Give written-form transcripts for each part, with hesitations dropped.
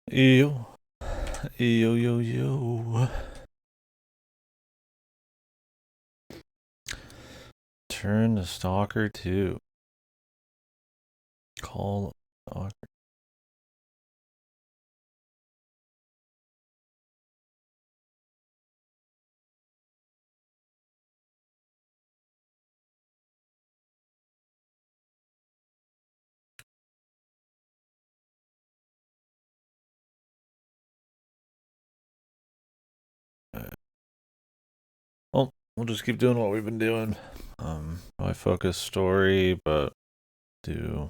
Yo, yo, yo, yo. Turn to Stalker 2. Call Stalker. Well, we'll just keep doing what we've been doing. I focus story, but do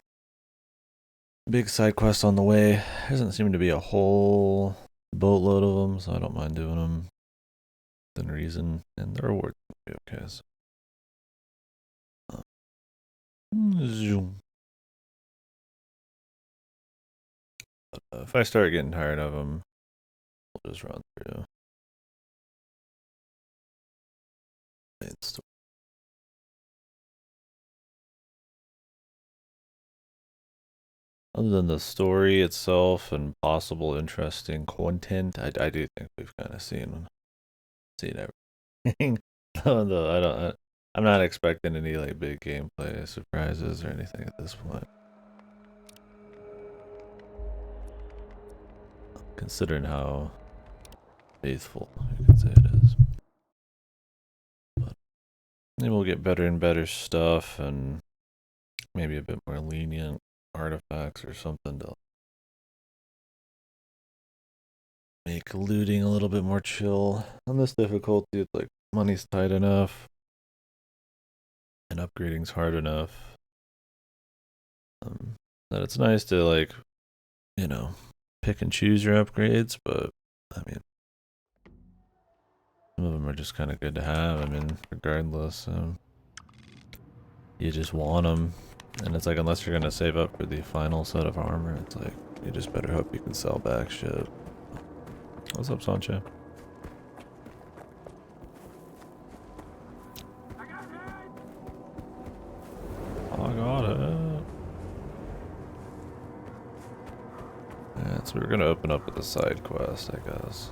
big side quests on the way. There doesn't seem to be a whole boatload of them, so I don't mind doing them within reason, and the rewards will be okay. So. Zoom. If I start getting tired of them, we'll just run through. Other than the story itself and possible interesting content, I do think we've kind of seen everything. I'm not expecting any like big gameplay surprises or anything at this point. Considering how faithful you could say it is, but maybe we'll get better and better stuff and maybe a bit more lenient artifacts or something to make looting a little bit more chill. On this difficulty, it's like money's tight enough and upgrading's hard enough that it's nice to like, you know, pick and choose your upgrades. But I mean, some of them are just kind of good to have. I mean, regardless, you just want them, and it's like unless you're gonna save up for the final set of armor, it's like you just better hope you can sell back shit. What's up, Sancho? I got it. Yeah, so we're gonna open up with a side quest, I guess.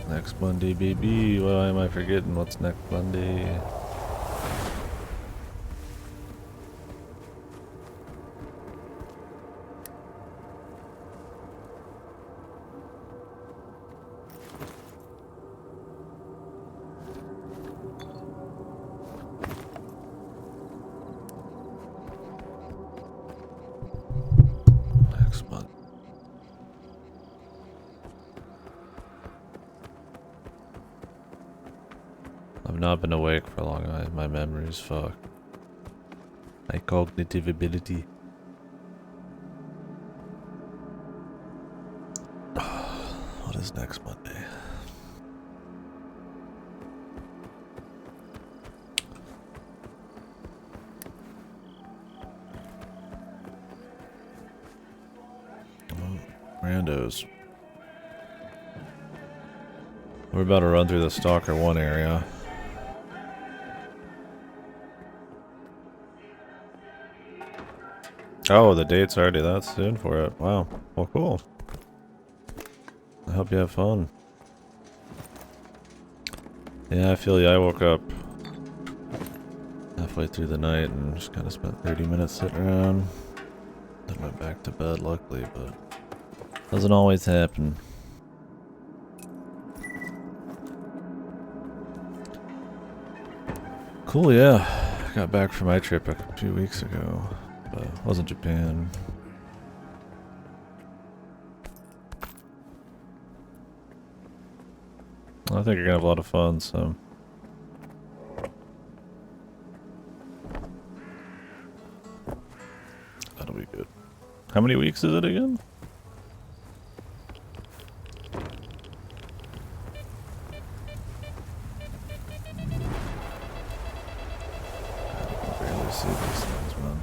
Next Monday, baby. Why am I forgetting what's next Monday? Next month. I've not been awake for long. My memory's fucked. My cognitive ability. What is next Monday? Oh, randos. We're about to run through the Stalker 1 area. Oh, the date's already that soon for it. Wow. Well, cool. I hope you have fun. Yeah, I feel you. I woke up halfway through the night and just kind of spent 30 minutes sitting around. Then went back to bed, luckily, but doesn't always happen. Cool, yeah. I got back from my trip a few weeks ago, but it wasn't Japan. I think you're gonna have a lot of fun, so. That'll be good. How many weeks is it again? I barely see these things, man.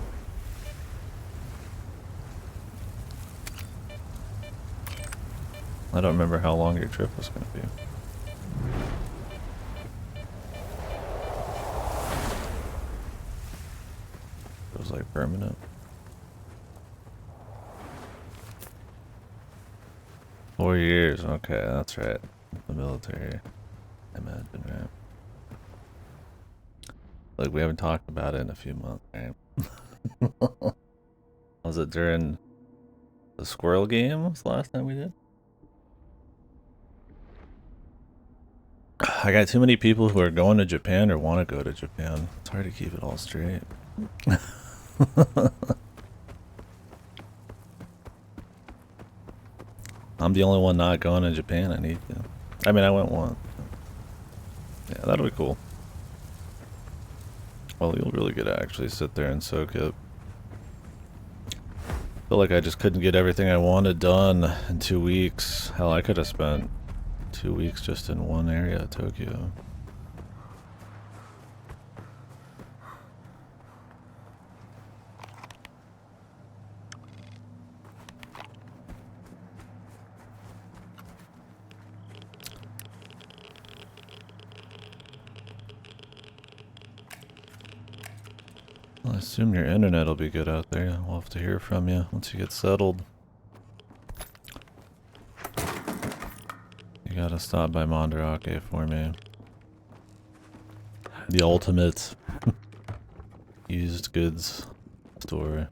I don't remember how long your trip was going to be. It was like permanent. 4 years, okay, that's right. The military, I imagine, right? Like, we haven't talked about it in a few months, right? Was it during the squirrel game? Was the last time we did? I got too many people who are going to Japan or want to go to Japan. It's hard to keep it all straight. I'm the only one not going to Japan. I need to. I mean, I went once. Yeah, that'll be cool. Well, you'll really get to actually sit there and soak it. Feel like I just couldn't get everything I wanted done in 2 weeks. Hell, I could have spent 2 weeks just in one area of Tokyo. Well, I assume your internet will be good out there. We'll have to hear from you once you get settled. You gotta stop by Mandarake for me. The ultimate used goods store.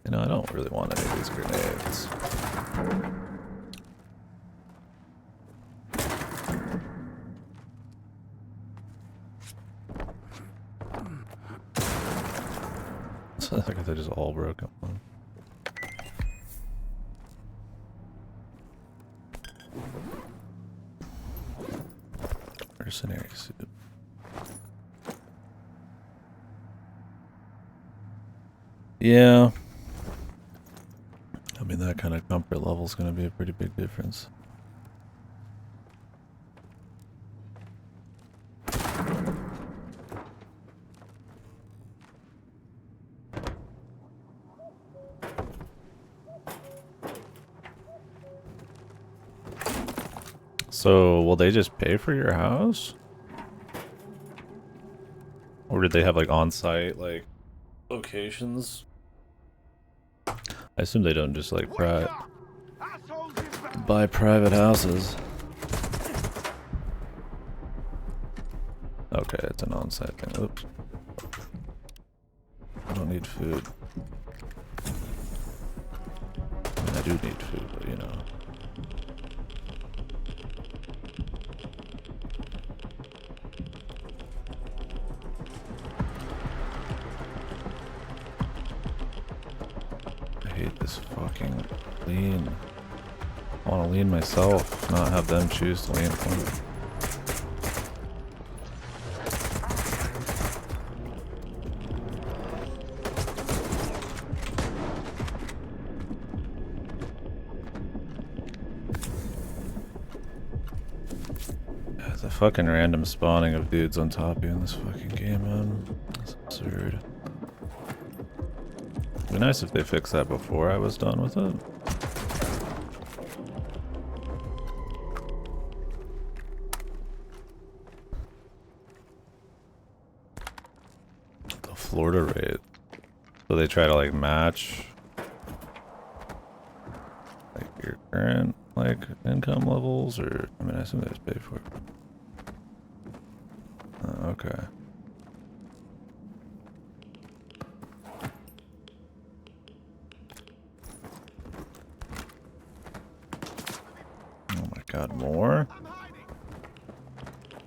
You know, I don't really want any of these grenades. I guess they just all broke up. Mercenary suit. Yeah. I mean, that kind of comfort level is going to be a pretty big difference. So, will they just pay for your house? Or did they have like on-site like locations? I assume they don't just like buy private houses. Okay, it's an on-site thing. Oops. I don't need food. I mean, I do need food, but you know. I hate this fucking lean. I want to lean myself, not have them choose to lean for me. It's a fucking random spawning of dudes on top of you in this fucking game, man. It's absurd. It'd be nice if they fixed that before I was done with it. The Florida rate. So they try to like match like your current like income levels, or I mean, I assume they just pay for it. Okay. Oh my god, more?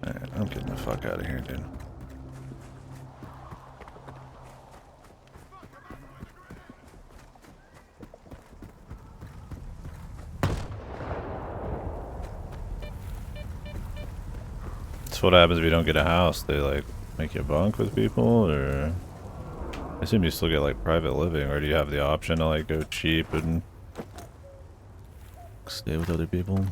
Alright, I'm getting the fuck out of here, dude. So what happens if you don't get a house? They like make you bunk with people, or I assume you still get like private living, or do you have the option to like go cheap and stay with other people?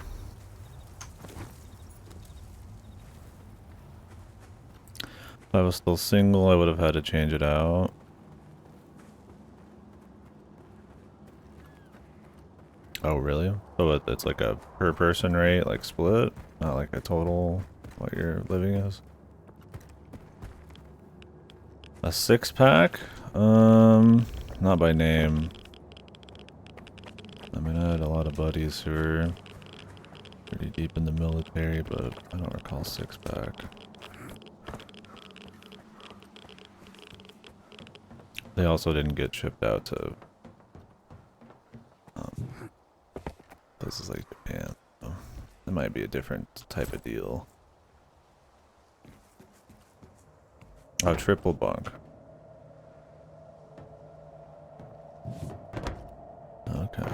If I was still single, I would have had to change it out. Oh, really? So it's like a per person rate, like split? Not like a total, what your living is? A 6-pack? Not by name. I mean, I had a lot of buddies who were pretty deep in the military, but I don't recall 6-pack. They also didn't get shipped out to places like Japan. So it might be a different type of deal. Oh, triple bunk. Okay.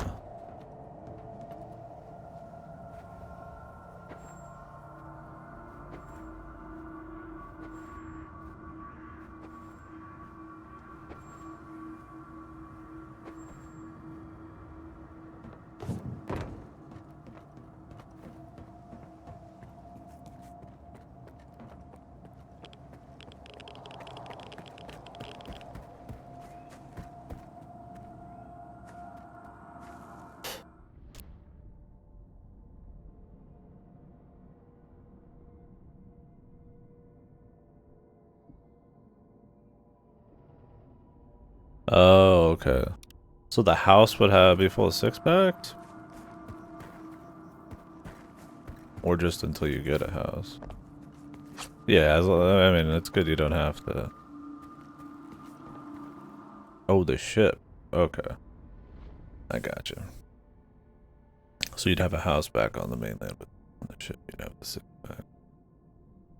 Oh, okay. So the house would have be full of 6-packs? Or just until you get a house? Yeah, I mean, it's good you don't have to. Oh, the ship. Okay. I gotcha. So you'd have a house back on the mainland, but on the ship you'd have the 6-pack.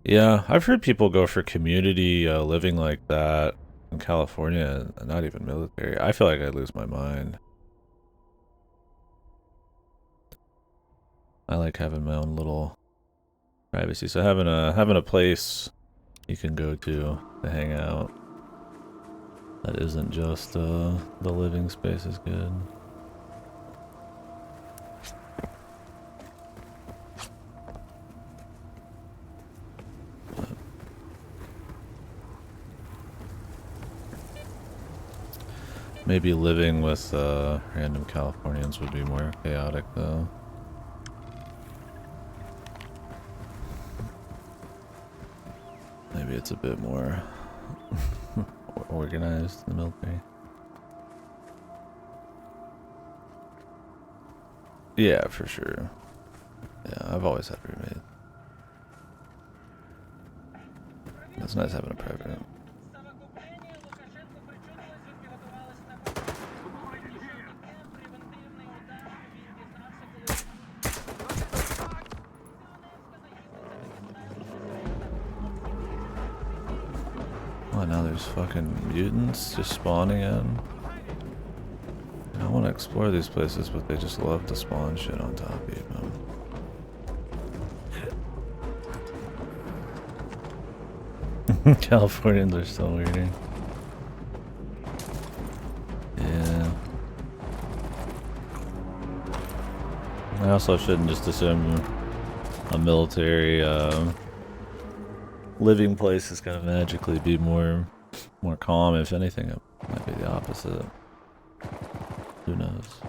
Yeah, I've heard people go for community living like that in California, and not even military. I feel like I'd lose my mind. I like having my own little privacy. So having a place you can go to hang out that isn't just the living space is good. But maybe living with random Californians would be more chaotic though. Maybe it's a bit more organized in the military. Yeah, for sure. Yeah, I've always had roommates. It's nice having a private room. Oh, now there's fucking mutants just spawning in. I want to explore these places, but they just love to spawn shit on top of you, man. Californians are so weird. Yeah. I also shouldn't just assume a military living place is gonna magically be more calm. If anything, it might be the opposite. Who knows?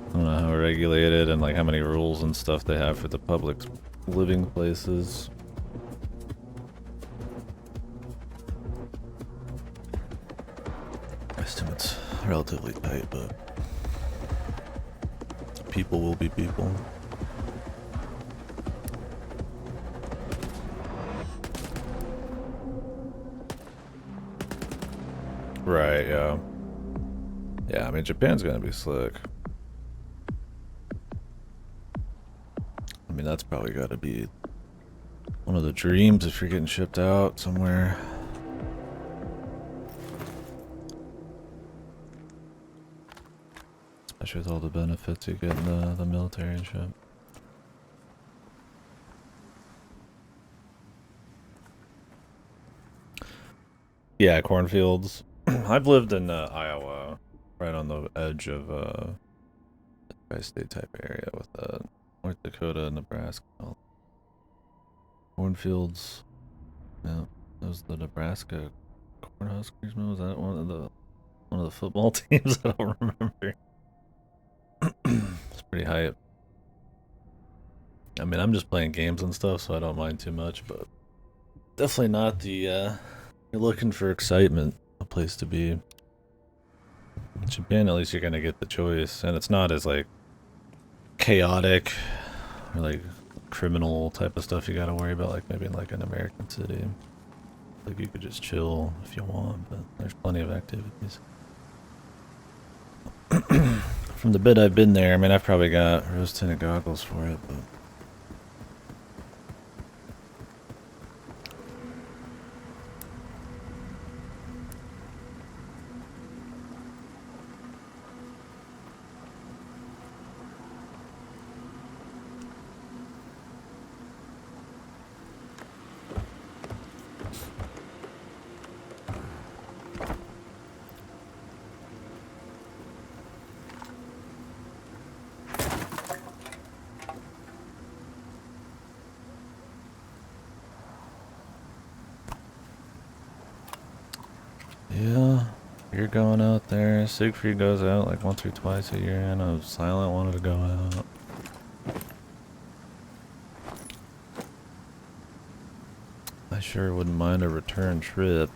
I don't know how regulated and like how many rules and stuff they have for the public living places. I assume it's relatively tight, but people will be people. Right, yeah. Yeah, I mean, Japan's gonna be slick. I mean, that's probably gotta be one of the dreams if you're getting shipped out somewhere. Especially with all the benefits you get in the military and shit. Yeah, cornfields. I've lived in Iowa, right on the edge of tri-state type area with North Dakota and Nebraska. Cornfields. Yeah, that was the Nebraska Cornhuskers. Was that one of the one of the football teams. I don't remember. It's pretty hype. I mean, I'm just playing games and stuff, so I don't mind too much, but definitely not the, you're looking for excitement, a place to be. In Japan, at least you're gonna get the choice, and it's not as, like, chaotic, or, like, criminal type of stuff you gotta worry about, like maybe in, like, an American city. Like, you could just chill if you want, but there's plenty of activities. From the bit I've been there, I mean, I've probably got rose-tinted goggles for it, but... Yeah, you're going out there. Siegfried goes out like once or twice a year. I know Silent wanted to go out. I sure wouldn't mind a return trip.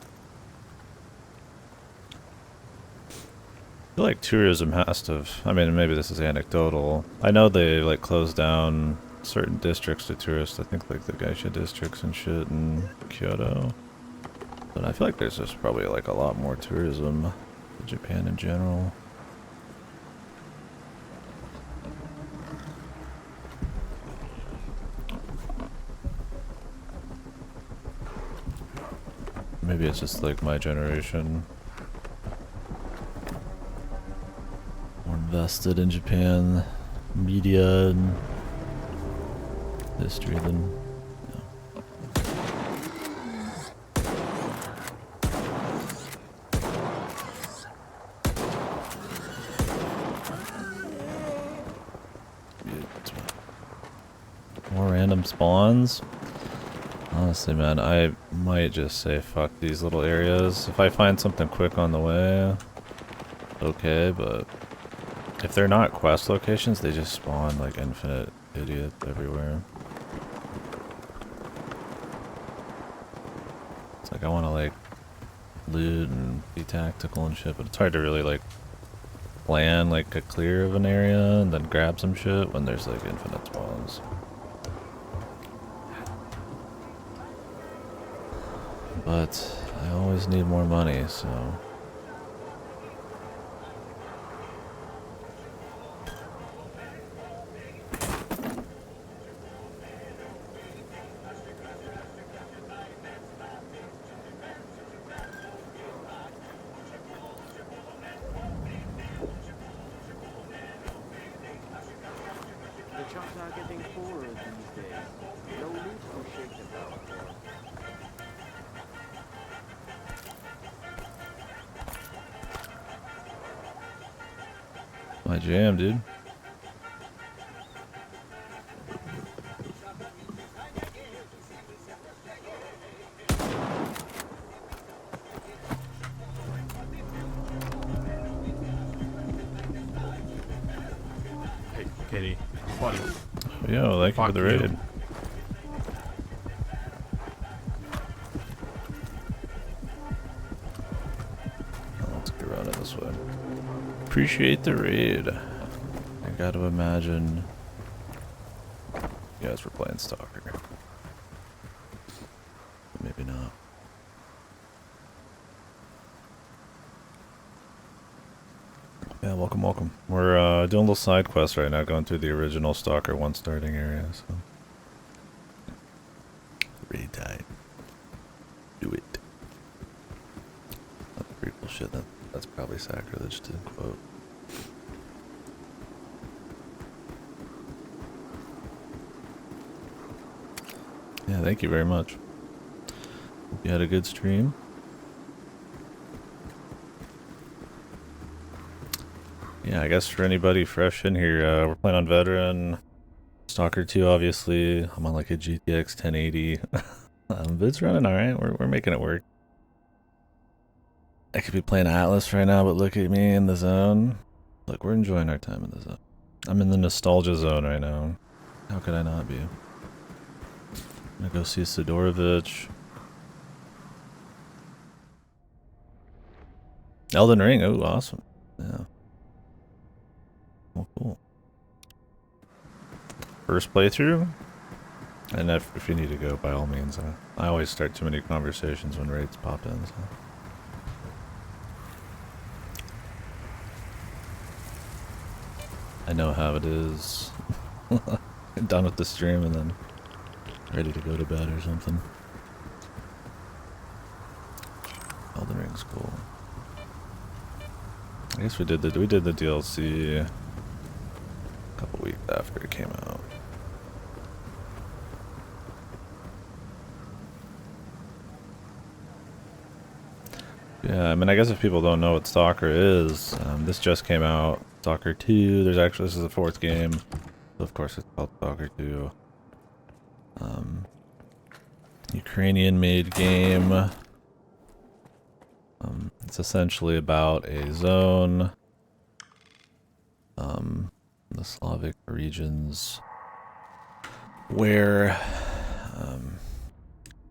I feel like tourism has to have, I mean, maybe this is anecdotal. I know they like closed down certain districts to tourists. I think like the Geisha districts and shit in Kyoto. But I feel like there's just probably like a lot more tourism in Japan in general. Maybe it's just like my generation. More invested in Japan media and history than... More random spawns? Honestly, man, I might just say fuck these little areas. If I find something quick on the way, okay, but if they're not quest locations, they just spawn like infinite idiots everywhere. It's like I want to like loot and be tactical and shit, but it's hard to really like plan like a clear of an area and then grab some shit when there's like infinite spawns. But I always need more money, so... The chumps are getting poorer these days. No need to shake them out. My jam, dude. Hey, Kitty. Buddy. Yo, thank you for the raid. Oh, let's get around it this way. Appreciate the raid. I gotta imagine you guys were playing Stalker. Maybe not. Yeah, welcome, welcome. We're doing a little side quest right now, going through the original Stalker 1 starting area, so... Raid time. Do it. That's pretty cool shit. That's probably sacrilege to quote. Yeah, thank you very much. Hope you had a good stream. Yeah, I guess for anybody fresh in here, we're playing on Veteran. Stalker 2, obviously. I'm on like a GTX 1080. But it's running alright. We're making it work. I could be playing Atlas right now, but look at me in the zone. Look, we're enjoying our time in the zone. I'm in the nostalgia zone right now. How could I not be? I'm gonna go see Sidorovich. Elden Ring, oh, awesome. Yeah. Well, cool. First playthrough? And if you need to go, by all means. I always start too many conversations when raids pop in, so. I know how it is. Done with the stream and then ready to go to bed or something. Elden Ring's cool. I guess we did the DLC a couple weeks after it came out. Yeah, I mean, I guess if people don't know what Stalker is, this just came out. Stalker 2. This is the 4th game. So of course, it's called Stalker 2. Ukrainian-made game. It's essentially about a zone. The Slavic regions where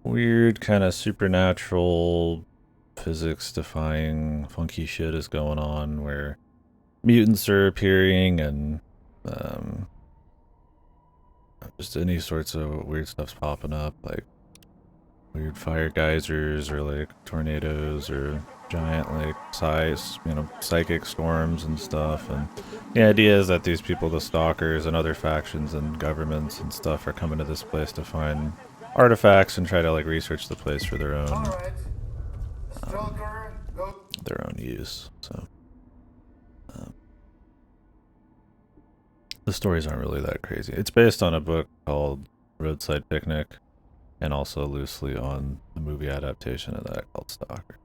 weird kind of supernatural physics-defying funky shit is going on, where mutants are appearing and just any sorts of weird stuff's popping up, like weird fire geysers or like tornadoes or giant like psychic storms and stuff. And the idea is that these people, the stalkers and other factions and governments and stuff, are coming to this place to find artifacts and try to like research the place for their own use. So the stories aren't really that crazy. It's based on a book called Roadside Picnic, and also loosely on the movie adaptation of that called Stalker.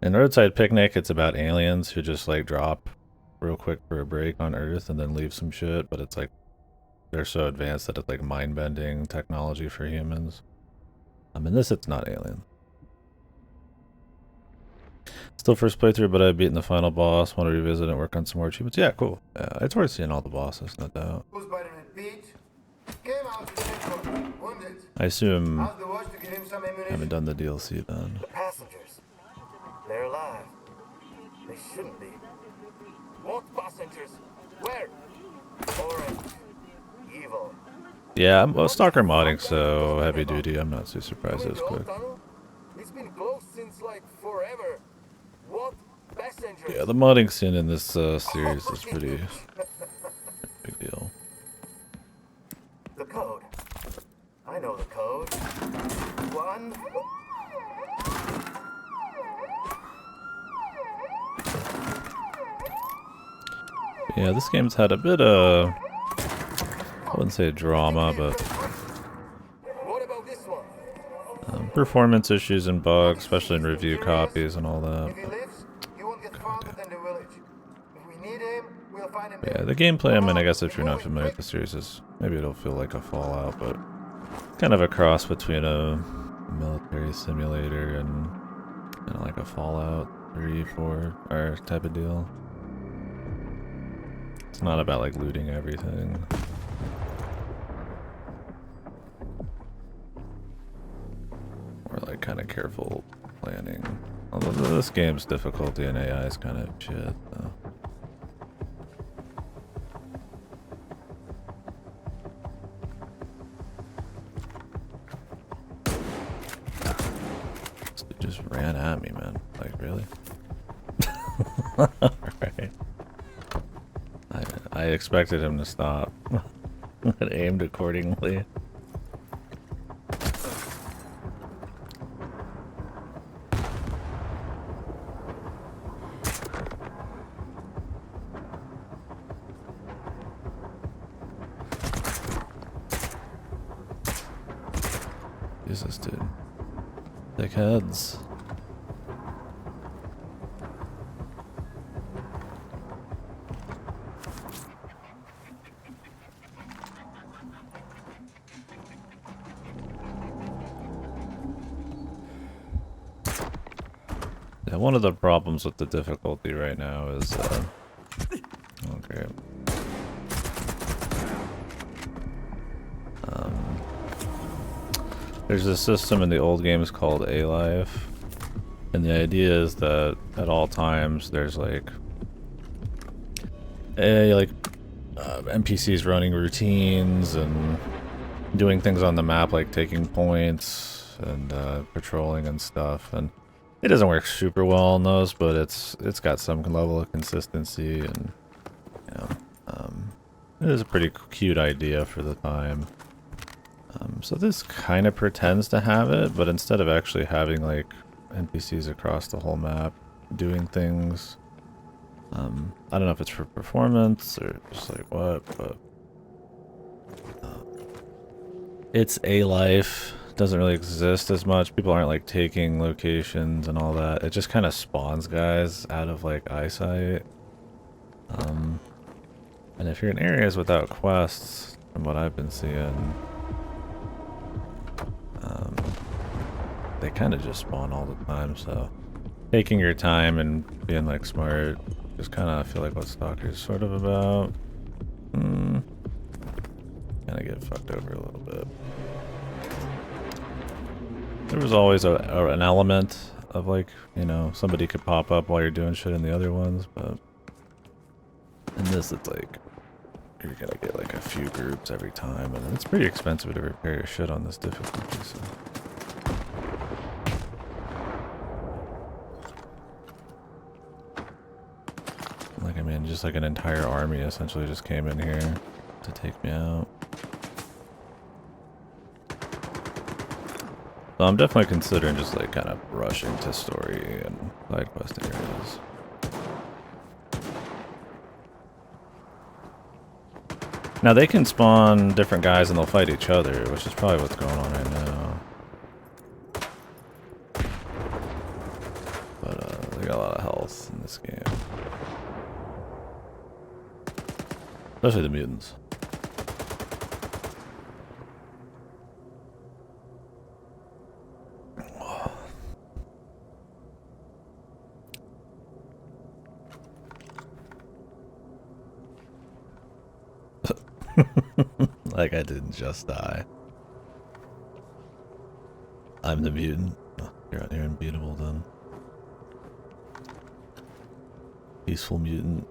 In Roadside Picnic, it's about aliens who just like drop real quick for a break on Earth and then leave some shit, but it's like they're so advanced that it's like mind-bending technology for humans. In this, it's not alien. Still first playthrough, but I've beaten the final boss. Want to revisit and work on some more achievements. Yeah, cool. It's worth seeing all the bosses, no doubt. I assume I haven't done the DLC then. The passengers. They're alive. They shouldn't be. What passengers? Where? Orange. Evil. Yeah, I'm Stalker modding, so heavy duty. I'm not too surprised it was quick. It's been closed since like forever. What passengers? Yeah, the modding scene in this series is pretty big deal. The code. I know the code. 1. Yeah, this game's had a bit of, I wouldn't say drama, but What about this one? performance issues and bugs, especially in review copies and all that. If he lives, he won't get farther than the village. If we need him, we'll find him. Yeah, the gameplay, I mean, I guess if you're not familiar with the series, is maybe it'll feel like a Fallout, but kind of a cross between a military simulator and kind of like a Fallout 3, 4 or type of deal. It's not about like looting everything. Or like kind of careful planning. Although this game's difficulty and AI is kind of shit, though. This dude just ran at me, man. Like, really? Alright. I expected him to stop. But aimed accordingly. Jesus, dude. Thick heads. Yeah, one of the problems with the difficulty right now is, okay. There's a system in the old games called A-Life, and the idea is that at all times there's like NPCs running routines and doing things on the map, like taking points and patrolling and stuff. And it doesn't work super well on those, but it's got some level of consistency, and you know, it is a pretty cute idea for the time. So this kind of pretends to have it, but instead of actually having like NPCs across the whole map doing things, I don't know if it's for performance or just like what, but it's a life. Doesn't really exist as much. People aren't like taking locations and all that. It just kind of spawns guys out of like eyesight. And if you're in areas without quests, from what I've been seeing, they kind of just spawn all the time. So taking your time and being like smart, just kind of feel like what Stalker is sort of about. Kind of get fucked over a little bit. There was always an element of like, you know, somebody could pop up while you're doing shit in the other ones, but in this it's like you're gonna get like a few groups every time, and it's pretty expensive to repair your shit on this difficulty, so. Like, I mean, just like an entire army essentially just came in here to take me out. So I'm definitely considering just like kind of rushing to story and side quest areas. Now they can spawn different guys and they'll fight each other, which is probably what's going on right now. But they got a lot of health in this game. Especially the mutants. Like I didn't just die. I'm the mutant. Oh, you're unbeatable then. Peaceful mutant.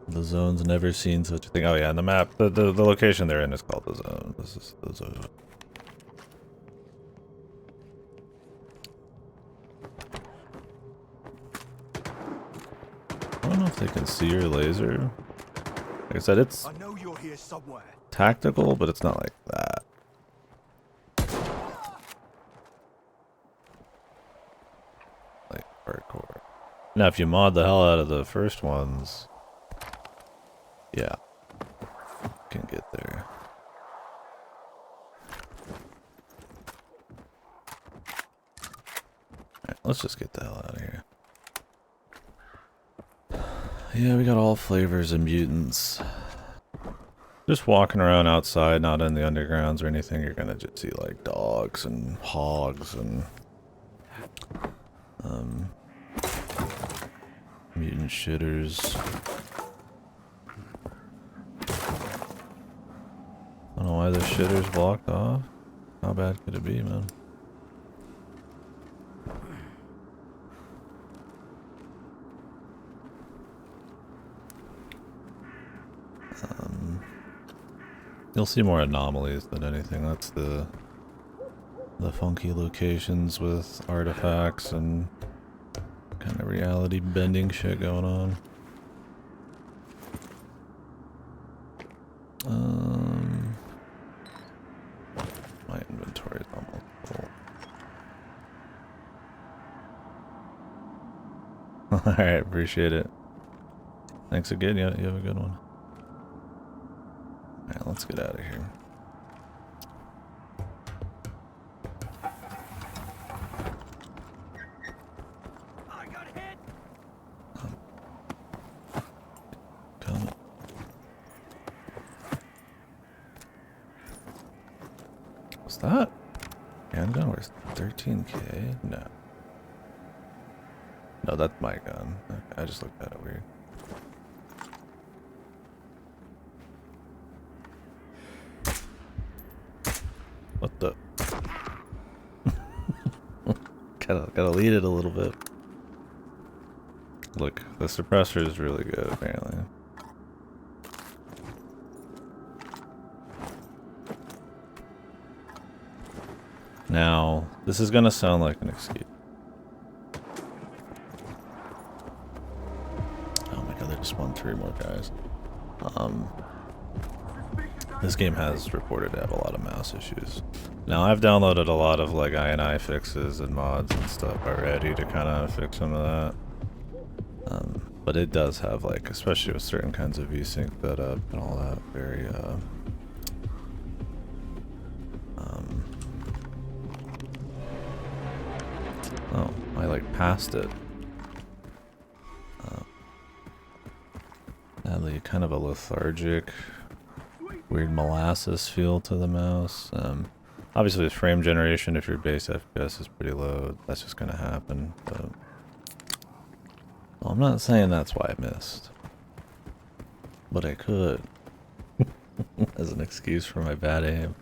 The zone's never seen such a thing. Oh yeah, and the map, the location they're in is called the zone. This is the zone. I don't know if they can see your laser. Like I said, it's I know you're here somewhere. tactical, but it's not like that. Like hardcore. Now, if you mod the hell out of the first ones, yeah, you can get there. Alright, let's just get the hell out of here. Yeah, we got all flavors of mutants. Just walking around outside, not in the undergrounds or anything, you're gonna just see like dogs and hogs and mutant shitters. I don't know why the shitter's blocked off. How bad could it be, man? You'll see more anomalies than anything. That's the funky locations with artifacts and kind of reality bending shit going on. My inventory is almost full. Alright, appreciate it. Thanks again, yeah, you have a good one. Alright, let's get out of here. I got hit. Coming. What's that? handgun worth 13K? No. No, that's my gun. Okay, I just looked at it weird. What the? gotta lead it a little bit. Look, the suppressor is really good, apparently. Now, this is gonna sound like an excuse. Oh my god, they just spawned 3 more guys. This game has reported to have a lot of mouse issues. Now, I've downloaded a lot of like INI fixes and mods and stuff already to kind of fix some of that. But it does have, like, especially with certain kinds of VSync setup and all that, very oh, I like passed it. Had kind of a lethargic, weird molasses feel to the mouse. Obviously with frame generation, if your base FPS is pretty low, that's just gonna happen, but well, I'm not saying that's why I missed, but I could as an excuse for my bad aim.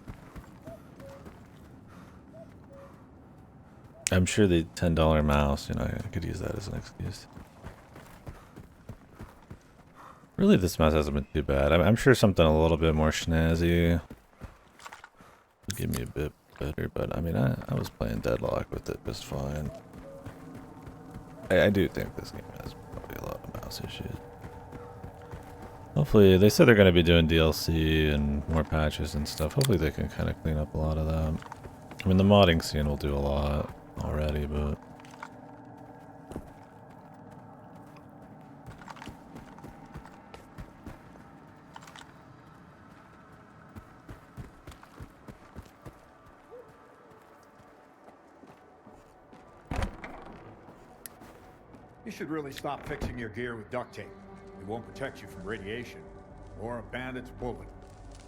I'm sure the $10 mouse, you know, I could use that as an excuse. Really, this mouse hasn't been too bad. I'm sure something a little bit more snazzy would give me a bit better, but I mean, I was playing Deadlock with it just fine. I do think this game has probably a lot of mouse issues. Hopefully, they said they're going to be doing DLC and more patches and stuff. Hopefully they can kind of clean up a lot of that. I mean, the modding scene will do a lot already, but... You should really stop fixing your gear with duct tape. It won't protect you from radiation or a bandit's bullet.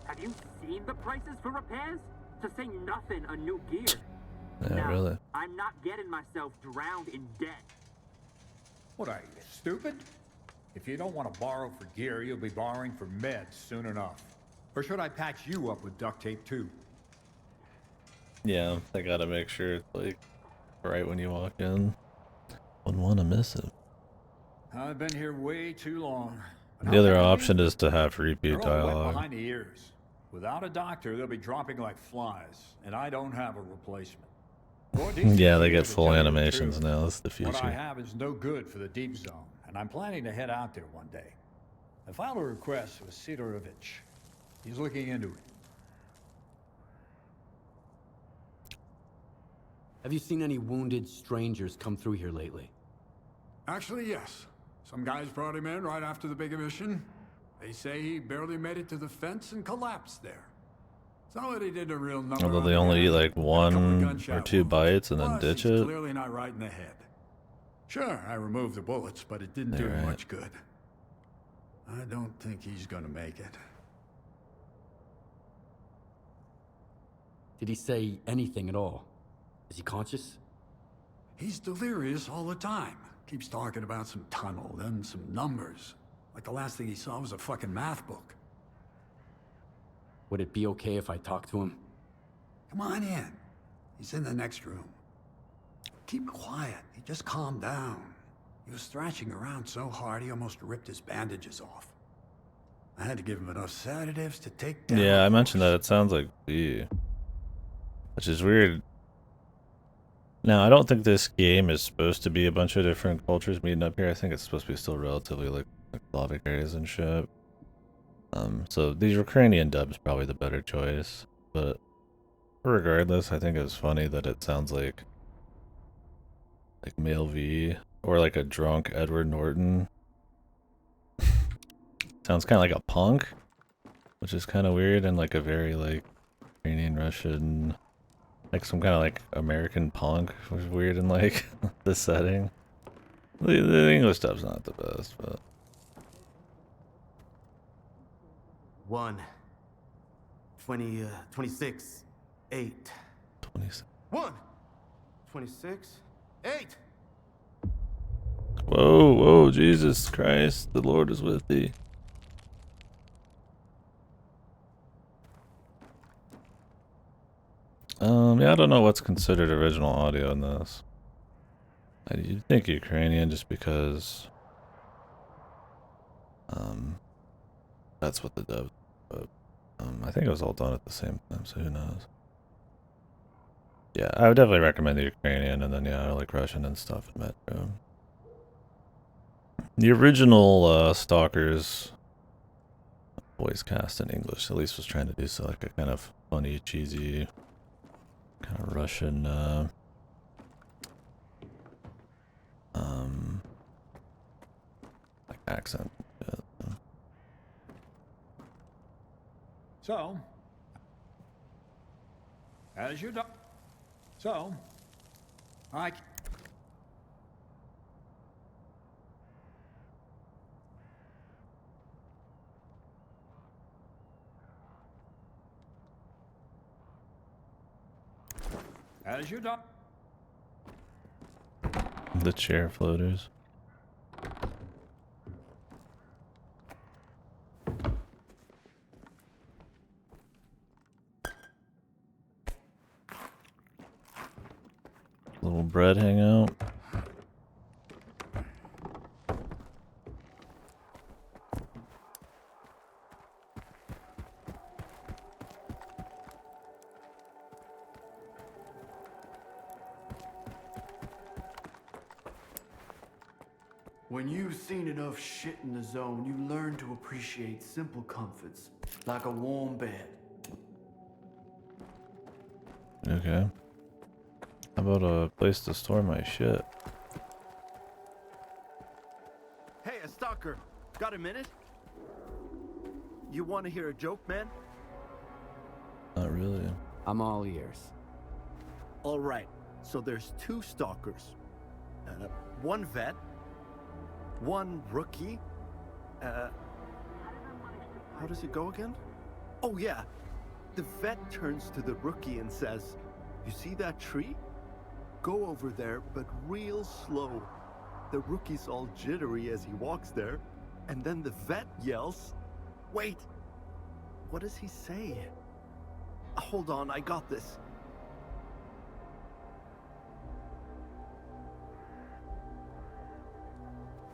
Have you seen the prices for repairs? To say nothing of new gear. Yeah, Now, really. I'm not getting myself drowned in debt. What are you, stupid? If you don't want to borrow for gear, you'll be borrowing for meds soon enough. Or should I patch you up with duct tape too? Yeah, I gotta make sure it's like right when you walk in. Wouldn't want to miss it. I've been here way too long. The other option is to have repeat They're all wet dialogue. behind the ears. Without a doctor, they'll be dropping like flies, and I don't have a replacement. Or decent Yeah, they gear, get to full tell you the animations truth. now. That's the What I future. have is no good for the deep zone, and I'm planning to head out there one day. I filed a request with Sidorovich. He's looking into it. Have you seen any wounded strangers come through here lately? Actually, yes. Some guys brought him in right after the big emission. They say he barely made it to the fence and collapsed there. Somebody did a real number. Although on they the only guy, eat like and a couple of 1 or gunshot 2 wounds. bites and then Plus, ditch he's it. clearly not right in the head. Sure, I removed the bullets, but it didn't do him Alright. much good. I don't think he's gonna make it. Did he say anything at all? Is he conscious? He's delirious all the time. Keeps talking about some tunnel, then some numbers. Like the last thing he saw was a fucking math book. Would it be okay if I talk to him? Come on in. He's in the next room. Keep quiet. He just calmed down. He was thrashing around so hard he almost ripped his bandages off. I had to give him enough sedatives to take down. Yeah, I the mentioned that. horse. It sounds like B. Which is weird. Now, I don't think this game is supposed to be a bunch of different cultures meeting up here. I think it's supposed to be still relatively like Slavic areas and shit. So the Ukrainian dub's probably the better choice. But regardless, I think it's funny that it sounds like Male V or like a drunk Edward Norton. Sounds kind of like a punk, which is kind of weird and like a very like Ukrainian Russian, like some kind of like American punk, which is weird in like the setting. The English dub's not the best, but 1, 20, 26, 8. 26. 1, 26, 8. Whoa, whoa, Jesus Christ, the Lord is with thee. Yeah, I don't know what's considered original audio in this. You'd think Ukrainian just because, that's what the dub, but, I think it was all done at the same time, so who knows. Yeah, I would definitely recommend the Ukrainian, and then, yeah, I like Russian and stuff in Metro. The original, Stalker's voice cast in English, at least was trying to do so, like a kind of funny, cheesy, kind of Russian, like accent. Yeah, so. So, as you do. So, I. As you do. The chair floaters. Little bread hangout. When you've seen enough shit in the zone, you learn to appreciate simple comforts, like a warm bed. Okay. How about a place to store my shit? Hey, a stalker. Got a minute? You want to hear a joke, man? Not really. I'm all ears. All right. So there's 2 stalkers. One vet. One rookie. How does it go again? Oh, yeah. The vet turns to the rookie and says, "You see that tree? Go over there, but real slow." The rookie's all jittery as he walks there, and then the vet yells, "Wait! What does he say? Hold on, I got this."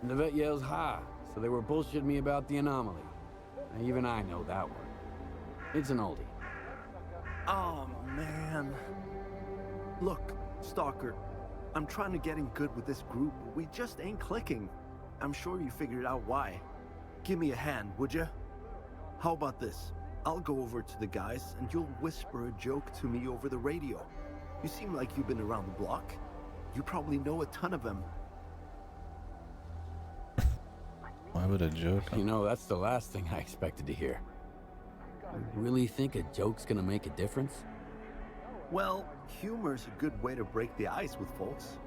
And the vet yells, "Ha!" So they were bullshitting me about the anomaly. Now, even I know that one. It's an oldie. Oh, man. Look, Stalker, I'm trying to get in good with this group, but we just ain't clicking. I'm sure you figured out why. Give me a hand, would you? How about this? I'll go over to the guys, and you'll whisper a joke to me over the radio. You seem like you've been around the block. You probably know a ton of them. Why would a joke? You know, that's the last thing I expected to hear. You really think a joke's gonna make a difference? Well, humor's a good way to break the ice with folks.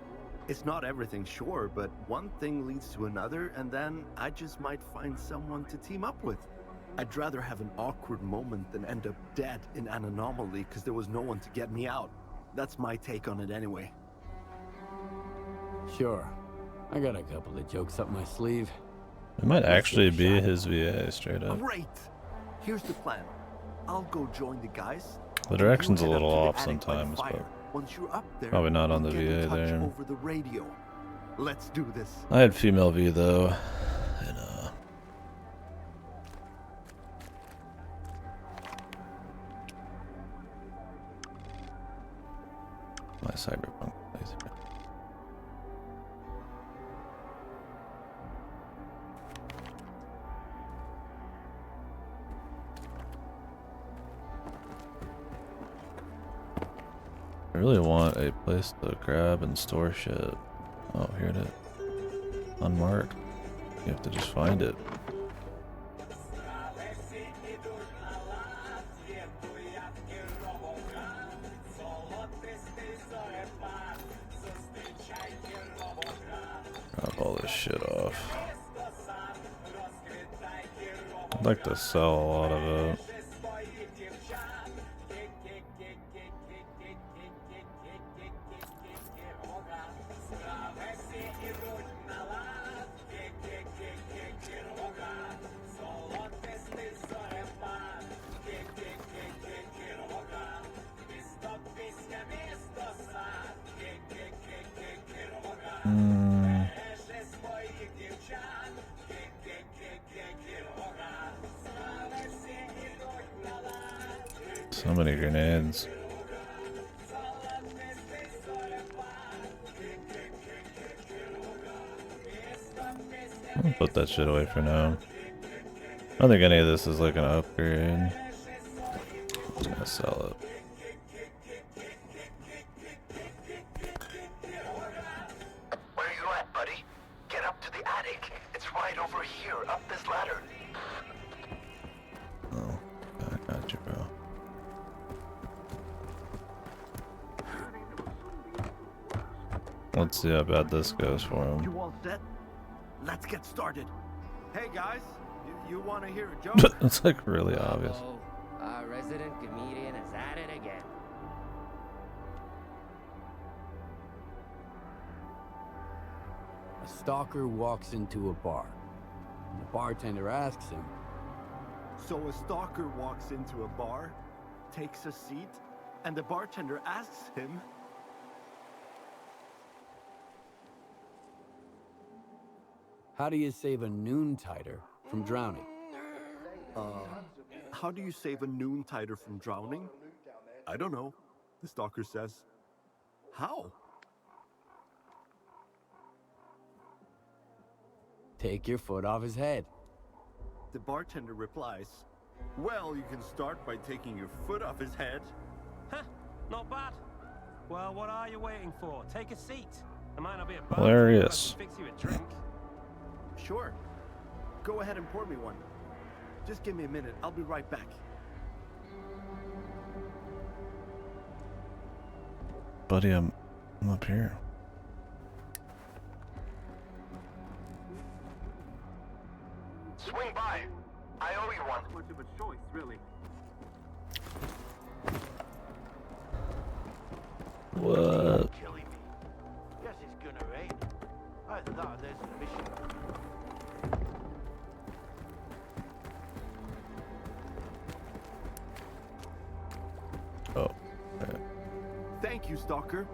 It's not everything, sure, but one thing leads to another, and then I just might find someone to team up with. I'd rather have an awkward moment than end up dead in an anomaly because there was no one to get me out. That's my take on it anyway. Sure. I got a couple of jokes up my sleeve. It might actually be his VA, straight up. Great! Here's the plan. I'll go join the guys. The direction's a You head little up off to the attic by the sometimes, fire. but Once you're up there, probably not on the we'll get in VA touch there. over the radio. Let's do this. I had female V though, and my cyberpunk playthrough. I really want a place to grab and store shit. Oh, here it is. Unmarked. You have to just find it. Drop all this shit off. I'd like to sell a lot of it. So many grenades. I'll put that shit away for now. I don't think any of this is like an upgrade. I'm just gonna sell it. Where you at, buddy? Get up to the attic. It's right over here, up this ladder. Oh, I got you, bro. Let's see how bad this goes for him. You all set? Let's get started. Hey guys, you want to hear a joke? It's like really obvious. Our resident comedian is at it again. A stalker walks into a bar. And the bartender asks him, So a stalker walks into a bar, takes a seat, and the bartender asks him, how do you save a noontiter from drowning? how do you save a noontiter from drowning? I don't know, the stalker says. How? Take your foot off his head. The bartender replies, well, you can start by taking your foot off his head. Huh, not bad. Well, what are you waiting for? Take a seat. There might not be a bar. Hilarious. I can fix you a drink. Sure. Go ahead and pour me one. Just give me a minute. I'll be right back. Buddy, I'm up here. Swing by. I owe you one. Much of a choice, really. What? Killing me. Guess it's gonna rain. I thought there's a mission. Oh. Thank you, Stalker.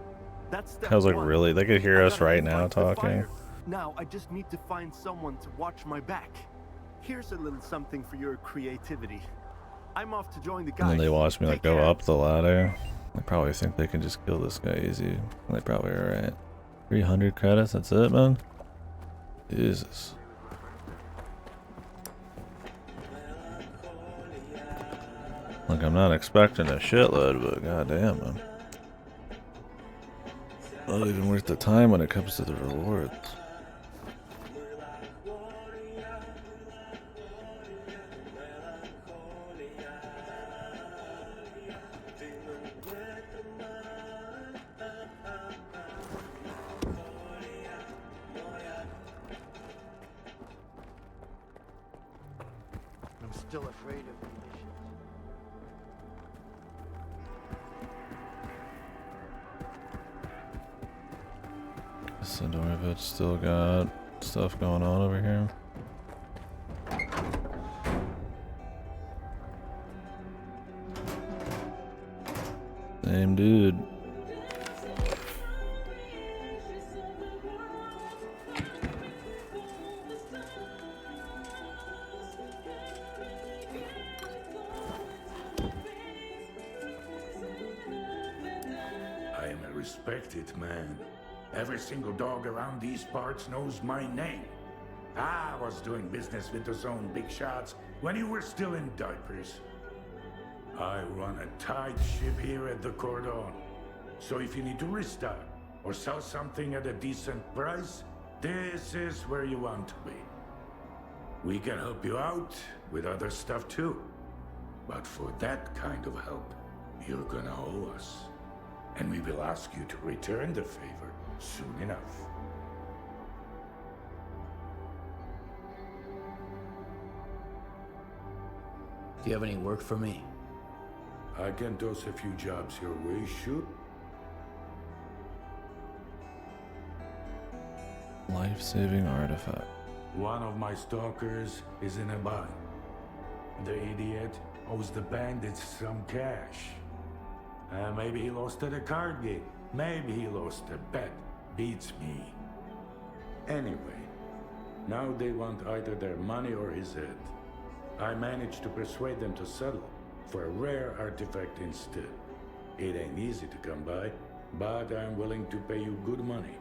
That's step I was like, one. really? They could hear I us gotta right go now fight the talking. fire. Now, I just need to find someone to watch my back. Here's a little something for your creativity. I'm off to join the guys. And then they watch me like Take go care. up the ladder. They probably think they can just kill this guy easy. They probably are right. 300 credits, that's it, man? Jesus. Like, I'm not expecting a shitload, but goddamn, man. Not even worth the time when it comes to the rewards. I'm still afraid of conditions. Sindorovich still got stuff going on over here. Same dude. I am a respected man. Every single dog around these parts knows my name. I was doing business with the zone big shots when you were still in diapers. I run a tight ship here at the Cordon. So if you need to restock or sell something at a decent price, this is where you want to be. We can help you out with other stuff too. But for that kind of help, you're gonna owe us. And we will ask you to return the favor soon enough. Do you have any work for me? I can toss a few jobs your way, shoot. Life-saving artifact. One of my stalkers is in a bind. The idiot owes the bandits some cash. Maybe he lost at a card game. Maybe he lost a bet. Beats me. Anyway, now they want either their money or his head. I managed to persuade them to settle. for a rare artifact instead. It ain't easy to come by, but I'm willing to pay you good money.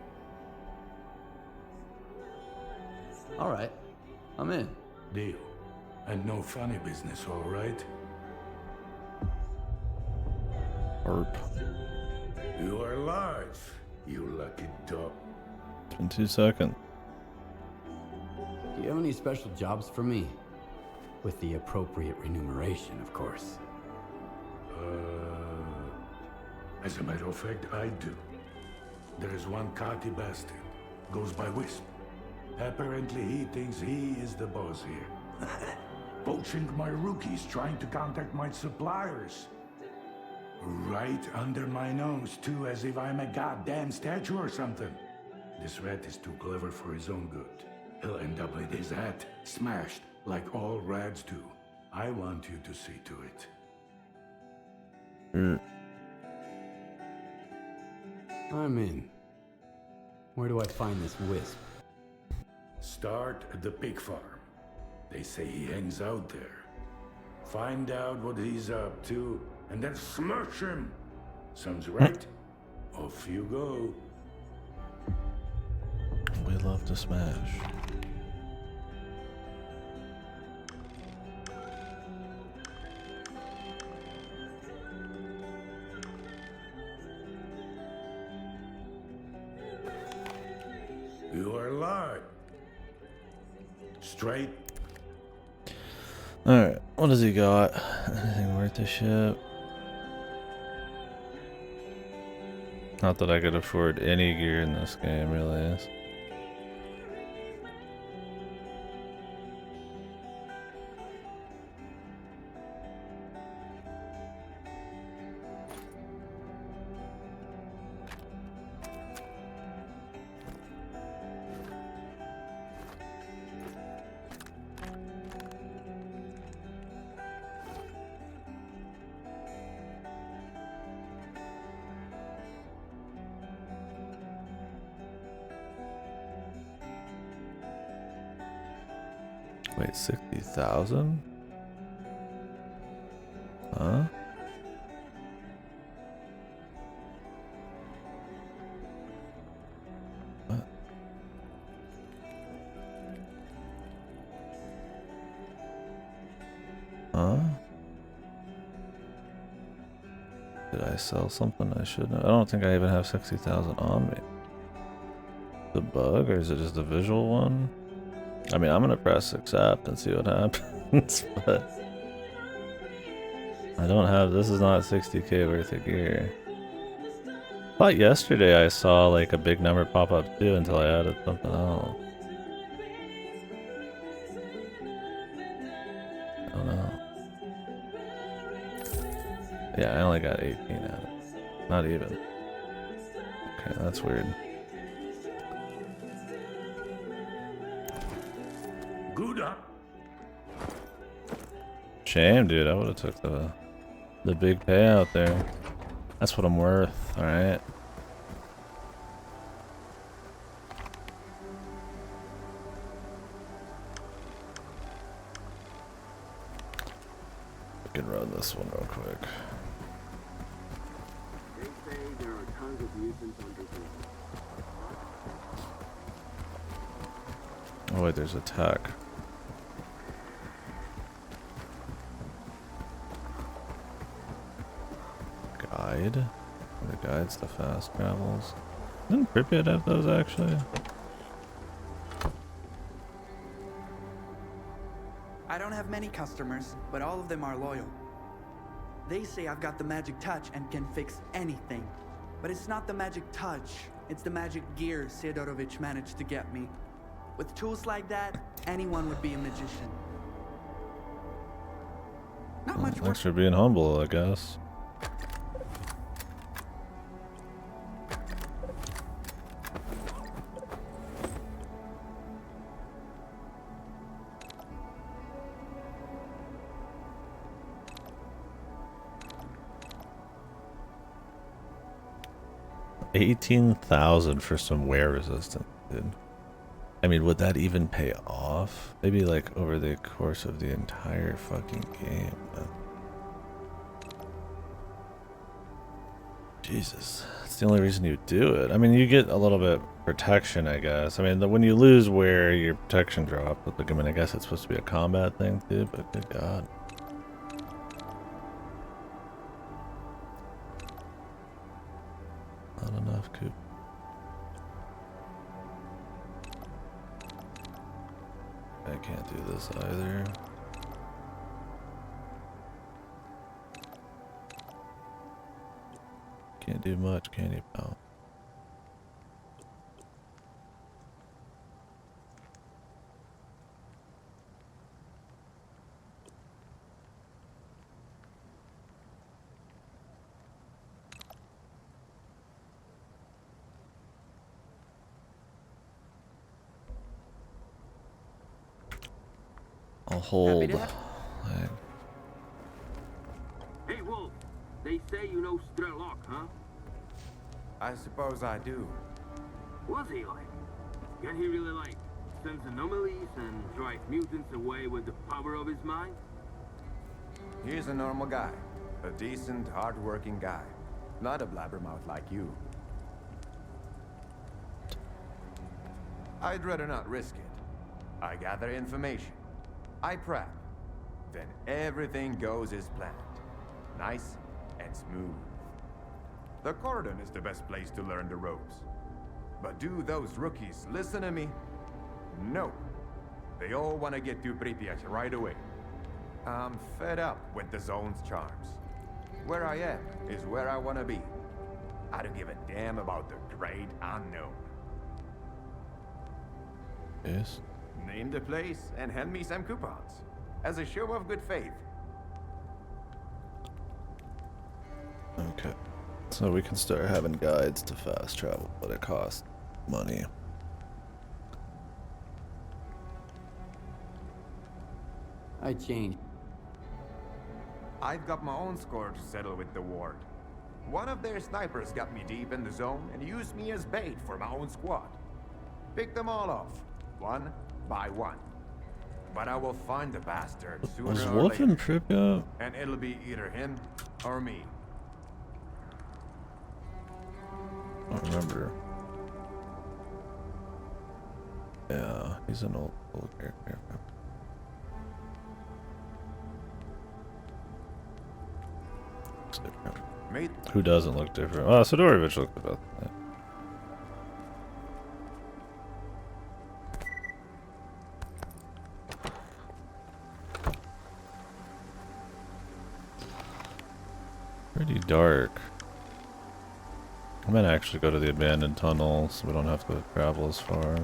All right, I'm in. Deal. And no funny business, all right? Herp. You are alive, you lucky dog. It's been 2 seconds. Do you have any special jobs for me? With the appropriate remuneration, of course. As a matter of fact, I do. There's one cocky bastard. Goes by Wisp. Apparently he thinks he is the boss here. Poaching my rookies, trying to contact my suppliers. Right under my nose, too, as if I'm a goddamn statue or something. This rat is too clever for his own good. He'll end up with his hat smashed, like all rats do. I want you to see to it. I'm in. Where do I find this Wisp? Start at the pig farm. They say he hangs out there. Find out what he's up to, and then smash him. Sounds right? Off you go. We love to smash. You are live. Straight. Alright, what does he got? Anything worth a shit? Not that I could afford any gear in this game, really. Wait, 60,000? Huh? What? Huh? Did I sell something I shouldn't have? I don't think I even have 60,000 on me. The bug, or is it just a visual one? I mean, I'm gonna press accept and see what happens, but I don't have, this is not 60k worth of gear. But yesterday I saw like a big number pop up too until I added something else. I don't know. Yeah, I only got 18 out of it. Not even. Okay, that's weird. Good up. Shame, dude. I would have took the big payout there. That's what I'm worth. All right. We can run this one real quick. They say there are tons of mutants underground. Oh wait, there's a tech. Guide? The guides the fast travels. Didn't Pripyat have those actually? I don't have many customers, but all of them are loyal. They say I've got the magic touch and can fix anything. But it's not the magic touch, it's the magic gear Sidorovich managed to get me. With tools like that, anyone would be a magician. Not much work. Thanks for being humble, I guess. $18,000 for some wear resistance, dude. I mean, would that even pay off? Maybe like over the course of the entire fucking game. Jesus, that's the only reason you do it. I mean, you get a little bit protection, I guess. I mean, when you lose wear, your protection drops. But like, I mean, I guess it's supposed to be a combat thing too. But good God. Not enough, Coop. I can't do this either. Can't do much, can you, pal? I'll hold. Hey, Wolf. They say you know Strelok, huh? I suppose I do. What's he like? Can he really, like, sense anomalies and drive mutants away with the power of his mind? He's a normal guy. A decent, hard-working guy. Not a blabbermouth like you. I'd rather not risk it. I gather information. I prep. Then everything goes as planned. Nice and smooth. The cordon is the best place to learn the ropes. But do those rookies listen to me? No. They all want to get to Pripyat right away. I'm fed up with the zone's charms. Where I am is where I want to be. I don't give a damn about the great unknown. Yes. Name the place and hand me some coupons. As a show of good faith. Okay. So we can start having guides to fast travel, but it costs money. I changed. I've got my own score to settle with the ward. One of their snipers got me deep in the zone and used me as bait for my own squad. Picked them all off, one by one. But I will find the bastard sooner Was or Wolf later. in Pripyat? And it'll be either him or me. I don't remember. Yeah, he's an old character. Looks different. Mate. Who doesn't look different? Oh, Sidorovich looked about that. Pretty dark. I might actually go to the abandoned tunnel so we don't have to travel as far.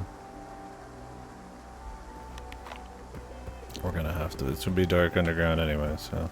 We're gonna have to. It's gonna be dark underground anyway, so.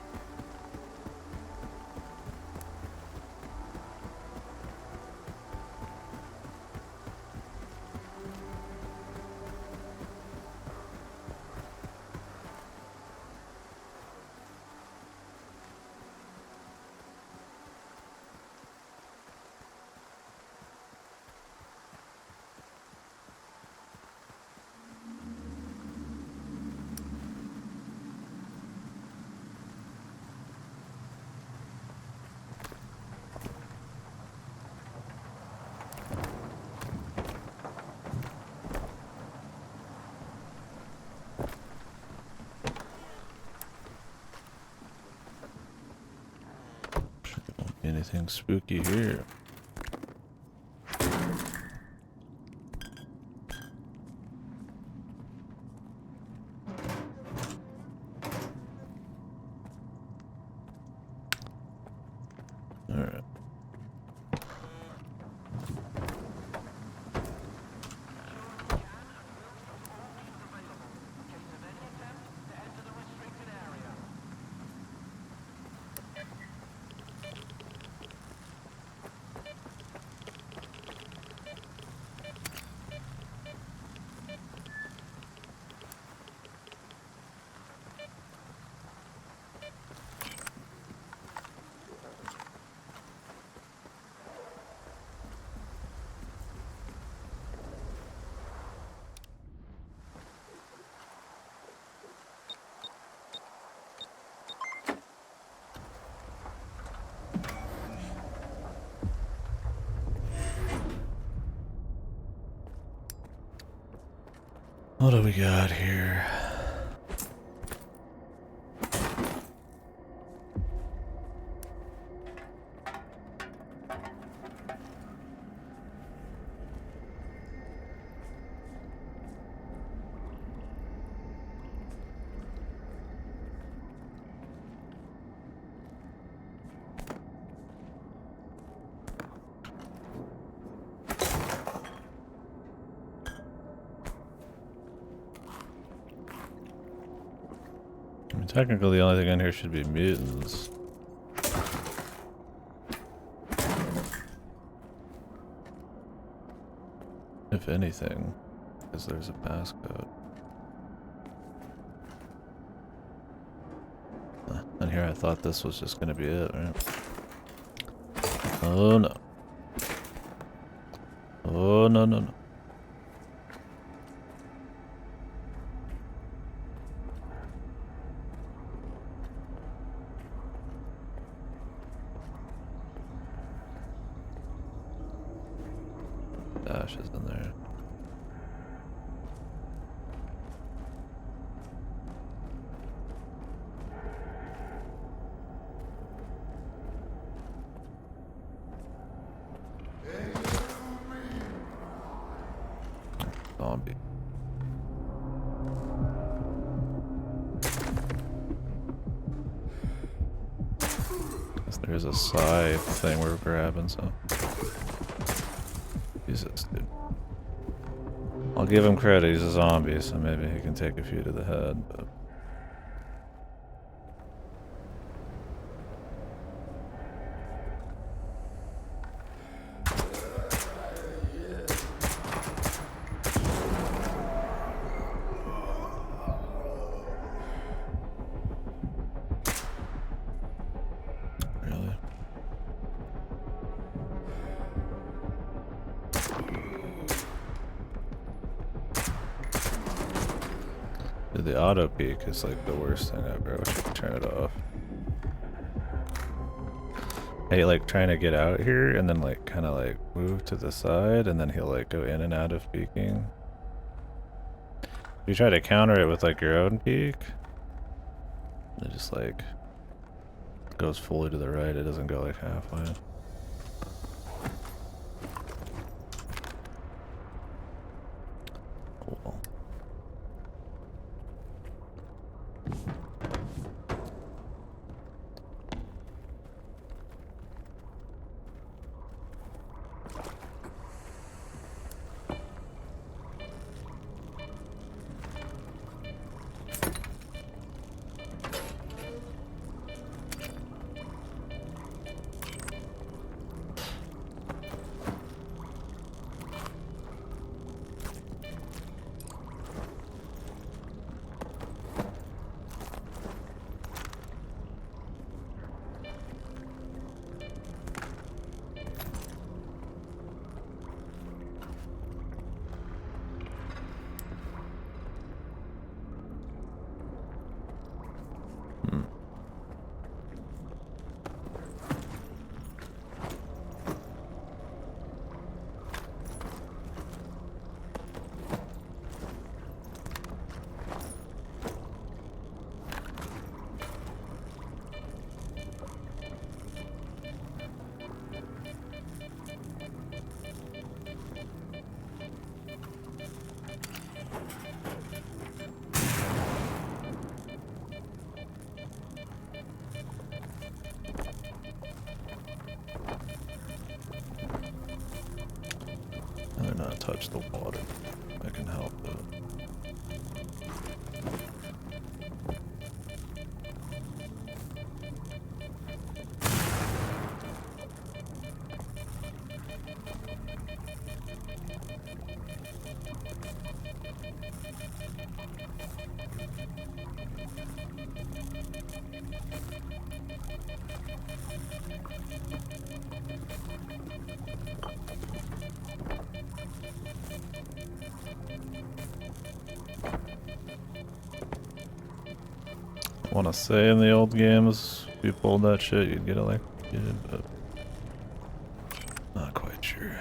Anything spooky here? All right. What do we got here? I mean, technically the only thing in here should be mutants. If anything, because there's a passcode. And here I thought this was just gonna be it, right? Oh no. Oh no no no. Dash is in there. Zombie. Guess there's a scythe thing we're grabbing, so. Jesus, dude. I'll give him credit, he's a zombie, so maybe he can take a few to the head, but. Really? Dude, the auto peek is like the worst thing ever. I wish I could turn it off. I hate like trying to get out here and then like kind of like move to the side and then he'll like go in and out of peeking. If you try to counter it with like your own peek, it just like goes fully to the right. It doesn't go like halfway. Cool. Rather not touch the water. I can help it. I want to say in the old games, if you pulled that shit, you'd get electrocuted, but not quite sure.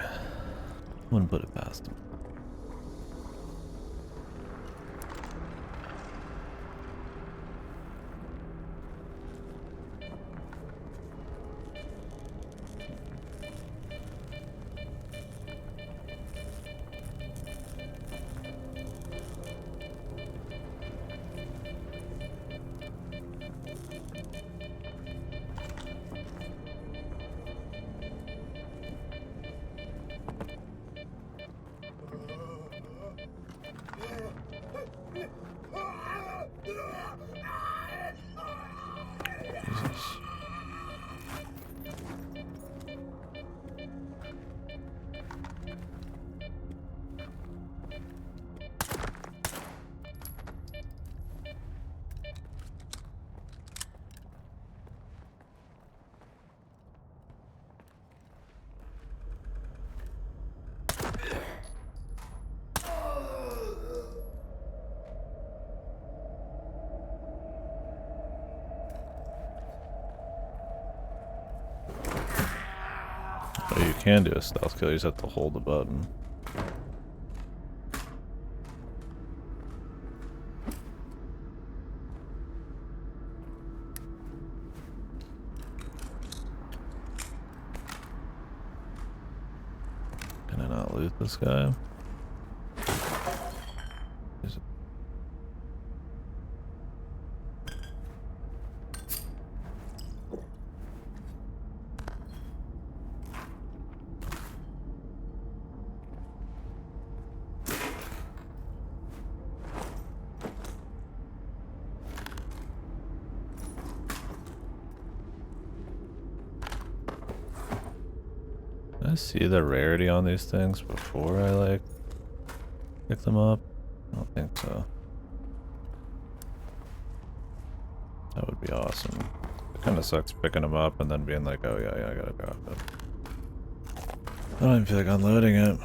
Wouldn't put it past him. Oh, you can do a stealth kill, you just have to hold the button. Can I not loot this guy? Is it? Can I see the rarity on these things before I like pick them up? I don't think so. That would be awesome. It kind of sucks picking them up and then being like, oh yeah, I gotta drop it. I don't even feel like unloading it.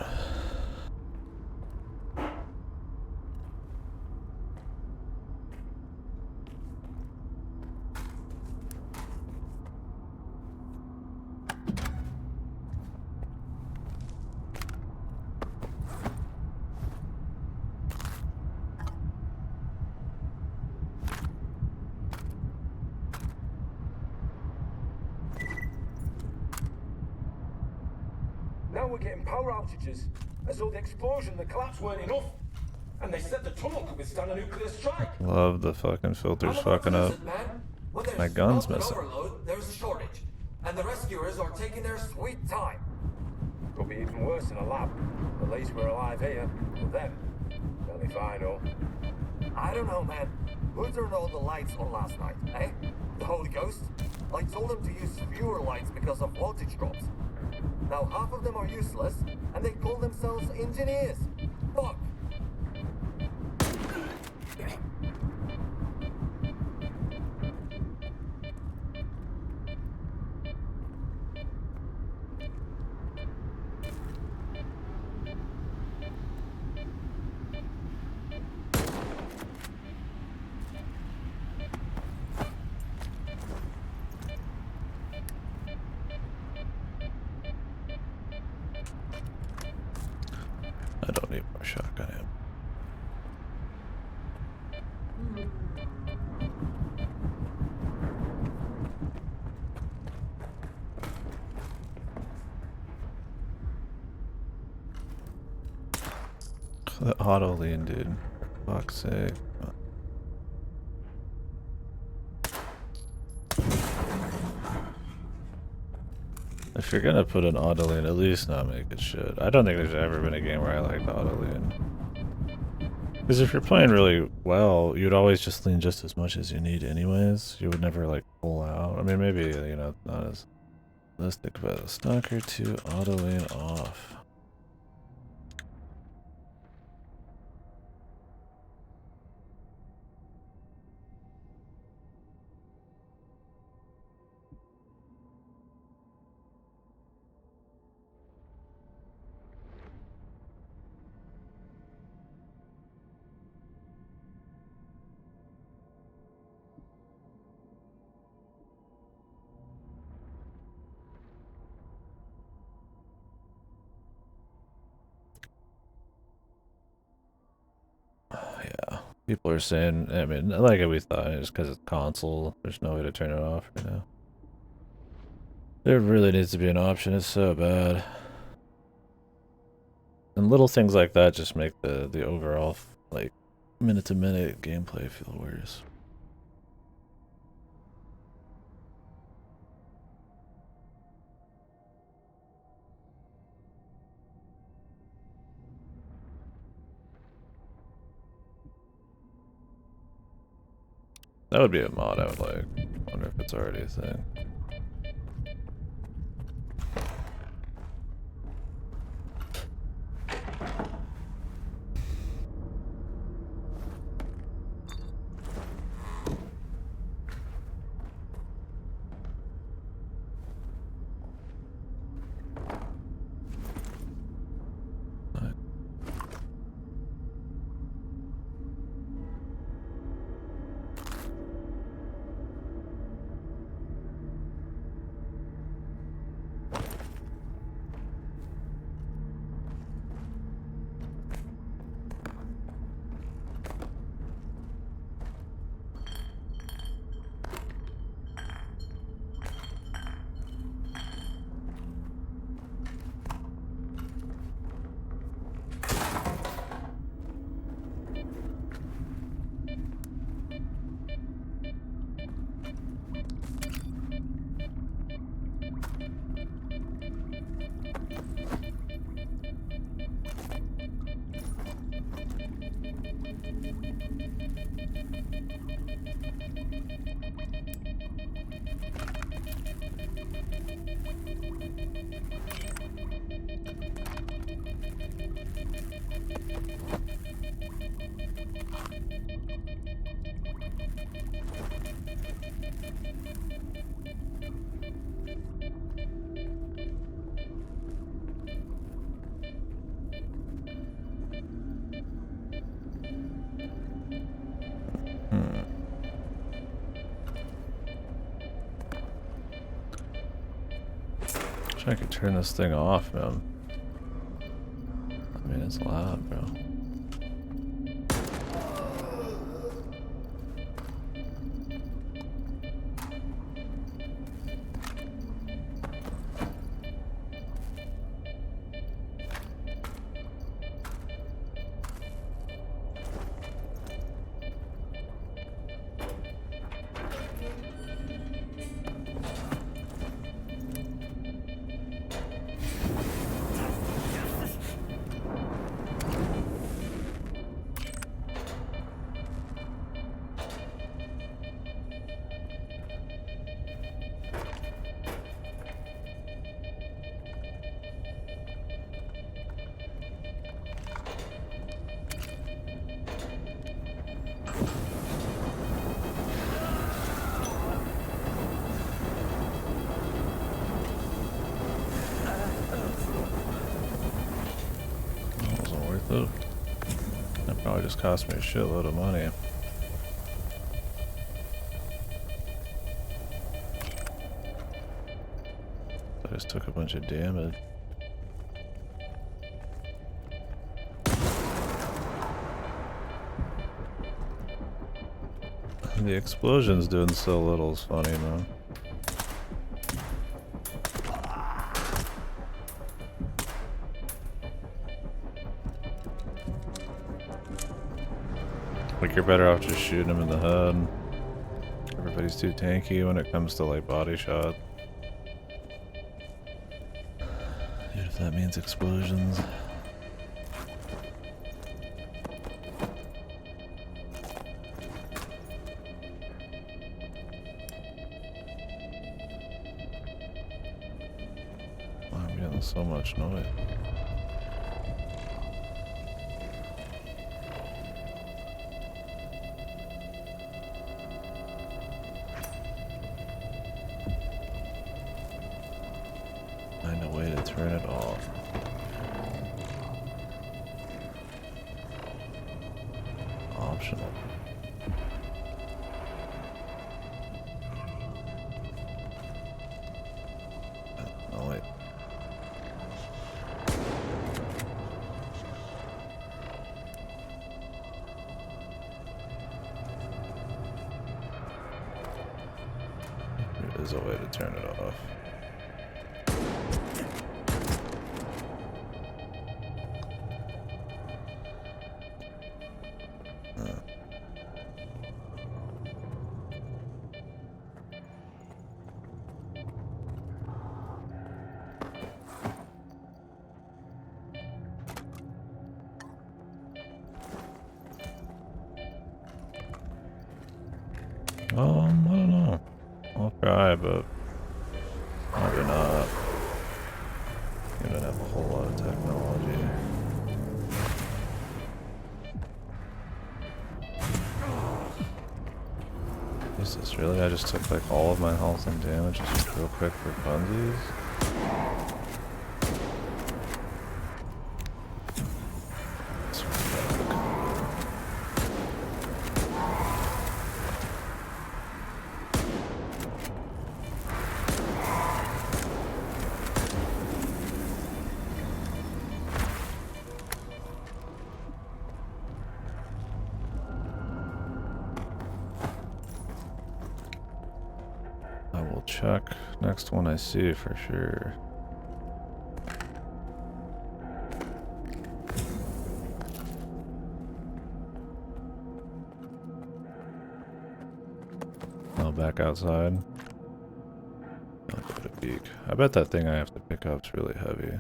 Now we're getting power outages, as though the explosion and the collapse weren't enough. And they said the tunnel could withstand a nuclear strike. Love the fucking filters fucking up. My gun's missing. Overload, there's a shortage, and the rescuers are taking their sweet time. Could be even worse in a lab. At least we're alive here. With them, they'll be fine, oh. I don't know, man. Who turned all the lights on last night, eh? The Holy Ghost? I told them to use fewer lights because of voltage drops. Now half of them are useless, and they call themselves engineers. Fuck! I don't need more shotgun ammo. The auto lean, dude. For fuck's sake. If you're gonna put an auto lean, at least not make it shit. I don't think there's ever been a game where I liked auto lean. Because if you're playing really well, you'd always just lean just as much as you need anyways. You would never like pull out. I mean, maybe, you know, not as realistic, but Stalker 2 auto lean off. Yeah, people are saying, I mean, like we thought, it's because it's console, there's no way to turn it off right now. There really needs to be an option, it's so bad. And little things like that just make the overall, like, minute-to-minute gameplay feel worse. That would be a mod I would like. I wonder if it's already a thing. I could turn this thing off, man. I mean, it's loud, bro. That probably just cost me a shitload of money. I just took a bunch of damage. The explosions doing so little is funny, though. Like, you're better off just shooting him in the head. Everybody's too tanky when it comes to, like, body shot. Dude, if that means explosions. I'm getting so much noise. Find a way to turn it off. Optional. Oh wait. There is a way to turn it off. I don't know. I'll try, but maybe not. You don't have a whole lot of technology. Jesus, really? I just took like all of my health and damage just real quick for funsies? I will check next one I see for sure. Oh, back outside. I'll go to peek. I bet that thing I have to pick up is really heavy.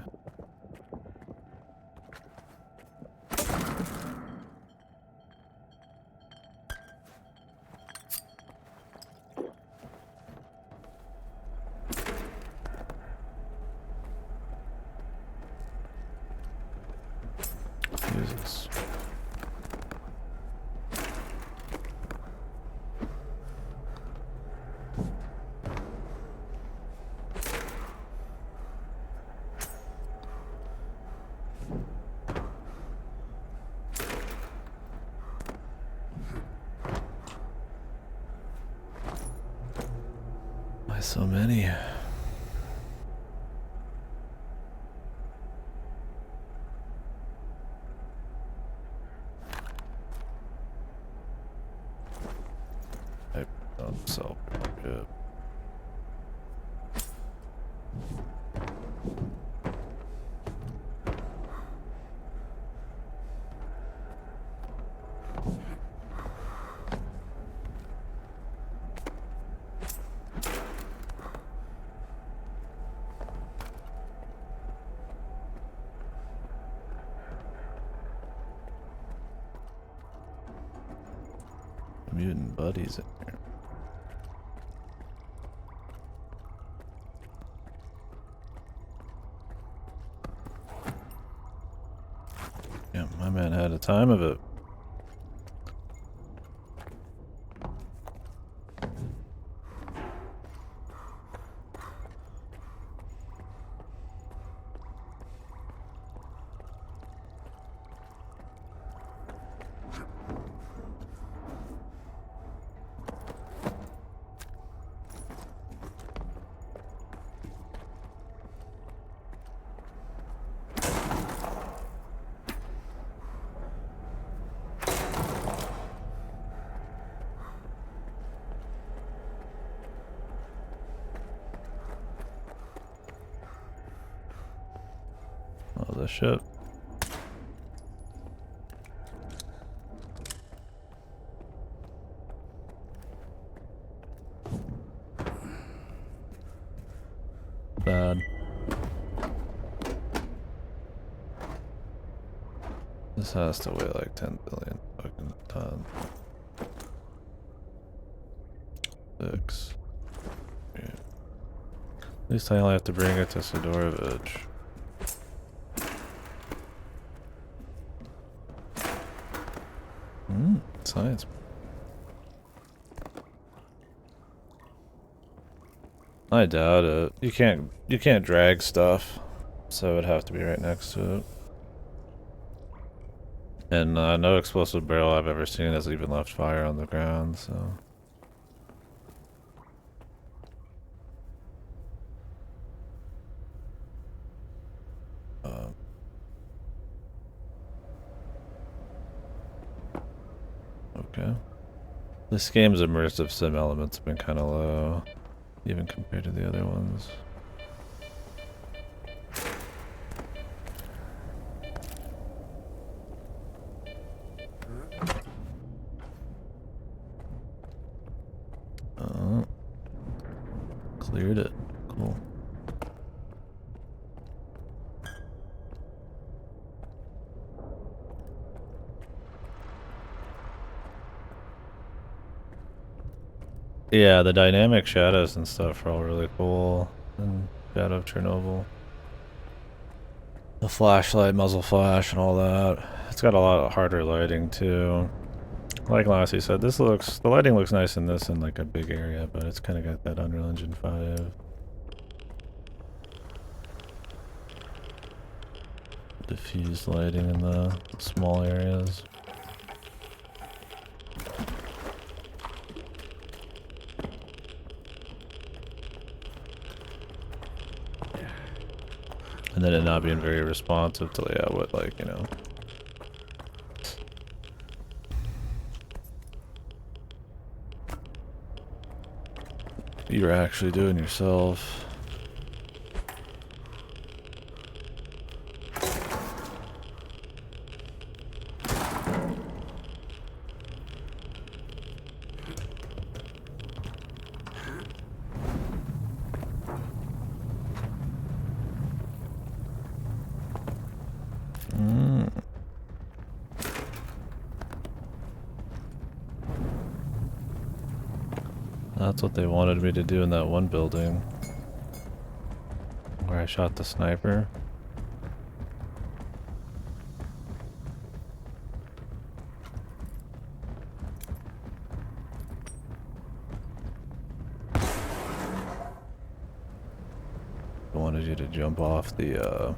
Jesus. Why so many? mutant buddies in here. Yeah, my man had a time of it. Oh, the ship. Bad. This has to weigh like 10 billion fucking tons. 6. Yeah. At least I only have to bring it to Sidorovich. Science. I doubt it. You can't drag stuff, so it'd have to be right next to it. And no explosive barrel I've ever seen has even left fire on the ground, so. Okay. This game's immersive sim elements have been kind of low, even compared to the other ones. Cleared it. Cool. Yeah, the dynamic shadows and stuff are all really cool in Shadow of Chernobyl. The flashlight, muzzle flash, and all that. It's got a lot of harder lighting too. Like Lassie said, the lighting looks nice in this in like a big area, but it's kind of got that Unreal Engine 5. Diffused lighting in the small areas. And then it not being very responsive to, yeah, what, like, you know. You're actually doing yourself. That's what they wanted me to do in that one building where I shot the sniper. I wanted you to jump off the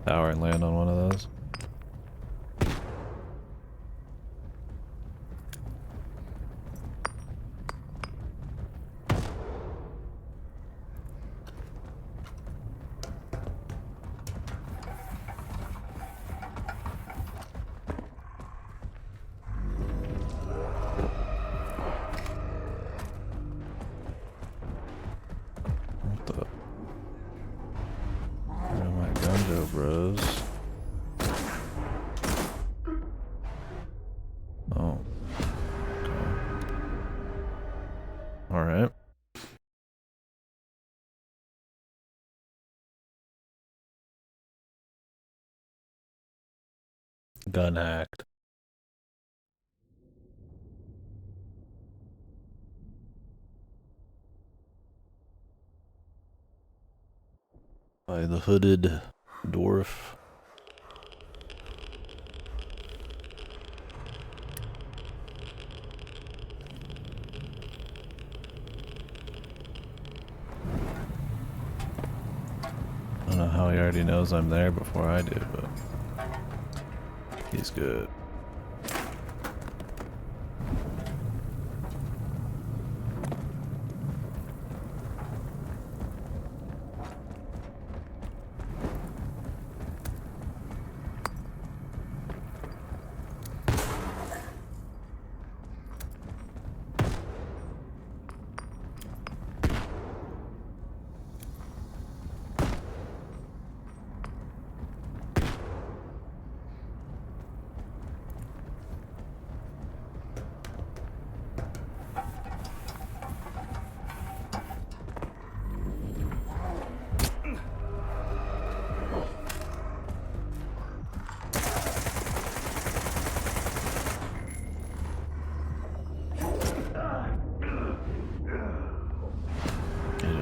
tower and land on one of those. Bros. Oh. Okay. Alright. Gun hacked. By the hooded dwarf. I don't know how he already knows I'm there before I do, but he's good.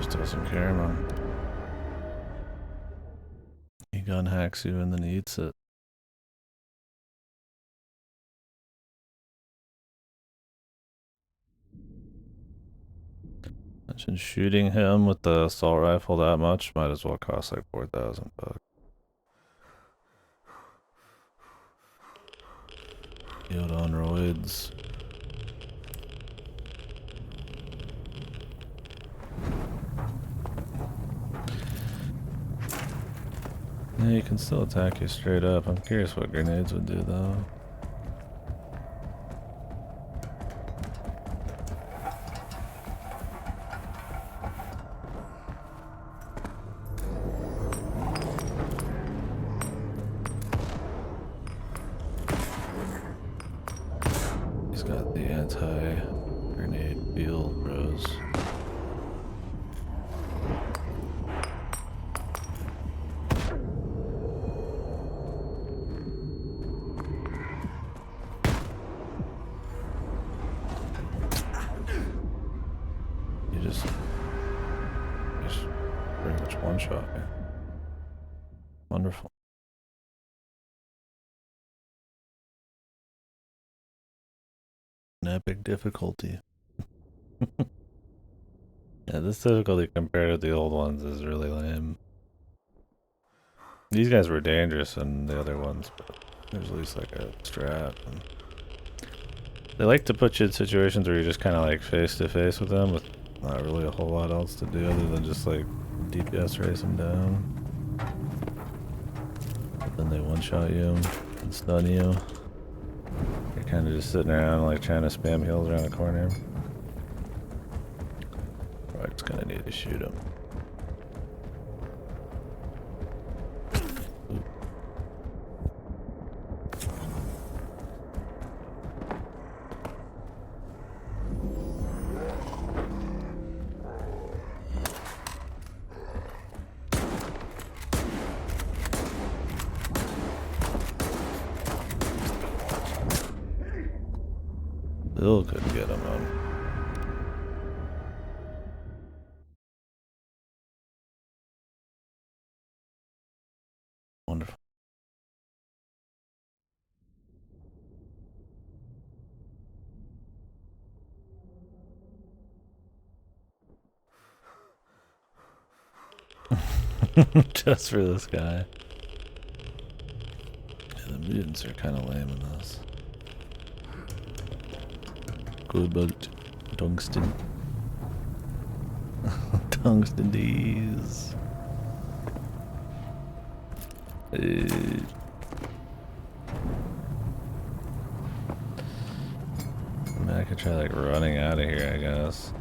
Doesn't care, man. He gun hacks you and then he eats it. Imagine shooting him with the assault rifle that much might as well cost like $4,000 bucks. Yield on roids. Yeah, you can still attack you straight up. I'm curious what grenades would do though. He's got the anti-grenade field bros. Just pretty much one shot me. Wonderful. An epic difficulty. Yeah, this difficulty compared to the old ones is really lame. These guys were dangerous in the other ones, but there's at least like a strat. And they like to put you in situations where you're just kind of like face to face with them with not really a whole lot else to do other than just like DPS race them down. But then they one-shot you and stun you. You're kind of just sitting around like trying to spam heals around the corner. Probably just gonna need to shoot him. Still couldn't get him on. Wonderful. Just for this guy. Yeah, the mutants are kind of lame in this. Cobalt, tungsten. Tungsten D's. I could try like running out of here, I guess.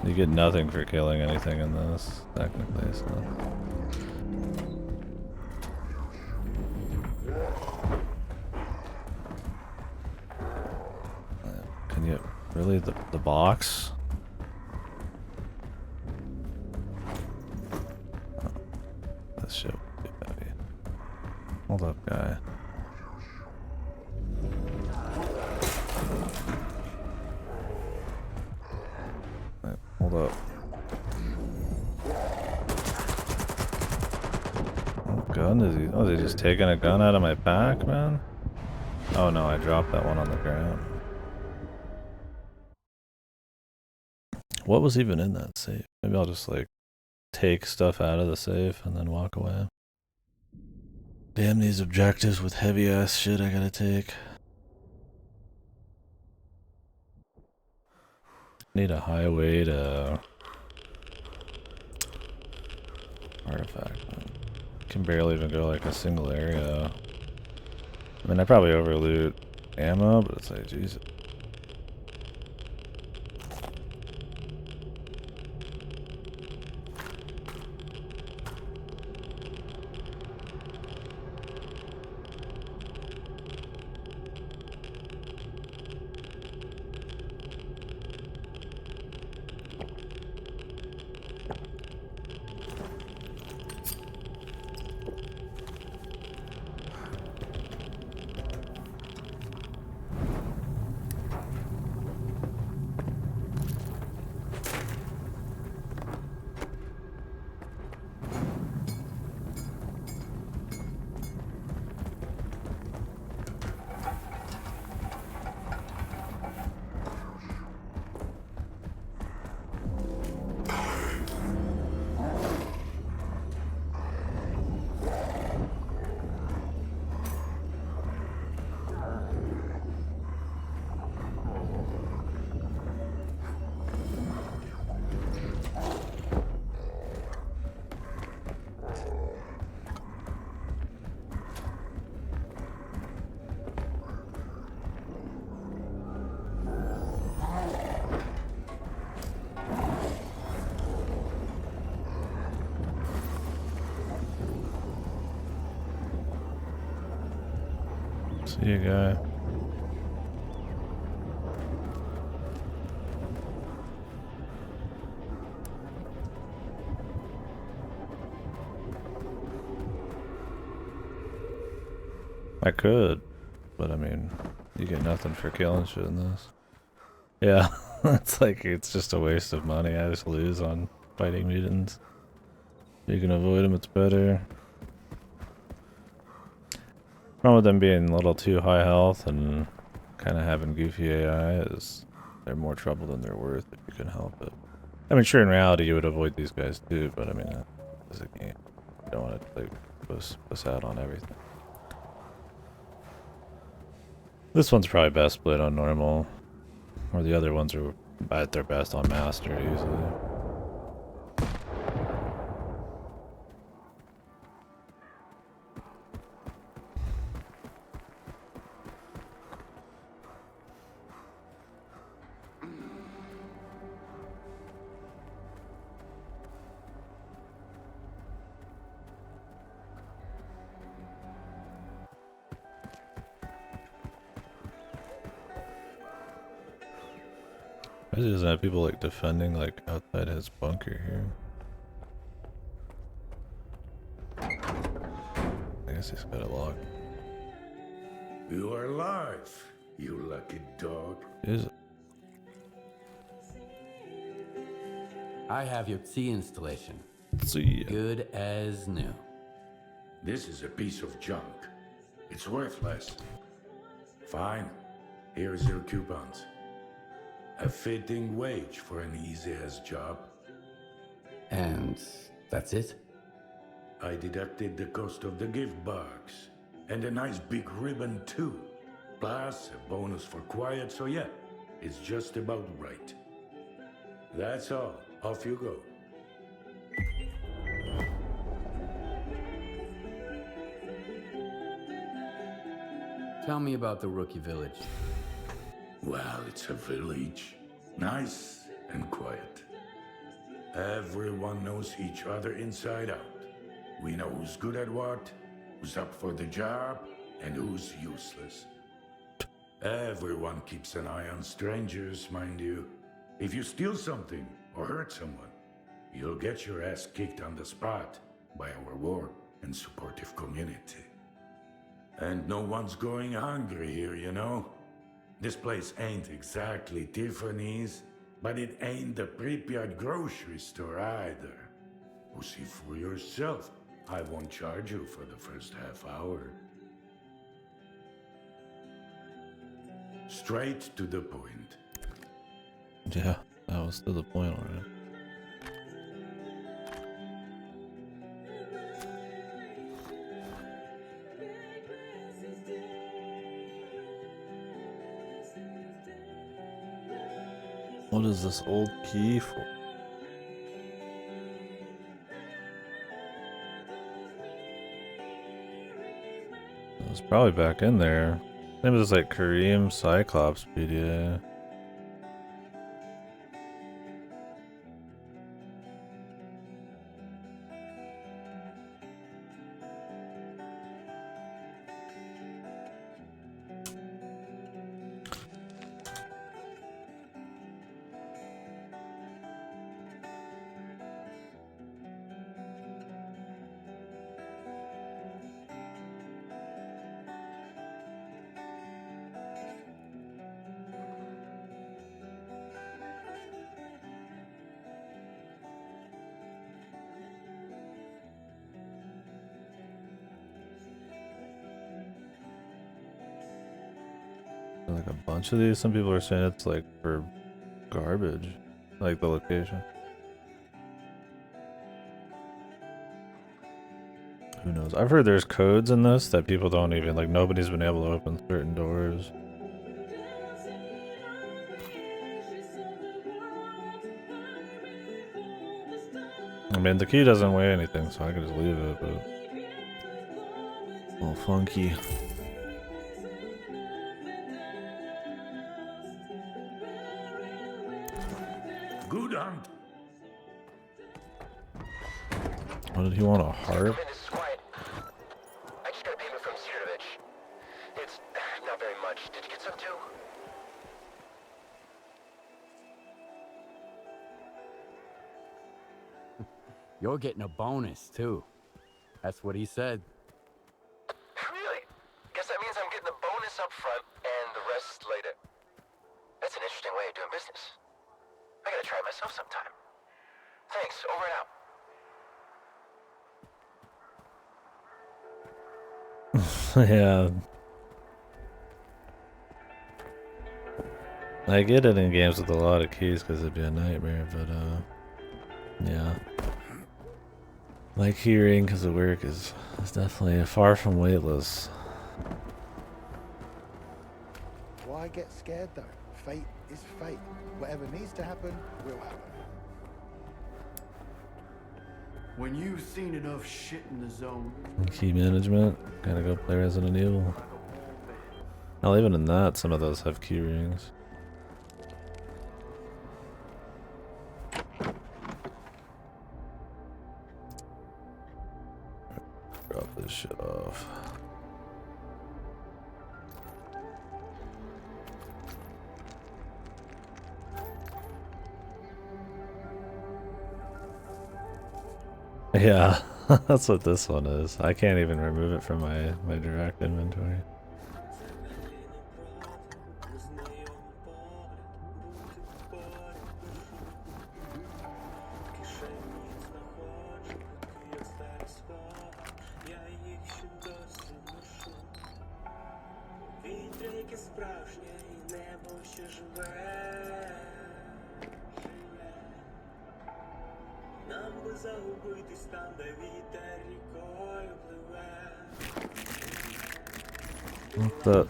You get nothing for killing anything in this, technically, so. Can you really the box? Oh, this shit would be heavy. Hold up, guy. Hold up. What gun is he? Oh, is he just taking a gun out of my pack, man? Oh no, I dropped that one on the ground. What was even in that safe? Maybe I'll just like take stuff out of the safe and then walk away. Damn these objectives with heavy ass shit I gotta take. Need a highway to artifact. Can barely even go like a single area. I mean, I probably overloot ammo, but it's like, Jesus. See you, guy. I could, but I mean, you get nothing for killing shit in this. Yeah, it's like, it's just a waste of money. I just lose on fighting mutants. If you can avoid them, it's better. Problem with them being a little too high health and kind of having goofy AI is they're more trouble than they're worth if you can help it. I mean, sure, in reality you would avoid these guys too, but I mean, it's a game. You don't want to like puss out on everything. This one's probably best played on normal, or the other ones are at their best on master usually. Why doesn't have people like defending like outside his bunker here? I guess he's got it locked. You are alive, you lucky dog. Is it? I have your tea installation. See ya. Good as new. This is a piece of junk. It's worthless. Fine. Here's your coupons. A fitting wage for an easy-ass job. And that's it? I deducted the cost of the gift box. And a nice big ribbon too. Plus a bonus for quiet, so yeah, it's just about right. That's all. Off you go. Tell me about the rookie village. Well, it's a village. Nice and quiet. Everyone knows each other inside out. We know who's good at what, who's up for the job, and who's useless. Everyone keeps an eye on strangers, mind you. If you steal something or hurt someone, you'll get your ass kicked on the spot by our warm and supportive community. And no one's going hungry here, you know? This place ain't exactly Tiffany's, But it ain't the Pripyat grocery store either. You see for yourself. I won't charge you for the first half hour. Straight to the point. Yeah, that was to the point already. What is this old key for? It was probably back in there. Maybe it was like Kareem Cyclops PDA. Like a bunch of these. Some people are saying it's like for garbage, like the location. Who knows? I've heard there's codes in this that people don't even, like, nobody's been able to open certain doors. I mean, the key doesn't weigh anything, so I can just leave it, but a little funky. Good hunt. What did he want, a harp? I just got a payment from Sirovich. It's not very much. Did you get some too? You're getting a bonus, too. That's what he said. Really? Guess that means I'm getting the bonus up front and the rest later. That's an interesting way of doing business. I gotta try it myself sometime. Thanks, over and out. Yeah. I get it in games with a lot of keys because it'd be a nightmare, but yeah. Like hearing because of work is definitely far from weightless. Why get scared though? Fate is fate. Whatever needs to happen, will happen. When you've seen enough shit in the zone. Key management, gotta go play Resident Evil. Hell, even in that, some of those have key rings. Drop this shit off. Yeah, that's what this one is. I can't even remove it from my direct inventory. That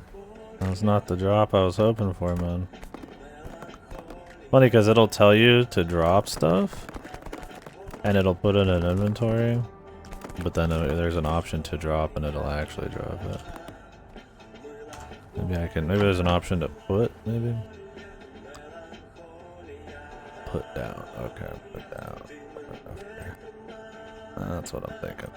was not the drop I was hoping for, man. Funny because it'll tell you to drop stuff and it'll put it in inventory, but then there's an option to drop and it'll actually drop it. Maybe there's an option to put, maybe? Put down, okay, put down. Okay. That's what I'm thinking.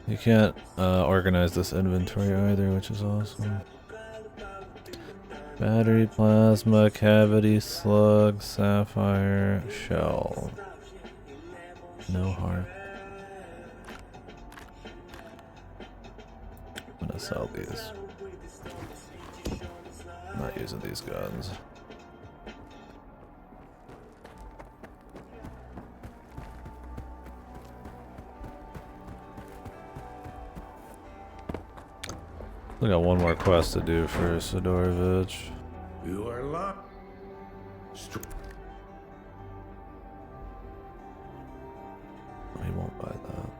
You can't organize this inventory either, which is awesome. Battery, plasma, cavity, slug, sapphire, shell. No harm. I'm gonna sell these. I'm not using these guns. I got one more quest to do for Sidorovich. You are locked. He won't buy that.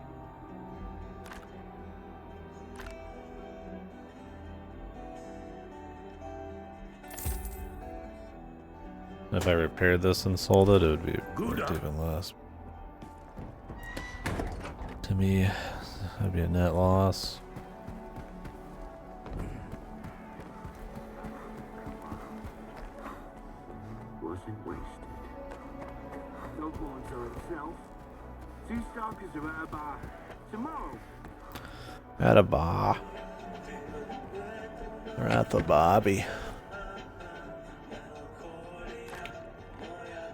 If I repaired this and sold it, it would be worth even less. To me, that'd be a net loss. Wasn't wasted. Don't go and tell himself. Two stalkers are at a bar. Tomorrow. At a bar. Or at the Bobby.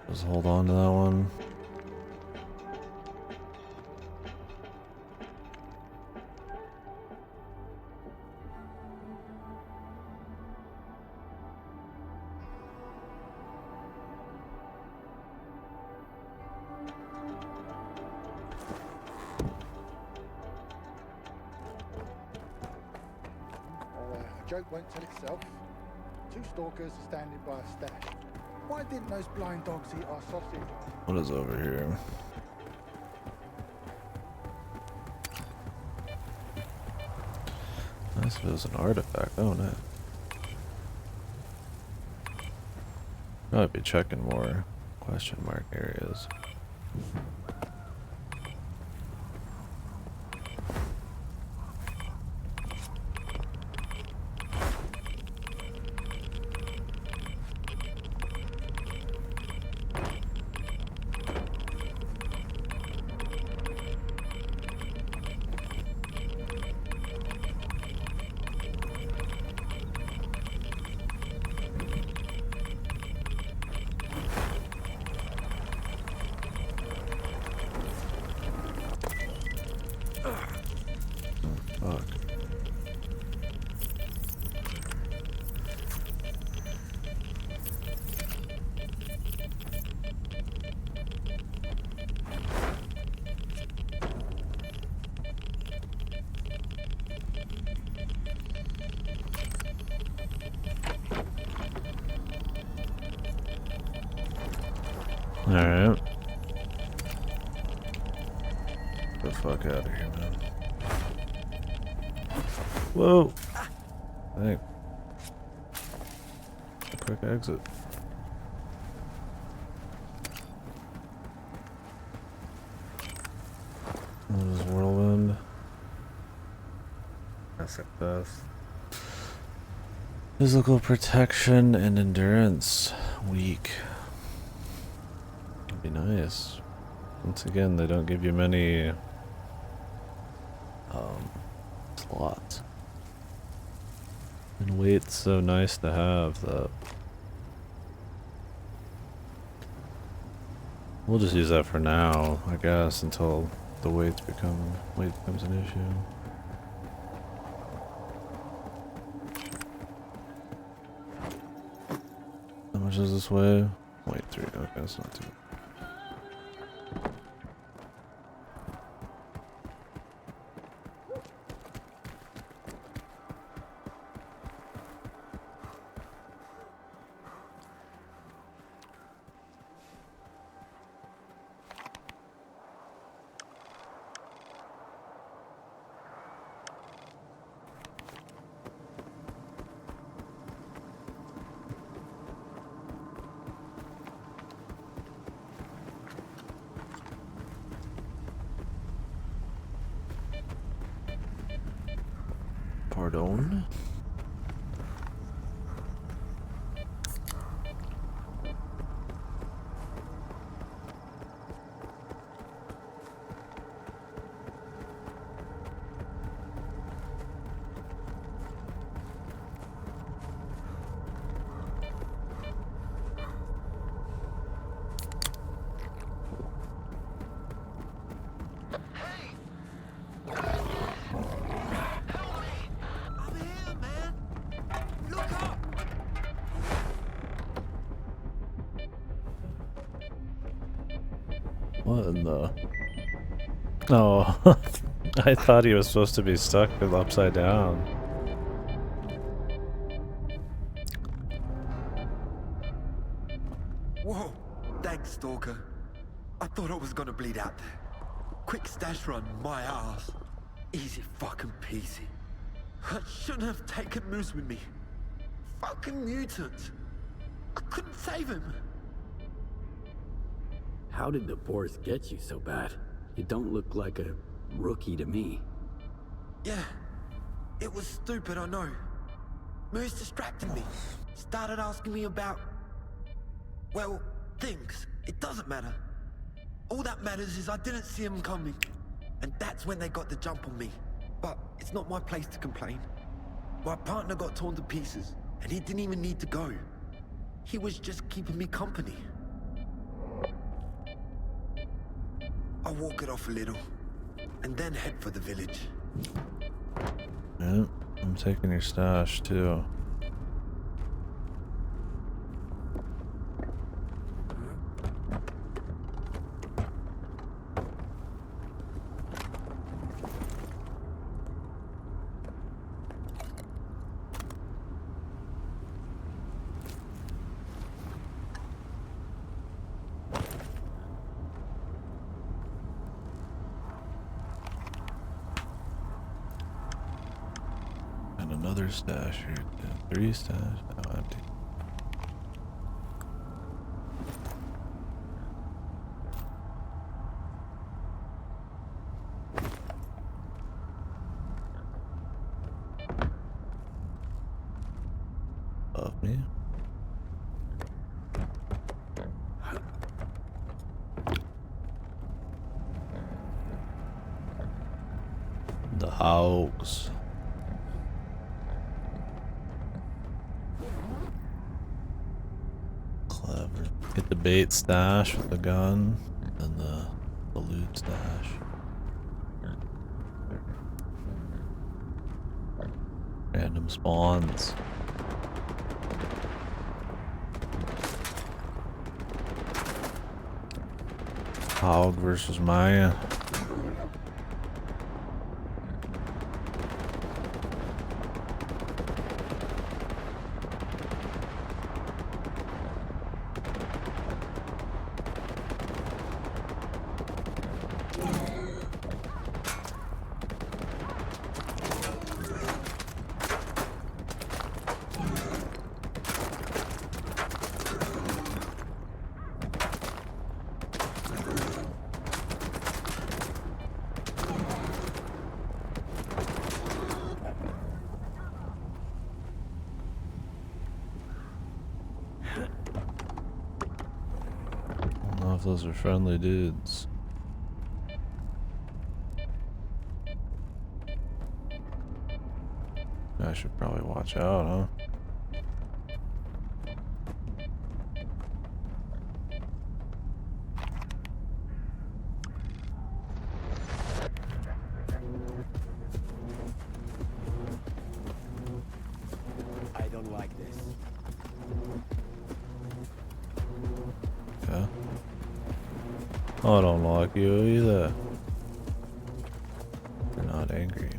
Just hold on to that one. A joke won't tell itself. Two stalkers are standing by a stash. Why didn't those blind dogs eat our sausage? What is over here? Nice if it was an artifact. Oh, no. I'd be checking more question mark areas. Alright. Get the fuck out of here, man. Whoa! Hey. Quick exit. What is whirlwind? Classic best. Physical protection and endurance. Weak. Be nice. Once again, they don't give you many slots. And weight's so nice to have that we'll just use that for now, I guess, until the weight becomes an issue. How much does this weigh? 0.3. Okay, that's not too bad. Pardon? in the... Oh, I thought he was supposed to be stuck upside down. Whoa! Thanks, Stalker. I thought I was gonna bleed out there. Quick stash run, my ass. Easy fucking peasy. I shouldn't have taken Moose with me. Fucking mutant. I couldn't save him. How did the Boars get you so bad? You don't look like a rookie to me. Yeah, it was stupid, I know. Moose distracted me. Started asking me about... well, things. It doesn't matter. All that matters is I didn't see him coming. And that's when they got the jump on me. But it's not my place to complain. My partner got torn to pieces, and he didn't even need to go. He was just keeping me company. I'll walk it off a little, and then head for the village. Yep, I'm taking your stash too. And another stash here. 3 stash. Oh, empty. Above me. The house. Clever. Get the bait stash with the gun and the loot stash. Random spawns. Hog versus Maya. I don't know if those are friendly dudes. I should probably watch out, huh? I don't like this. Yeah. I don't like you either. You're not angry.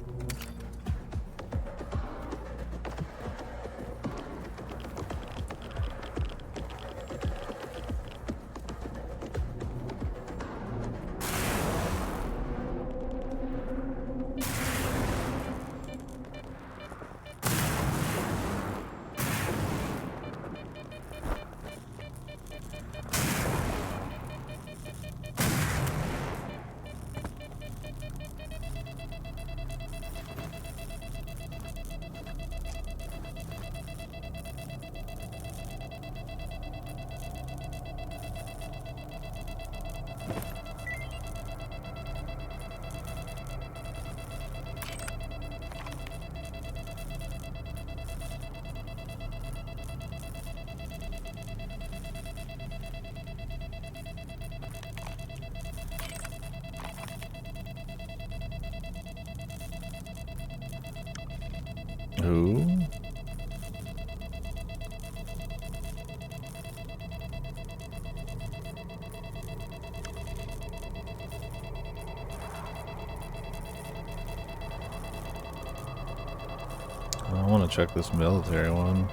Who? I want to check this military one.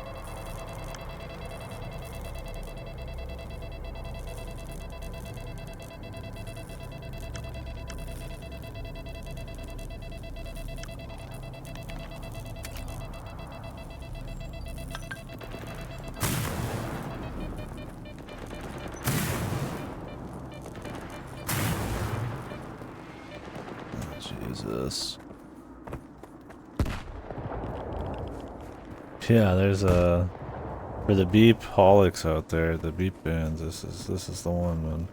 Jesus. Yeah, there's a for the beep holics out there, the beep bands. This is the one, man.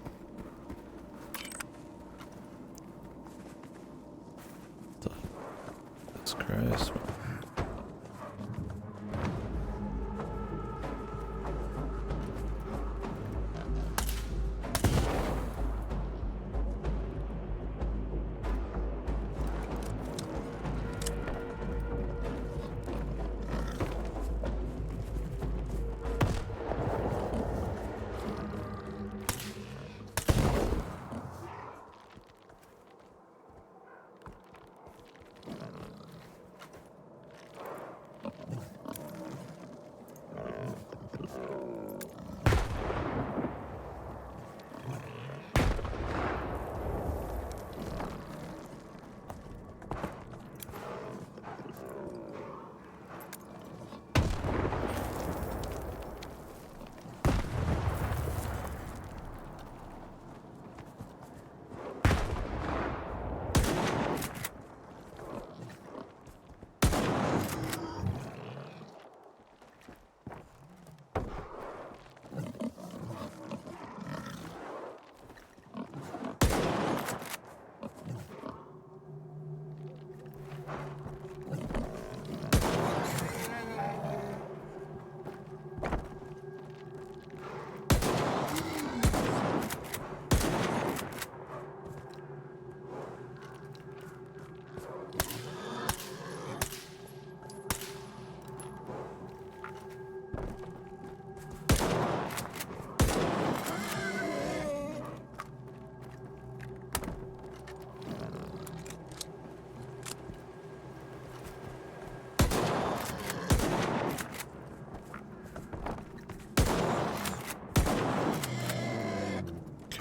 Jesus Christ.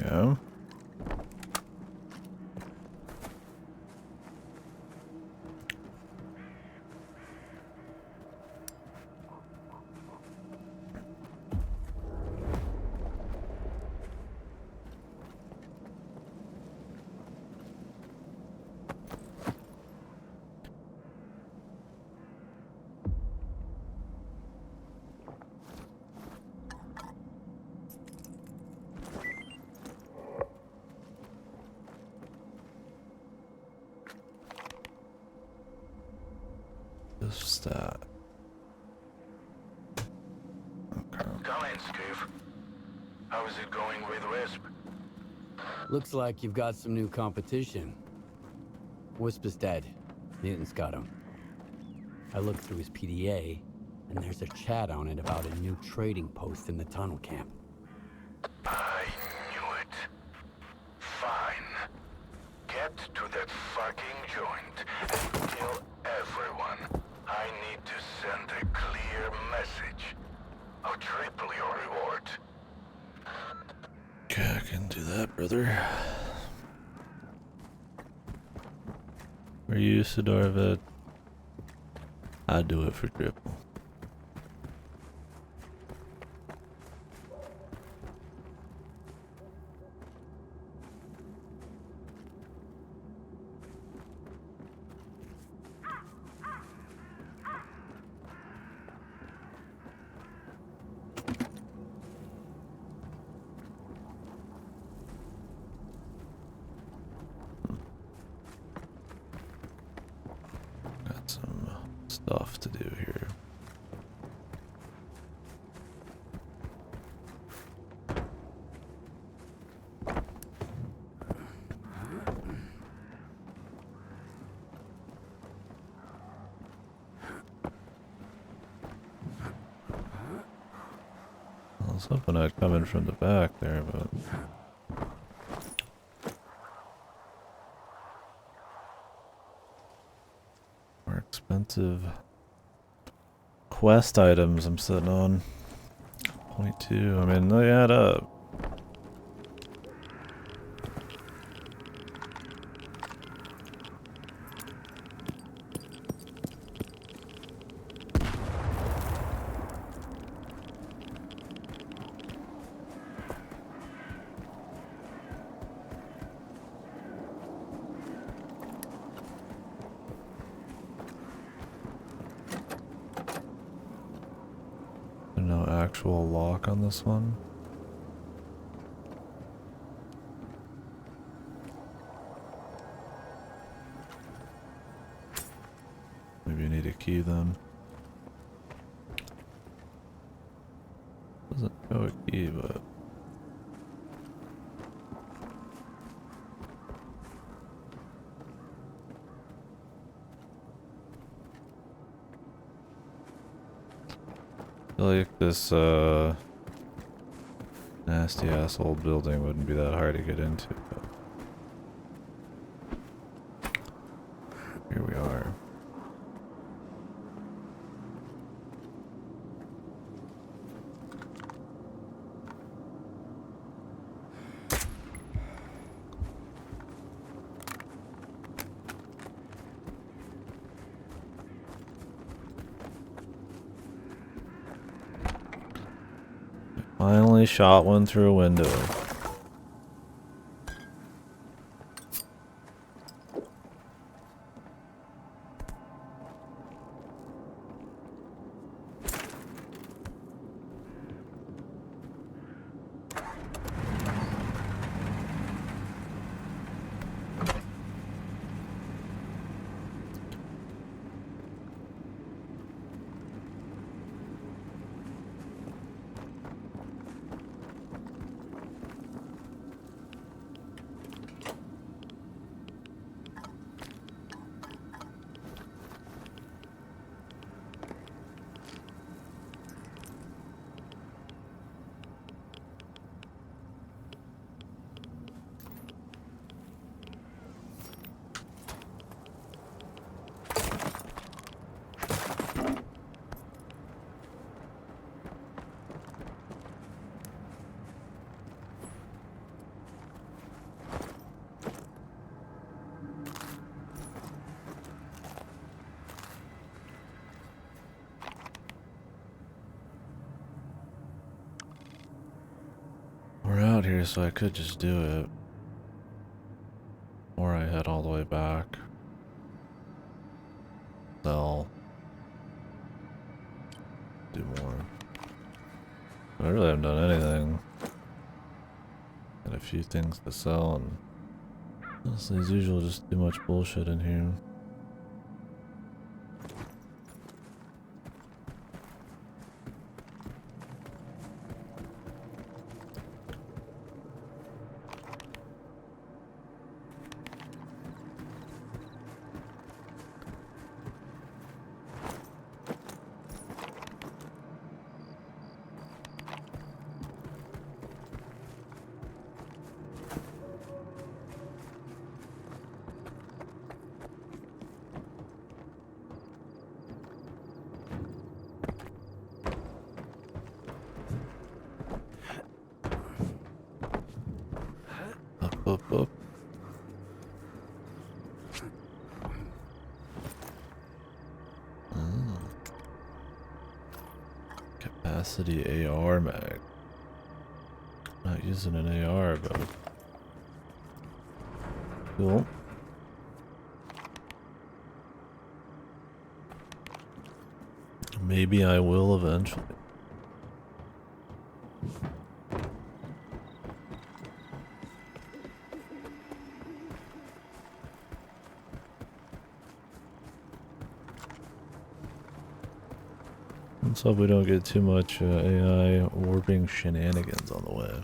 Okay. Just that. Come in, Scoof. How is it going with Wisp? Looks like you've got some new competition. Wisp is dead. Newton's got him. I looked through his PDA, and there's a chat on it about a new trading post in the tunnel camp. I knew it. Fine. Get to that fucking joint and kill everyone. I need to send a clear message. I'll triple your reward. Okay, I can do that, brother. For you, Sidorvet, I'd do it for triple. Got some stuff to do here. I was hoping I'd come in from the back there, but more expensive quest items I'm sitting on. 0.2. I mean, they add up. No actual lock on this one. Maybe you need a key then. Doesn't show a key, but I feel like this nasty ass old building wouldn't be that hard to get into, but here we are. Finally shot one through a window. We're out here, so I could just do it. Or I head all the way back. Sell. Do more. But I really haven't done anything. Got a few things to sell, and honestly, as usual, just too much bullshit in here. Up. Capacity AR mag. Not using an AR, but cool. Maybe I will eventually. Let's hope we don't get too much AI warping shenanigans on the way.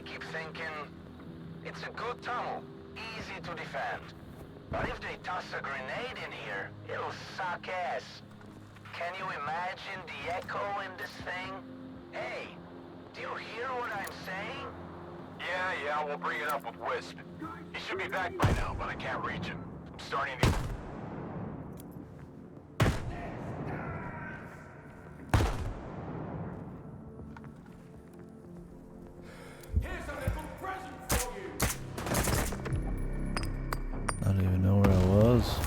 keep thinking, it's a good tunnel, easy to defend. But if they toss a grenade in here, it'll suck ass. Can you imagine the echo in this thing? Hey, do you hear what I'm saying? Yeah, we'll bring it up with Wisp. He should be back by now, but I can't reach him. I'm starting to... I don't even know where I was.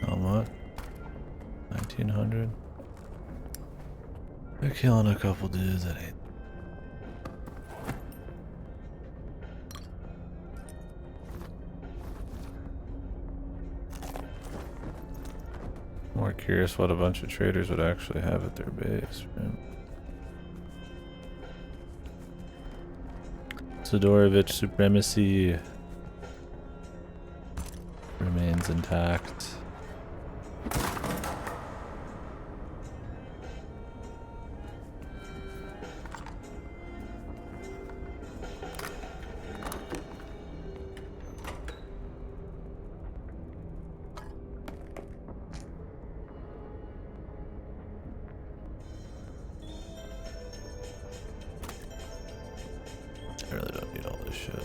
How much? 1900. They're killing a couple dudes that ain't. More curious what a bunch of traders would actually have at their base. Right? Sidorovich supremacy remains intact. I really don't need all this shit.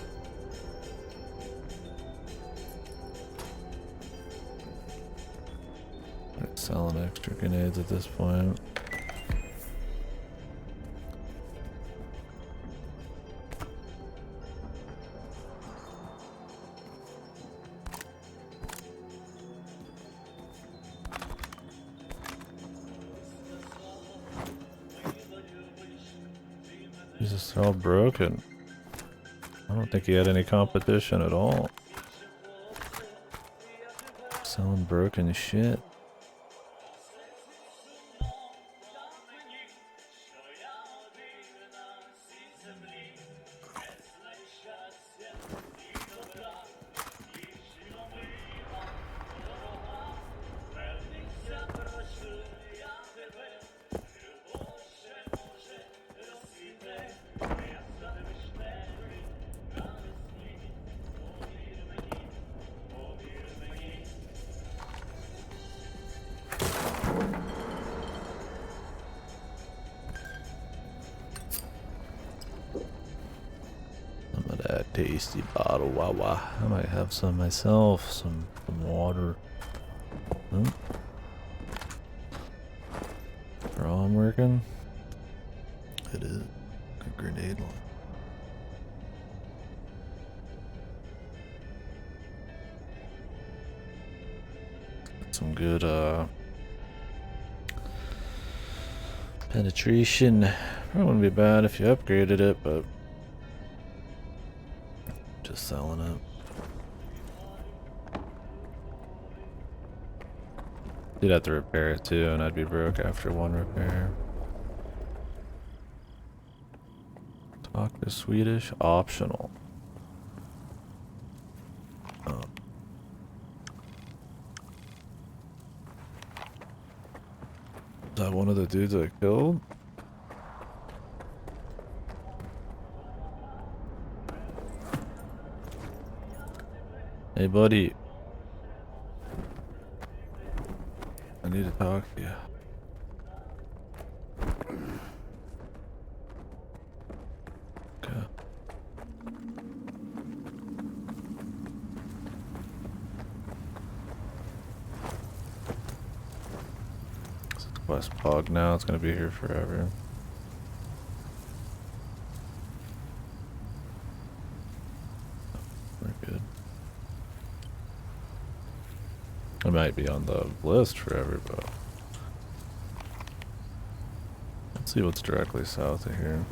I'm selling extra grenades at this point. Jesus, they're all broken. I don't think he had any competition at all. Selling broken shit. Some of that tasty bottle wawa. I might have some myself. Some water. Oh. Draw working. It is. Good grenade launch. Some good penetration. Probably wouldn't be bad if you upgraded it, but just selling it. You'd have to repair it too, and I'd be broke after one repair. Talk to Swedish, optional. Oh. Is that one of the dudes I killed? Hey buddy. I need to talk to you. Okay. It's West Pog now, it's gonna be here forever. We're good. I might be on the list forever, but Let's see what's directly south of here.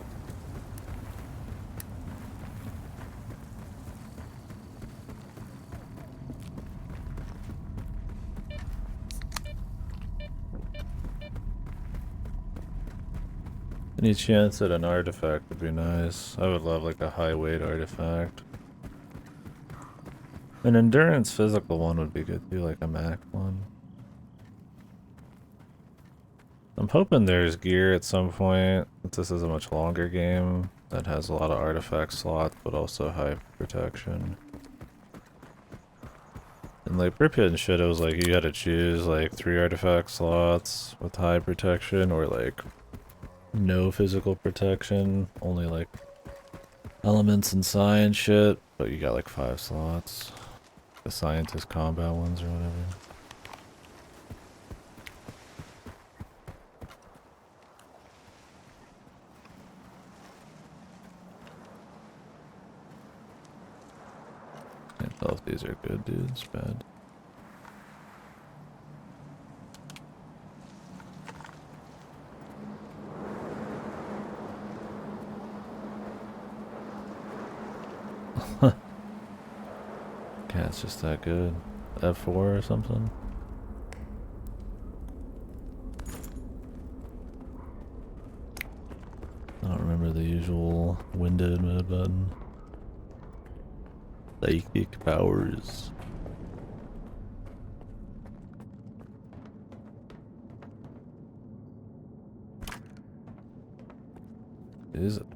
Any chance at an artifact would be nice. I would love like a high weight artifact. An endurance physical one would be good too, like a Mac one. I'm hoping there's gear at some point, since this is a much longer game that has a lot of artifact slots, but also high protection. And like Pripyat and shit, it was like you had to choose like 3 artifact slots with high protection, or like no physical protection, only like elements and science shit, but you got like 5 slots. The scientist combat ones or whatever. Can't tell if these are good dudes, bad. Cat's just that good. F4 or something? I don't remember the usual winded mode button. Psychic powers. Is it?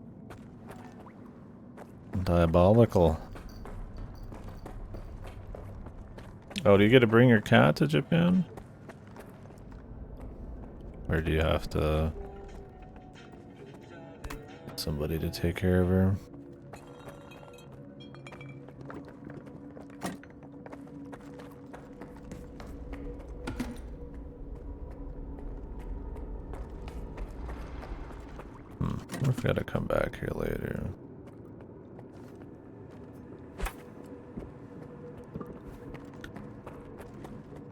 Diabolical. Oh, do you get to bring your cat to Japan? Or do you have to get somebody to take care of her? I've got to come back here later.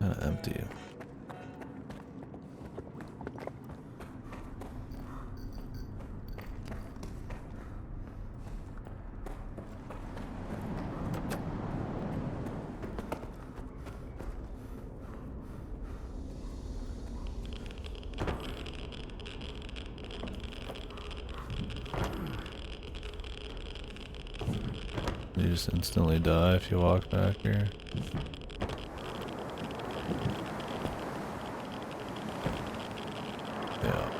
Kinda empty. You just instantly die if you walk back here. Yeah.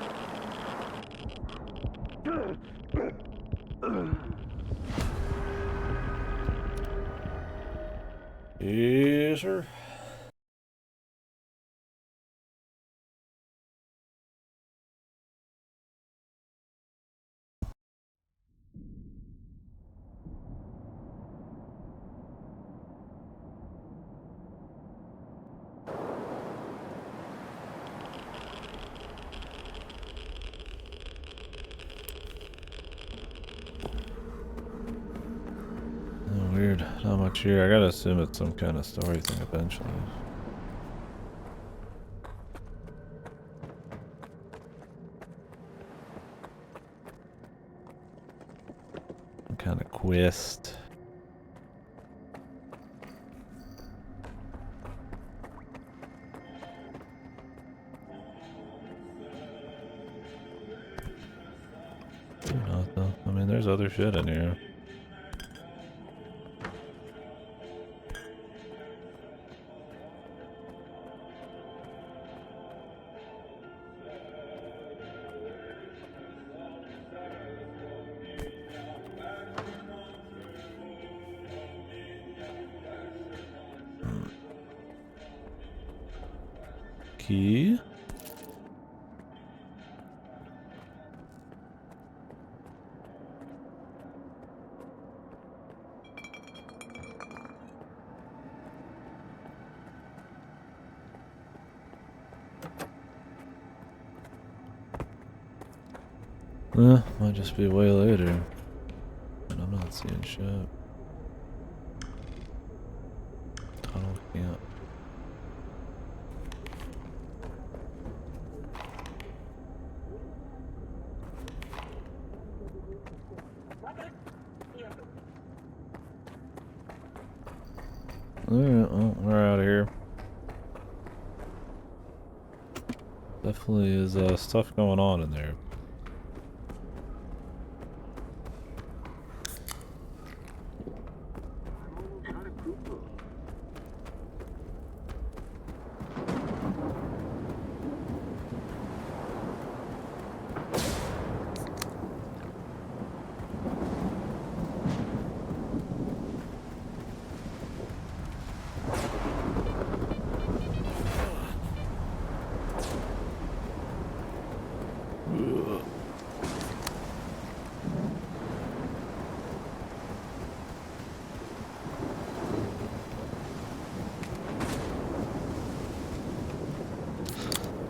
Yes, sir. Oh, weird. Not much here. I gotta assume it's some kind of story thing eventually. Some kind of quest. Not though. I mean, there's other shit in here. Key? Might just be way later. But I'm not seeing shit. Tunnel camp. Alright, well, we're out of here. Definitely is stuff going on in there.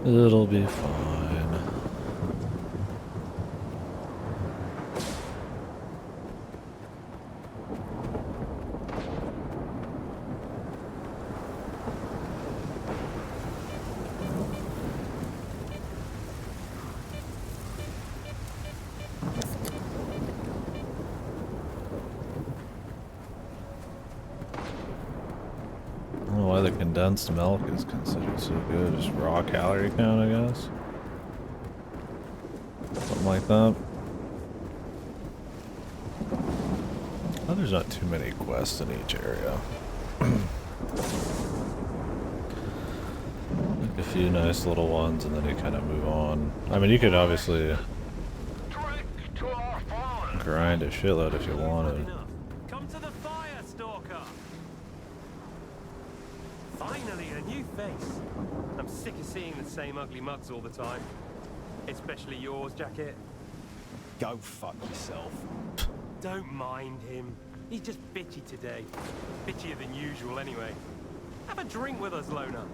It'll be fine. I don't know why the condensed milk is considered so good. Just raw calorie count, I guess. Something like that. Oh, there's not too many quests in each area. Like a few nice little ones, and then you kind of move on. I mean, you could obviously grind a shitload if you wanted. Come to the fire, Stalker! Finally, a new face. I'm sick of seeing the same ugly mugs all the time. Especially yours, Jacket. Go fuck yourself. Don't mind him. He's just bitchy today. Bitchier than usual, anyway. Have a drink with us, Loner.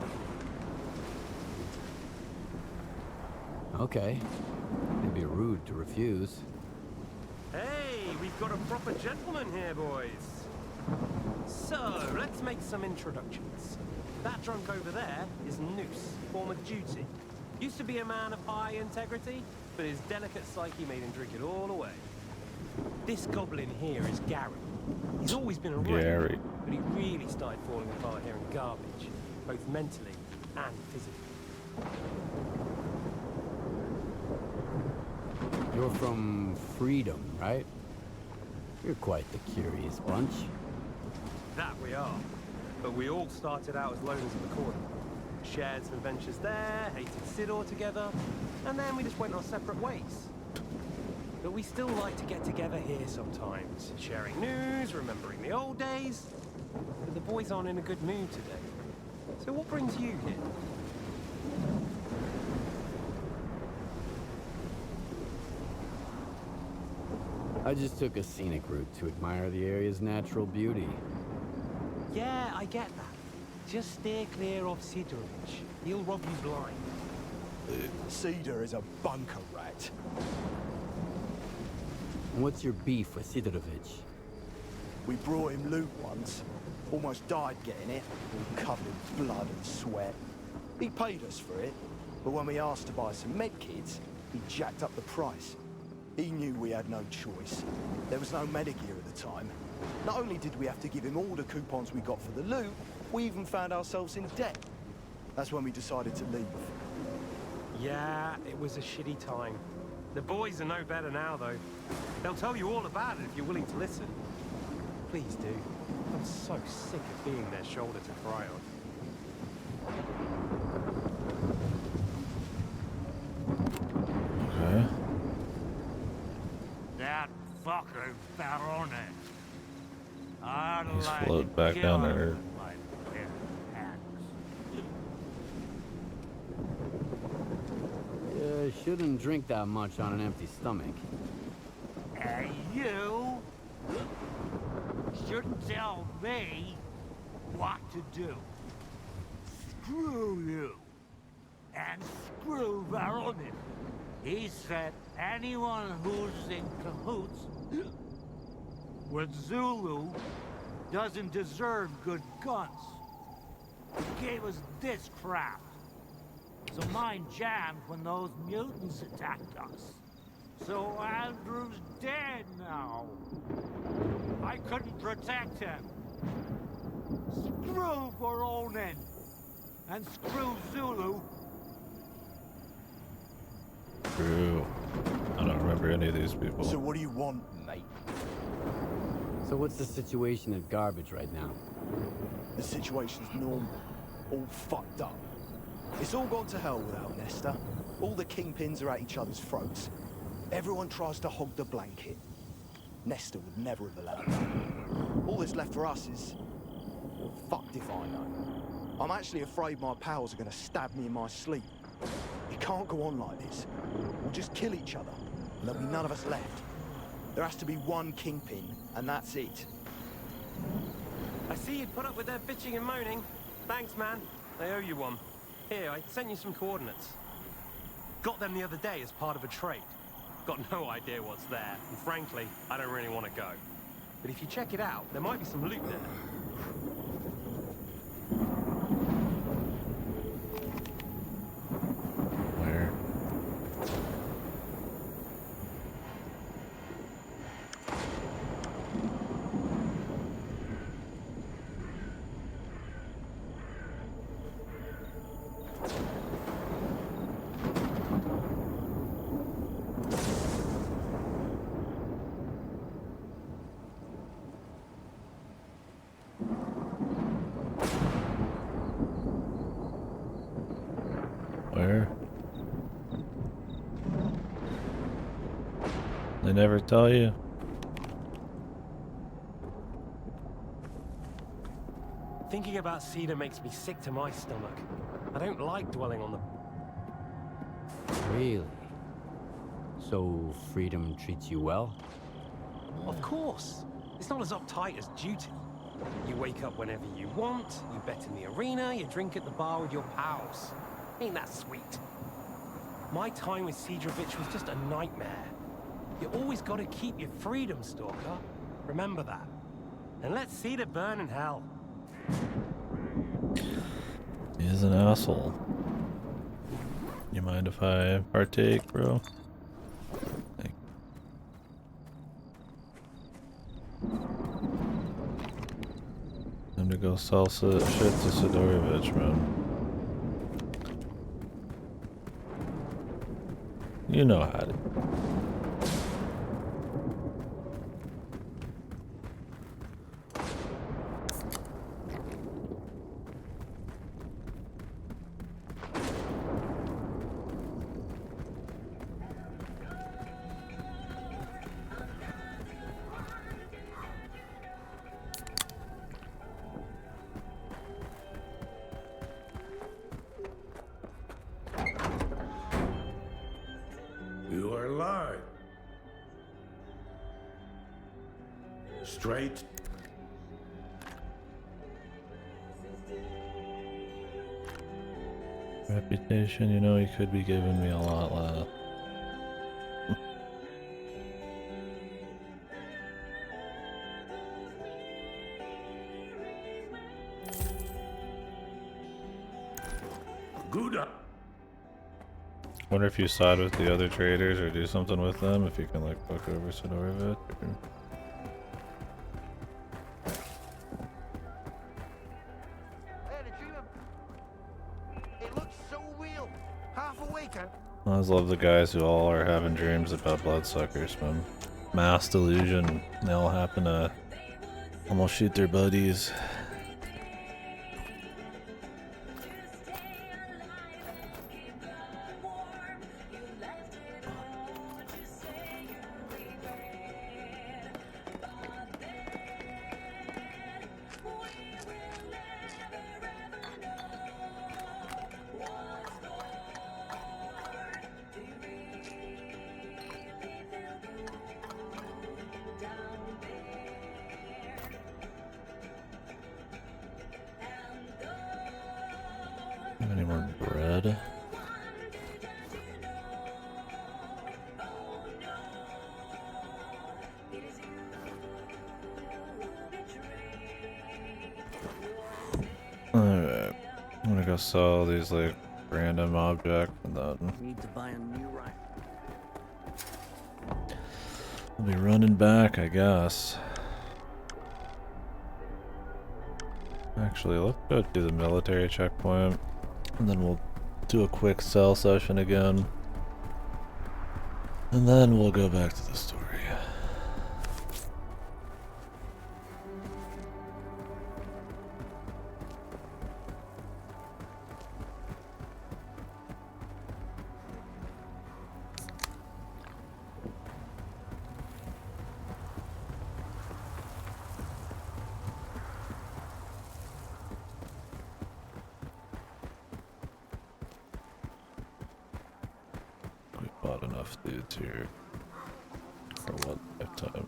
Okay. It'd be rude to refuse. Hey, we've got a proper gentleman here, boys. So, let's make some introductions. That drunk over there is Noose, former duty. Used to be a man of high integrity, but his delicate psyche made him drink it all away. This goblin here is Gary. He's always been a Gary. but he really started falling apart here in garbage, both mentally and physically. You're from Freedom, right? You're quite the curious bunch. That we are. But we all started out as loners of the corner. Shared some adventures there, hated Sidor together, and then we just went our separate ways. But we still like to get together here sometimes, sharing news, remembering the old days. But the boys aren't in a good mood today. So what brings you here? I just took a scenic route to admire the area's natural beauty. Yeah, I get that. Just steer clear of Sidorovich. He'll rob you blind. Cedar is a bunker rat. And what's your beef with Sidorovich? We brought him loot once. Almost died getting it. All covered in blood and sweat. He paid us for it, but when we asked to buy some medkits, he jacked up the price. He knew we had no choice. There was no Medicare at the time. Not only did we have to give him all the coupons we got for the loot, we even found ourselves in debt. That's when we decided to leave. Yeah, it was a shitty time. The boys are no better now, though. They'll tell you all about it if you're willing to listen. Please do. I'm so sick of being their shoulder to cry on. Okay. That fucker Barone. I'd He's like floating to back kill down him there. with my bare hands. You shouldn't drink that much on an empty stomach. And you shouldn't tell me what to do. Screw you. And screw Baronin. He said anyone who's in cahoots with Zulu doesn't deserve good guns. He gave us this crap. So mine jammed when those mutants attacked us. So Andrew's dead now. I couldn't protect him. Screw Voronin! And screw Zulu! True. I don't remember any of these people. So what do you want, mate? So what's the situation at Garbage right now? The situation's normal. All fucked up. It's all gone to hell without Nesta. All the kingpins are at each other's throats. Everyone tries to hog the blanket. Nesta would never have allowed that. All that's left for us is... fucked if I know. I'm actually afraid my pals are gonna stab me in my sleep. It can't go on like this. We'll just kill each other, and there'll be none of us left. There has to be one kingpin, and that's it. I see you put up with their bitching and moaning. Thanks, man. I owe you one. Here, I sent you some coordinates. Got them the other day as part of a trade. Got no idea what's there, and frankly, I don't really want to go. But if you check it out, there might be some loot there. Where? Where? They never tell you. Thinking about Cedar makes me sick to my stomach. I don't like dwelling on the... Really? So freedom treats you well? Of course. It's not as uptight as duty. You wake up whenever you want, you bet in the arena, you drink at the bar with your pals. Ain't that sweet? My time with Cedrovich was just a nightmare. You always gotta keep your freedom, Stalker. Remember that. And let Cedar burn in hell. He is an asshole. You mind if I partake, bro? Time to go salsa shit to Sidorovich, man. You know how to. You are alive. Straight. Reputation, you know, he could be giving me a lot less. Good. Wonder if you side with the other traders or do something with them, if you can like fuck over Sidorovich. It looks so real. Half awake, huh? I always love the guys who all are having dreams about bloodsuckers, man. Mass delusion. They all happen to almost shoot their buddies. Any more bread? Alright. I'm gonna go sell these like random objects and then Need to buy a new rifle. we'll be running back, I guess. Actually, let's go do the military checkpoint, and then we'll do a quick cell session again. And then we'll go back to the story. We bought enough dudes here for one lifetime.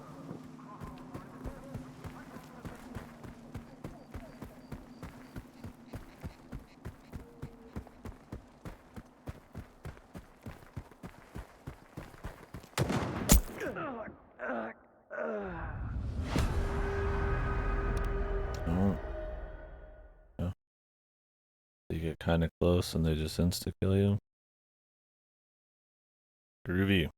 Oh. Yeah. You get kind of close and they just insta-kill you. Groovy.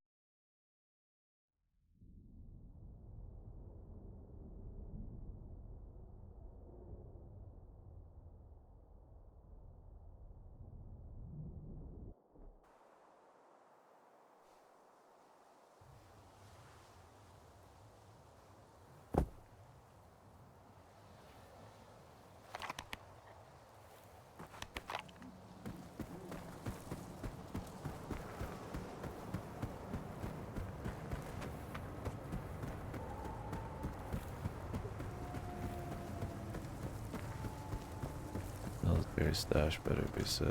Military stash better be sick.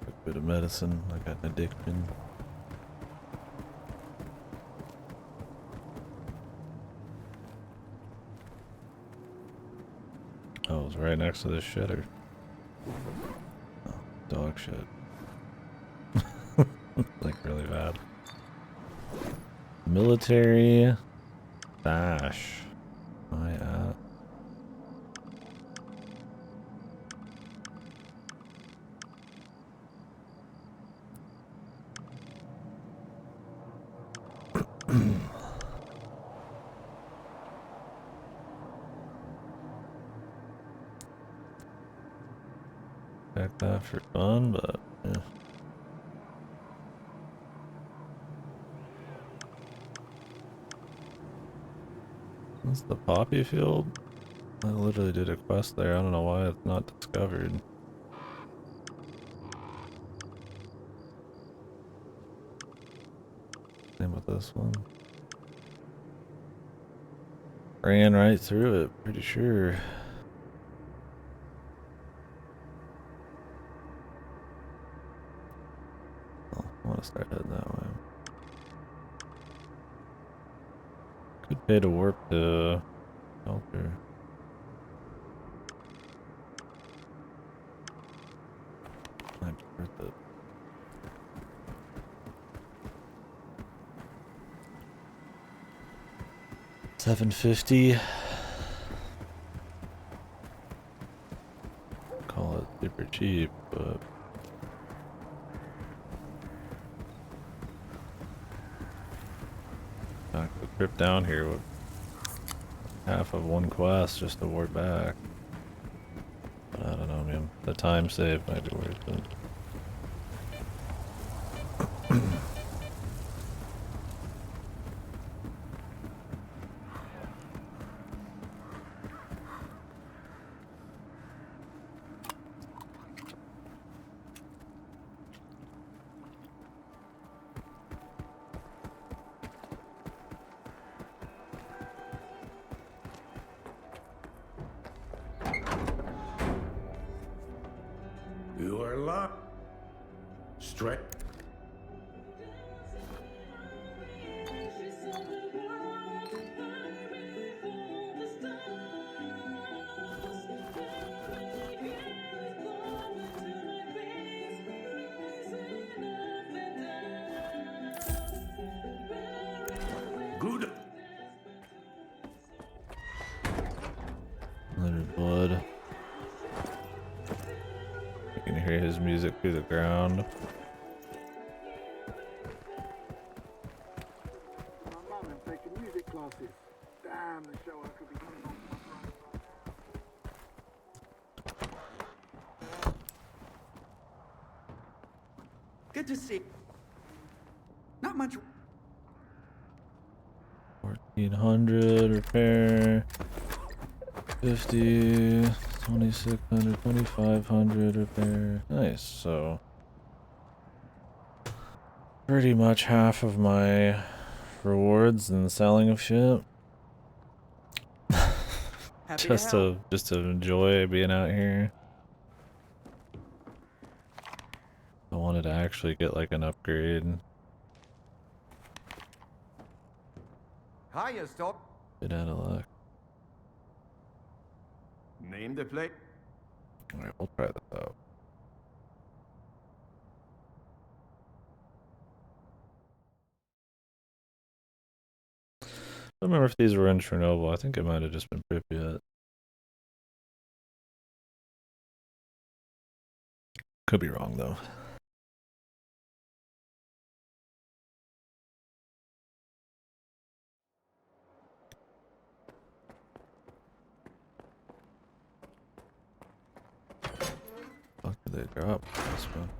A bit of medicine, I got an addiction. Oh, it was right next to the shitter. Oh, dog shit. Like really bad. Military stash. My at. Back that for fun, but yeah. That's the poppy field? I literally did a quest there. I don't know why it's not discovered. Same with this one. Ran right through it, pretty sure. Oh, I want to start heading that way. Could pay to warp to Stalker. Might be worth it. $750. Call it super cheap, but back the trip down here with half of one quest just to warp back. But I don't know, man. The time save might be worth it. You are locked. Straight. Good. Littered blood. You can hear his music through the ground. classes. Damn, the show I could be going on for my brain. Good to see. Not much. 1400 repair. 50, 2600, 2500 repair. Nice. So pretty much half of my rewards and selling of shit. just to enjoy being out here. I wanted to actually get like an upgrade. Hiya, Stalker. Bit out of luck. Name the plate. Alright, we'll try this out. I don't remember if these were in Chernobyl. I think it might have just been Pripyat. Could be wrong though. Fuck did they drop this one?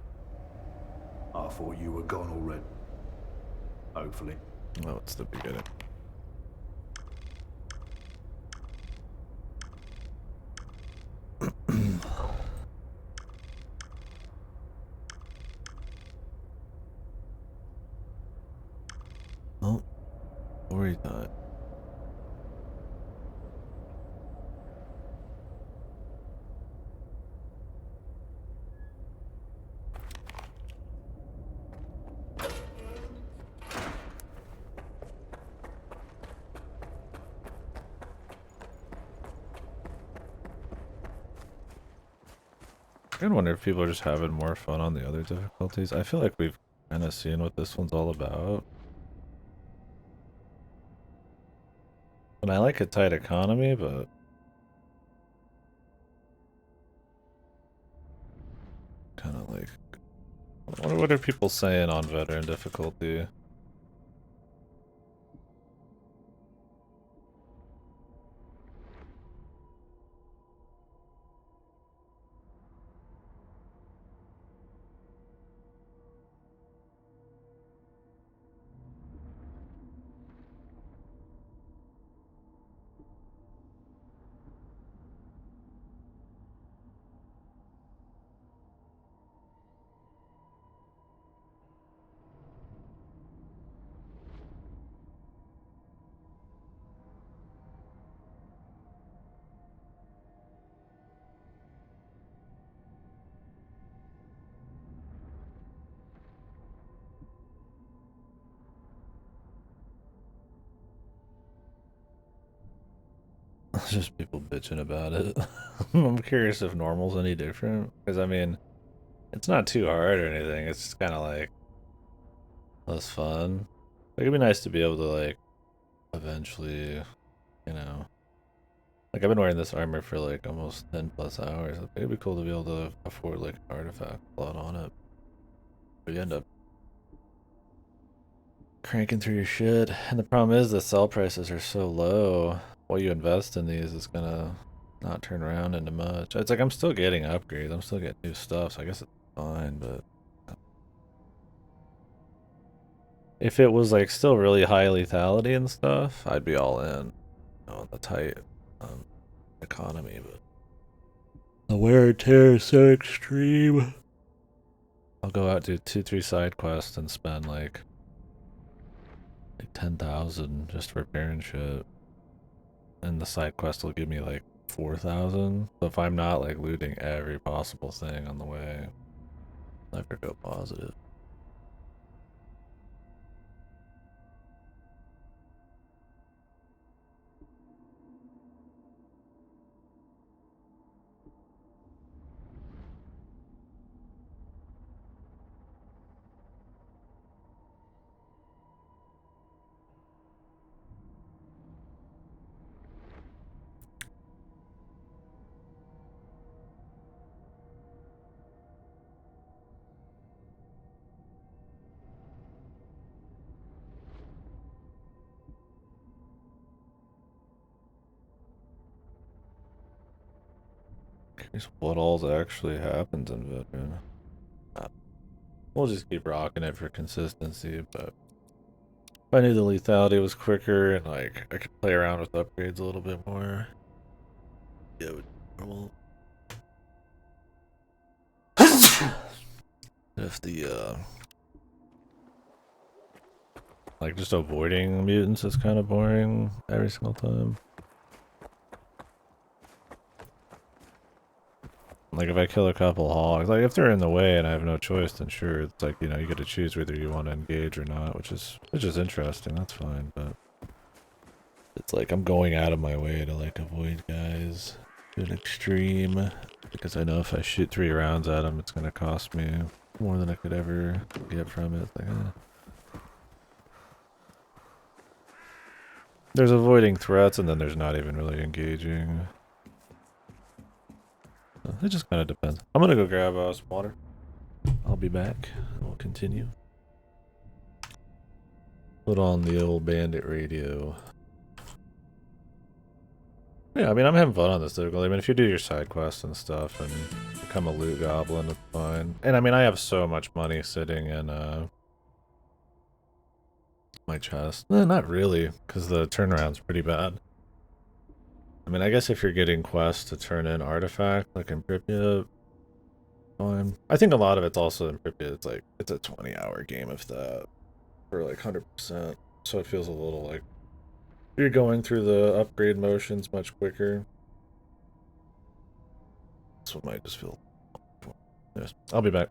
I thought you were gone already. Hopefully. Oh, it's the beginning. Oh, story time. I wonder if people are just having more fun on the other difficulties. I feel like we've kind of seen what this one's all about. And I like a tight economy, but kind of like, what are people saying on veteran difficulty? It's just people bitching about it. I'm curious if normal's any different. Because, I mean, it's not too hard or anything. It's just kind of like less fun. Like, it'd be nice to be able to, like, eventually, you know. Like, I've been wearing this armor for, like, almost 10 plus hours. It'd be cool to be able to afford, like, an artifact slot on it. But you end up cranking through your shit. And the problem is the sell prices are so low. What you invest in these is gonna not turn around into much. It's like I'm still getting upgrades. I'm still getting new stuff, so I guess it's fine, but if it was like still really high lethality and stuff, I'd be all in, on the tight economy, but the wear and tear is so extreme. I'll go out, do 2-3 side quests and spend like 10,000 just repairing shit. And the side quest will give me like 4,000. So if I'm not like looting every possible thing on the way, I could go positive. Guess what all actually happens in Veteran. We'll just keep rocking it for consistency, but if I knew the lethality was quicker and like I could play around with upgrades a little bit more. Yeah, it would be normal. If the like just avoiding mutants is kind of boring every single time. Like if I kill a couple hogs, like if they're in the way and I have no choice, then sure, it's like, you know, you get to choose whether you want to engage or not, which is interesting. That's fine, but it's like I'm going out of my way to like avoid guys to an extreme because I know if I shoot 3 rounds at them, it's gonna cost me more than I could ever get from it. It's like, there's avoiding threats, and then there's not even really engaging. It just kind of depends. I'm gonna go grab some water. I'll be back. We'll continue. Put on the old bandit radio. Yeah, I mean, I'm having fun on this difficulty. I mean, if you do your side quests and stuff and become a loot goblin, it's fine. And I mean, I have so much money sitting in my chest. Not really, because the turnaround's pretty bad. I mean, I guess if you're getting quests to turn in artifact, like in Pripyat, fine. I think a lot of it's also in Pripyat. It's like, it's a 20-hour game if that, for like 100%. So it feels a little like you're going through the upgrade motions much quicker. This one might just feel... Yes, I'll be back.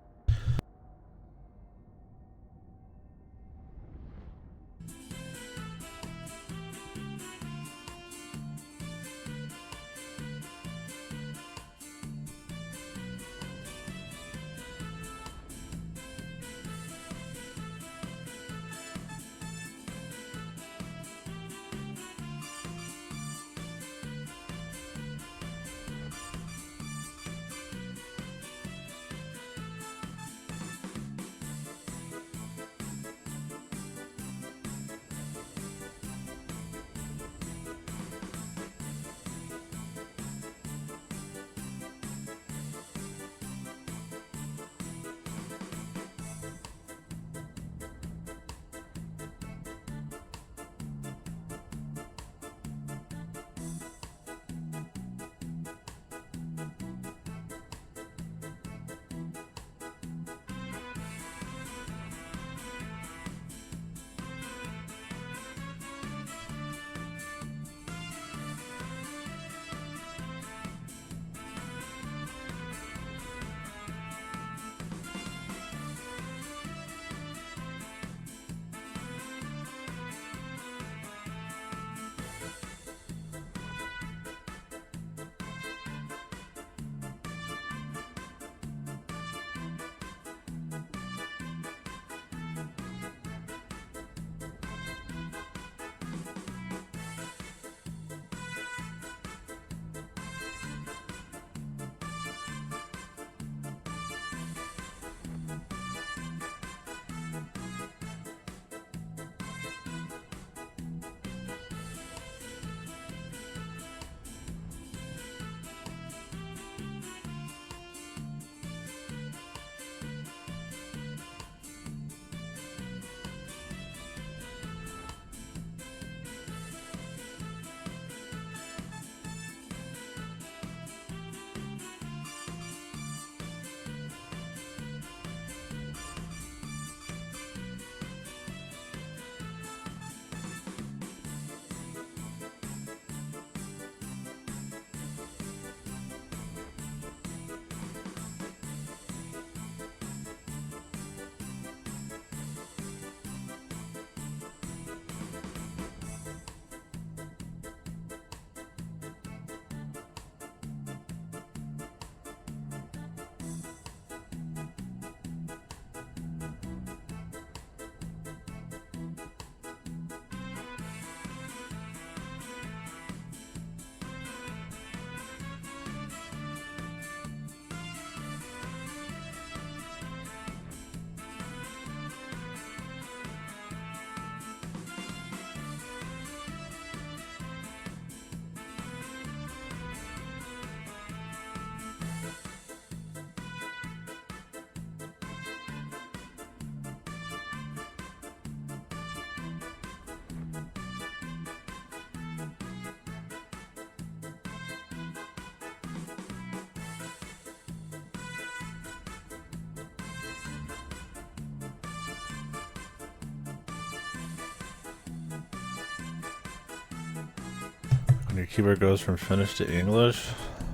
Your keyboard goes from Finnish to English.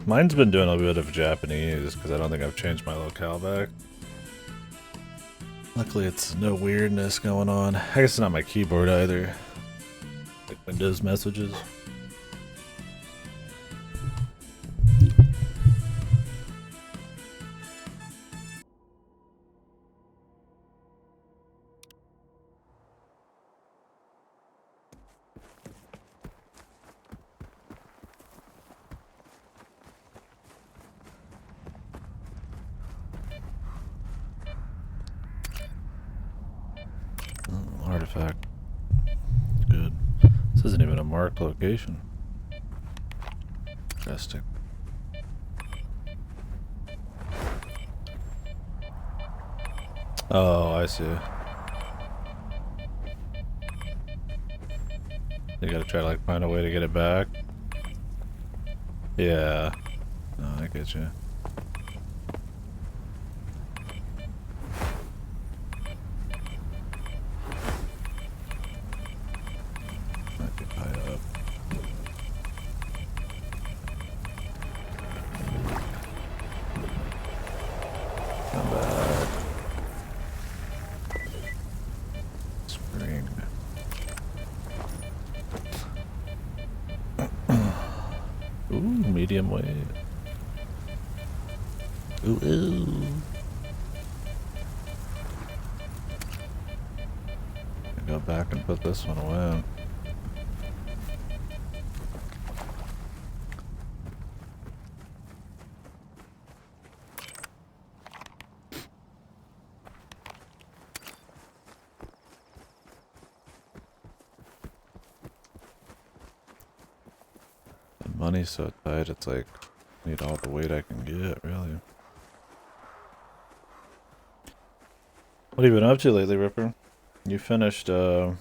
Mine's been doing a bit of Japanese because I don't think I've changed my locale back. Luckily, it's no weirdness going on. I guess it's not my keyboard either. Like Windows messages. Artifact. Good. This isn't even a marked location. Interesting. Oh, I see. You gotta try to like find a way to get it back. Yeah. No, I get you. Might be tied up. Come back. Spring. Ooh, medium weight. Ooh, ooh. Go back and put this one away. The money's so tight, it's like, I need all the weight I can get, really. What have you been up to lately, Ripper? You finished, Toho.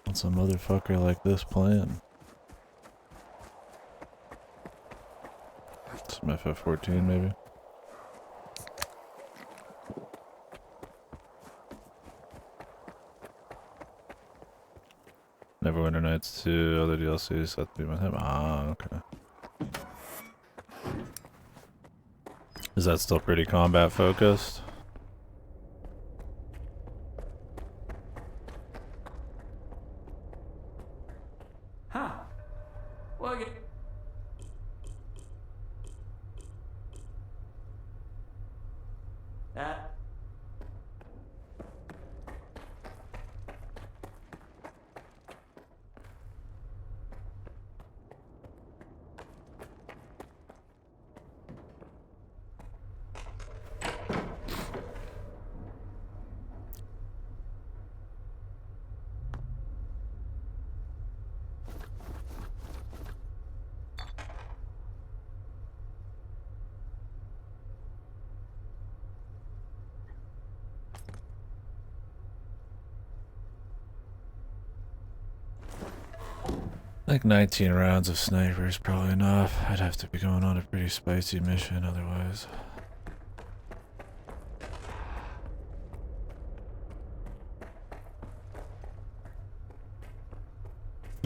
What's a motherfucker like this playing? Some FF14 maybe? Neverwinter Nights 2, other DLCs have to be with him. Ah, okay. Is that still pretty combat focused? Huh. Look at... That... Like 19 rounds of sniper is probably enough. I'd have to be going on a pretty spicy mission otherwise.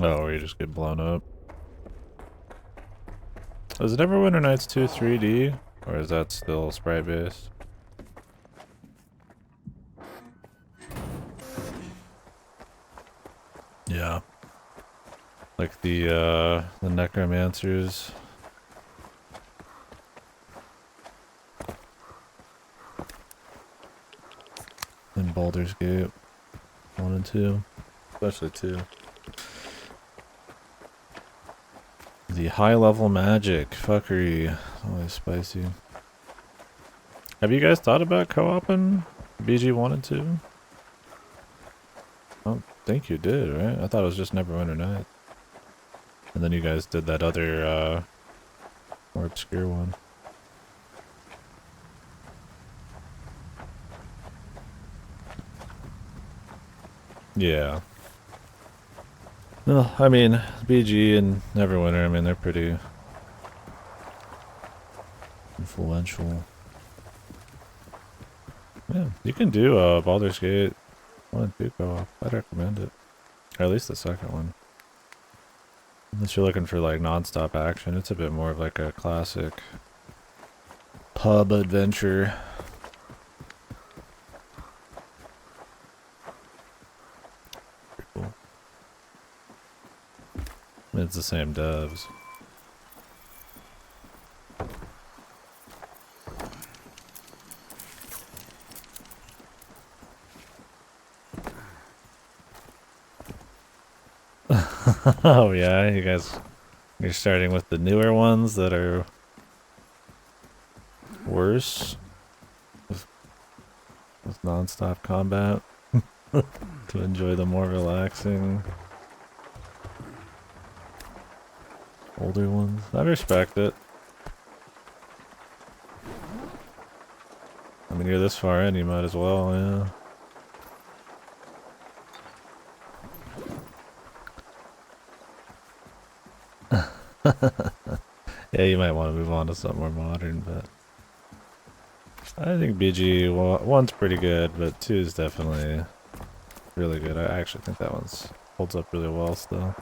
Oh, or you just get blown up. Is it Neverwinter Nights 2 3D? Or is that still sprite based? Yeah. Like the necromancers. In Baldur's Gate 1 and 2. Especially 2. The high level magic fuckery. Always spicy. Have you guys thought about co-oping BG 1 and 2? I don't think you did, right? I thought it was just Neverwinter Nights. And then you guys did that other more obscure one. Yeah. Well, I mean, BG and Neverwinter, I mean, they're pretty influential. Yeah, you can do Baldur's Gate 1 and 2 co-op. I'd recommend it. Or at least the second one. Unless you're looking for like non-stop action, it's a bit more of like a classic pub adventure. Pretty cool. It's the same devs. Oh yeah, you guys, you're starting with the newer ones that are worse with non-stop combat to enjoy the more relaxing older ones. I respect it. I mean, you're this far in, you might as well, yeah. Yeah, you might want to move on to something more modern, but I think BG 1's pretty good, but 2 is definitely really good. I actually think that one's holds up really well still.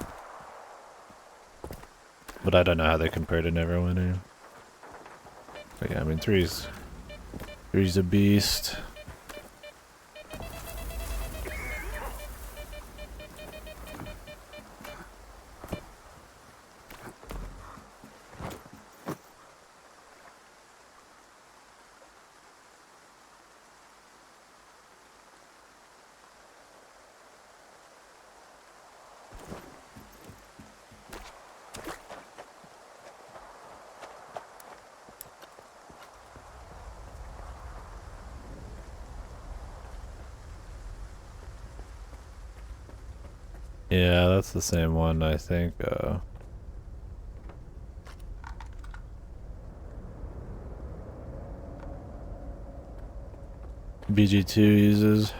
But I don't know how they compare to Neverwinter. But yeah, I mean 3's a beast. Yeah, that's the same one, I think. BG2 uses.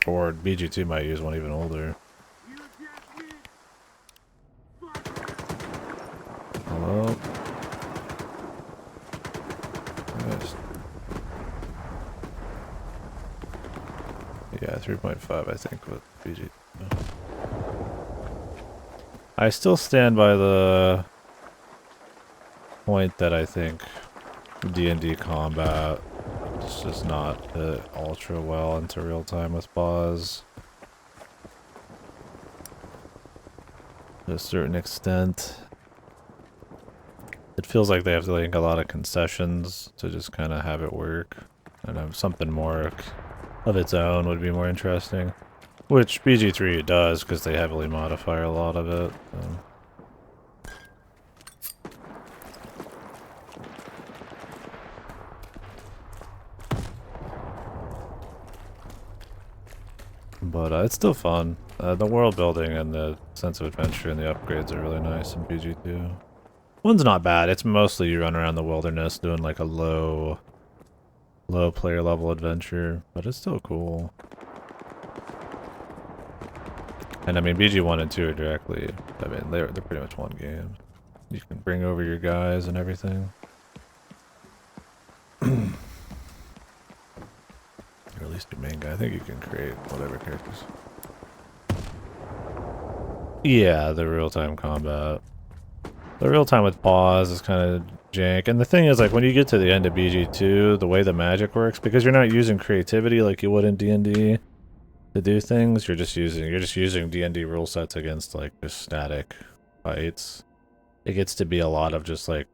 Or BG2 might use one even older. Hello? Yes. Yeah, 3.5 I think with BG2. I still stand by the point that I think D&D combat is just not fit ultra well into real time with pause. To a certain extent. It feels like they have to make a lot of concessions to just kind of have it work. And something more of its own would be more interesting. Which BG3 does, because they heavily modify a lot of it. But it's still fun. The world building and the sense of adventure and the upgrades are really nice in BG2. One's not bad. It's mostly you run around the wilderness doing like a low player level adventure, but it's still cool. And I mean, BG1 and 2 are directly, I mean, they're pretty much one game. You can bring over your guys and everything. Or at least your main guy. I think you can create whatever characters. Yeah, the real-time combat. The real-time with pause is kind of jank. And the thing is, like, when you get to the end of BG2, the way the magic works, because you're not using creativity like you would in D&D to do things, you're just using D&D rule sets against, like, just static fights. It gets to be a lot of just, like,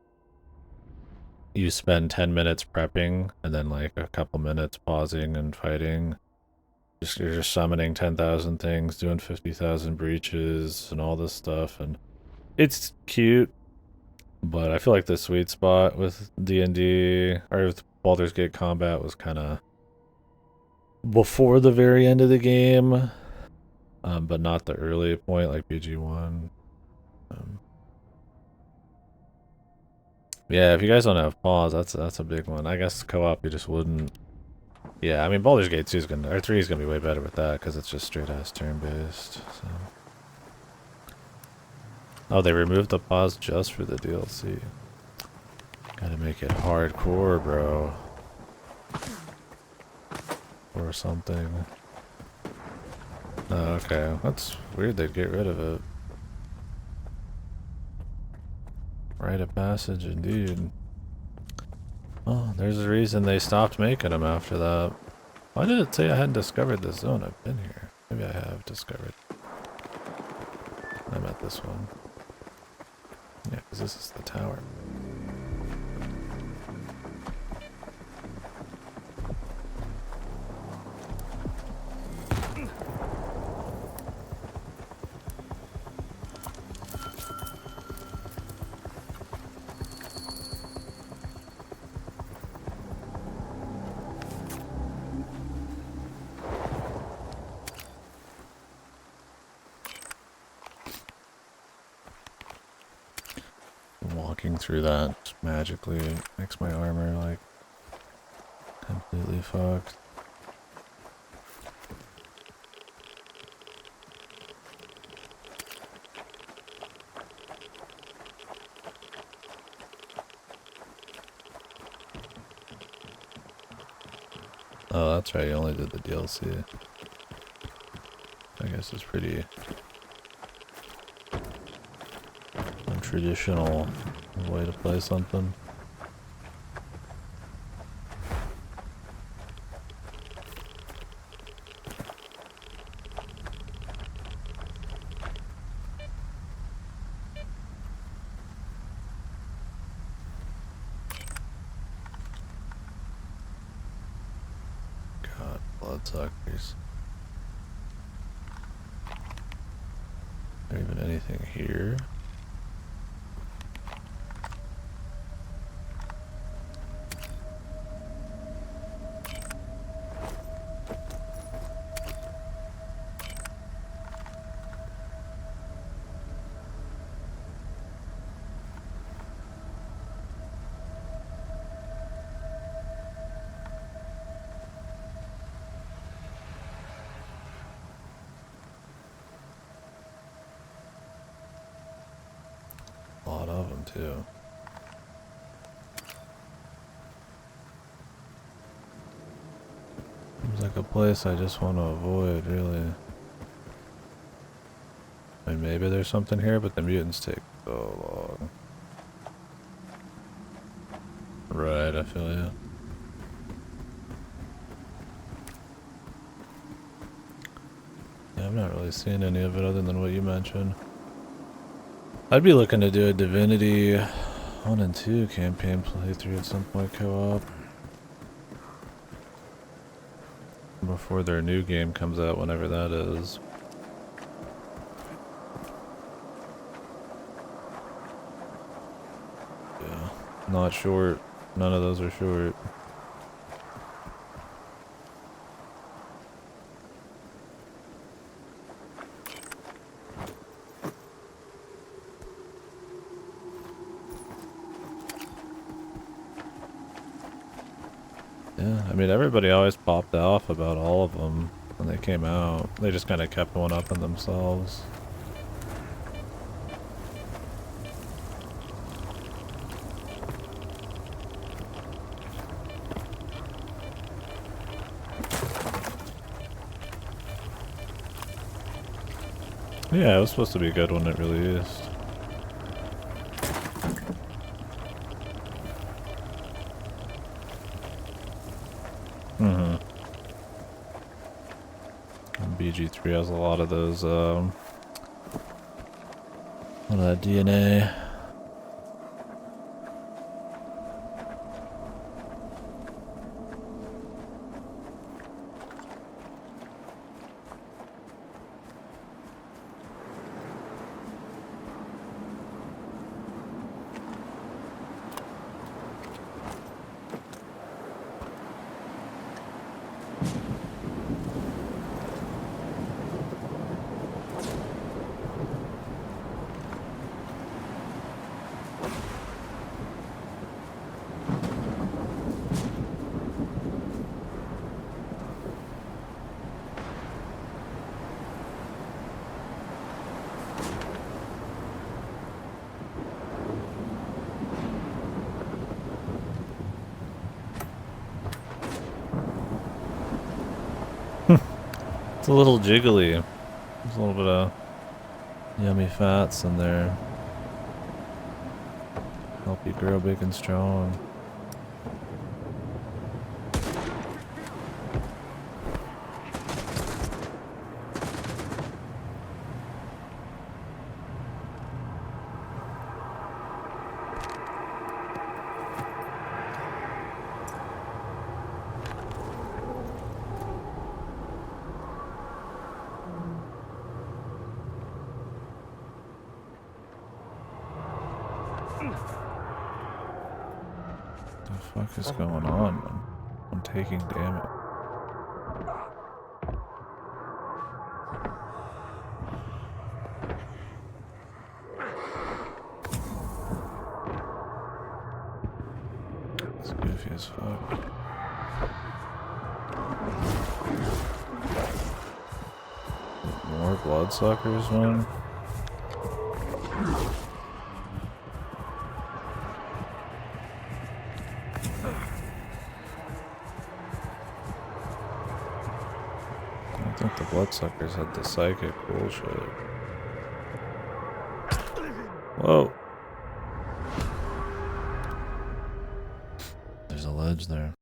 you spend 10 minutes prepping, and then, like, a couple minutes pausing and fighting. You're just summoning 10,000 things, doing 50,000 breaches, and all this stuff, and it's cute, but I feel like the sweet spot with D&D, or with Baldur's Gate combat, was kind of before the very end of the game, but not the early point like BG1. Yeah, if you guys don't have pause, that's a big one. I guess co-op you just wouldn't. Yeah, I mean Baldur's Gate 2 is gonna, or 3 is gonna be way better with that because it's just straight ass turn based. So. Oh, they removed the pause just for the DLC. Gotta make it hardcore, bro. Or something. Oh, okay. That's weird they'd get rid of it. Rite of passage, indeed. Oh, there's a reason they stopped making them after that. Why did it say I hadn't discovered this zone? I've been here. Maybe I have discovered. I'm at this one. Yeah, because this is the tower. Walking through that magically makes my armor like completely fucked. Oh, that's right, you only did the DLC. I guess it's pretty untraditional way to play something. God, bloodsuckers. Is there even anything here? A lot of them too. Seems like a place I just want to avoid, really. I mean, maybe there's something here, but the mutants take so long. Right, I feel you. Yeah, I've not really seen any of it other than what you mentioned. I'd be looking to do a Divinity 1 and 2 campaign playthrough at some point co-op. Before their new game comes out, whenever that is. Yeah, not short. None of those are short. Yeah, I mean, everybody always popped off about all of them when they came out. They just kind of kept one up in themselves. Yeah, it was supposed to be good when it released. BG3 has a lot of those, a lot of that DNA. It's a little jiggly. There's a little bit of yummy fats in there. Help you grow big and strong. What the fuck is going on, man? I'm taking damage. It's goofy as fuck. More bloodsuckers, man. I think the bloodsuckers had the psychic bullshit. Whoa. There's a ledge there.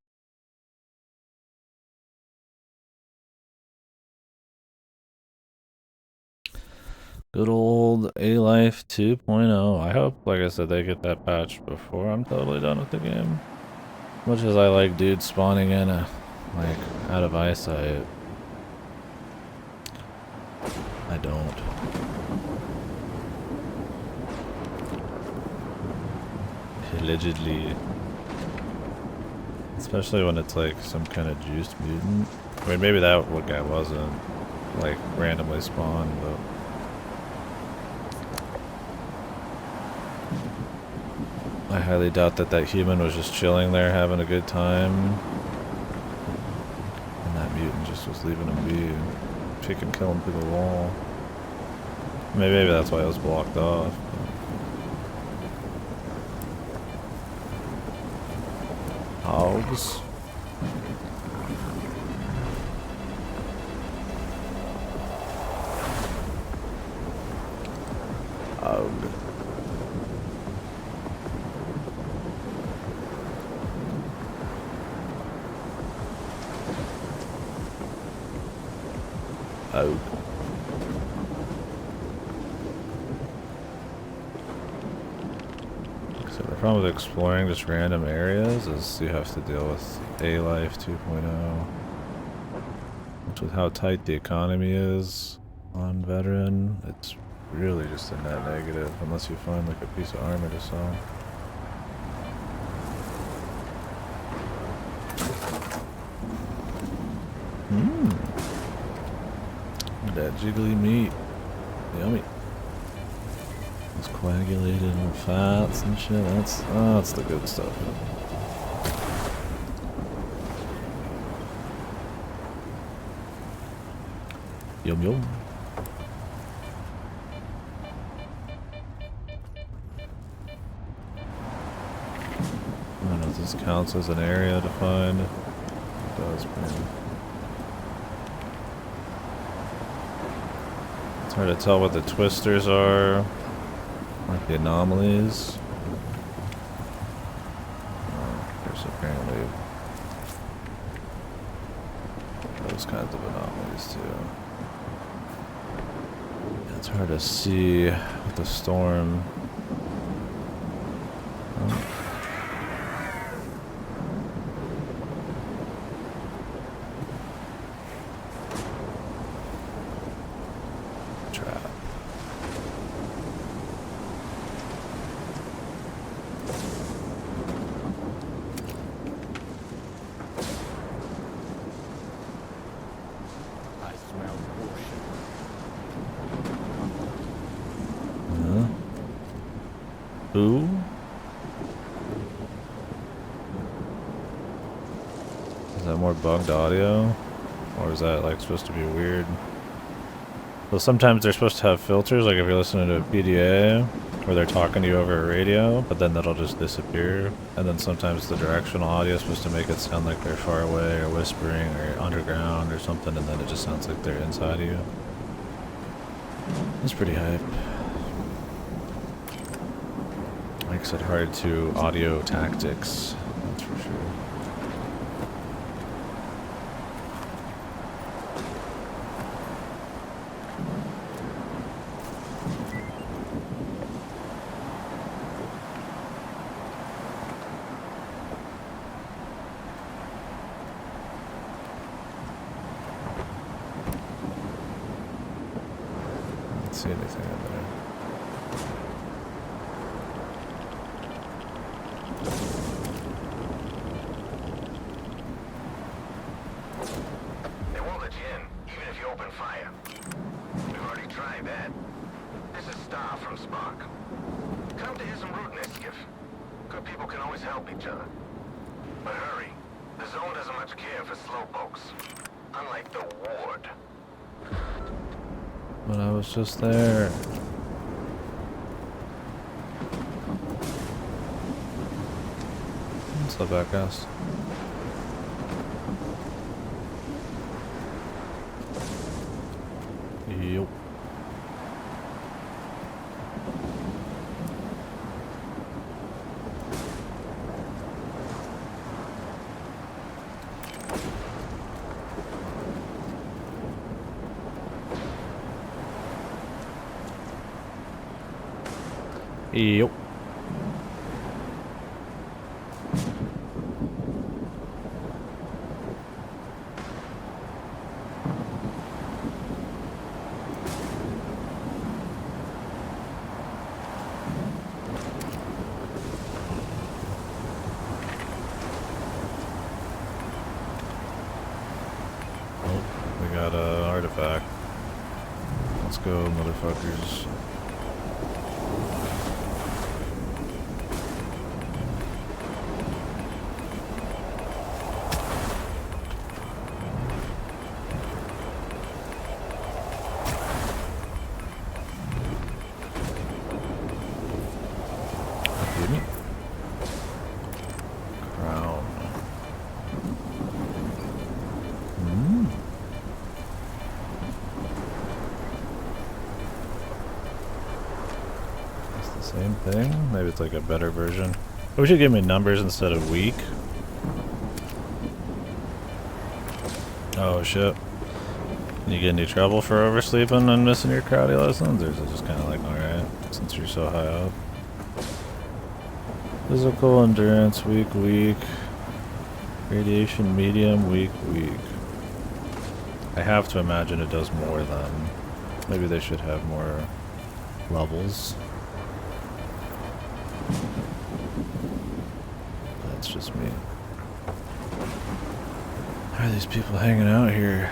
Good old A-Life 2.0. I hope, like I said, they get that patch before I'm totally done with the game. Much as I like dudes spawning in, like, out of eyesight. I don't. Allegedly. Especially when it's like some kind of juiced mutant. I mean, maybe that guy wasn't, like, randomly spawned, but... I highly doubt that that human was just chilling there having a good time. And that mutant just was leaving him be. She can kill him through the wall. Maybe that's why it was blocked off. Hogs. Hog. Hog. So the problem with exploring just random areas is you have to deal with A-Life 2.0. Which with how tight the economy is on Veteran, it's really just a net negative unless you find like a piece of armor to sell. That jiggly meat. Yummy. It's coagulated in fats and shit. That's the good stuff. Yum yum. I don't know if this counts as an area to find. It does, man. It's hard to tell what the twisters are, like the anomalies. There's apparently those kinds of anomalies too. It's hard to see with the storm. Who? Is that more bugged audio? Or is that like supposed to be weird? Well, sometimes they're supposed to have filters, like if you're listening to a PDA. where they're talking to you over a radio, but then that'll just disappear. And then sometimes the directional audio is supposed to make it sound like they're far away or whispering or underground or something, and then it just sounds like they're inside of you. It's pretty hype. Makes it hard to audio tactics, that's for sure. See anything in there. They won't let you in, even if you open fire. We've already tried that. This is Star from Spark. Come to hear some rudeness, Skiff. Good people can always help each other. But hurry. The zone doesn't much care for slowpokes. Unlike the Ward. But I was just there. What's up, Backcast? Yup. Yup. We got an artifact. Let's go, motherfuckers. Crown. It's the same thing? Maybe it's like a better version. We should give me numbers instead of week. Oh shit. You get any trouble for oversleeping and missing your karate lessons? Or is it just kind of like, alright, since you're so high up? Physical endurance, weak. Radiation, medium, weak. I have to imagine it does more than... Maybe they should have more levels. That's just me. Why are these people hanging out here?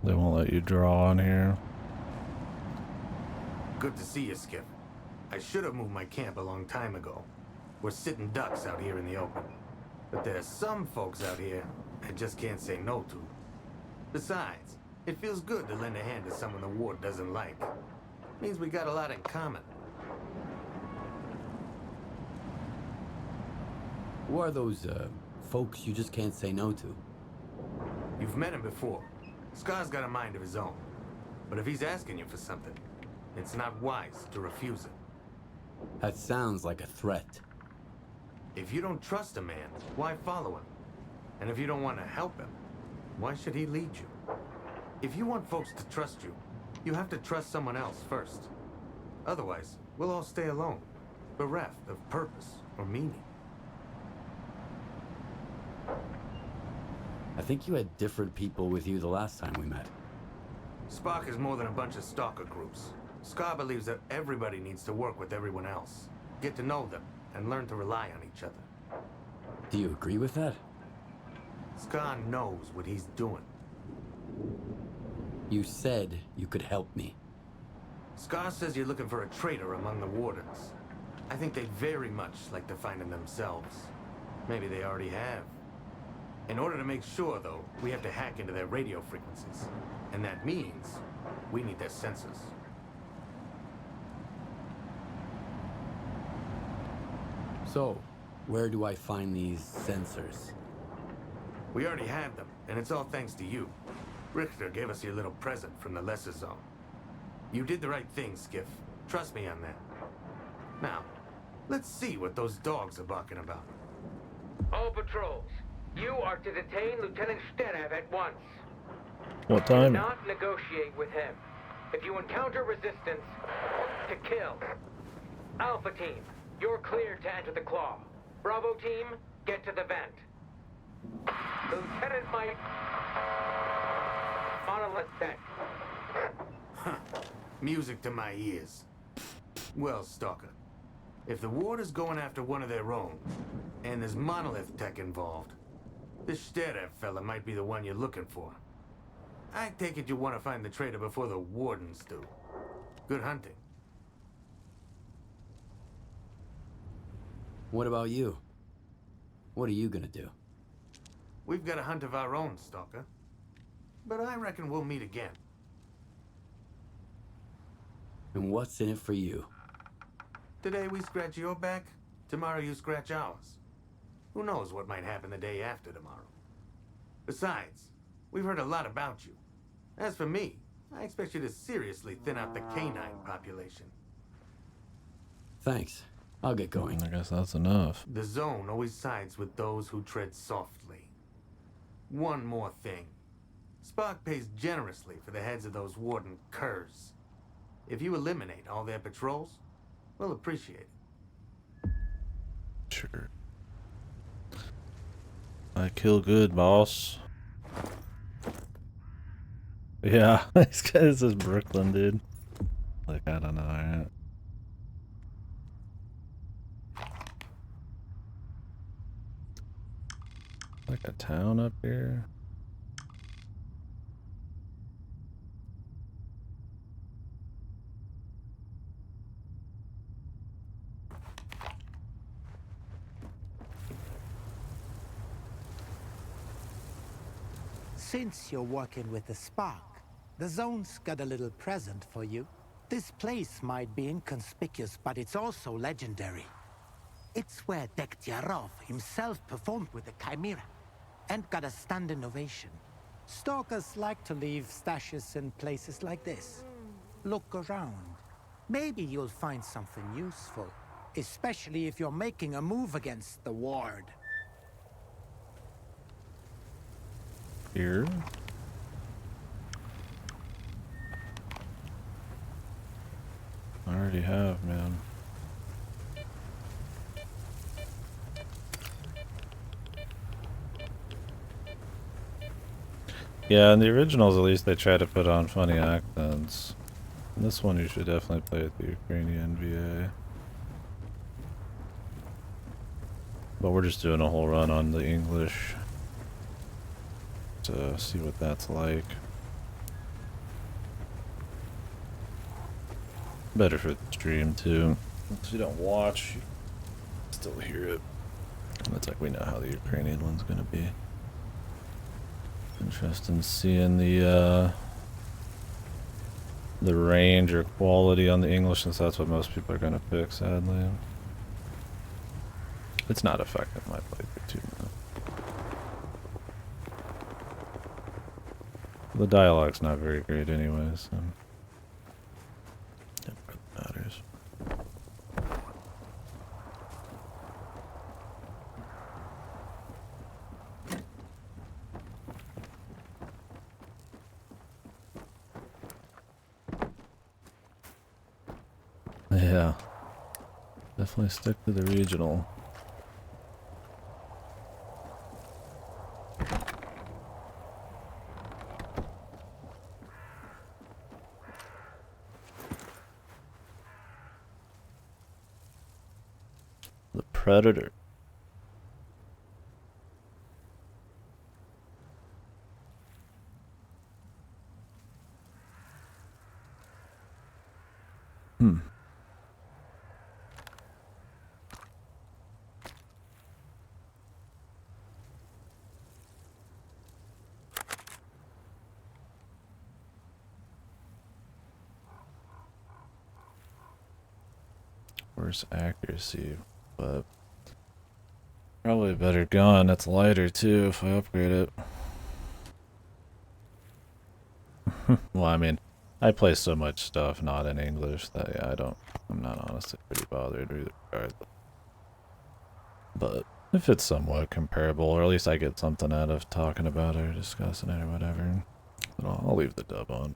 They won't let you draw on here. Good to see you, Skip. I should have moved my camp a long time ago. We're sitting ducks out here in the open. But there's some folks out here I just can't say no to. Besides, it feels good to lend a hand to someone the Ward doesn't like. Means we got a lot in common. Who are those, folks you just can't say no to? You've met him before. Scar's got a mind of his own. But if he's asking you for something, it's not wise to refuse it. That sounds like a threat. If you don't trust a man, why follow him? And if you don't want to help him, why should he lead you? If you want folks to trust you, you have to trust someone else first. Otherwise, we'll all stay alone, bereft of purpose or meaning. I think you had different people with you the last time we met. Spark is more than a bunch of stalker groups. Scar believes that everybody needs to work with everyone else, get to know them, and learn to rely on each other. Do you agree with that? Scar knows what he's doing. You said you could help me. Scar says you're looking for a traitor among the wardens. I think they'd very much like to find him themselves. Maybe they already have. In order to make sure, though, we have to hack into their radio frequencies. And that means we need their sensors. So, where do I find these sensors? We already have them, and it's all thanks to you. Richter gave us your little present from the Lesser Zone. You did the right thing, Skiff. Trust me on that. Now, let's see what those dogs are barking about. All patrols, you are to detain Lieutenant Stenev at once. What Do time? not negotiate with him. If you encounter resistance, to kill. Alpha Team, you're cleared to enter the Claw. Bravo Team, get to the vent. The Lieutenant might... Monolith deck. Music to my ears. Well, Stalker, if the ward is going after one of their own, and there's monolith tech involved, this Sterev fella might be the one you're looking for. I take it you want to find the traitor before the wardens do. Good hunting. What about you? What are you gonna do? We've got a hunt of our own, Stalker. But I reckon we'll meet again. And what's in it for you? Today we scratch your back, tomorrow you scratch ours. Who knows what might happen the day after tomorrow? Besides, we've heard a lot about you. As for me, I expect you to seriously thin out the canine population. Thanks. I'll get going. I guess that's enough. The Zone always sides with those who tread softly. One more thing. Spark pays generously for the heads of those warden curs. If you eliminate all their patrols, we'll appreciate it. Sure. I kill good, boss. Yeah, this is Brooklyn, dude. Like, I don't know, right? Like a town up here. Since you're working with the Spark, the Zone's got a little present for you. This place might be inconspicuous, but it's also legendary. It's where Dektyarov himself performed with the Chimera, and got a standing ovation. Stalkers like to leave stashes in places like this. Look around. Maybe you'll find something useful, especially if you're making a move against the Ward. Here. I already have, man. Yeah, in the originals at least they try to put on funny accents. In this one you should definitely play with the Ukrainian VA. But we're just doing a whole run on the English to see what that's like. Better for the stream too. If you don't watch, you still hear it. And it's like we know how the Ukrainian one's gonna be. Interesting seeing the range or quality on the English, since that's what most people are gonna pick, sadly. It's not affecting my playthrough too much. The dialogue's not very great anyway, so it really matters. Yeah, definitely stick to the regional. The Predator. Worse accuracy, but probably a better gun. It's lighter too if I upgrade it. Well, I mean, I play so much stuff not in English that yeah, I'm not honestly pretty bothered either regardless. But if it's somewhat comparable, or at least I get something out of talking about it or discussing it or whatever, then I'll leave the dub on.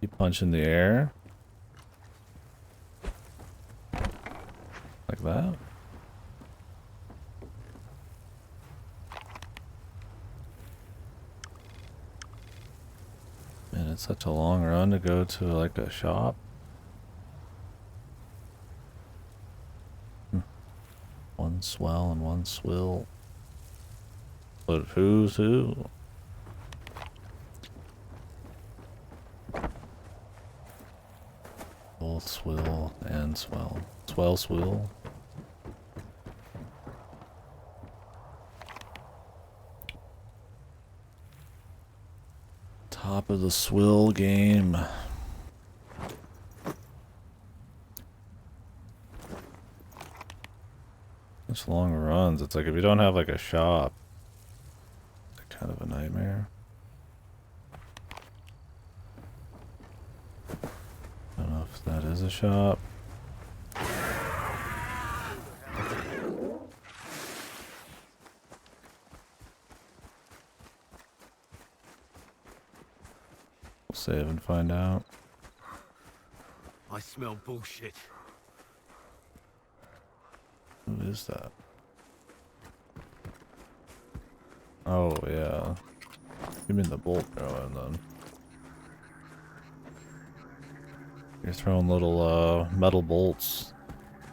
You punch in the air. Like that. Man, it's such a long run to go to like a shop. One swell and one swill. But who's who? Both swill and swell. Swell, swill. Top of the swill game. Such long runs. It's like if you don't have like a shop, it's kind of a nightmare. I don't know if that is a shop. We'll save and find out. I smell bullshit. Who is that? Oh, yeah. You mean the bolt throwing then. You're throwing little metal bolts.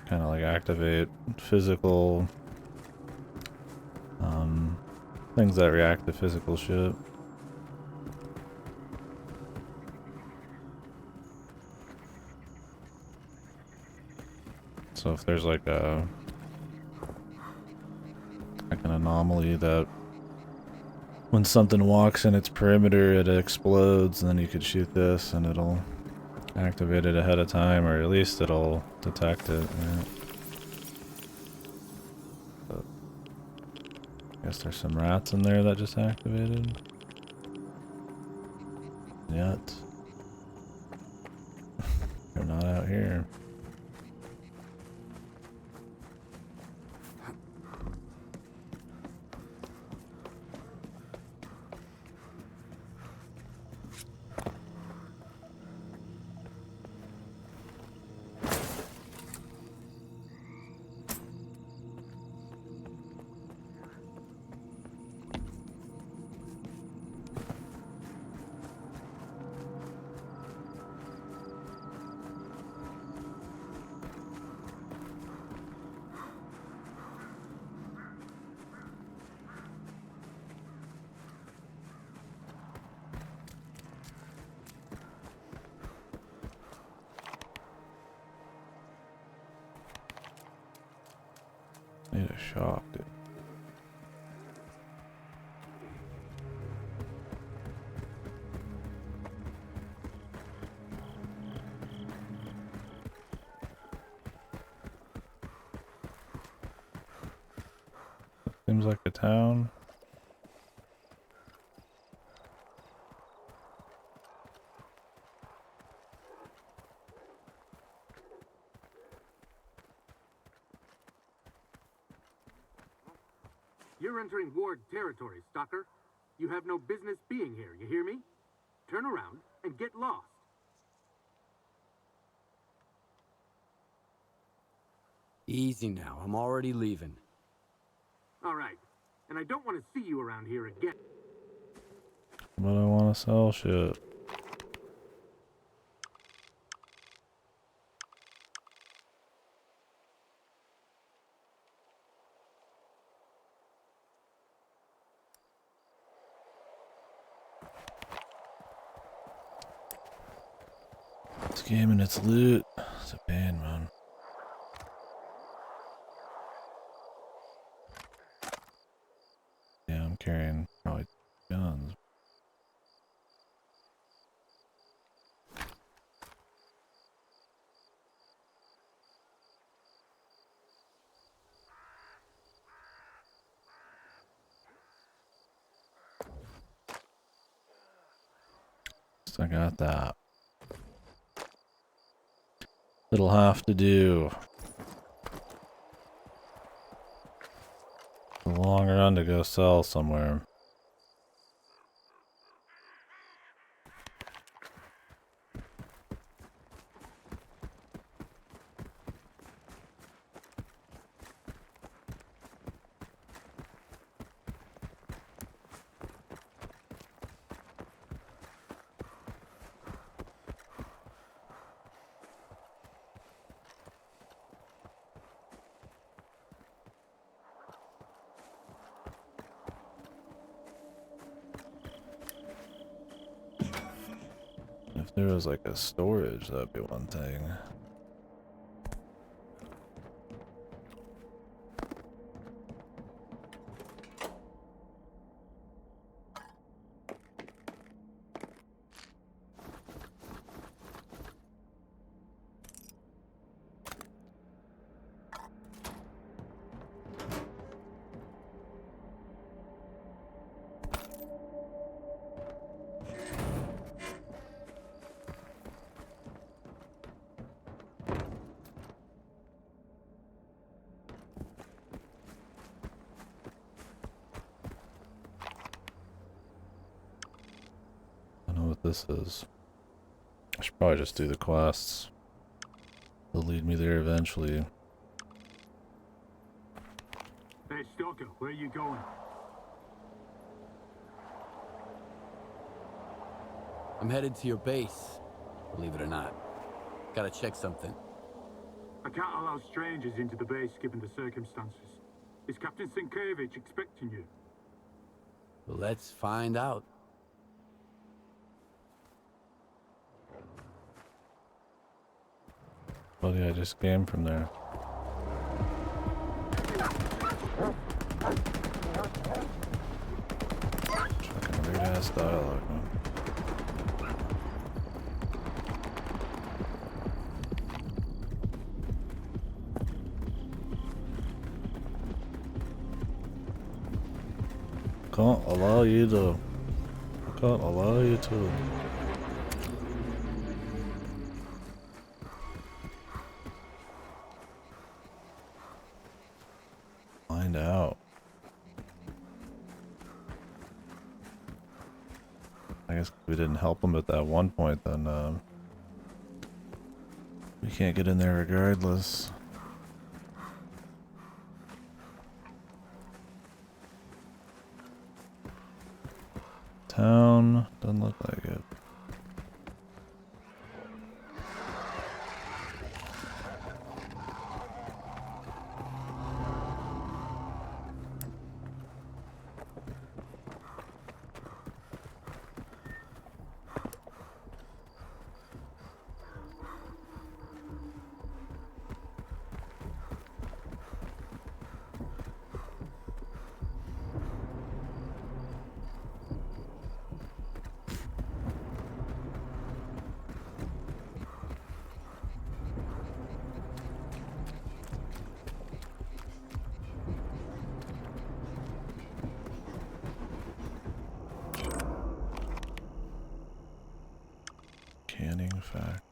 Kind of like activate physical things that react to physical shit. So if there's like an anomaly that when something walks in its perimeter it explodes, and then you could shoot this and it'll activate it ahead of time, or at least it'll detect it. Yeah. But I guess there's some rats in there that just activated. Yet. They're not out here. Need a shop, dude. Seems like a town. You're entering Ward territory, Stalker. You have no business being here, you hear me? Turn around and get lost. Easy now, I'm already leaving. All right. And I don't want to see you around here again. But I want to sell shit. This game and its loot. It's a pain, man. Yeah, I'm carrying probably guns. Guess I got that. It'll have to do. A long run to go sell somewhere. If there was like a storage, that'd be one thing. This is. I should probably just do the quests. They'll lead me there eventually. Hey, Stalker, where are you going? I'm headed to your base, believe it or not. Gotta check something. I can't allow strangers into the base given the circumstances. Is Captain Sienkiewicz expecting you? Let's find out. Buddy, I just came from there. Fucking weird ass dialogue, man. Can't allow you to. Can't allow you to. Find out. I guess we didn't help him at that one point, then we can't get in there regardless. Town doesn't look like it. Canning fact.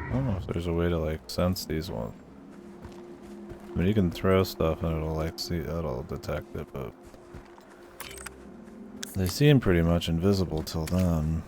I don't know if there's a way to like sense these ones. I mean, you can throw stuff and it'll like it'll detect it, but they seem pretty much invisible till then.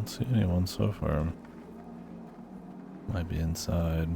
Don't see anyone so far. Might be inside.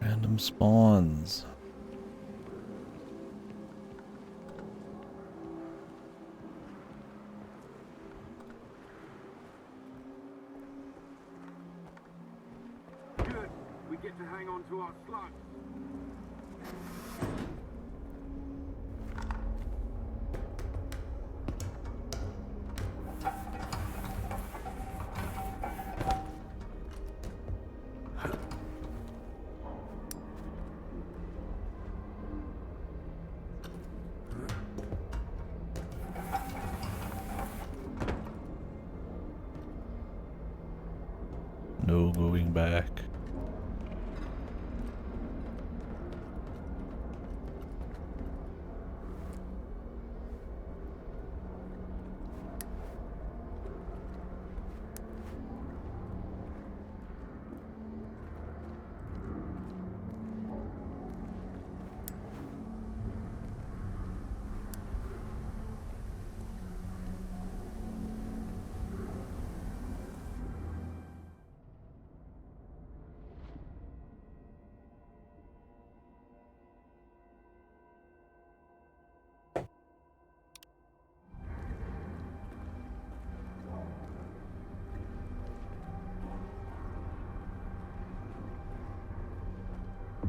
Random spawns. Good. We get to hang on to our slugs. No going back.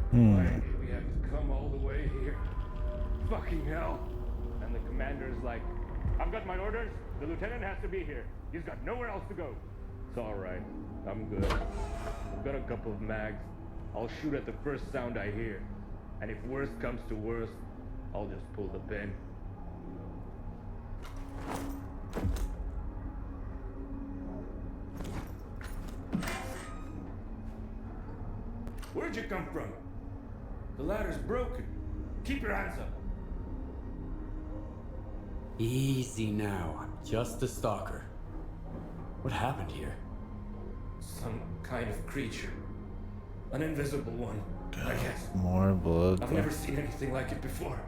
Why did we have to come all the way here? Fucking hell. And the commander's like, I've got my orders. The lieutenant has to be here. He's got nowhere else to go. It's alright. I'm good. I've got a couple of mags. I'll shoot at the first sound I hear. And if worst comes to worst, I'll just pull the pin. Where'd you come from? The ladder's broken. Keep your hands up. Easy now. I'm just a stalker. What happened here? Some kind of creature. An invisible one, I guess. More blood. I've never seen anything like it before.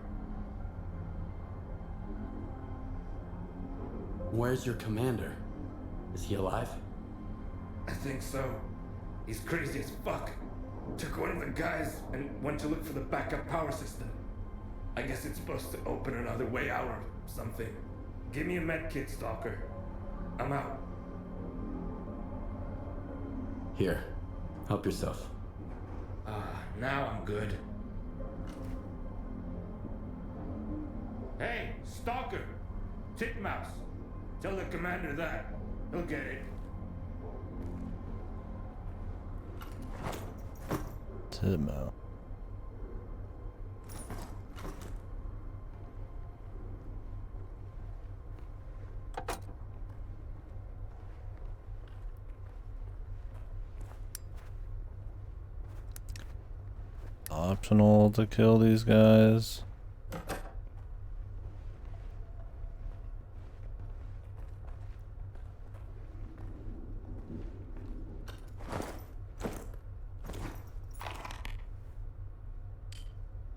Where's your commander? Is he alive? I think so. He's crazy as fuck. Took one of the guys and went to look for the backup power system. I guess it's supposed to open another way out or something. Give me a med kit, Stalker. I'm out. Here. Help yourself. Now I'm good. Hey, Stalker! Titmouse! Tell the commander that. He'll get it. Timo. Optional to kill these guys.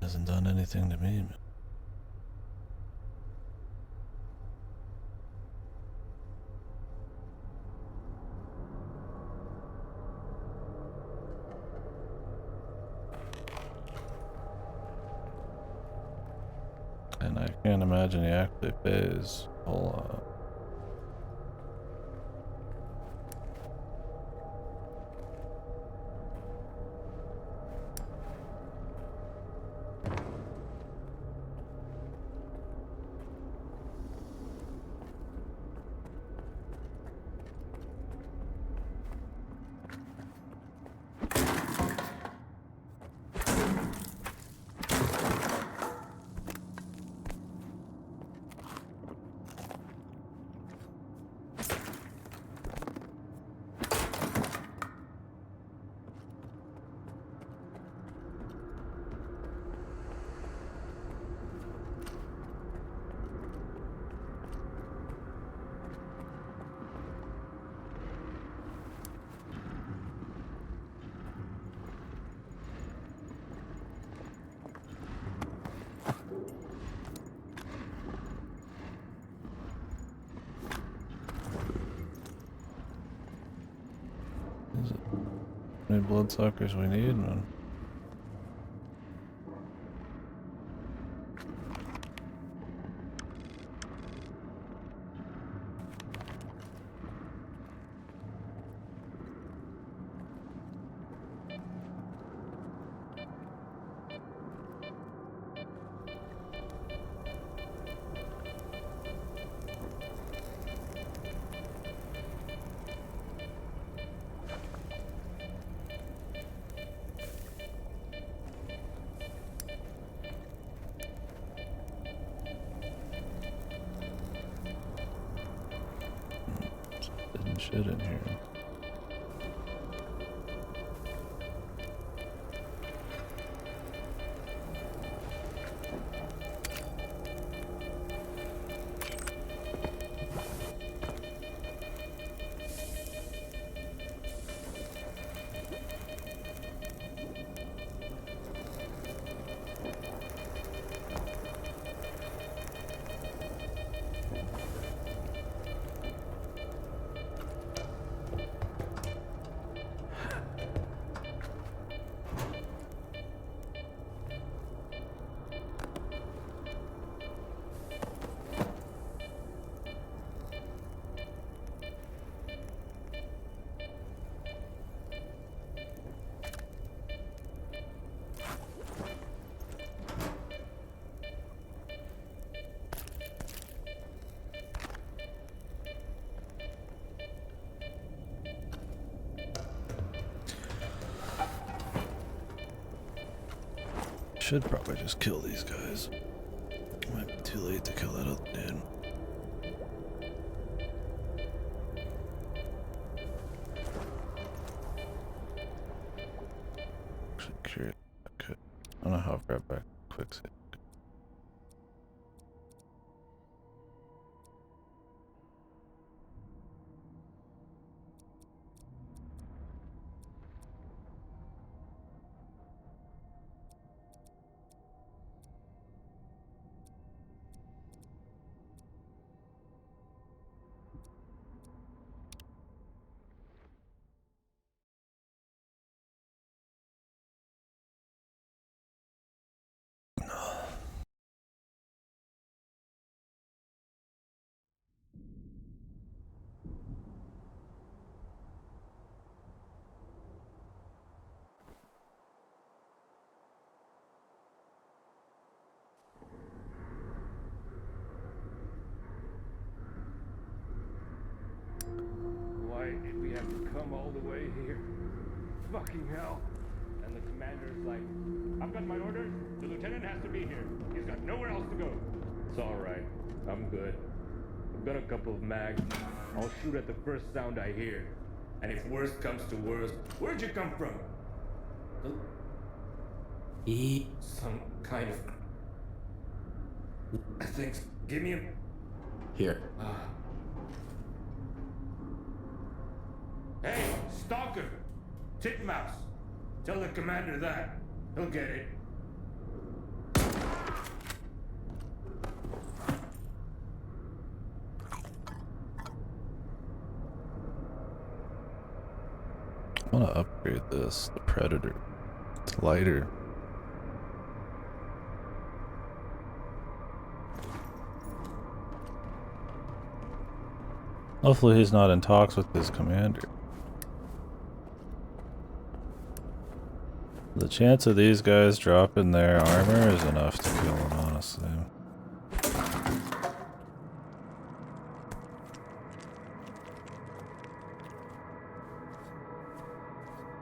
Hasn't done anything to me. And I can't imagine he actually pays a whole lot. Is it how many bloodsuckers we need? Man. Shit in here. Should probably just kill these guys. Might be too late to kill that other dude. Actually, curious. Okay. I don't know how far back quick save. Why did we have to come all the way here? Fucking hell. And the commander's like, I've got my orders. The lieutenant has to be here. He's got nowhere else to go. It's alright. I'm good. I've got a couple of mags. I'll shoot at the first sound I hear. And if worst comes to worst, where'd you come from? Some kind of... Thanks. Give me a... Here. Hey, Stalker! Titmouse! Tell the commander that. He'll get it. I want to upgrade this, the Predator. It's lighter. Hopefully he's not in talks with his commander. The chance of these guys dropping their armor is enough to kill them, honestly.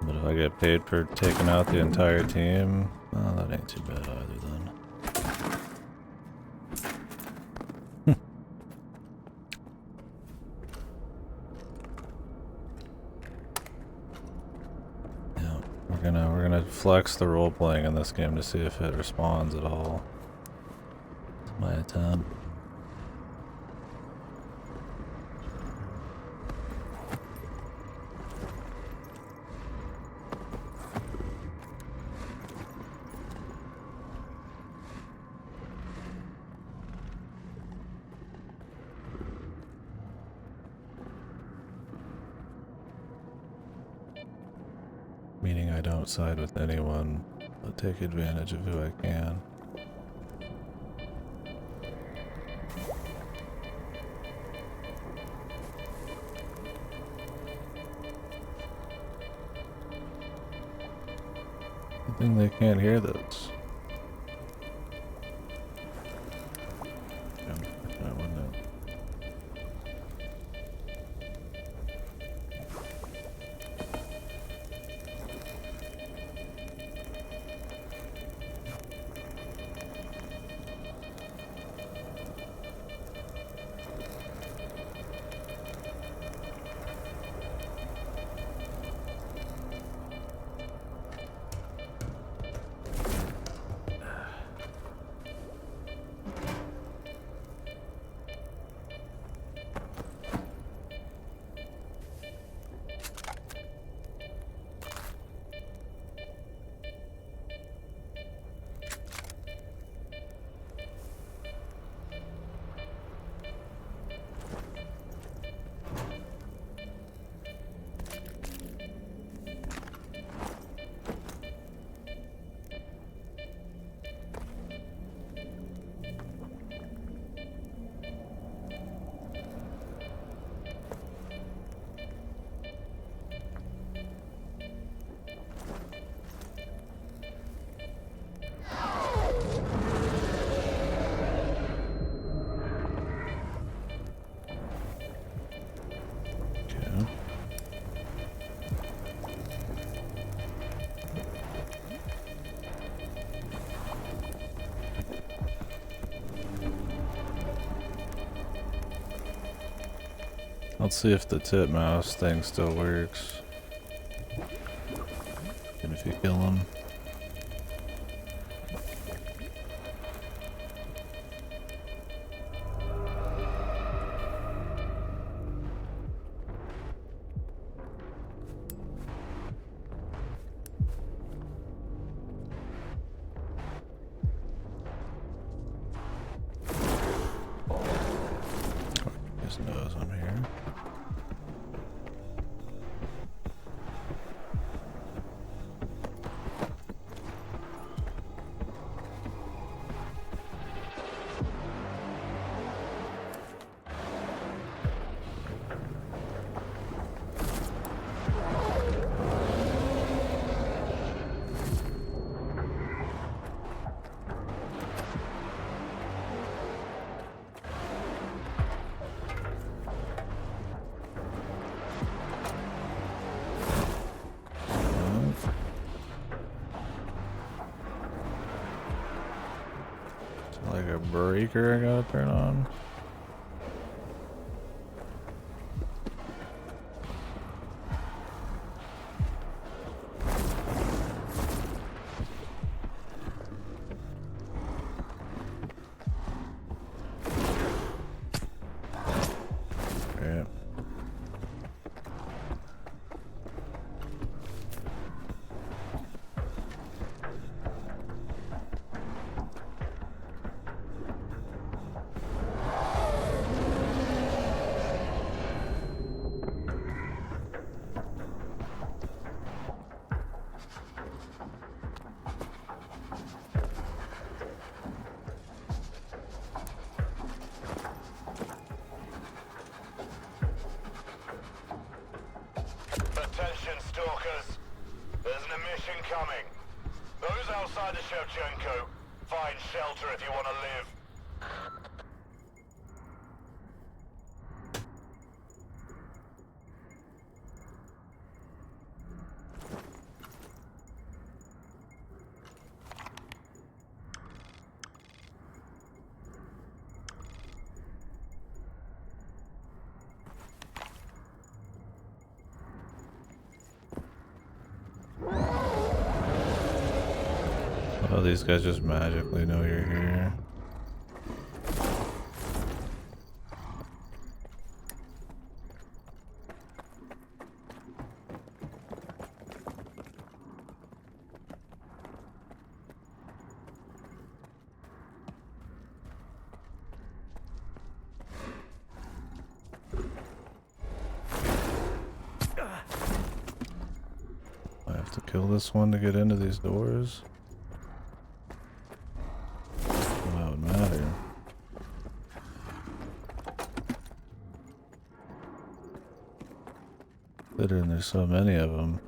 But if I get paid for taking out the entire team, well, that ain't too bad either then. We're gonna flex the role playing in this game to see if it responds at all to my attempt. Meaning I don't side with anyone, but take advantage of who I can. Good thing they can't hear this. That window. Let's see if the titmouse thing still works. And if you kill him. His nose on here. Like a breaker I gotta turn on. Yeah. Attention, Stalkers. There's an emission coming. Those outside the Shevchenko, find shelter if you want to live. Oh, these guys just magically know you're here. I have to kill this one to get into these doors? That would matter. Considering there's so many of them.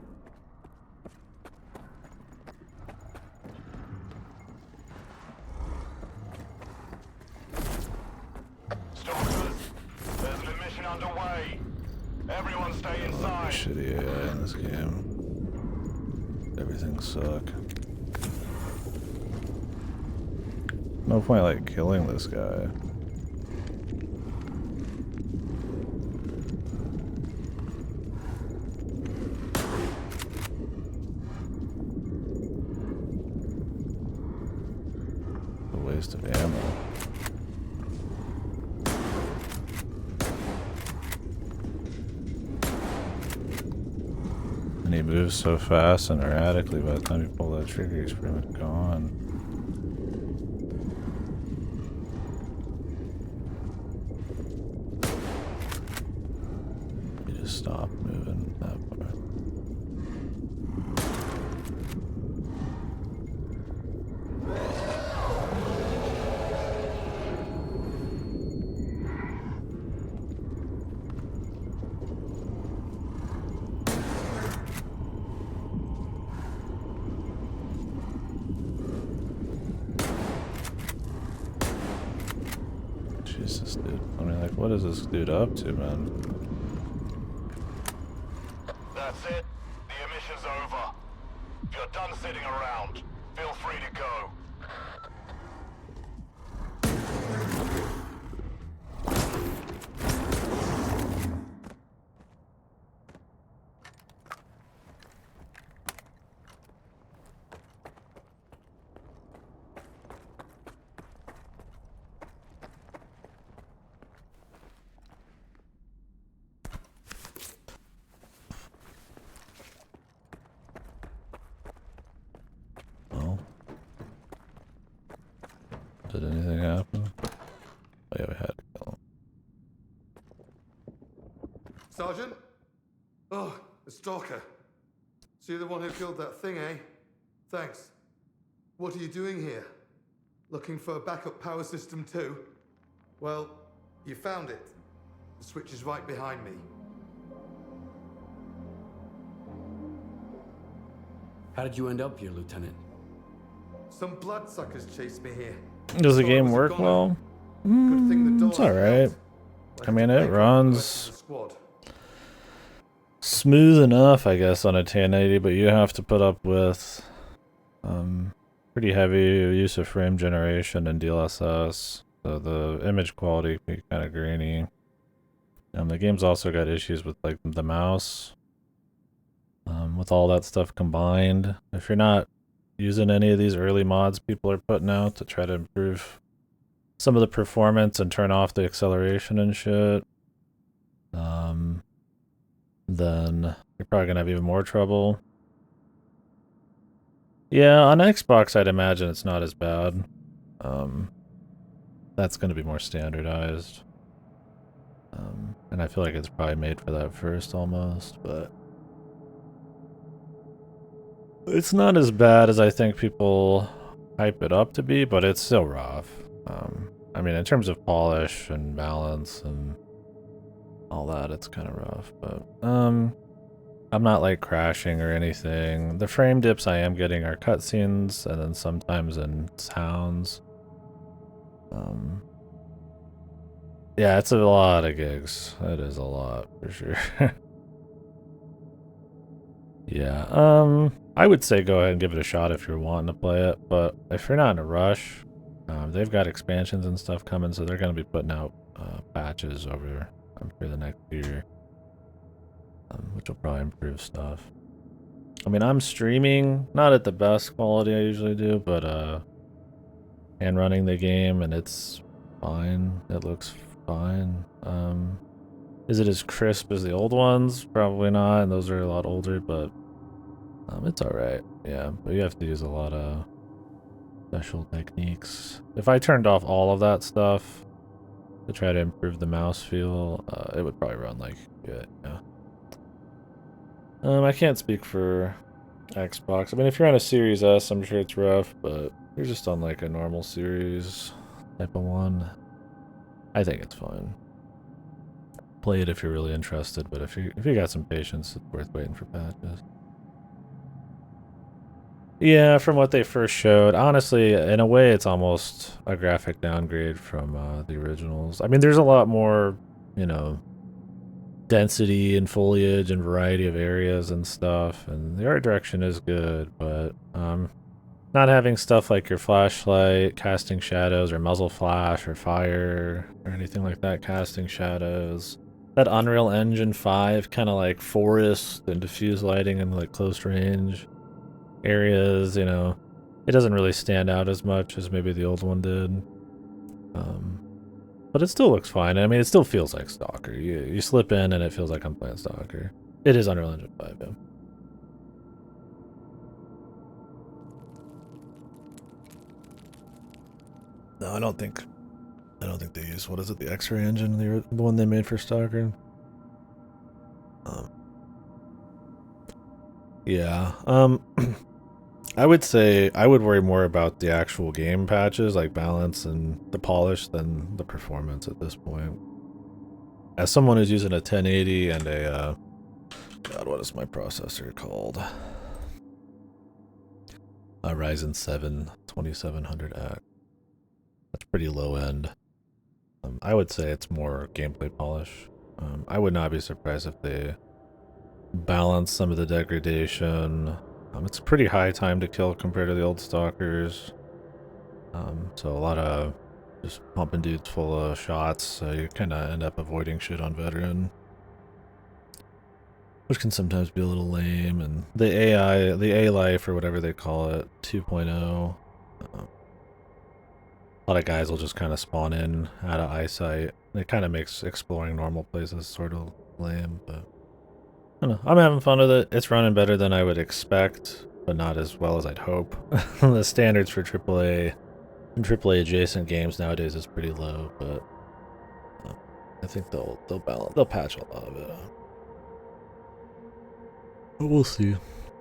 Stalkers, there's an mission underway. Everyone stay inside. Shitty AI in this game. Everything suck. No point like killing this guy. A waste of ammo. And he moves so fast and erratically, by the time you pull that trigger, he's pretty much gone. You just stop moving that part. Jesus, dude. I mean, like, what is this dude up to, man? That's it. The emission's over. If you're done sitting around, feel free to go. Well, did anything happen? Oh yeah, we had to kill him. Sergeant? Oh, the Stalker. So you're the one who killed that thing, eh? Thanks. What are you doing here? Looking for a backup power system too? Well, you found it. The switch is right behind me. How did you end up here, Lieutenant? Some bloodsuckers chased me here. Does the Thought I game was a work goner. well? Good thing the It's door alright. I mean, it runs squad. smooth enough, I guess, on a 1080, but you have to put up with pretty heavy use of frame generation and DLSS. So the image quality can be kind of grainy. The game's also got issues with like the mouse. With all that stuff combined, if you're not using any of these early mods people are putting out to try to improve some of the performance and turn off the acceleration and shit, then you're probably gonna have even more trouble. Yeah, on Xbox I'd imagine it's not as bad. That's gonna be more standardized. And I feel like it's probably made for that first almost, but it's not as bad as I think people hype it up to be, but it's still rough. I mean, in terms of polish and balance and all that, it's kind of rough, but I'm not like crashing or anything. The frame dips I am getting are cutscenes and then sometimes in sounds. Yeah, it's a lot of gigs. That is a lot for sure. Yeah, I would say go ahead and give it a shot if you're wanting to play it, but if you're not in a rush, they've got expansions and stuff coming, so they're going to be putting out patches over, I'm sure, the next year, which will probably improve stuff. I mean, I'm streaming, not at the best quality I usually do, but and running the game, and it's fine. It looks fine. Is it as crisp as the old ones? Probably not, and those are a lot older, but it's alright. Yeah, but you have to use a lot of special techniques. If I turned off all of that stuff to try to improve the mouse feel, it would probably run like good, yeah. I can't speak for Xbox. I mean, if you're on a Series S, I'm sure it's rough, but you're just on like a normal series type of one. I think it's fine. Play it if you're really interested, but if you got some patience, it's worth waiting for patches. Yeah, from what they first showed, honestly, in a way, it's almost a graphic downgrade from the originals. I mean, there's a lot more, you know, density and foliage and variety of areas and stuff, and the art direction is good, but not having stuff like your flashlight casting shadows or muzzle flash or fire or anything like that casting shadows. That Unreal Engine 5 kind of like forest and diffuse lighting and like close range areas, you know, it doesn't really stand out as much as maybe the old one did. But it still looks fine. I mean, it still feels like Stalker. You slip in and it feels like I'm playing Stalker. It is Unreal Engine 5, yeah. No, I don't think they use, what is it, the X-ray engine, the one they made for Stalker. Yeah. I would say I would worry more about the actual game patches, like balance and the polish, than the performance at this point. As someone who's using a 1080 and a God, what is my processor called? A Ryzen 7 2700X. That's pretty low end. I would say it's more gameplay polish. I would not be surprised if they balance some of the degradation. It's a pretty high time to kill compared to the old Stalkers. So a lot of just pumping dudes full of shots, so you kind of end up avoiding shit on veteran, which can sometimes be a little lame. And the AI, the A-Life or whatever they call it, 2.0, a lot of guys will just kind of spawn in out of eyesight. It kind of makes exploring normal places sort of lame, but I don't know. I'm having fun with it. It's running better than I would expect, but not as well as I'd hope. The standards for AAA and AAA adjacent games nowadays is pretty low, but I think they'll patch a lot of it up. But we'll see.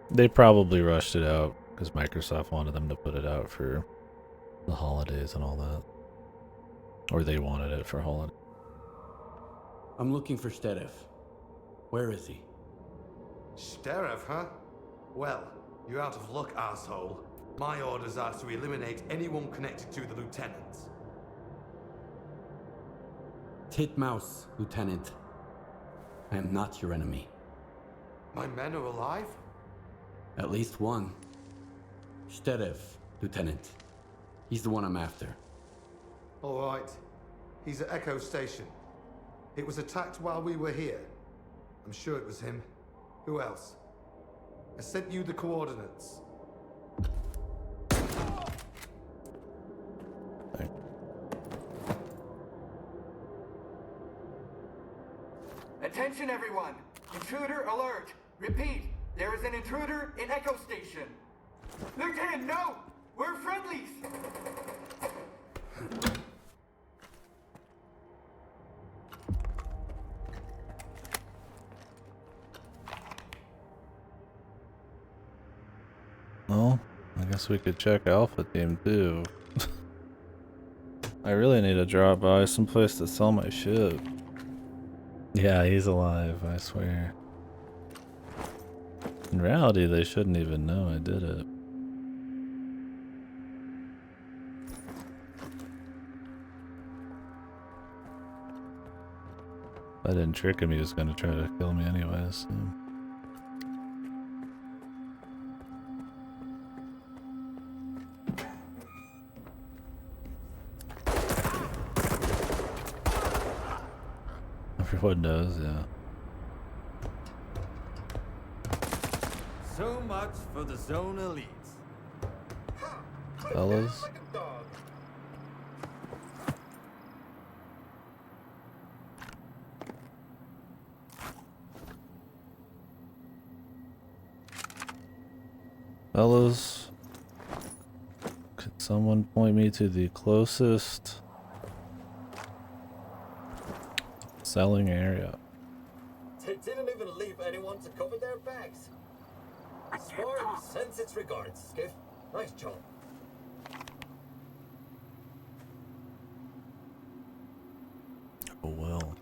They probably rushed it out because Microsoft wanted them to put it out for the holidays and all that. Or they wanted it for holidays. I'm looking for Sterev. Where is he? Sheriff, huh? Well, you're out of luck, asshole. My orders are to eliminate anyone connected to the lieutenant. Titmouse, Lieutenant. I am not your enemy. My men are alive? At least one. Sterev, Lieutenant. He's the one I'm after. All right. He's at Echo Station. It was attacked while we were here. I'm sure it was him. Who else? I sent you the coordinates. Attention everyone! Intruder alert! Repeat, there is an intruder in Echo Station. Lieutenant, no! We're friendlies! Well, I guess we could check Alpha Team too. I really need to drop by someplace to sell my shit. Yeah, he's alive, I swear. In reality, they shouldn't even know I did it. If I didn't trick him, he was gonna try to kill me anyways, so. Everyone knows, yeah. So much for the zone elites. Fellas. Fellas. Could someone point me to the closest selling area? They didn't even leave anyone to cover their backs. Spark sends its regards, Skiff. Nice job. Oh well.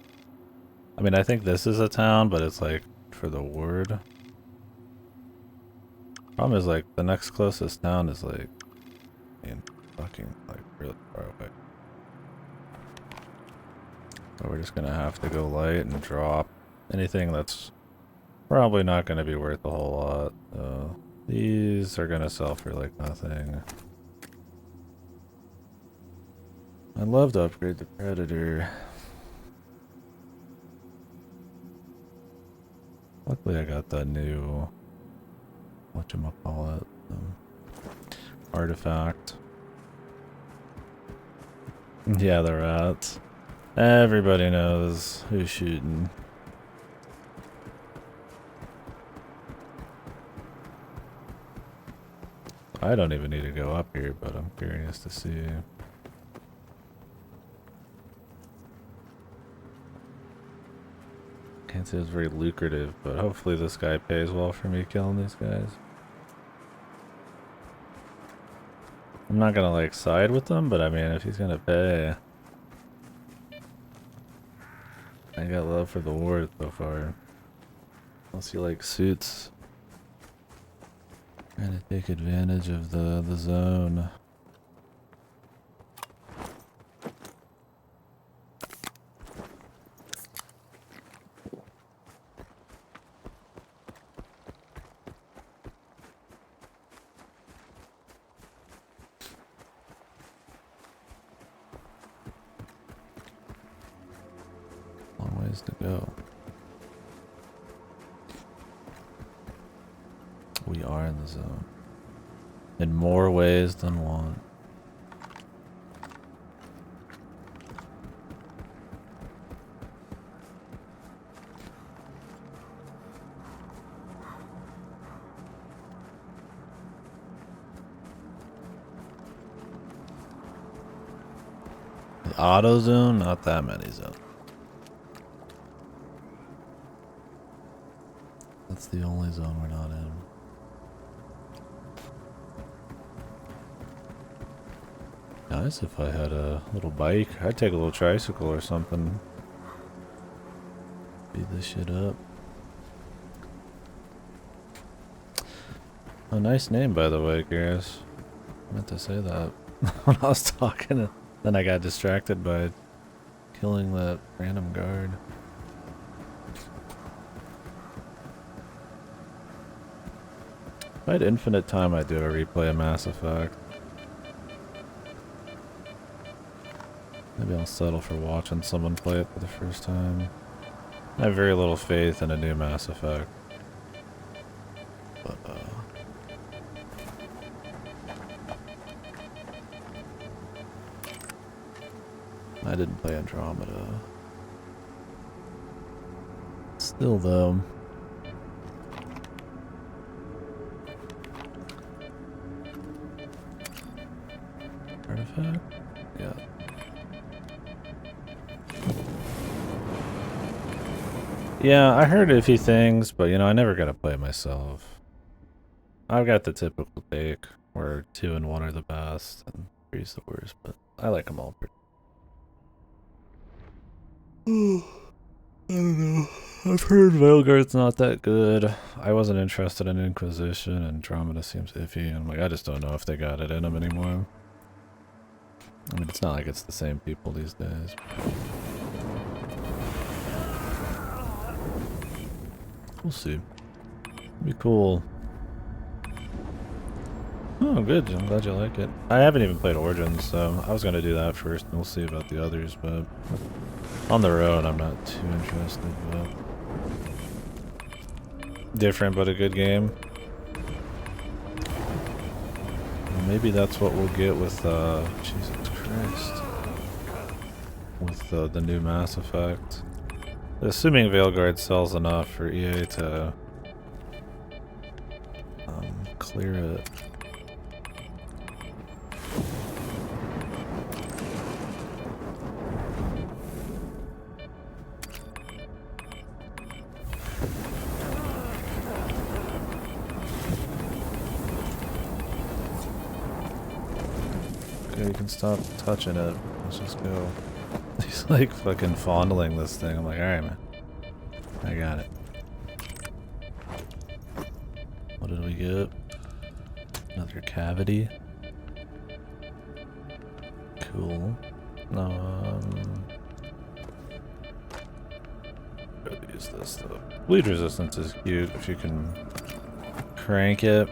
I mean, I think this is a town, but it's like for the word. Problem is, like, the next closest town is like in fucking like really far away. So we're just gonna have to go light and drop anything that's probably not gonna be worth a whole lot. So these are gonna sell for like nothing. I'd love to upgrade the Predator. Luckily I got that new, whatchamacallit, artifact. Yeah, the rats. Everybody knows who's shooting. I don't even need to go up here, but I'm curious to see. Can't say it's very lucrative, but hopefully this guy pays well for me killing these guys. I'm not gonna like side with them, but I mean if he's gonna pay. I got love for the ward so far. Unless he like suits. Trying to take advantage of the zone. Long ways to go. We are in the zone. In more ways than one. The auto zone, not that many zones. That's the only zone we're not in. Nice if I had a little bike. I'd take a little tricycle or something. Speed this shit up. A nice name, by the way, Garrus. I meant to say that when I was talking. Then I got distracted by killing that random guard. If I had infinite time, I'd do a replay of Mass Effect. Maybe I'll settle for watching someone play it for the first time. I have very little faith in a new Mass Effect. But, I didn't play Andromeda. Still, though. Artifact? Yeah. Yeah, I heard a few things, but you know, I never got to play it myself. I've got the typical take where 2 and 1 are the best and 3 is the worst, but I like them all pretty. I don't know. I've heard Veilguard's not that good. I wasn't interested in Inquisition, and Andromeda seems iffy. I'm like, I just don't know if they got it in them anymore. I mean, it's not like it's the same people these days. We'll see. It'd be cool. Oh, good. I'm glad you like it. I haven't even played Origins, so I was going to do that first, and we'll see about the others, but on their own, I'm not too interested, but different, but a good game. Well, maybe that's what we'll get with, Jesus Christ, with the new Mass Effect. Assuming Veilguard sells enough for EA to clear it. you can stop touching it. Let's just go. He's like fucking fondling this thing. I'm like, alright, man. I got it. What did we get? Another cavity. Cool. Gotta use this though. Bleed resistance is cute if you can crank it.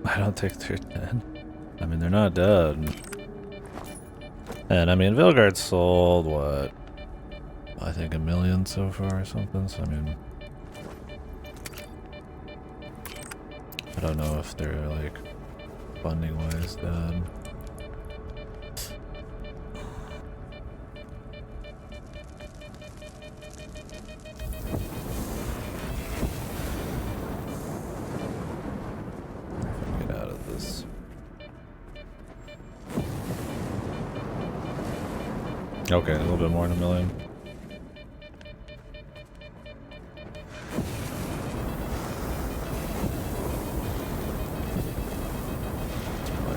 I don't think they're dead. I mean, they're not dead. And I mean, Vilgard's sold, what? I think 1 million so far or something, so I mean... I don't know if they're, like, funding-wise dead. Get out of this. Okay, a little bit more than 1 million.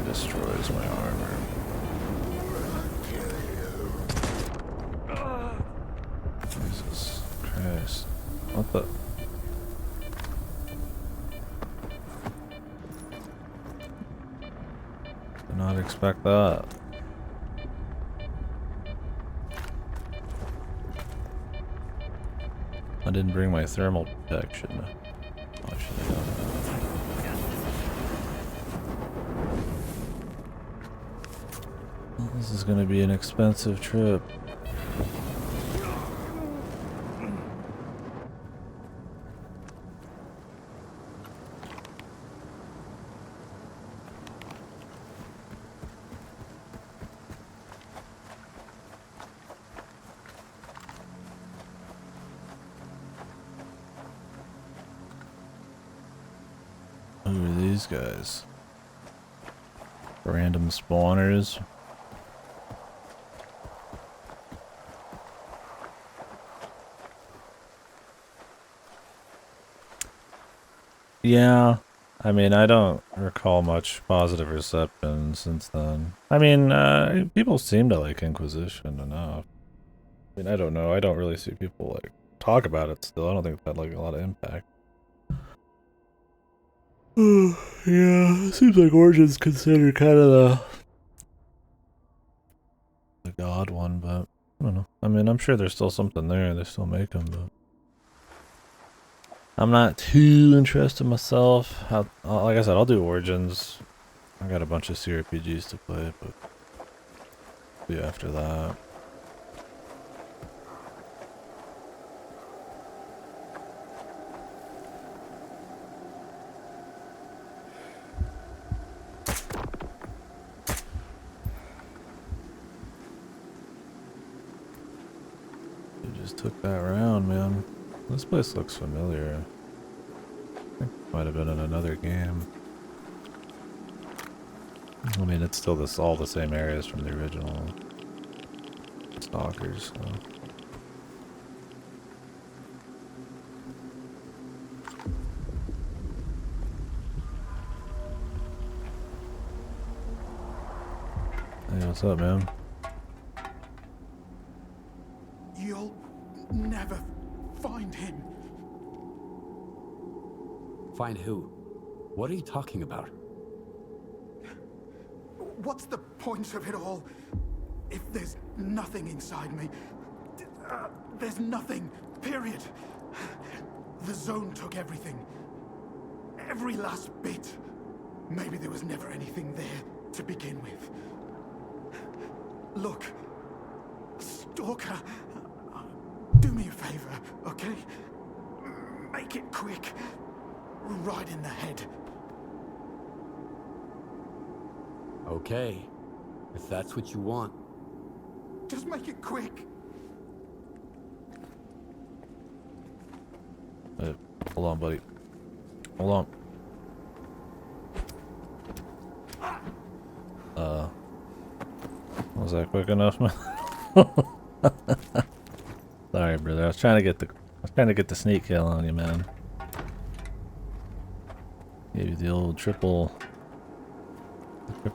Destroys my armor. Jesus Christ. What the? Did not expect that. I didn't bring my thermal protection. Oh, I should have done that. This is gonna be an expensive trip. Who are these guys? Random spawners. Yeah, I mean, I don't recall much positive reception since then. I mean, people seem to like Inquisition enough. I mean, I don't know. I don't really see people, like, talk about it still. I don't think it had, like, a lot of impact. Yeah, it seems like Origin's considered kind of the god one, but I don't know. I mean, I'm sure there's still something there. They still make them, but I'm not too interested myself. Like I said, I'll do Origins. I got a bunch of CRPGs to play, but be after that. You just took that round, man. This place looks familiar. I think it might have been in another game. I mean, it's still all the same areas from the original Stalkers, so. Hey, what's up, man? You'll never find him. Find who? What are you talking about? What's the point of it all? If there's nothing inside me, there's nothing, period. The zone took everything. Every last bit. Maybe there was never anything there to begin with. Look, Stalker, do me a favor, okay? Make it quick. Right in the head. Okay, if that's what you want. Just make it quick. Hold on, buddy. Hold on. Was that quick enough, man? Sorry, brother. I was trying to get the sneak kill on you, man. Maybe the old triple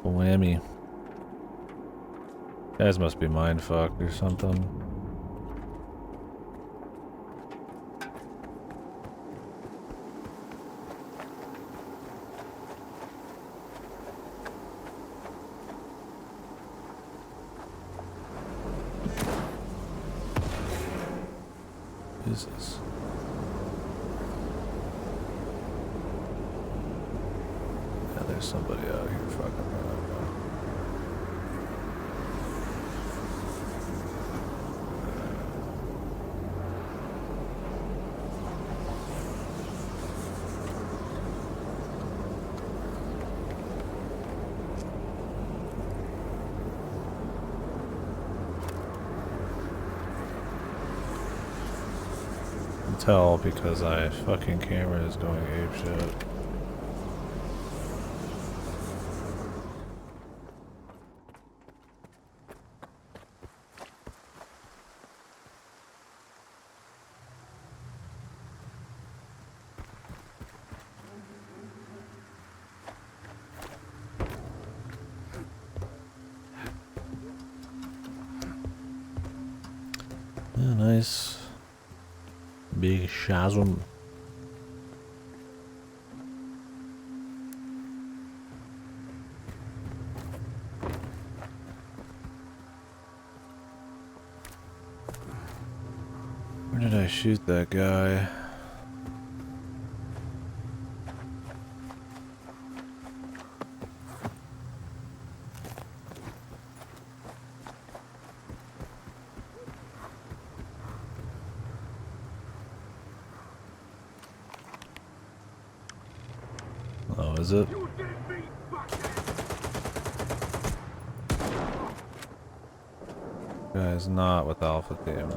whammy. Guys must be mind fucked or something. Jesus. Yeah, there's somebody out here fucking around. Tell because my fucking camera is going apeshit. Yeah, nice. Big chasm. Where did I shoot that guy? Oh, is it? Guy's not with Alpha Team.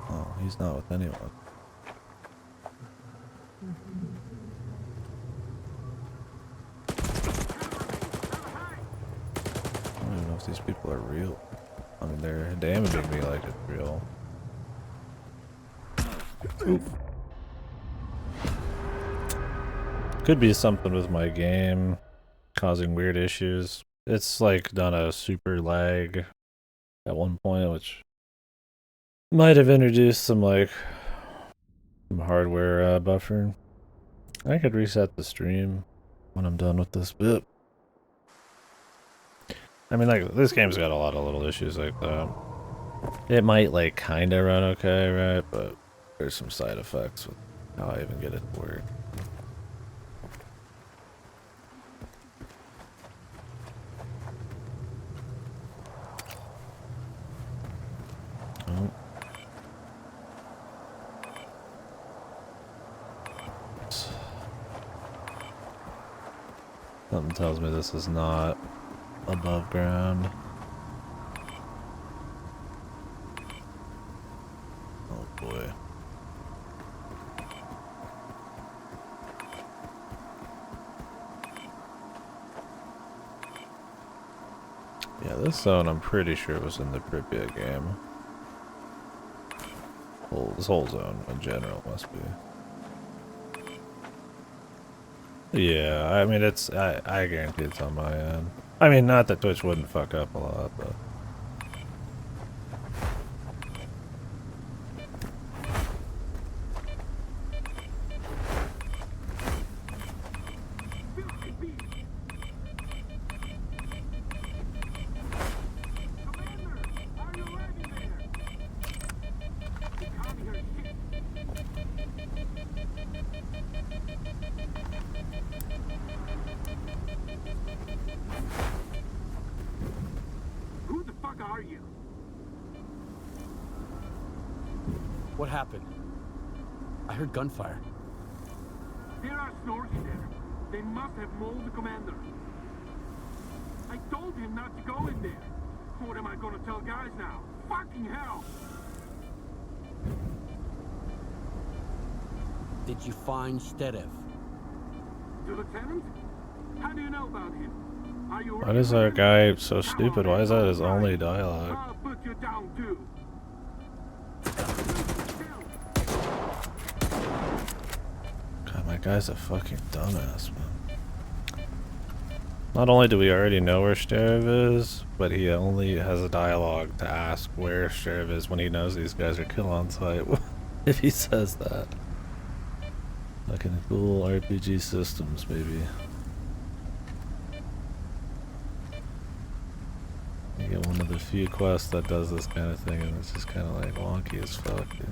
Oh, he's not with anyone. I don't even know if these people are real. I mean, they're damaging me like it's real. Oof. Could be something with my game causing weird issues. It's like done a super lag at one point, which might have introduced some like some hardware buffering. I could reset the stream when I'm done with this bit. I mean, like, this game's got a lot of little issues like that. It might like kind of run okay, right? But there's some side effects with how I even get it to work. Oh. Something tells me this is not above ground. Oh boy. Yeah, this zone I'm pretty sure was in the Pripyat game. This whole zone in general must be. Yeah, I mean it's I guarantee it's on my end. I mean, not that Twitch wouldn't fuck up a lot, but Who the fuck are you? What happened? I heard gunfire. There are Snorky there. They must have mauled the commander. I told him not to go in there. What am I gonna tell guys now? Fucking hell! Did you find Sterev? The lieutenant? How do you know about him? Are you why is that guy so stupid? Why is that his only dialogue? I'll put you down too. God, My guy's a fucking dumbass, man. Not only do we already know where Sheriff is, but he only has a dialogue to ask where Sheriff is when he knows these guys are kill on site. If he says that. Fucking cool RPG systems, baby. You get one of the few quests that does this kind of thing, and it's just kind of like wonky as fuck, dude.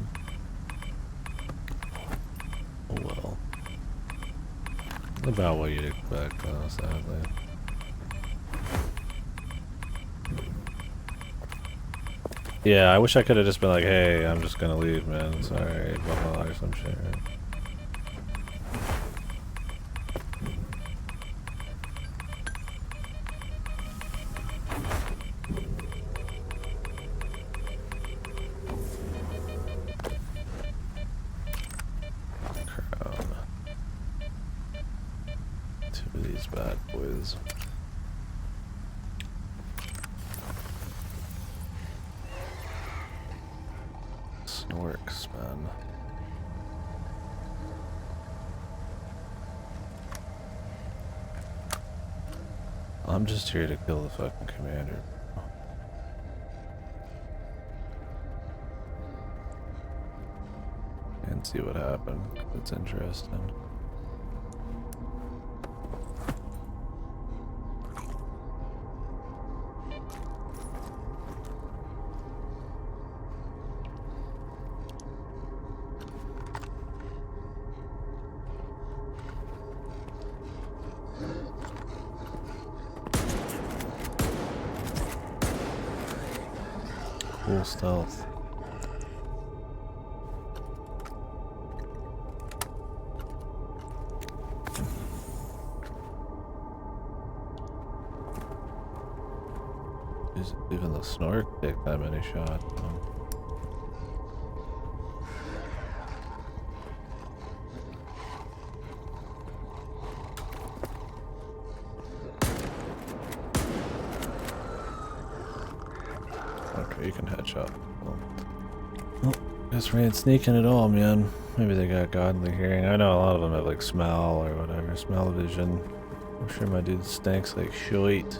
Oh well. About what you'd expect, though, sadly. Yeah, I wish I could have just been like, hey, I'm just gonna leave, man. Sorry, blah blah, or some shit, right? These bad boys. Snorks, man. I'm just here to kill the fucking commander. And see what happened. It's interesting. Cool stealth. Even the snort take that many shots. Okay, you can headshot. Well, guess we ain't sneaking at all, man. Maybe they got godly hearing. I know a lot of them have like smell or whatever, smell vision. I'm sure my dude stinks like shite.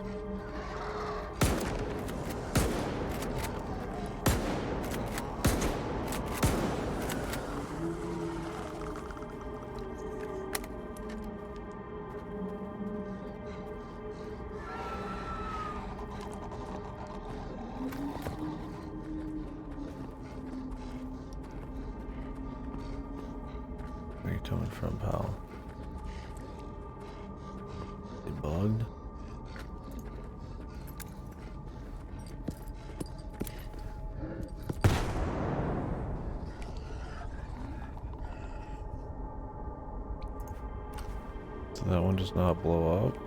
Where are you coming from, pal? They bugged? Did that one just not blow up?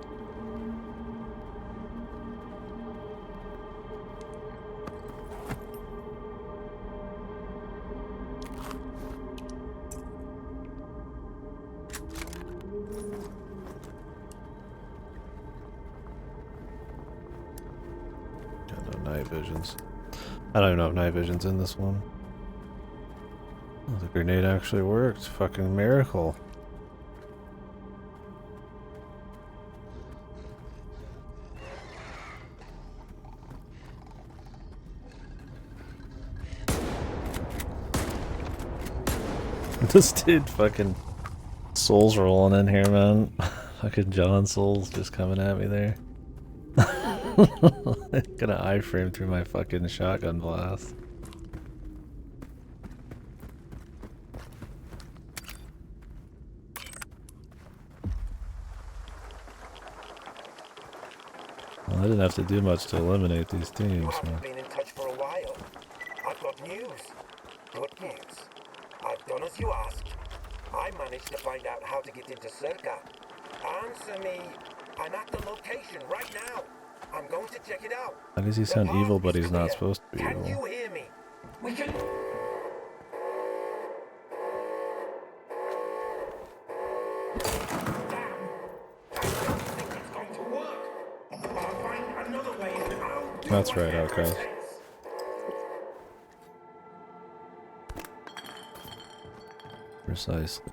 Night visions. I don't even know if night vision's in this one. Oh, the grenade actually worked. Fucking miracle. This dude fucking Souls rolling in here, man. Fucking John Souls just coming at me there. Gonna iframe through my fucking shotgun blast. Well, I didn't have to do much to eliminate these teams, man. Been in touch for a while. I've got news. Good news. I've done as you asked. I managed to find out how to get into Circa. Answer me. I'm at the location right now. I'm going to check it out. How does he sound evil, but he's not supposed to be Can evil? you hear me? We can... That's right, Outcast. Precisely.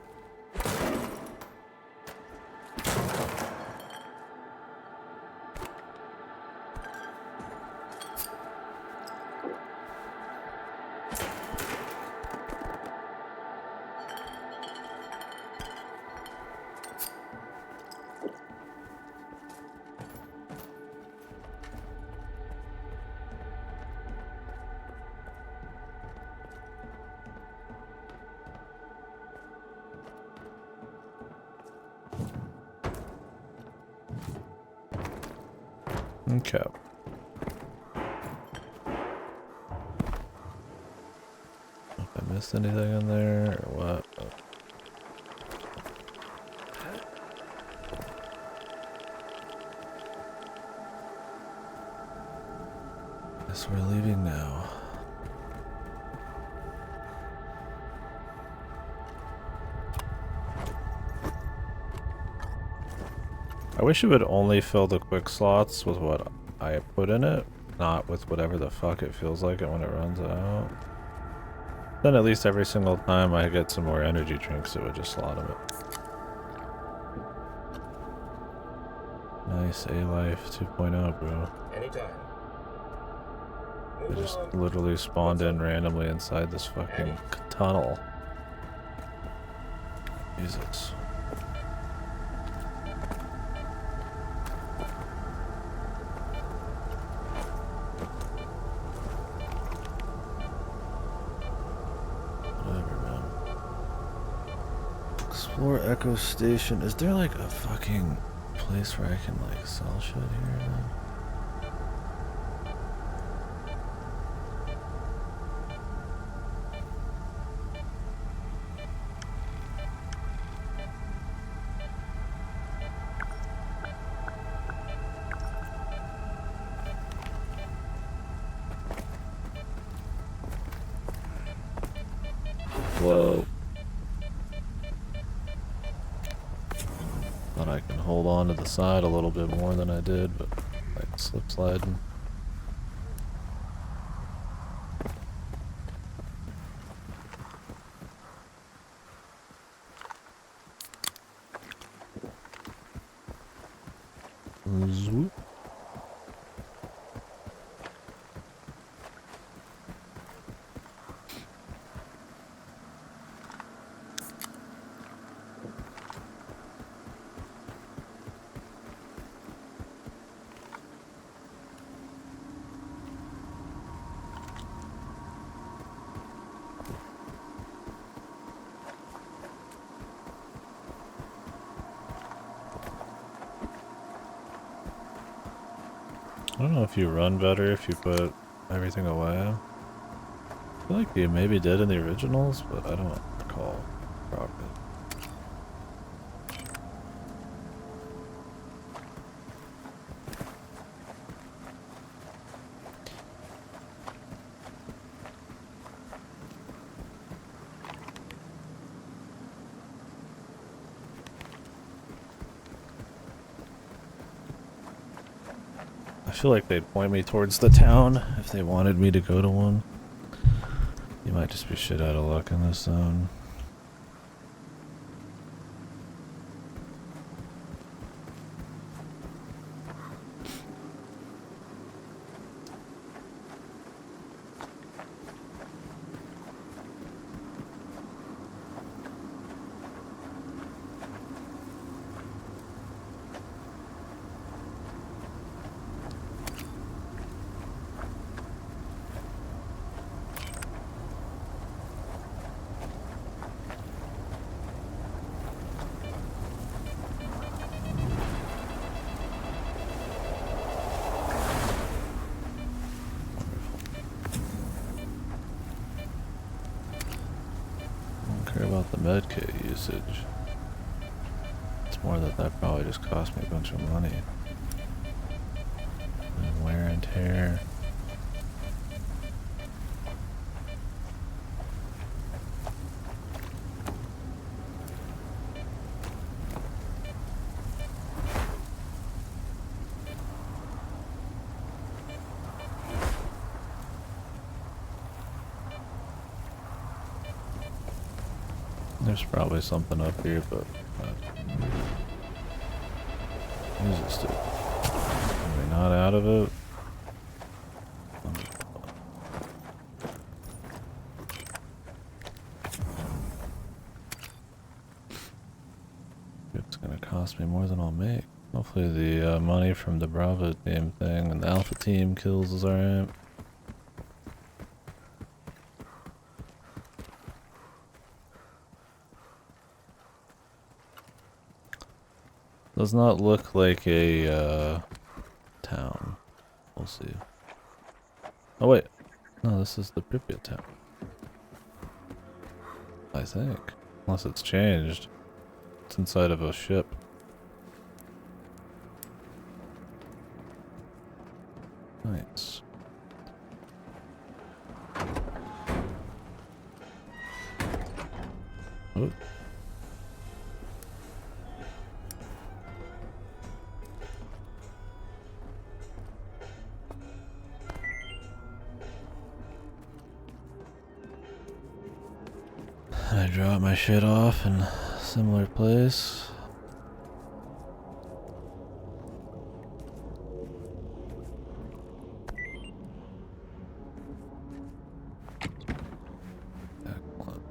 Okay. If I missed anything in there or what? Guess we're leaving now. I wish it would only fill the quick slots with what I put in it, not with whatever the fuck it feels like it when it runs out. Then at least every single time I get some more energy drinks, it would just slot them it. Nice A-Life 2.0, bro. Anytime. I just literally spawned in randomly inside this fucking tunnel. Jesus. Explore Echo Station. Is there like a fucking place where I can like sell shit here then? Whoa. Thought I can hold on to the side a little bit more than I did, but like slip sliding. Zoop. I don't know if you run better if you put everything away. I feel like you maybe did in the originals, but I don't recall properly. I feel like they'd point me towards the town if they wanted me to go to one. You might just be shit out of luck in this zone. About the medkit usage. It's more that probably just cost me a bunch of money. And wear and tear. There's probably something up here, but use it still. Are we not out of it? It's gonna cost me more than I'll make. Hopefully the money from the Bravo team thing and the Alpha team kills is alright. Does not look like a town. see. Oh wait, no, this is the Pripyat town. I think, unless it's changed. It's inside of a ship. Nice. Oh. I drop my shit off in a similar place. Excellent.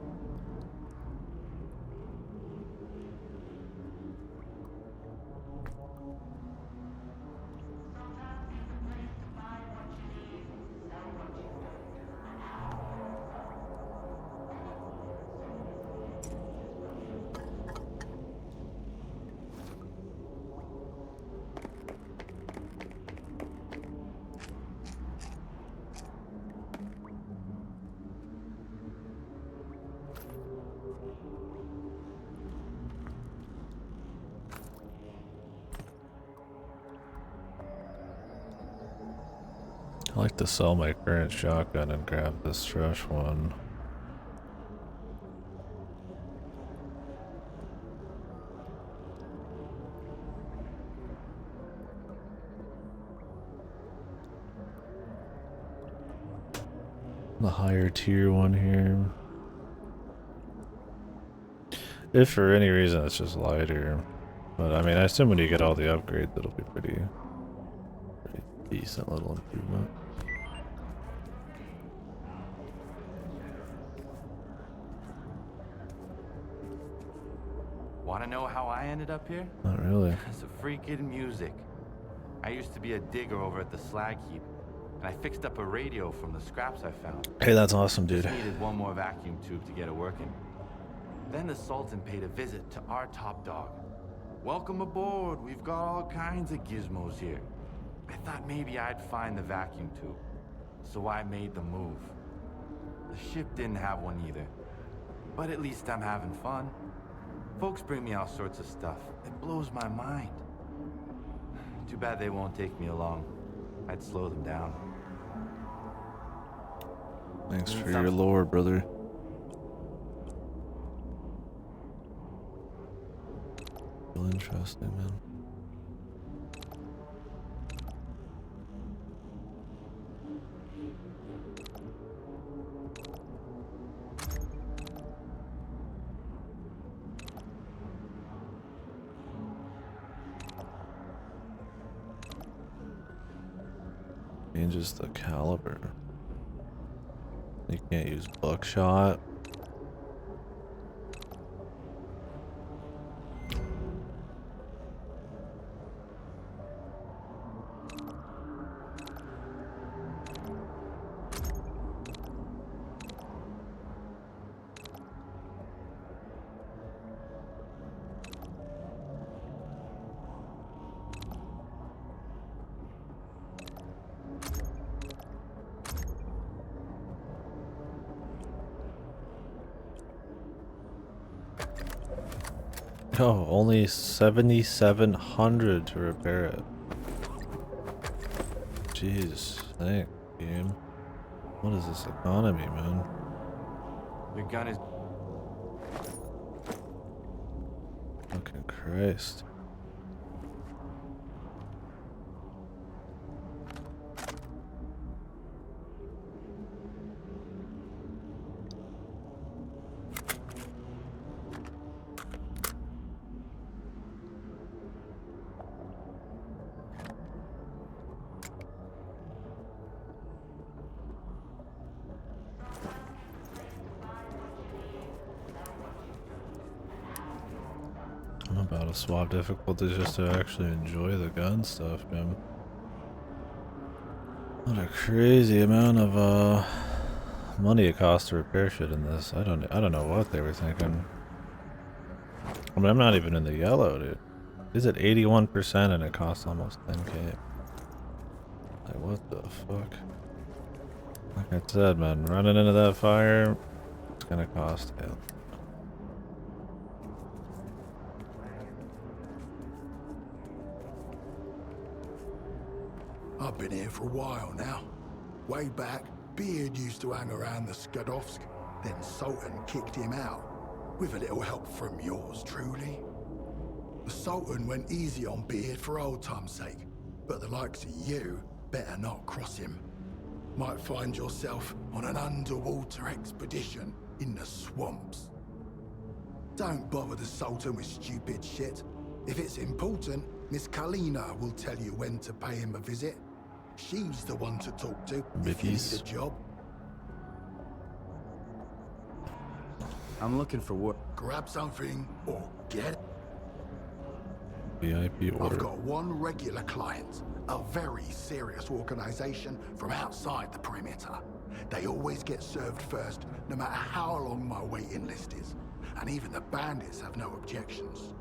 I like to sell my current shotgun and grab this fresh one. The higher tier one here. If for any reason it's just lighter. But I mean, I assume when you get all the upgrades, it'll be pretty decent little improvement. Want to know how I ended up here? Not really. It's a freaking music. I used to be a digger over at the slag heap, and I fixed up a radio from the scraps I found. Hey, that's awesome, dude. Just needed one more vacuum tube to get it working. Then the Sultan paid a visit to our top dog. Welcome aboard. We've got all kinds of gizmos here. I thought maybe I'd find the vacuum tube, so I made the move. The ship didn't have one either, but at least I'm having fun. Folks bring me all sorts of stuff. It blows my mind. Too bad they won't take me along. I'd slow them down. Thanks for your lore, brother. Real interesting, man. Changes the caliber. You can't use buckshot. Oh, only 7,700 to repair it. Jeez, thank game. What is this economy, man? Your gun is... Fucking Christ. I'm about to swap difficulties just to actually enjoy the gun stuff, man. What a crazy amount of money it costs to repair shit in this. I don't know what they were thinking. I mean, I'm not even in the yellow, dude. Is it 81% and it costs almost 10k? Like, what the fuck? Like I said, man, running into that fire, it's gonna cost hell. I've been here for a while now. Way back, Beard used to hang around the Skadovsk, then Sultan kicked him out, with a little help from yours truly. The Sultan went easy on Beard for old time's sake, but the likes of you better not cross him. Might find yourself on an underwater expedition in the swamps. Don't bother the Sultan with stupid shit. If it's important, Miss Kalina will tell you when to pay him a visit. She's the one to talk to if you need a job. I'm looking for work. Grab something or get it. VIP order. I've got one regular client, a very serious organization from outside the perimeter. They always get served first, no matter how long my waiting list is. And even the bandits have no objections.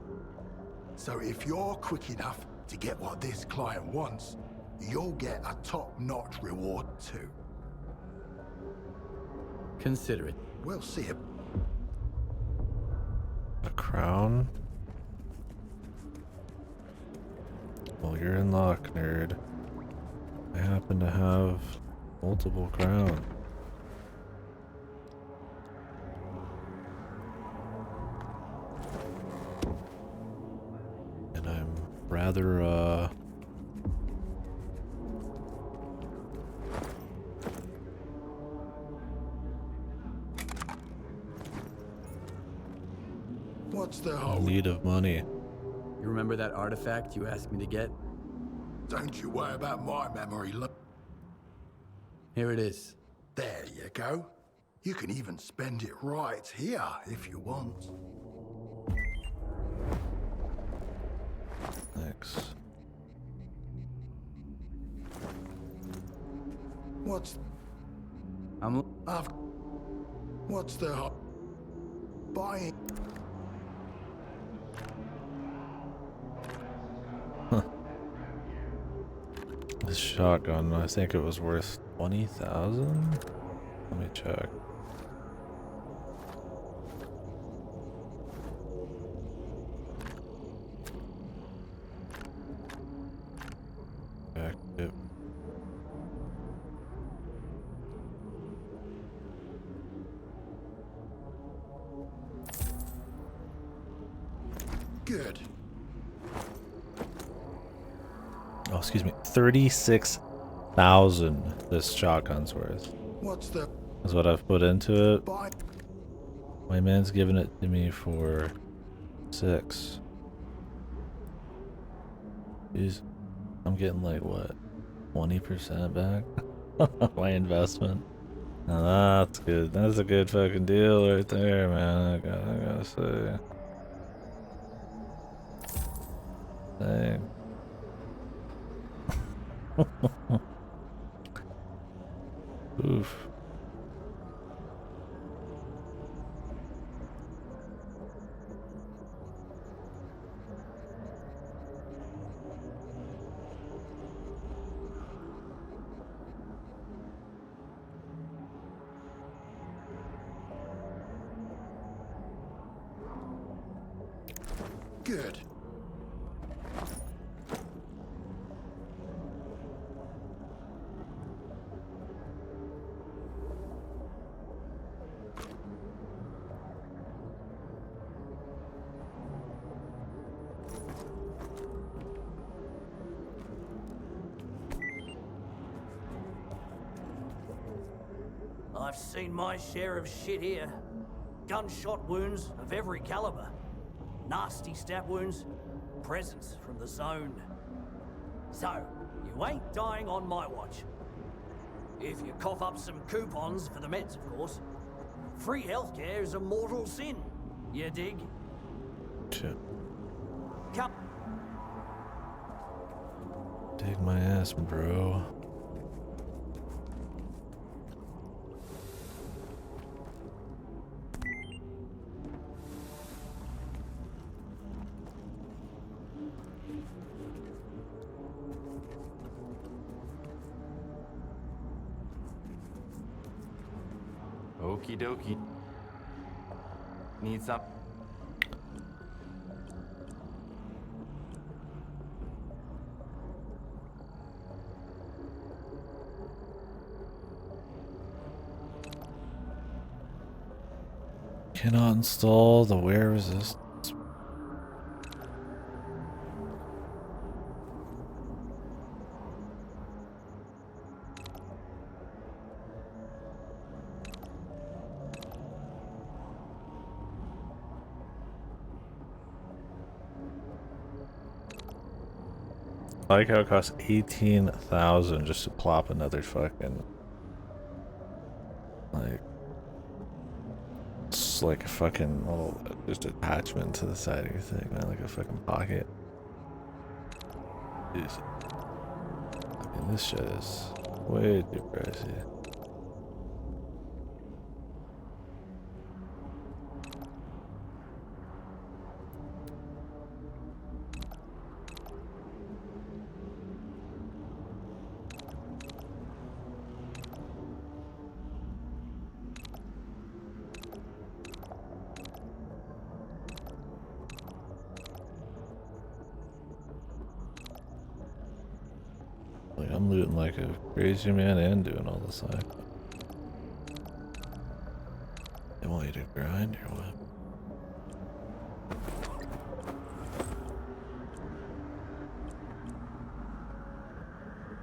So if you're quick enough to get what this client wants, you'll get a top-notch reward too. Consider it. We'll see it. A crown? Well, you're in luck, nerd. I happen to have multiple crowns. And I'm rather, What's the in whole... need of money. You remember that artifact you asked me to get? Don't you worry about my memory, look. Here it is. There you go. You can even spend it right here if you want. Thanks. What's the buying? This shotgun, I think it was worth 20,000? Let me check. Active. Good. Oh, excuse me. 36,000 this shotgun's worth. What's the... That's what I've put into it. My man's giving it to me for 6. Jeez. I'm getting like, what, 20% back? My investment. Now that's good. That's a good fucking deal right there, man. I gotta say. Dang. Oof. Good. I've seen my share of shit here. Gunshot wounds of every caliber. Nasty stab wounds. Presents from the zone. So, you ain't dying on my watch. If you cough up some coupons for the meds, of course. Free healthcare is a mortal sin. You dig? Shit. Come. Dig my ass, bro. Okie dokie. Need some? Cannot install the wear resist. I like how it costs 18,000 just to plop another fucking, like, it's like a fucking little just attachment to the side of your thing, man, like a fucking pocket. Jeez. I mean, this shit is way too pricey. Like, I'm looting like a crazy man and doing all this like. They want you to grind or what?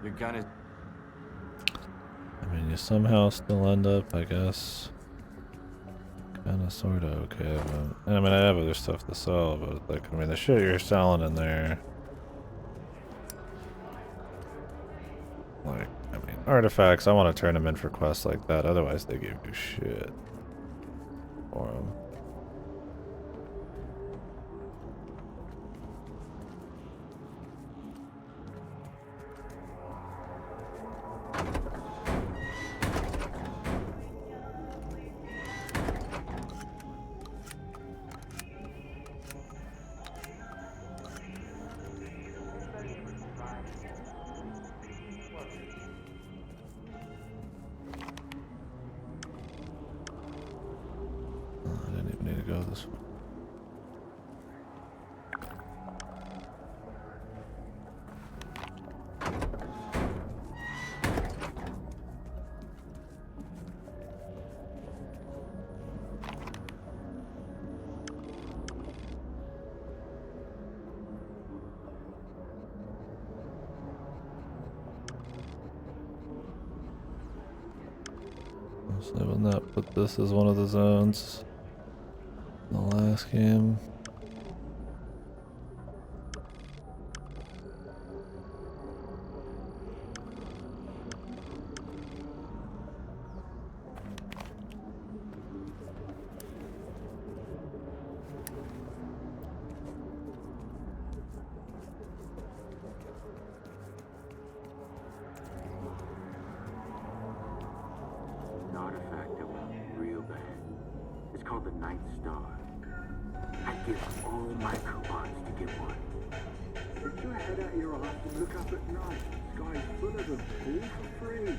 You're gonna... I mean, you somehow still end up, I guess, kinda sorta okay, but... I mean, I have other stuff to sell, but, like, I mean, the shit you're selling in there... Like, I mean, artifacts, I want to turn them in for quests like that, otherwise they give you shit for them. I didn't even need to go this way. So I will not put this as one of the zones in the last game. An artifact that was real bad. It's called the Ninth Star. I'd give all my coupons to get one. Get your head out of your ass and look up at night. The sky's full of them, all for free.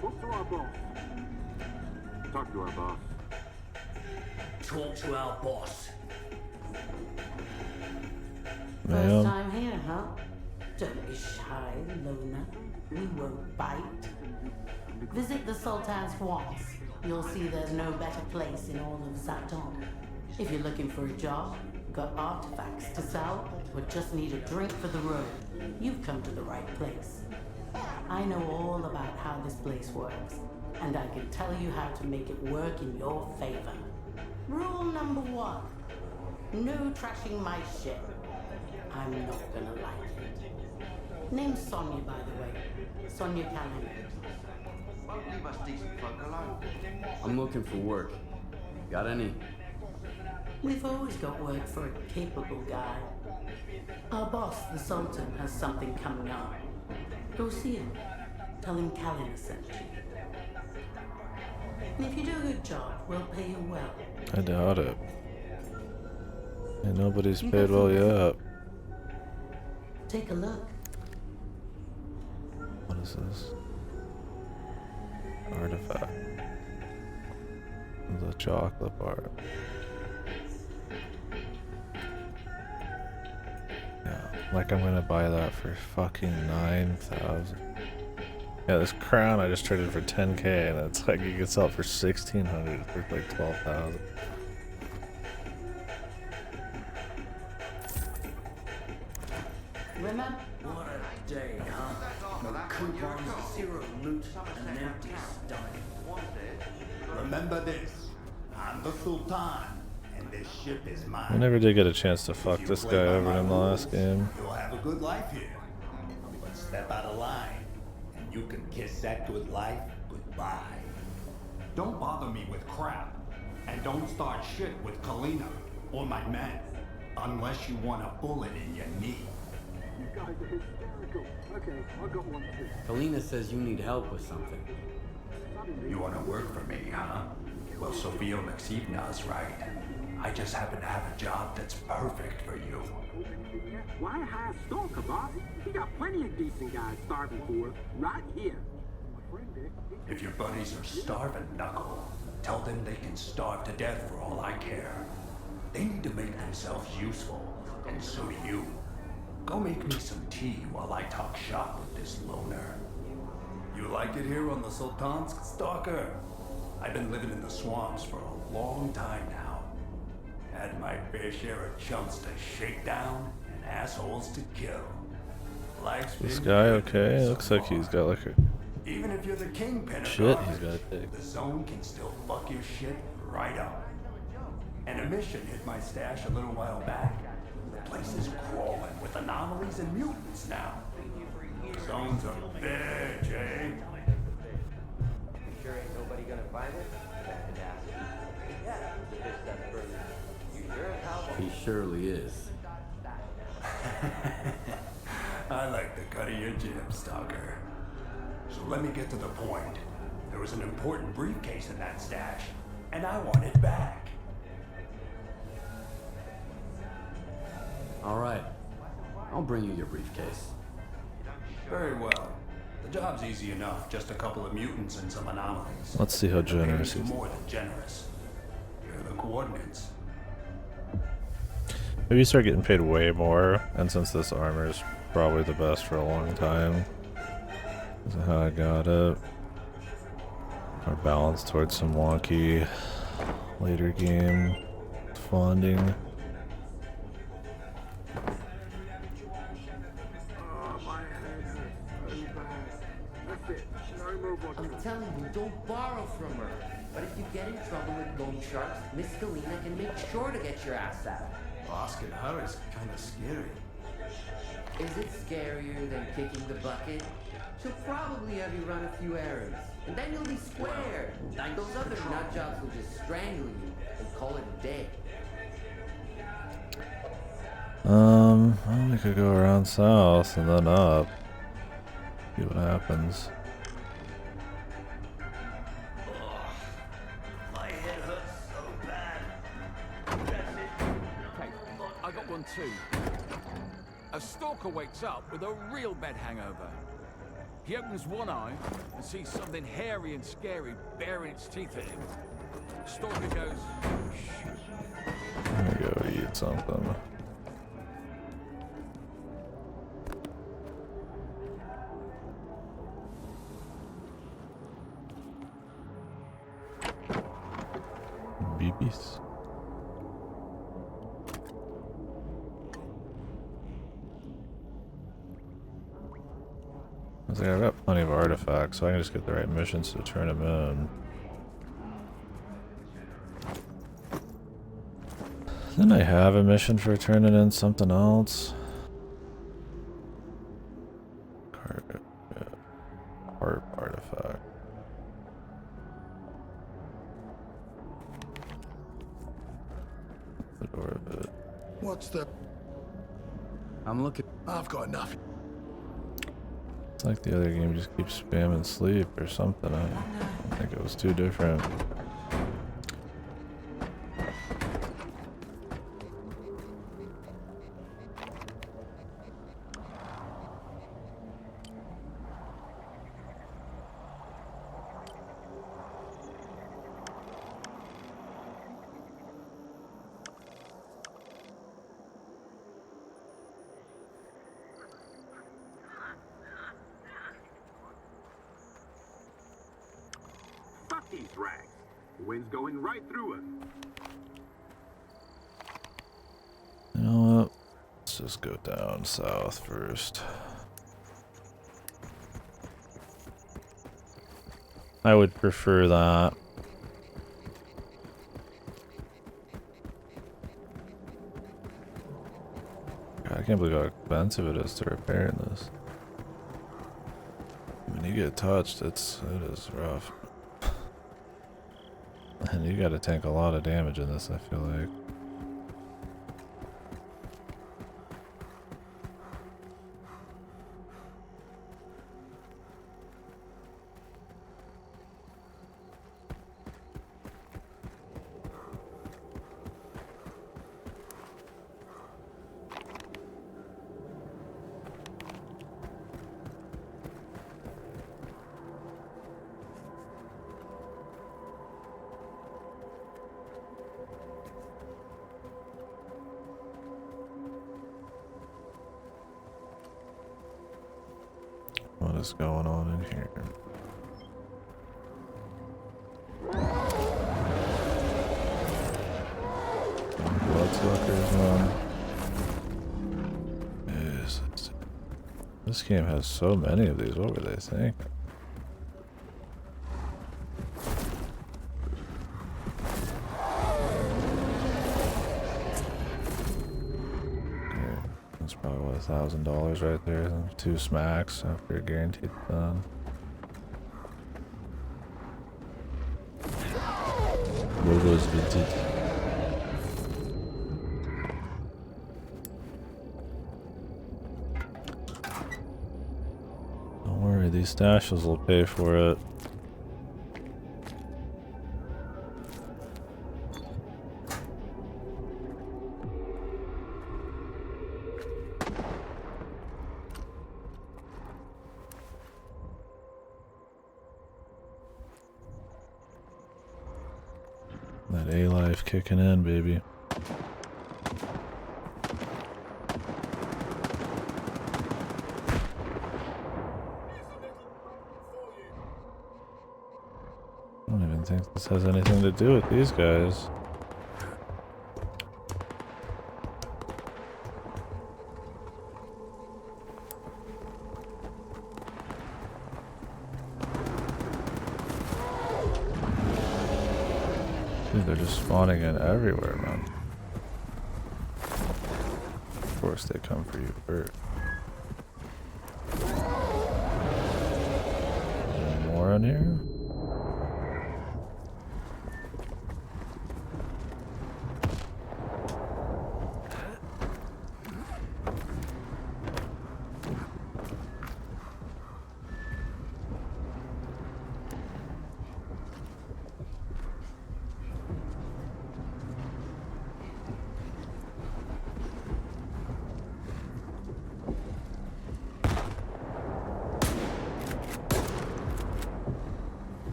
Talk to our boss. Talk to our boss. Talk to our boss. Ma'am. First time here, huh? Don't be shy, Luna. We won't bite. Visit the Sultan's Haunts. You'll see there's no better place in all of Zaton. If you're looking for a job, got artifacts to sell, or just need a drink for the road, you've come to the right place. I know all about how this place works, and I can tell you how to make it work in your favor. Rule number 1. No trashing my shit. I'm not gonna like it. Name's Sonia, by the way. Sonia Callan. Won't leave us decent folk alone. I'm looking for work. Got any? We've always got work for a capable guy. Our boss, the Sultan, has something coming up. Go see him. Tell him Callan sent you. And if you do a good job, we'll pay you well. I doubt it. And nobody's paid well yet. Take a look. What What is this? Artifact. The chocolate bar. Yeah, like I'm gonna buy that for fucking 9,000. Yeah, this crown I just traded for 10k, and it's like you can sell it for 1,600. It's worth like 12,000. Remember? What a day, huh? No coupons, zero loot, and an empty stomach. Remember this. I'm the Sultan, and this ship is mine. I never did get a chance to fuck this guy over in the last game. You'll have a good life here. But step out of line, and you can kiss that good life goodbye. Don't bother me with crap, and don't start shit with Kalina or my men, unless you want a bullet in your knee. You guys are hysterical. Okay, I got one too. Kalina says you need help with something. You want to work for me, huh? Well, Sofia Alexeyevna's right. I just happen to have a job that's perfect for you. Why hire Stalker, boss? You got plenty of decent guys starving for us right here. If your buddies are starving, Knuckle, tell them they can starve to death for all I care. They need to make themselves useful, and so do you. Go make me some tea while I talk shop with this loner. You like it here on the Sultansk, Stalker? I've been living in the swamps for a long time now. Had my fair share of chumps to shake down and assholes to kill. Life's This been guy good okay? so Looks like far. he's got like a Even if you're the kingpin of shit Gotham, he's got a dick. the zone can still fuck your shit right up. An emission hit my stash a little while back. The place is crawling with anomalies and mutants now. Zone's a bitch, eh? You sure ain't nobody gonna find it? Yeah, you sure as hell He surely is. I like the cut of your jib, Stalker. So let me get to the point. There was an important briefcase in that stash, and I want it back. All right. I'll bring you your briefcase. Very well. The job's easy enough, just a couple of mutants and some anomalies. Let's see how The generous payment's he is. more than generous. Here are the coordinates. Maybe you start getting paid way more, and since this armor is probably the best for a long time, this is how I got it. Our balance towards some wonky later game funding. I'm telling you, don't borrow from her. But if you get in trouble with loan sharks, Miss Galena can make sure to get your ass out. Asking her is kind of scary. Is it scarier than kicking the bucket? She'll probably have you run a few errands, and then you'll be square. And those other nut jobs will just strangle you and call it a day. Well, we could go around south and then up. See what happens. My head hurts so bad. Hey, I got one too. A stalker wakes up with a real bad hangover. He opens one eye and sees something hairy and scary baring its teeth at him. Stalker goes, I'm gonna go eat something. Beepies. I was like, I've got plenty of artifacts, so I can just get the right missions to turn them in. Then I have a mission for turning in something else. Harp artifact. The door of it. What's the... I'm looking... I've got nothing. It's like the other game just keeps spamming sleep or something. I don't think it was too different. rags. The wind's going right through us. You know what? Let's just go down south first. I would prefer that. God, I can't believe how expensive it is to repair this. When you get touched, it is rough. And you gotta tank a lot of damage in this, I feel like. What is going on in here? Bloodsuckers, man. Jesus. This game has so many of these. What were they thinking? That's probably what, $1,000 right there. 2 smacks after a guaranteed done. Bobo's vintage. Don't worry, these stashes will pay for it. That A-life kicking in, baby. I don't even think this has anything to do with these guys. Dude, they're just spawning in everywhere, man. Of course they come for you first. Is there more in here?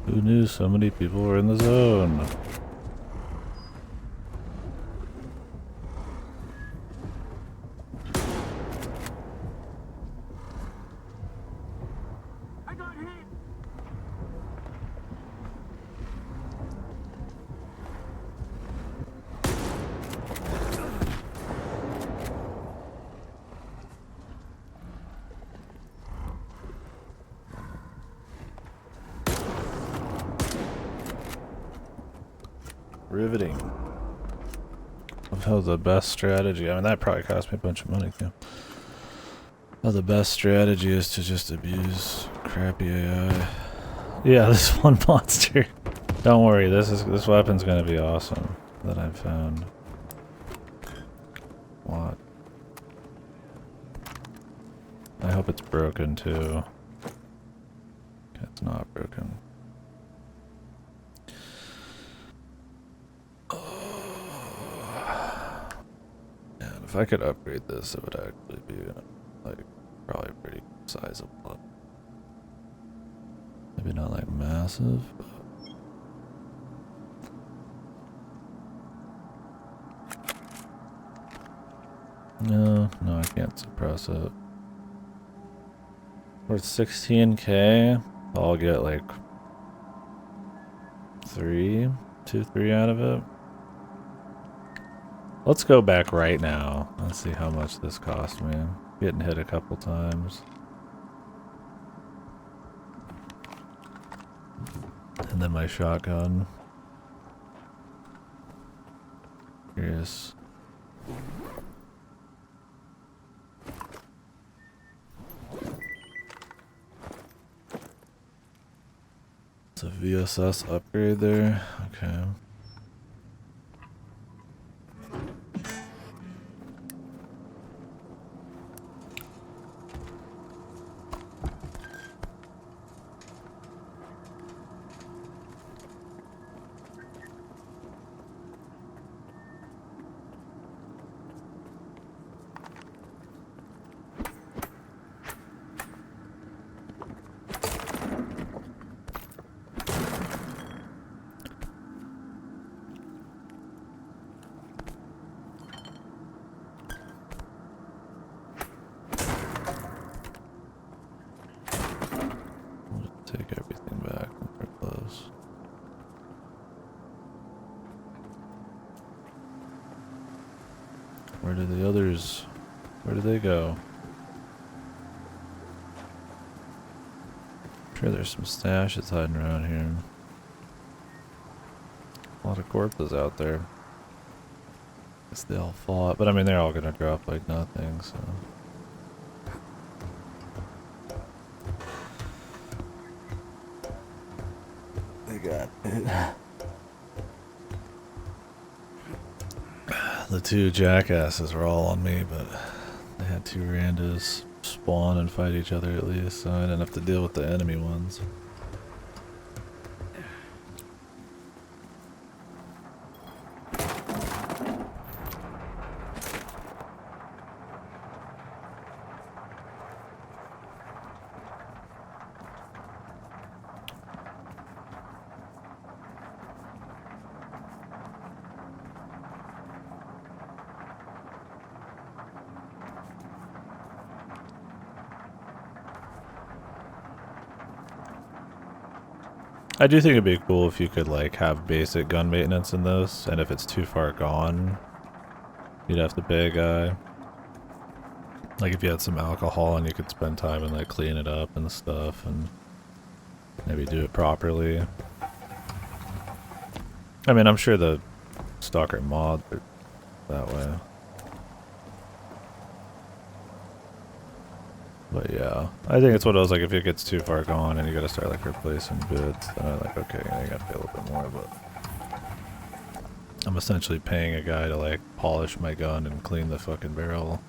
Who knew so many people were in the zone? Riveting. of how the best strategy. I mean, that probably cost me a bunch of money too. How the best strategy is to just abuse crappy AI. Yeah, this one monster. Don't worry, this weapon's gonna be awesome that I found. What? I hope it's broken too. Okay, it's not broken. And if I could upgrade this, it would actually be like probably pretty sizable. Maybe not like massive, but no, I can't suppress it. Worth 16k, I'll get like 3 out of it. Let's go back right now. Let's see how much this cost me. Getting hit a couple times. And then my shotgun. Curious. It's a VSS upgrade there. Okay. Take everything back when we're close. Where did the others? Where did they go? I'm sure there's some stashes hiding around here. A lot of corpses out there. Guess they all fought, but I mean they're all gonna drop like nothing, so. They got it. The two jackasses were all on me, but they had two randos spawn and fight each other at least, so I didn't have to deal with the enemy ones. I do think it'd be cool if you could like have basic gun maintenance in this, and if it's too far gone, you'd have to pay a guy. Like if you had some alcohol and you could spend time and like clean it up and stuff, and maybe do it properly. I mean, I'm sure the Stalker mods are that way. But yeah, I think it's one of those, like, if it gets too far gone and you gotta start, like, replacing bits, then I'm like, okay, I gotta pay a little bit more, but I'm essentially paying a guy to, like, polish my gun and clean the fucking barrel.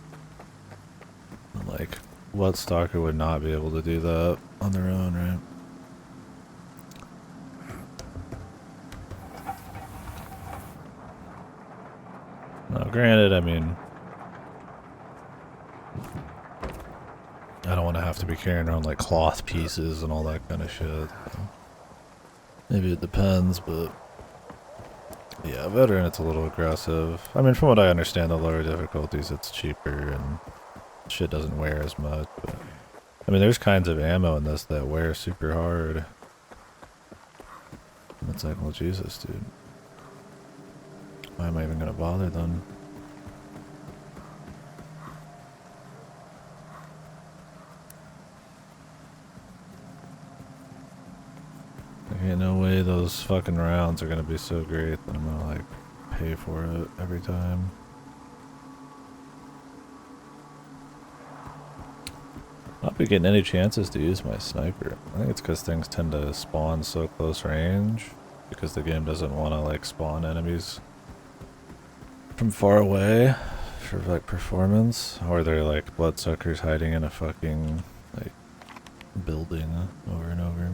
And, like, what Stalker would not be able to do that on their own, right? Now, granted, I mean, I don't want to have to be carrying around like cloth pieces and all that kind of shit. So maybe it depends, but yeah, veteran, it's a little aggressive. I mean, from what I understand, the lower difficulties, it's cheaper and shit doesn't wear as much. But I mean, there's kinds of ammo in this that wear super hard. And it's like, well, Jesus, dude. Why am I even gonna bother then? Ain't no way those fucking rounds are gonna be so great that I'm gonna like pay for it every time. Not been getting any chances to use my sniper. I think it's because things tend to spawn so close range, because the game doesn't want to like spawn enemies from far away for like performance, or they're like bloodsuckers hiding in a fucking like building over and over.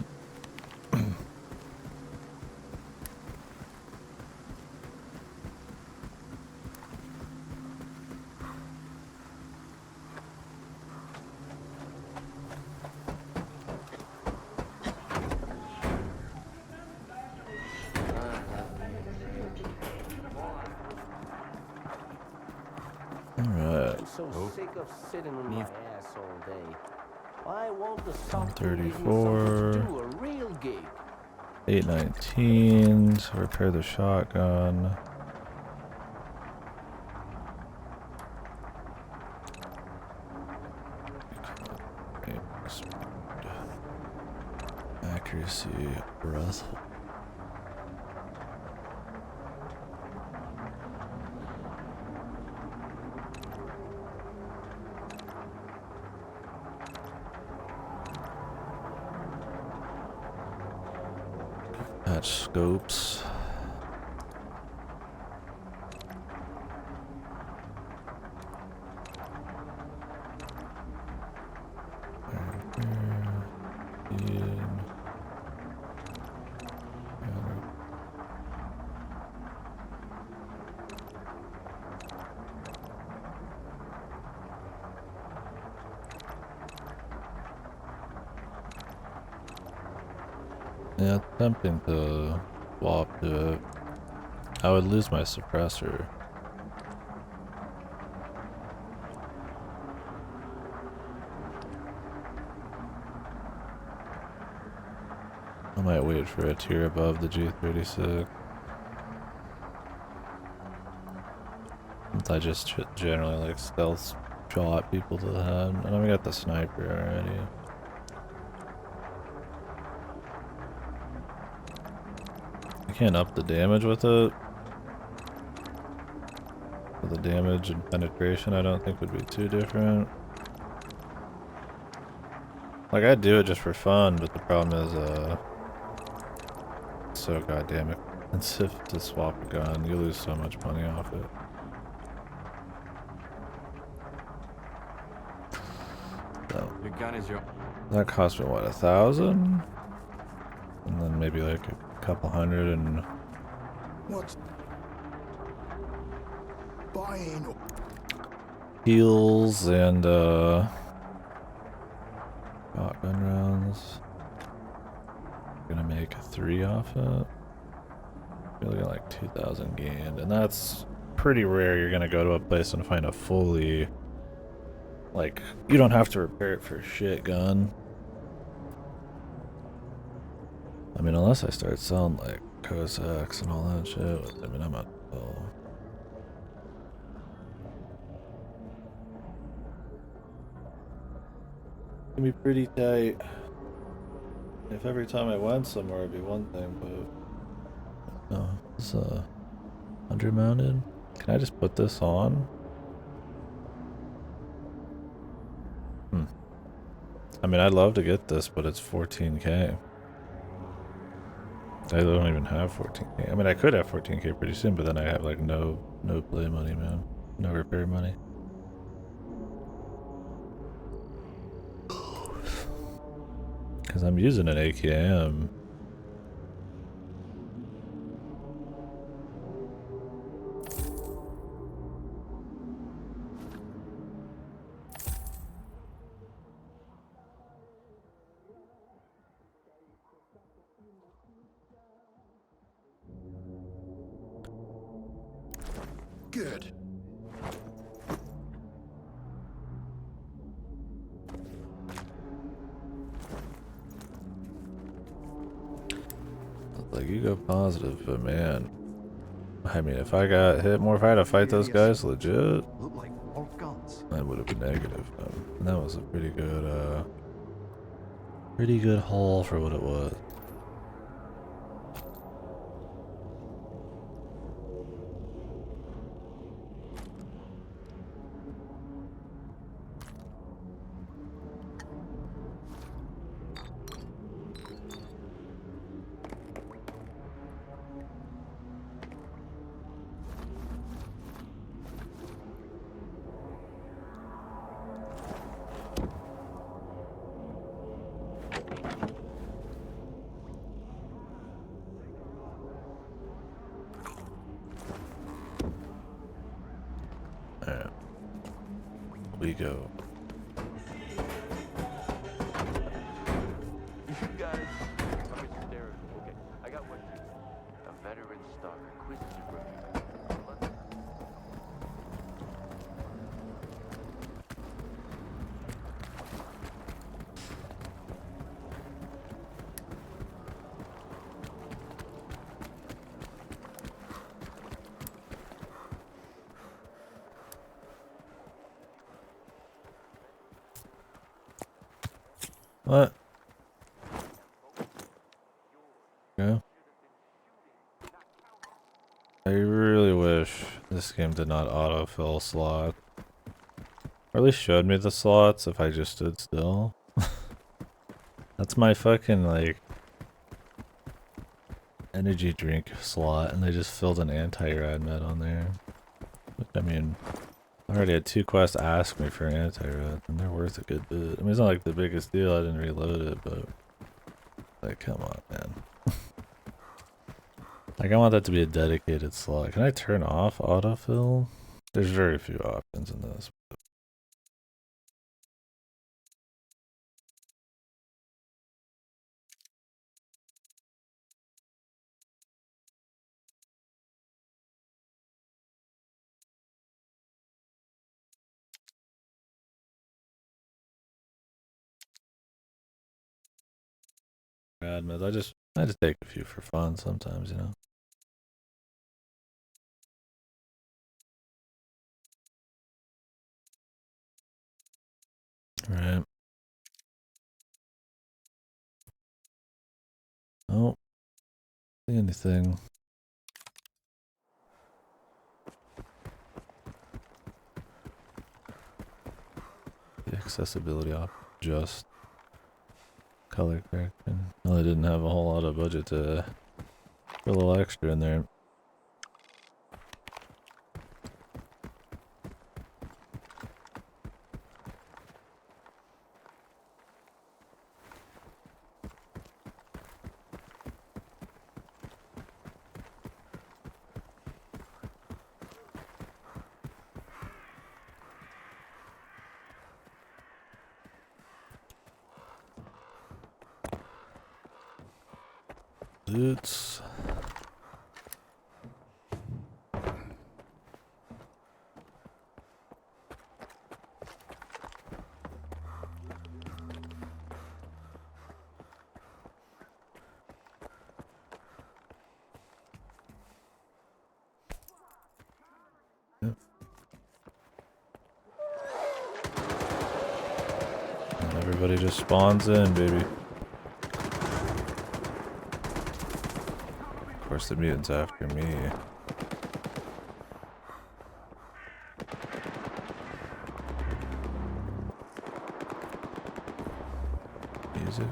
Alright. I'm so sick of sitting on my ass all day. Why won't the software give me something 134. to do, a real gig? 819 to repair the shotgun. Accuracy, breath. Patch scopes. Yeah, it's tempting to swap to it. I would lose my suppressor. I might wait for a tier above the G36. Since I just generally like stealth shot people to the head. And I got the sniper already. I can't up the damage with it. But the damage and penetration I don't think would be too different. Like I'd do it just for fun, but the problem is it's so goddamn expensive to swap a gun. You lose so much money off it. So, Your gun is your... that cost me what, 1,000? And then maybe like a couple hundred and What's buying? heals and shotgun rounds. Gonna make 3 off it. You're looking at like 2,000 gained, and that's pretty rare. You're gonna go to a place and find a fully, like, you don't have to repair it for shit gun. I mean, unless I start selling like Cossacks and all that shit. I mean, I'm not. It's gonna be pretty tight. If every time I went somewhere it'd be one thing, but no, it's undermounted. Can I just put this on? I mean, I'd love to get this, but it's 14K. I don't even have 14K. I mean, I could have 14K pretty soon, but then I have like no play money, man. No repair money. Because I'm using an AKM. Good. Like, you go positive, but man, I mean, if I got hit more, if I had to fight those guys legit, that would have been negative. And that was a pretty good haul for what it was. we go. You guys are hysterical. Okay, I got one too. A veteran stalker quizzes your rookie. What? Yeah. I really wish this game did not autofill slots. Or at least showed me the slots if I just stood still. That's my fucking, like, energy drink slot, and they just filled an anti-rad med on there. Which, I mean, I already had 2 quests ask me for anti-rad, and they're worth a good bit. I mean, it's not like the biggest deal, I didn't reload it, but... Like, come on, man. Like, I want that to be a dedicated slot. Can I turn off autofill? There's very few options in this. Admins, I just take a few for fun sometimes, you know. Right. Oh, see anything? The accessibility off, just color correction. Well, I didn't have a whole lot of budget to put a little extra in there. Boots. Yep. And everybody just spawns in, baby. Of course, the mutant's after me. Music.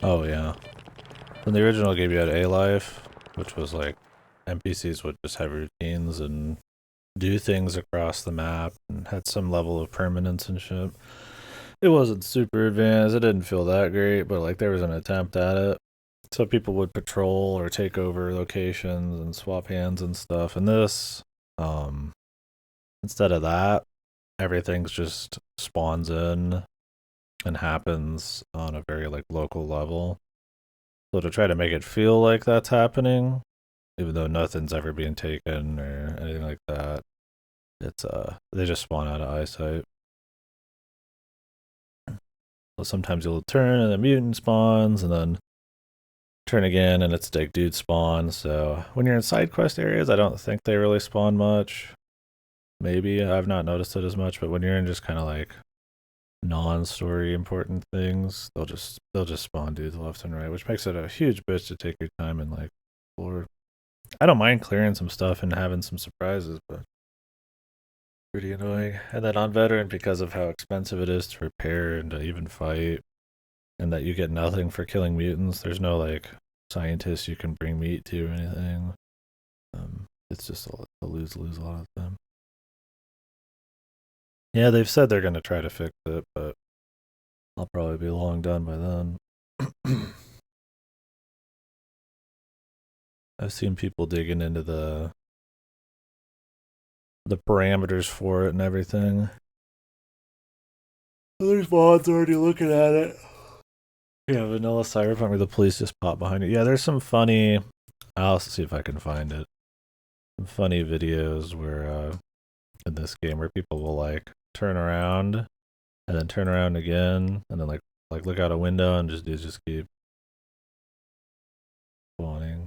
Oh yeah. In the original game you had A life, which was like NPCs would just have routines and do things across the map and had some level of permanence and shit. It wasn't super advanced, it didn't feel that great, but like there was an attempt at it. So people would patrol or take over locations and swap hands and stuff. And this, instead of that, everything's just spawns in and happens on a very like local level. So to try to make it feel like that's happening, even though nothing's ever being taken or anything like that, it's they just spawn out of eyesight. So sometimes you'll turn and the mutant spawns, and then turn again and it's like dude spawn. So when you're in side quest areas, I don't think they really spawn much. Maybe I've not noticed it as much, but when you're in just kind of like non-story important things, they'll just spawn dudes left and right, which makes it a huge bitch to take your time and like explore. I don't mind clearing some stuff and having some surprises, but pretty annoying. And then on veteran, because of how expensive it is to repair and to even fight, and that you get nothing for killing mutants, there's no like scientists you can bring meat to or anything. It's just a lose-lose a lot of the time. Yeah, they've said they're gonna try to fix it, but I'll probably be long done by then. I've seen people digging into the parameters for it and everything. There's mods already looking at it. Yeah, vanilla cyberpunk where the police just pop behind it. Yeah, there's some funny. I'll see if I can find it. Some funny videos where in this game where people will like turn around and then turn around again and then like look out a window and just keep spawning.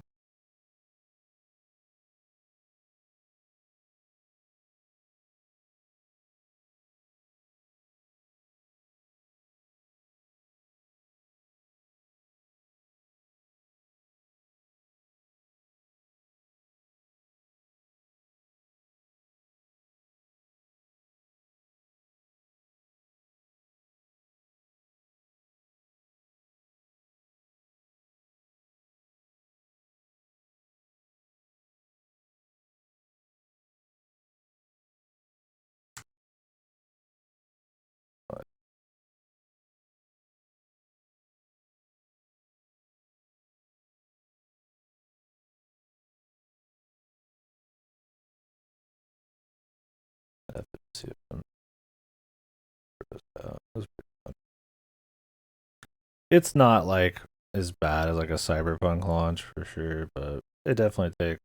It's not like as bad as like a cyberpunk launch for sure, but it definitely takes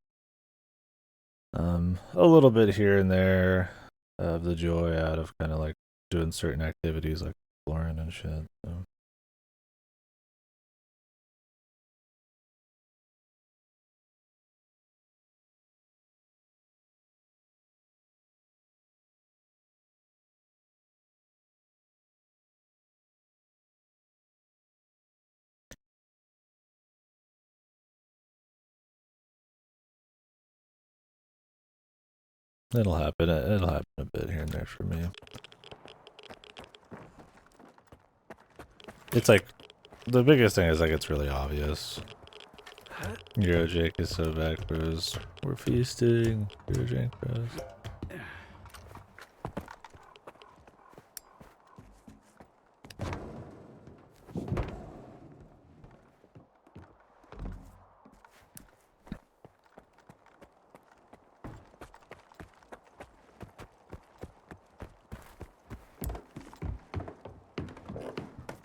a little bit here and there of the joy out of kind of like doing certain activities like exploring and shit. So. It'll happen. It'll happen a bit here and there for me. It's like the biggest thing is like it's really obvious. Euro Jake is so back bros. We're feasting. Euro Jake bros.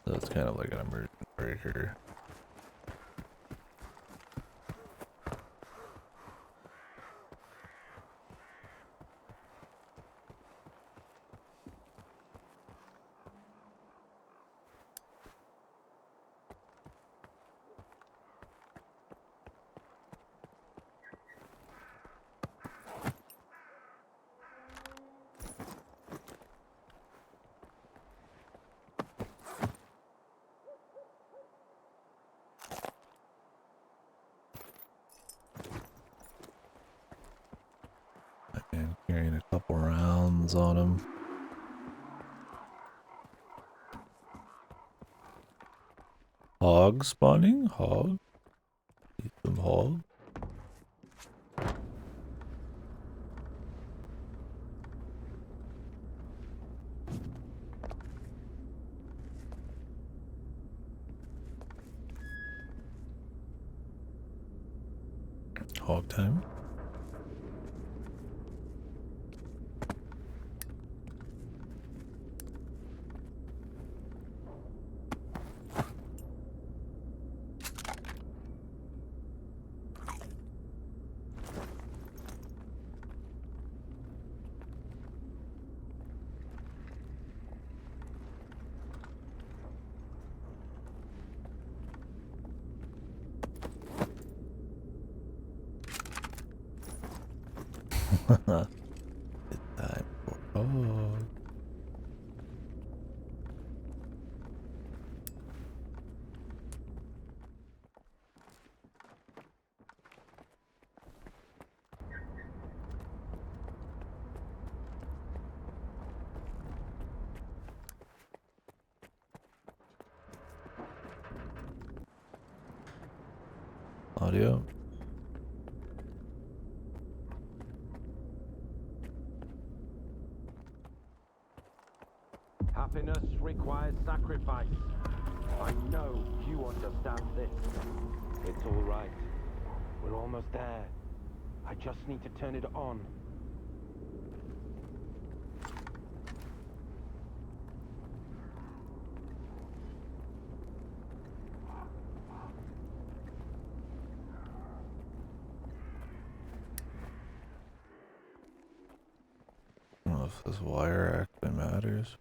So it's kind of like an emergent breaker. And carrying a couple rounds on him. Hog spawning? Hog? Eat some hog. Hog time. It's time for hog. Audio. Happiness requires sacrifice. I know you understand this. It's all right. We're almost there. I just need to turn it on. I don't know if this wire actually matters.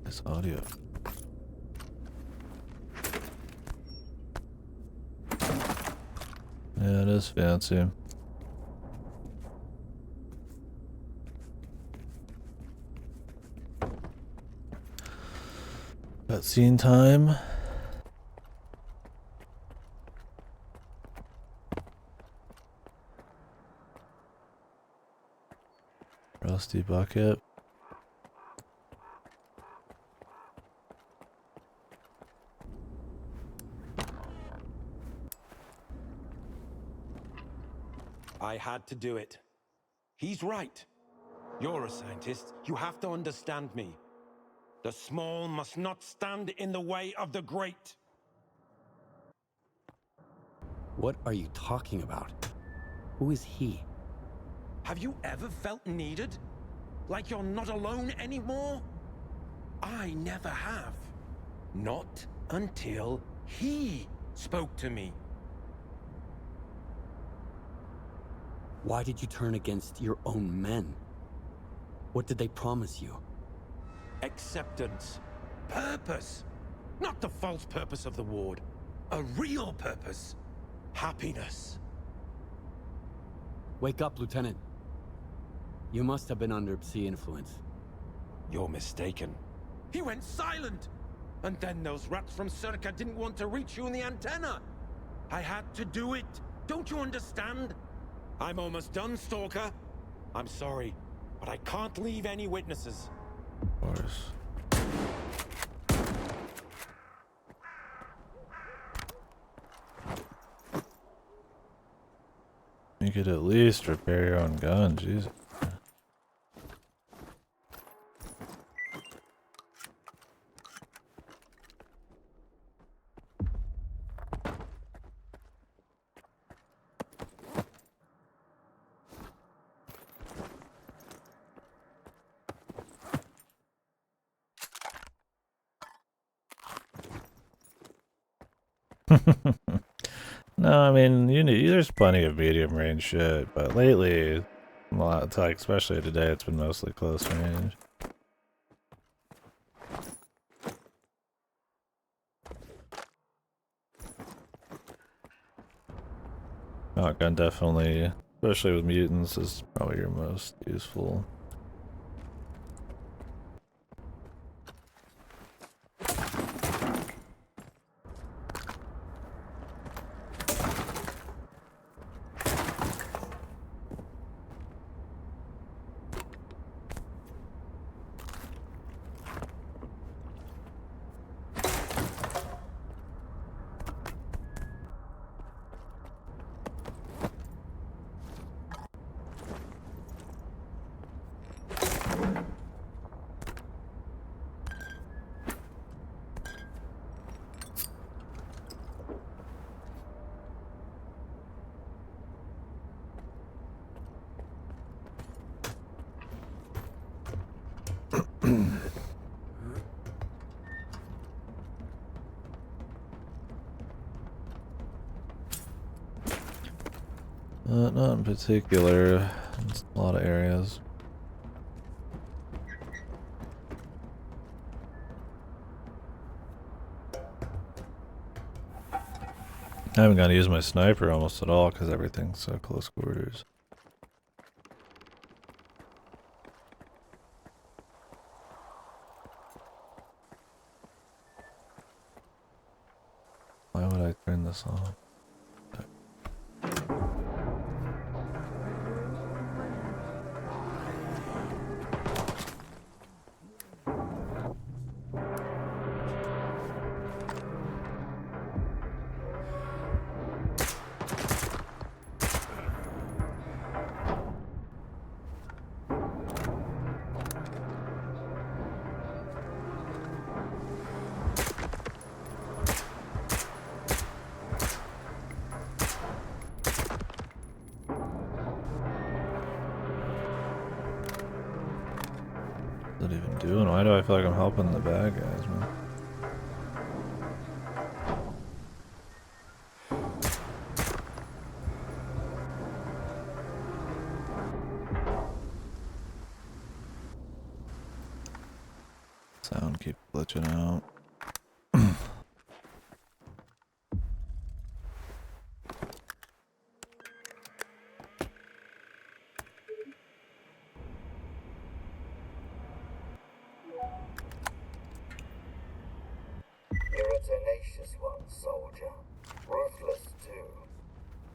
This audio. Yeah, it is fancy. Cutscene time. Rusty bucket. I had to do it. He's right. You're a scientist. You have to understand me. The small must not stand in the way of the great. What are you talking about? Who is he? Have you ever felt needed? Like you're not alone anymore? I never have. Not until he spoke to me. Why did you turn against your own men? What did they promise you? Acceptance. Purpose. Not the false purpose of the ward. A real purpose. Happiness. Wake up, Lieutenant. You must have been under Psi influence. You're mistaken. He went silent! And then those rats from Circa didn't want to reach you in the antenna! I had to do it! Don't you understand? I'm almost done, Stalker. I'm sorry, but I can't leave any witnesses. Of course. You could at least repair your own gun, Jesus. No, I mean, there's plenty of medium range shit, but lately, a lot, like especially today, it's been mostly close range. Shotgun definitely, especially with mutants, is probably your most useful. Not in particular. It's a lot of areas. I haven't got to use my sniper almost at all because everything's so close quarters. Why would I turn this off? do I feel like I'm helping the bad guys, man? Sound keeps glitching out. You're a tenacious one, soldier. Ruthless, too.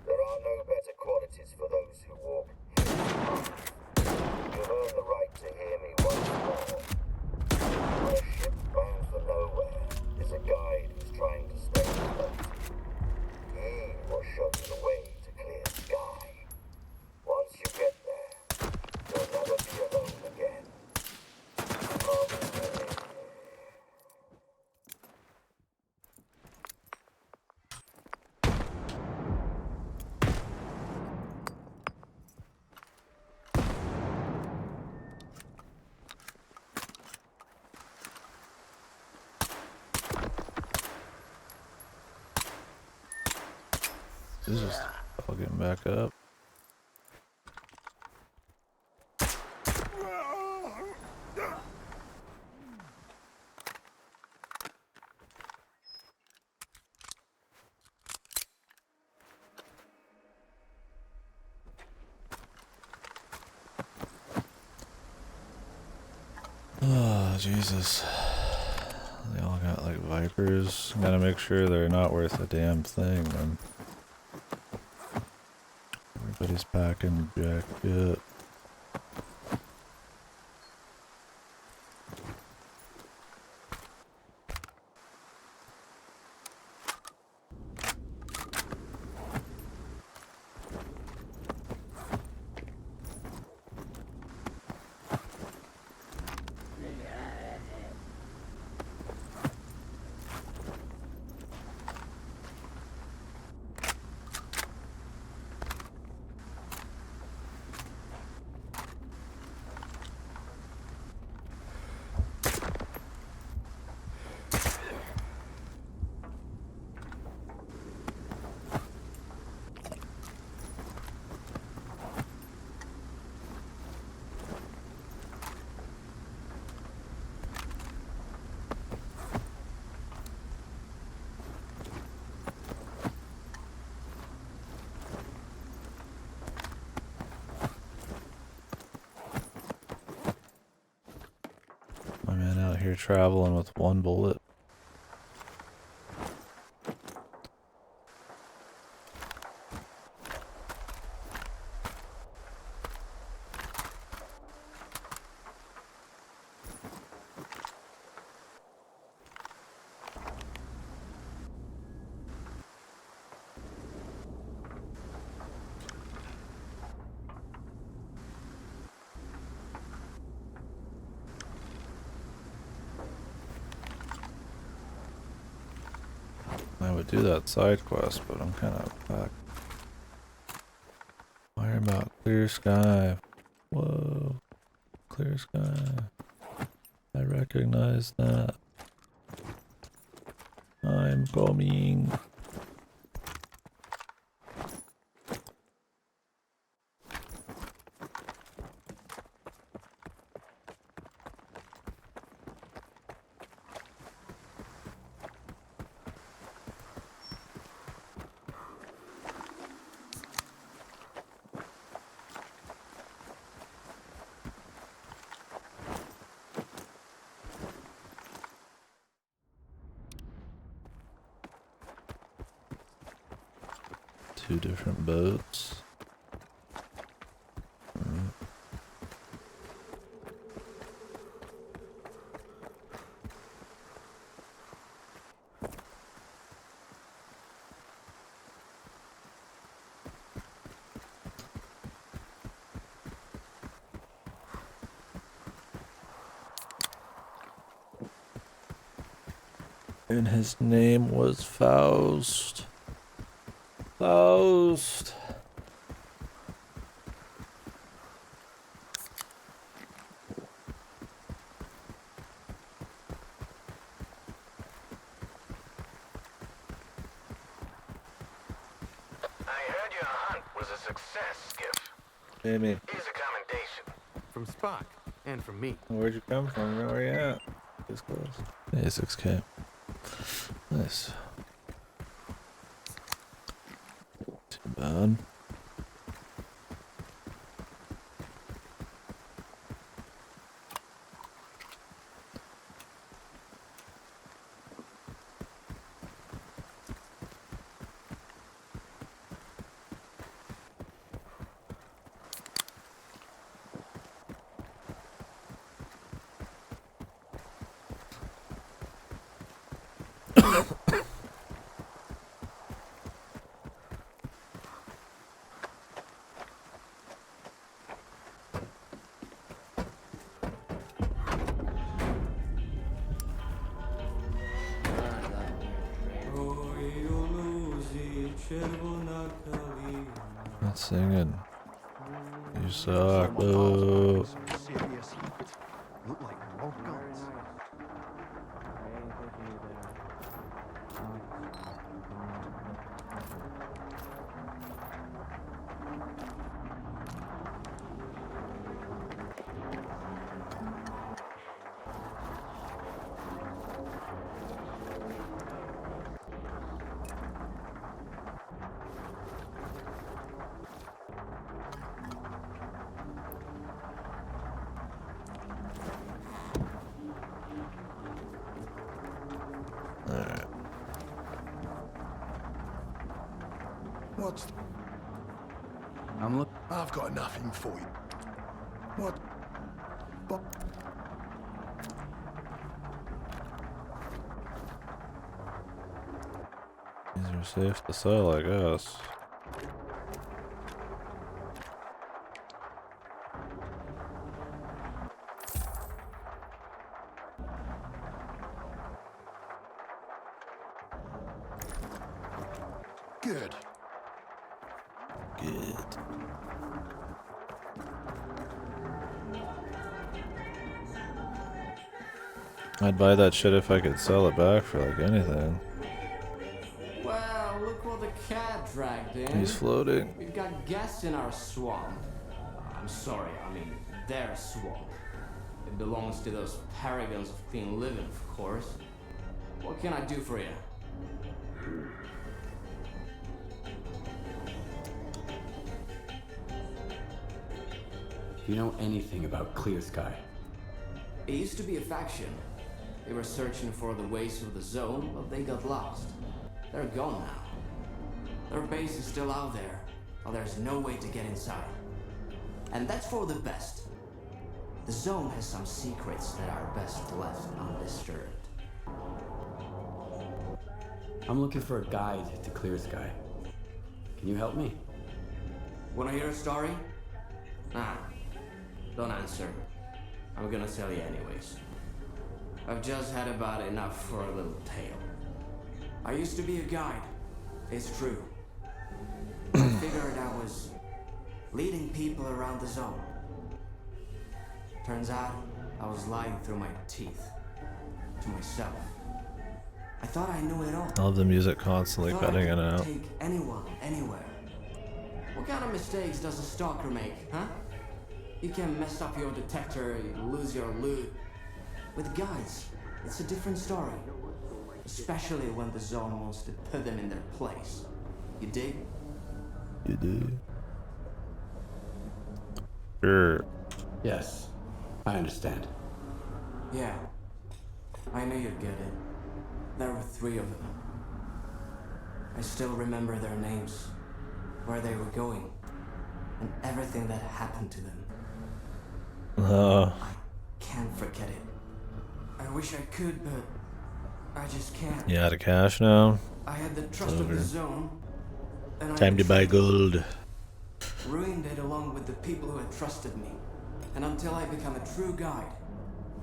There are no better qualities for those who walk his path. You've earned the right to hear me once more. On a ship bound for nowhere is a guide who's trying to stay afloat. He will show you the way to clear sky. Once you get there, you'll never be alone again. This is just all getting back up. Oh, Jesus. They all got like Vipers. Gotta make sure they're not worth a damn thing, man. Everybody's packing jacket. My man out here traveling with one bullet. I would do that side quest, but I'm kind of back. Why about clear sky? Whoa, clear sky. I recognize that. I'm coming. Two different boats. And his name was Faust. Faust. a success, Skiff. Amy. Here's a commendation. From Spock, and from me. Where'd you come from? Where are you at? It's close. Yeah, 6K. Nice. Too bad. Not singing. You suck. Boo. Look like more guns. Alright. What's... I've got nothing for you. What? But... These are safe to sell, I guess. Good. Good. I'd buy that shit if I could sell it back for like anything. Well, look what the cat dragged in. He's floating. We've got guests in our swamp. I'm sorry, I mean their swamp. It belongs to those paragons of clean living, of course. What can I do for you? Do you know anything about Clear Sky? It used to be a faction. They were searching for the ways of the zone, but they got lost. They're gone now. Their base is still out there, but there's no way to get inside. And that's for the best. The zone has some secrets that are best left undisturbed. I'm looking for a guide to Clear Sky. Can you help me? Wanna hear a story? Nah, don't answer. I'm gonna tell you anyways. I've just had about enough for a little tale. I used to be a guide. It's true. I figured I was leading people around the zone. Turns out I was lying through my teeth to myself. I thought I knew it all. I love the music constantly cutting in and out. Take anyone, anywhere. What kind of mistakes does a stalker make, huh? You can mess up your detector, you lose your loot. With guides, it's a different story. Especially when the zone wants to put them in their place. You dig? You do. Sure. Yes, I understand. Yeah, I knew you'd get it. There were 3 of them. I still remember their names, where they were going, and everything that happened to them. I can't forget it. I wish I could, but I just can't. You out of cash now? I had the trust of the zone, and Time to buy gold. Ruined it along with the people who had trusted me. And until I become a true guide,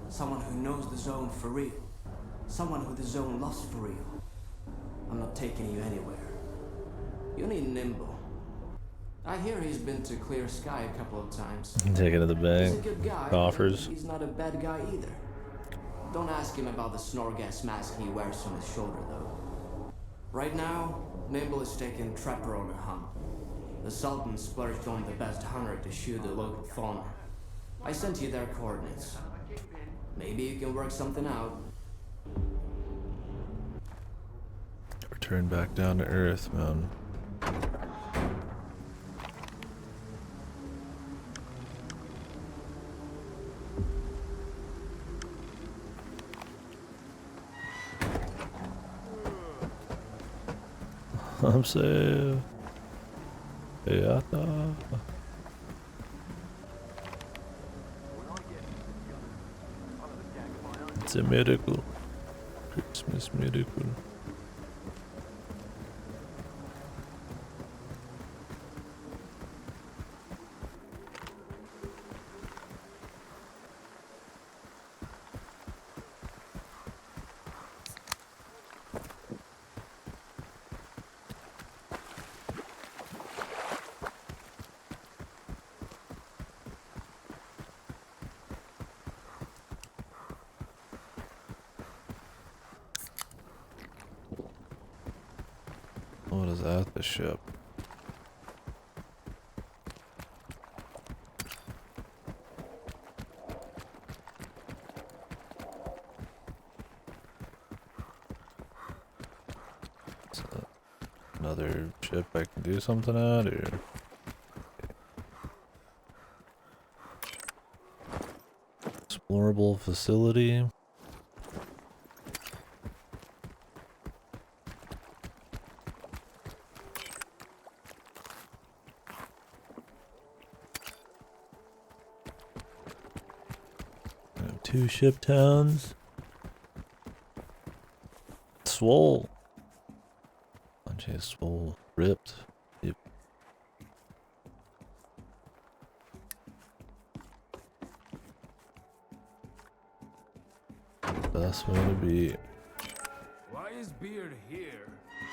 someone who knows the zone for real, someone who the zone lost for real, I'm not taking you anywhere. You need Nimble. I hear he's been to Clear Sky a couple of times. Take it to the bank. He's a good guy. Offers. He's not a bad guy either. Don't ask him about the Snorgas mask he wears on his shoulder, though. Right now, Nimble is taking Trapper on a hunt. The Sultan splurged on the best hunter to shoot the local fauna. I sent you their coordinates. Maybe you can work something out. Return back down to Earth, man. I'm safe. Yata. It's a miracle. Christmas miracle. What is at the ship? Is that another ship I can do something at, or? Explorable facility. Two ship towns. Swole. Bunch of swole ripped. Yep. Best way to be. Why is Beard here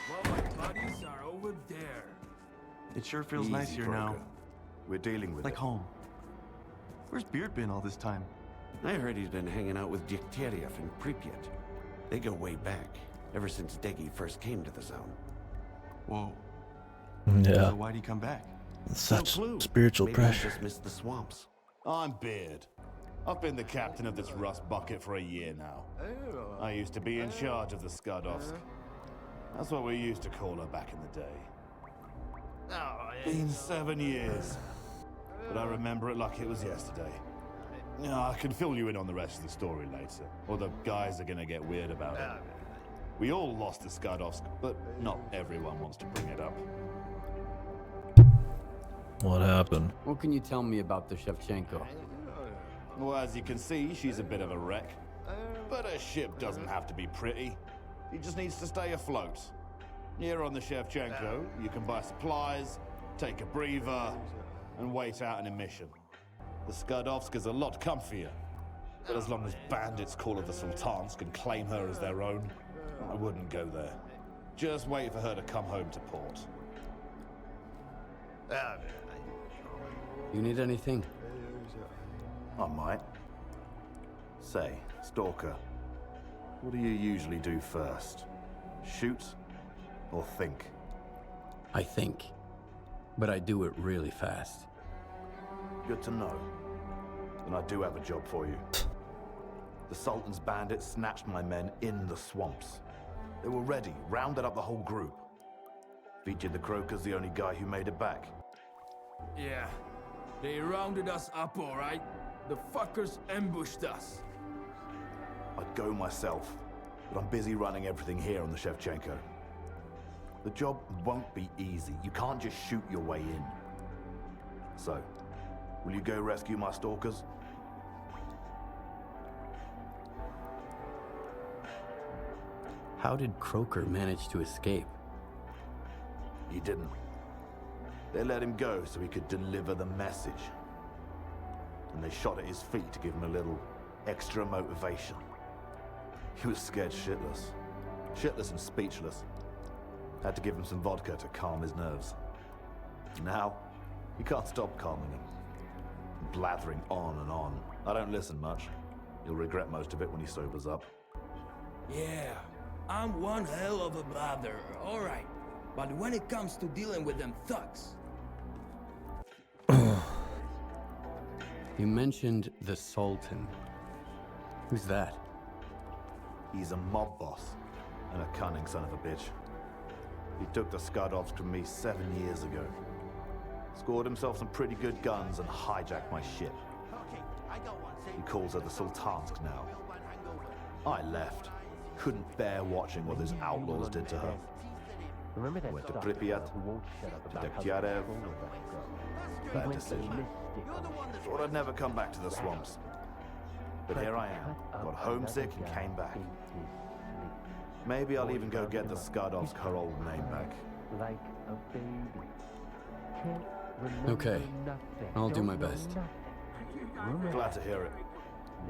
while my buddies are over there? It sure feels Easy, nice here Broker. now. We're dealing with Like it. home. Where's Beard been all this time? I heard he's been hanging out with Degtyaryov in Pripyat. They go way back, ever since Degi first came to the zone. Whoa. Yeah. So why'd he come back? Such No clue. spiritual Maybe pressure. He just missed the swamps. I'm Beard. I've been the captain of this rust bucket for a year now. I used to be in charge of the Skadovsk. That's what we used to call her back in the day. Been 7 years. But I remember it like it was yesterday. I can fill you in on the rest of the story later, or the guys are gonna get weird about it. We all lost the Skadovsk, but not everyone wants to bring it up. What happened? What can you tell me about the Shevchenko? Well, as you can see, she's a bit of a wreck. But a ship doesn't have to be pretty. It just needs to stay afloat. Here on the Shevchenko, you can buy supplies, take a breather, and wait out an emission. The Skadovsk is a lot comfier. But as long as bandits call her the Sultans can claim her as their own, I wouldn't go there. Just wait for her to come home to port. You need anything? I might. Say, Stalker, what do you usually do first? Shoot or think? I think. But I do it really fast. Good to know. Then I do have a job for you. The Sultan's bandits snatched my men in the swamps. They were ready, rounded up the whole group. Featured the Croker's the only guy who made it back. Yeah, they rounded us up all right. The fuckers ambushed us. I'd go myself, but I'm busy running everything here on the Shevchenko. The job won't be easy. You can't just shoot your way in. So, will you go rescue my stalkers? How did Croker manage to escape? He didn't. They let him go so he could deliver the message. And they shot at his feet to give him a little extra motivation. He was scared shitless. Shitless and speechless. Had to give him some vodka to calm his nerves. Now, you can't stop calming him. Blathering on and on. I don't listen much. He'll regret most of it when he sobers up. Yeah, I'm one hell of a blather, alright. But when it comes to dealing with them thugs, You mentioned the Sultan. Who's that? He's a mob boss and a cunning son of a bitch. He took the Skadovsk from me 7 years ago. Scored himself some pretty good guns and hijacked my ship. He calls her the Sultansk now. I left. Couldn't bear watching what those outlaws did to her. Went to Pripyat, to Dektyarev. Bad decision. Thought I'd never come back to the swamps. But here I am. Got homesick and came back. Maybe I'll even go get the Skadovsk her old name back. Okay, I'll do my best. Glad to hear it.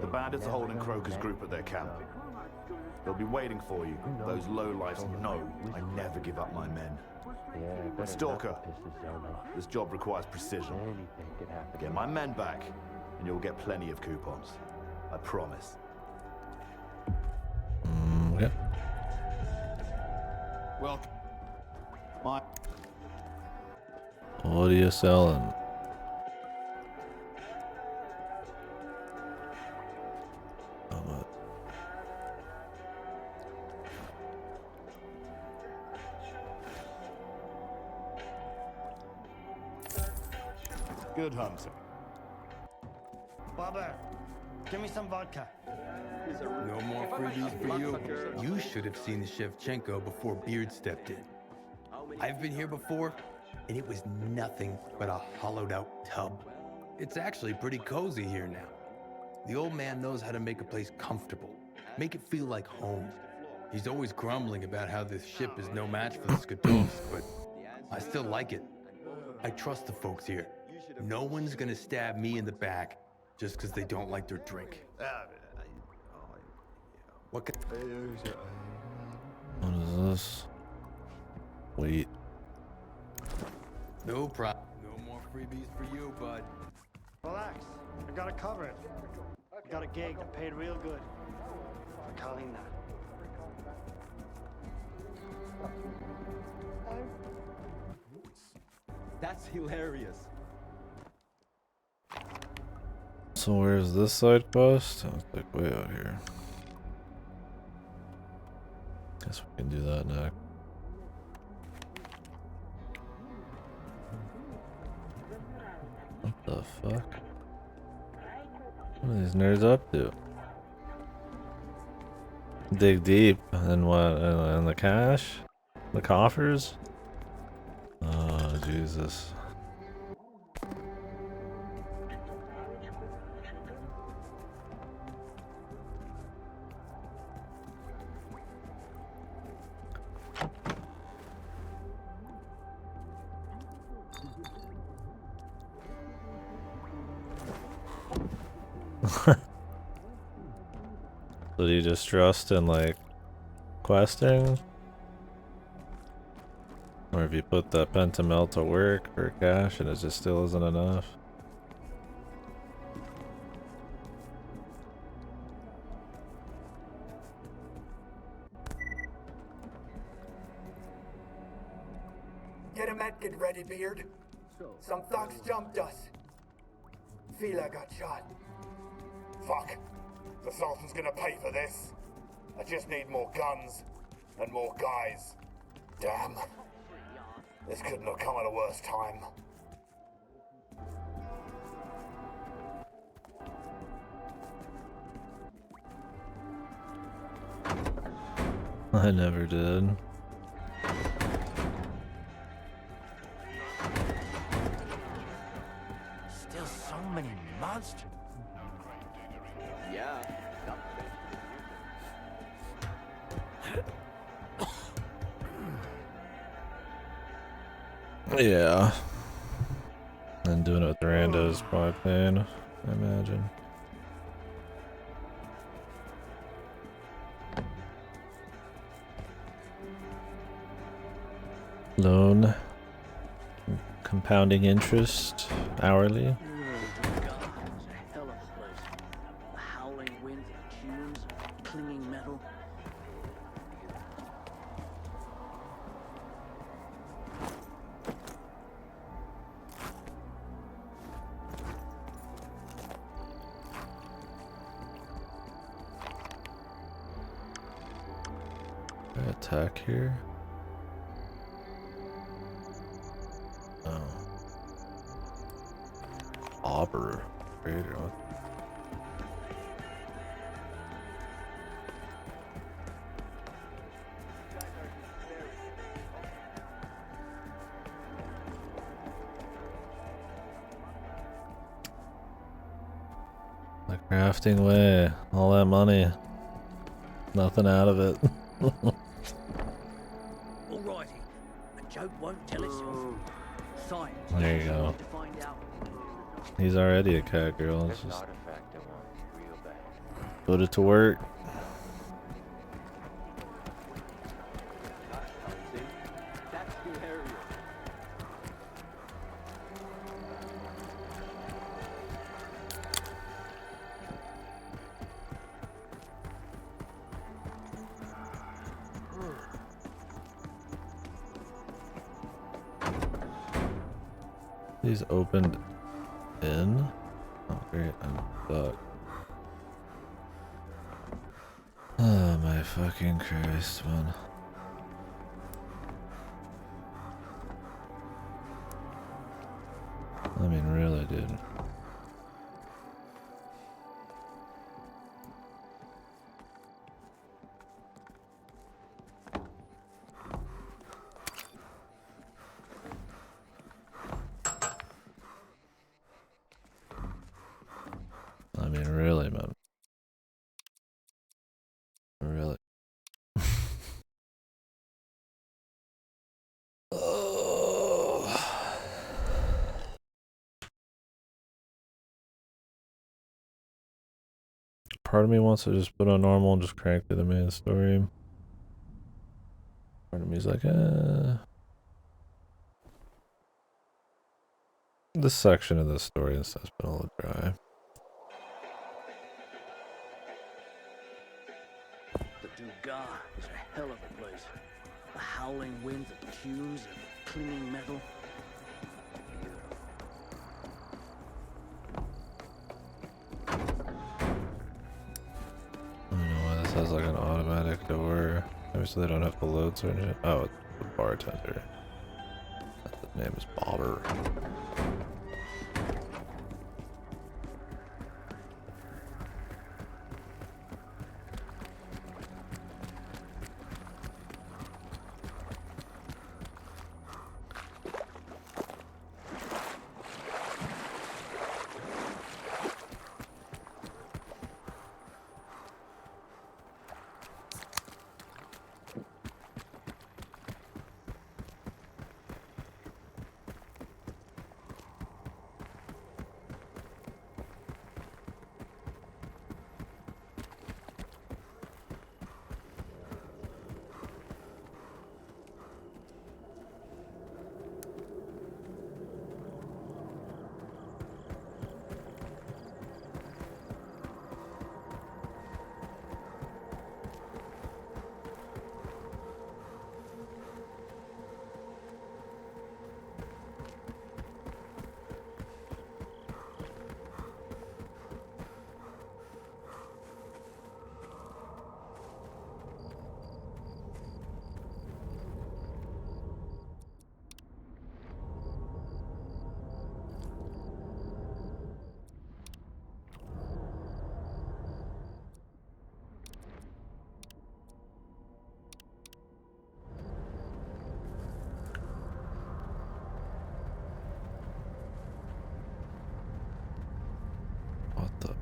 The bandits are holding Croker's group at their camp. They'll be waiting for you. Those lowlifes know I never give up my men. But Stalker, this job requires precision. Get my men back, and you'll get plenty of coupons. I promise. Okay. Welcome. What are you selling? Good hunting. Bobber, give me some vodka. No more freebies for you. You should have seen the Shevchenko before Beard stepped in. I've been here before, and it was nothing but a hollowed out tub. It's actually pretty cozy here now. The old man knows how to make a place comfortable, make it feel like home. He's always grumbling about how this ship is no match for the Skadovsk, but I still like it. I trust the folks here. No one's gonna stab me in the back just because they don't like their drink. What is this? Wait. No problem. No more freebies for you, bud. Relax, I got it covered. I got a gig that paid real good. For Colleen that. That's hilarious. So where's this side quest? Oh, it's like way out here. Guess we can do that next. What the fuck? What are these nerds up to? Dig deep, and what? And the cash? The coffers? Oh, Jesus. So do you just trust in like questing? Or if you put the pentamel to work for cash and it just still isn't enough? Get a medkit ready, Beard. Some thugs jumped us. Fila got shot. Fuck. The Sultan's gonna pay for this. I just need more guns and more guys. Damn. This couldn't have come at a worse time. I never did. Still so many monsters. Yeah. Yeah. And doing it with Randa is probably pain, I imagine. Loan. Compounding interest hourly. Hell of a place. The howling winds and fumes, clinging metal. attack here? Oh. Auber. Raider. What? The crafting way. All that money. Nothing out of it. Alrighty. A joke won't tell itself. Science. There you go. To find out. He's already a cat girl. Let's There's an just artifact I want real bad. put it to work. That's hilarious. He's opened in. Oh great, I'm stuck. Oh my fucking Christ, man. I mean, really, dude. I mean, really, man. Really. Oh. Part of me wants to just put on normal and just crank through the main story. Part of me's like, this section of the story and stuff's been a little dry. The Dugar is a hell of a place. The howling winds of tunes and clinging metal. I don't know why this has like an automatic door. Obviously they don't have to load certain shit. Oh, it's the bartender. His name is Bobber. What the?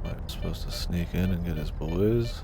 Am I supposed to sneak in and get his boys?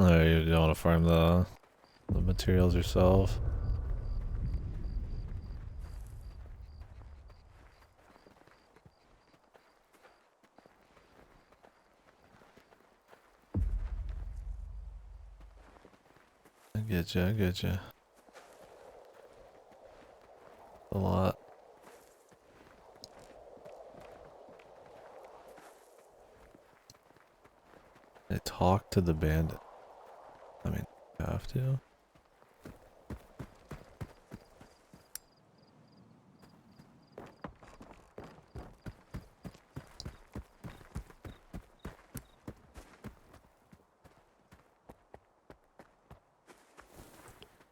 Oh, you don't want to farm the materials yourself. I get you, I get you. A lot. They talk to the bandit. I mean, you have to.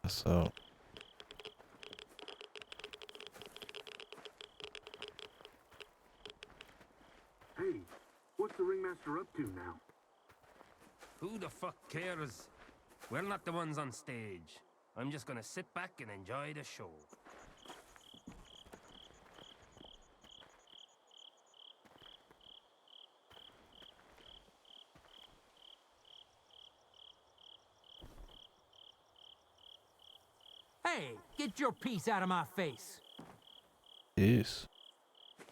So. Hey, what's the ringmaster up to now? Who the fuck cares? We're not the ones on stage. I'm just gonna sit back and enjoy the show. Hey, get your piece out of my face. Jeez.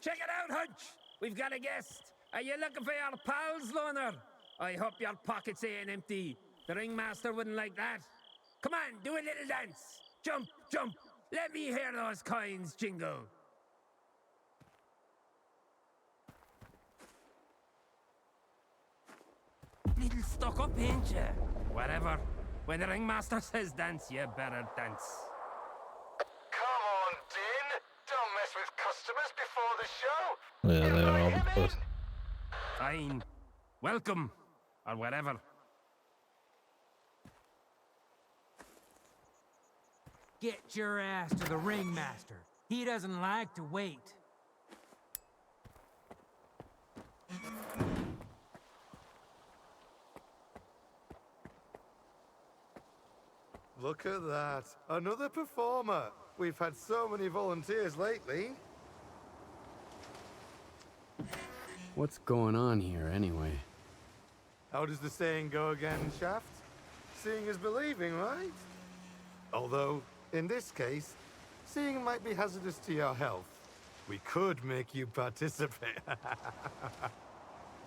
Check it out, Hunch! We've got a guest. Are you looking for your pals, Loner? I hope your pockets ain't empty. The ringmaster wouldn't like that. Come on, do a little dance. Jump, jump. Let me hear those coins jingle. Little stuck up, ain't ya? Whatever. When the ringmaster says dance, you better dance. Come on, Din. Don't mess with customers before the show. Yeah, they are all the close. Fine. Welcome. Or whatever. Get your ass to the ringmaster. He doesn't like to wait. Look at that. Another performer. We've had so many volunteers lately. What's going on here, anyway? How does the saying go again, Shaft? Seeing is believing, right? Although, in this case, seeing might be hazardous to your health. We could make you participate.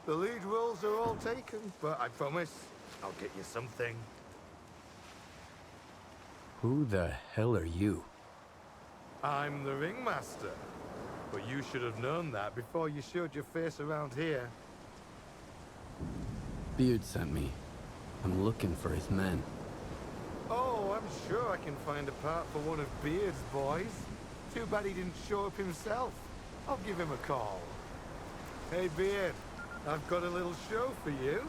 The lead roles are all taken, but I promise I'll get you something. Who the hell are you? I'm the ringmaster. But you should have known that before you showed your face around here. Beard sent me. I'm looking for his men. Oh, I'm sure I can find a part for one of Beard's boys. Too bad he didn't show up himself. I'll give him a call. Hey, Beard, I've got a little show for you.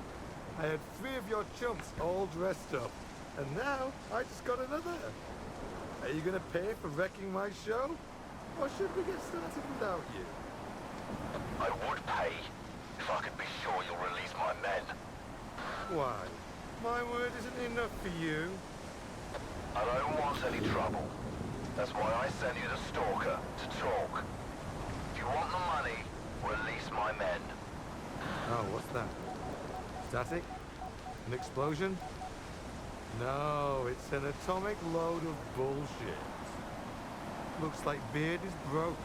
I had 3 of your chumps all dressed up, and now I just got another. Are you gonna pay for wrecking my show? Or should we get started without you? I would pay if I could be sure you'll release my men. Why? My word isn't enough for you. I don't want any trouble. That's why I sent you the Stalker to talk. If you want the money, release my men. Oh, what's that? Static? An explosion? No, it's an atomic load of bullshit. Looks like Beard is broke,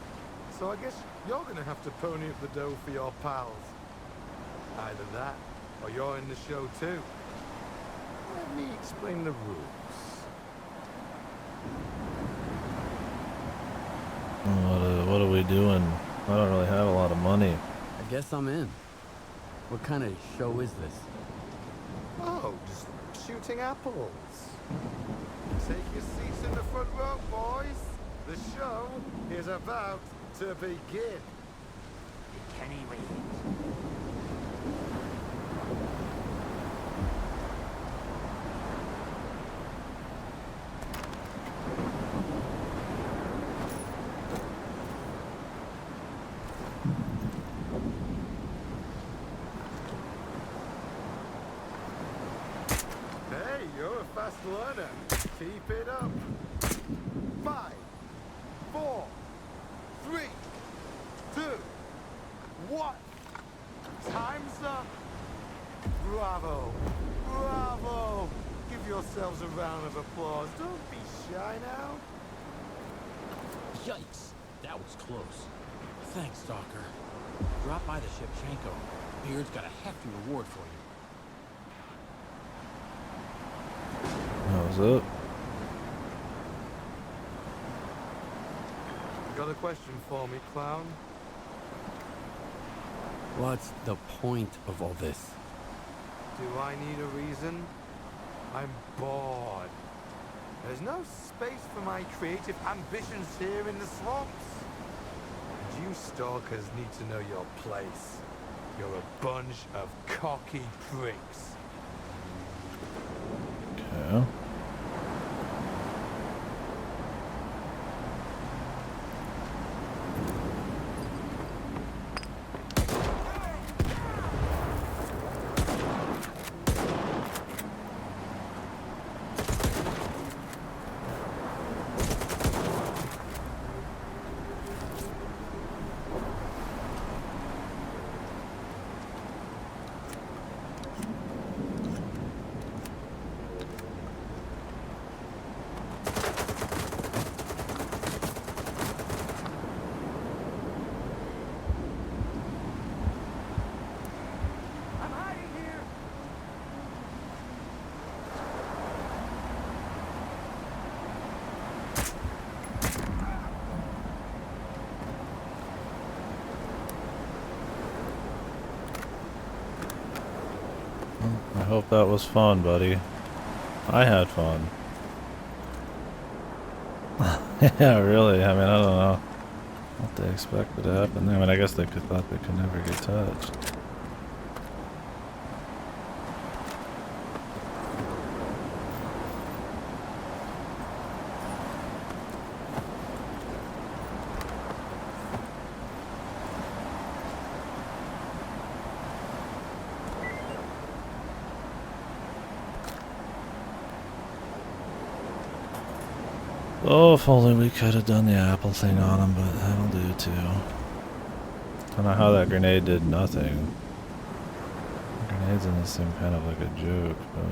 so I guess you're gonna have to pony up the dough for your pals. Either that, or you're in the show too. Let me explain the rules. What are we doing? I don't really have a lot of money. I guess I'm in. What kind of show is this? Oh, just shooting apples. Take your seats in the front row, boys. The show is about to begin. Can he wait? Hey, you're a fast learner. Keep it up. 5, 4, 3, 2, 1. Time's up. Bravo. Bravo. yourselves a round of applause. Don't be shy now. Yikes, that was close. Thanks, Stalker. Drop by the Shevchenko. Beard's got a hefty reward for you. That was it. Got a question for me, clown? What's the point of all this? Do I need a reason? I'm bored. There's no space for my creative ambitions here in the swamps. And you stalkers need to know your place. You're a bunch of cocky pricks. Okay. I hope that was fun, buddy. I had fun. Yeah, really. I mean, I don't know what they expected to happen there. I mean, I guess they thought they could never get touched. Oh, if only we could have done the apple thing on him, but that'll do too. Don't know how that grenade did nothing. The grenades in this seem kind of like a joke, but...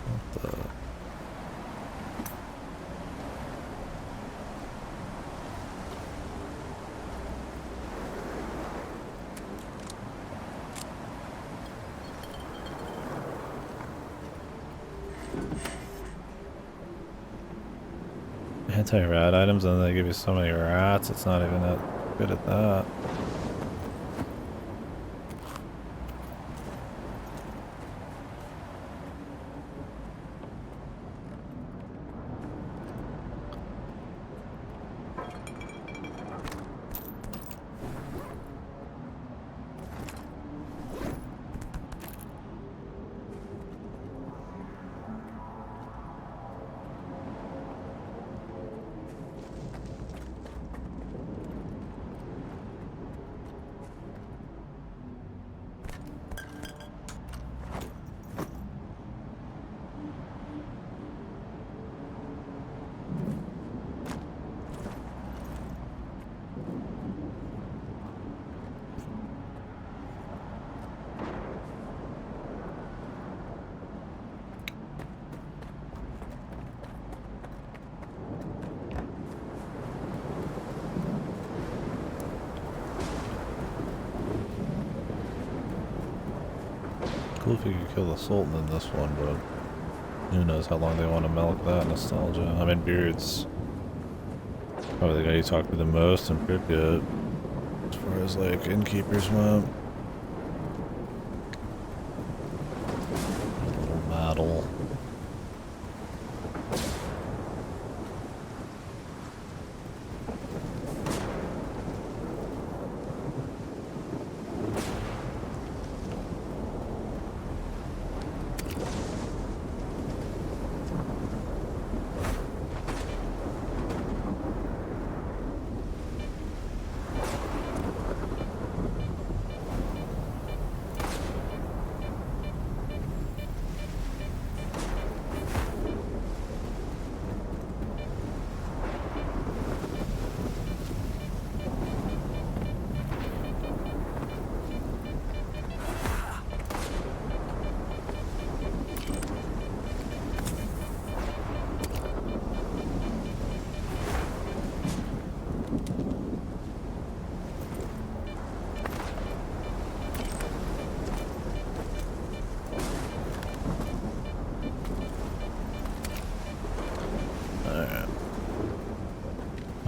What the... Anti-rat items, and they give you so many rats, it's not even that good at that. Cool if you could kill the Sultan in this one, but who knows how long they want to milk that nostalgia. I mean, Beard's probably the guy you talk to the most in Pripyat, as far as like innkeepers went. A little battle.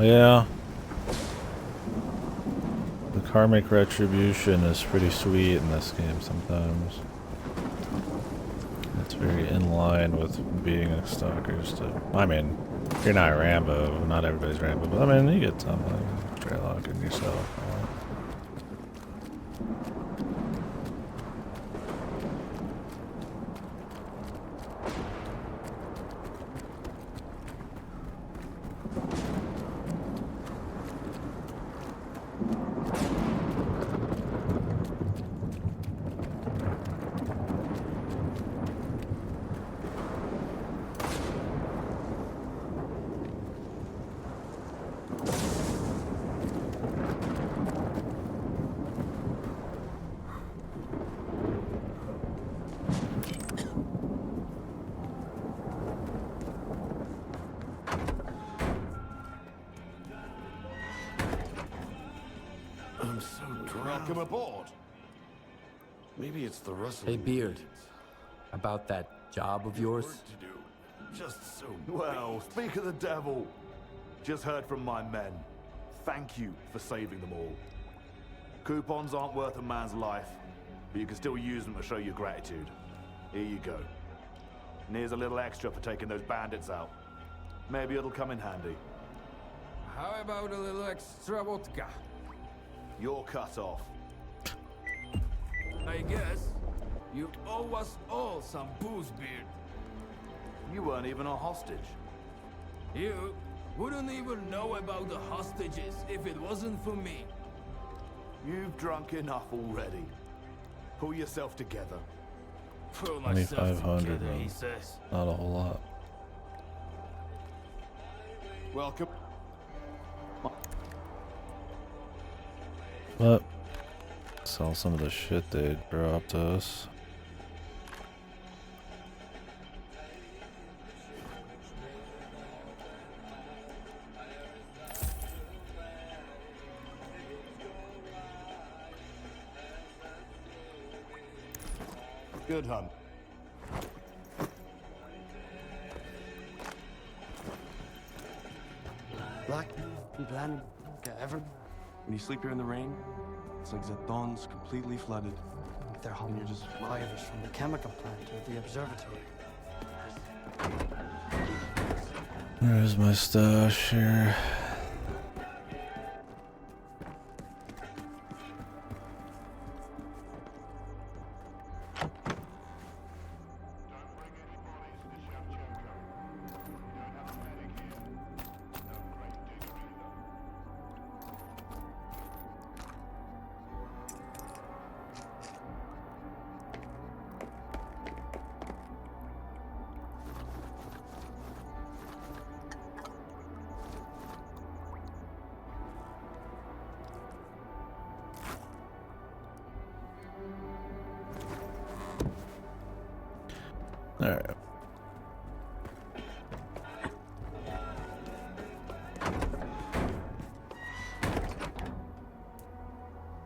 Yeah. The karmic retribution is pretty sweet in this game sometimes. It's very in line with being a stalker still. I mean, you're not Rambo, not everybody's Rambo, but I mean, you get something. Try locking yourself. I'm so drunk. Welcome aboard. Maybe it's the rustle. Hey, Beard. About that job of yours? To do. Just so. Well, speak of the devil. Just heard from my men. Thank you for saving them all. Coupons aren't worth a man's life, but you can still use them to show your gratitude. Here you go. And here's a little extra for taking those bandits out. Maybe it'll come in handy. How about a little extra vodka? You're cut off. I guess you owe us all some booze, Beard. You weren't even a hostage. You wouldn't even know about the hostages if it wasn't for me. You've drunk enough already. Pull yourself together. Pull myself 2,500, together, he man. says. Not a whole lot. Welcome. But sell some of the shit they dropped us. Good hunt. Black, Bland, Evan. When you sleep here in the rain, it's like Zeton's completely flooded. They're hauling And you're just fibers from the chemical plant to the observatory. Where's my stash here? Alright.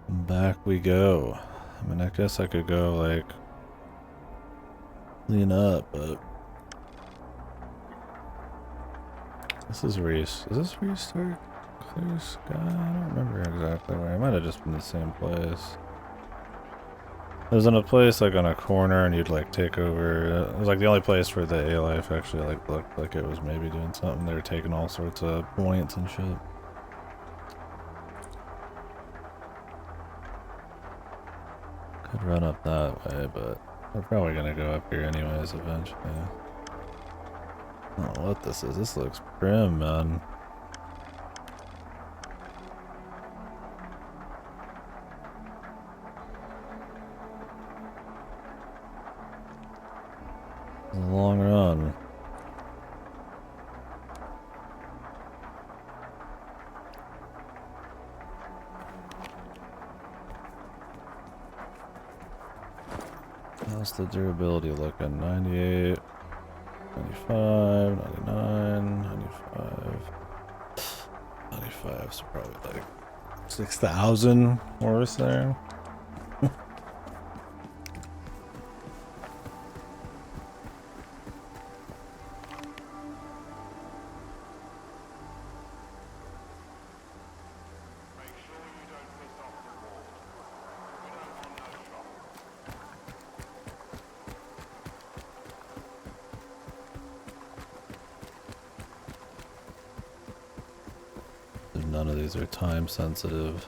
Back we go. I mean, I guess I could go, like, clean up, but this is is this restart clear sky? I don't remember exactly where. I might have just been the same place. It was in a place like on a corner, and you'd like take over. It was like the only place where the A-Life actually like looked like it was maybe doing something. They were taking all sorts of points and shit. Could run up that way, but we're probably gonna go up here anyways eventually. I don't know what this is. This looks prim, man. A long run. How's the durability looking? 98, 95, 99, 95. 95, so probably like 6,000 worse there. none of these are time sensitive.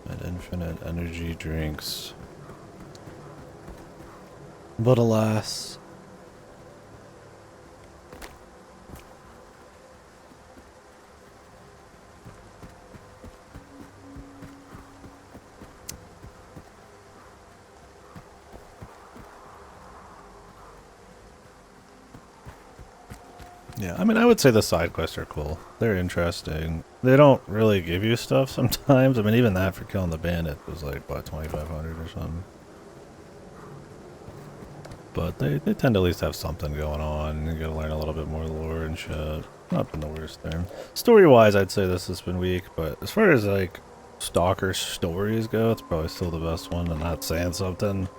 And infinite energy drinks. But alas. Yeah, I mean, I would say the side quests are cool. They're interesting. They don't really give you stuff sometimes. I mean, even that for killing the bandit was like, what, 2,500 or something? But they tend to at least have something going on. You gotta learn a little bit more lore and shit. Not been the worst there. Story-wise, I'd say this has been weak, but as far as, like, Stalker stories go, it's probably still the best one, and not saying something.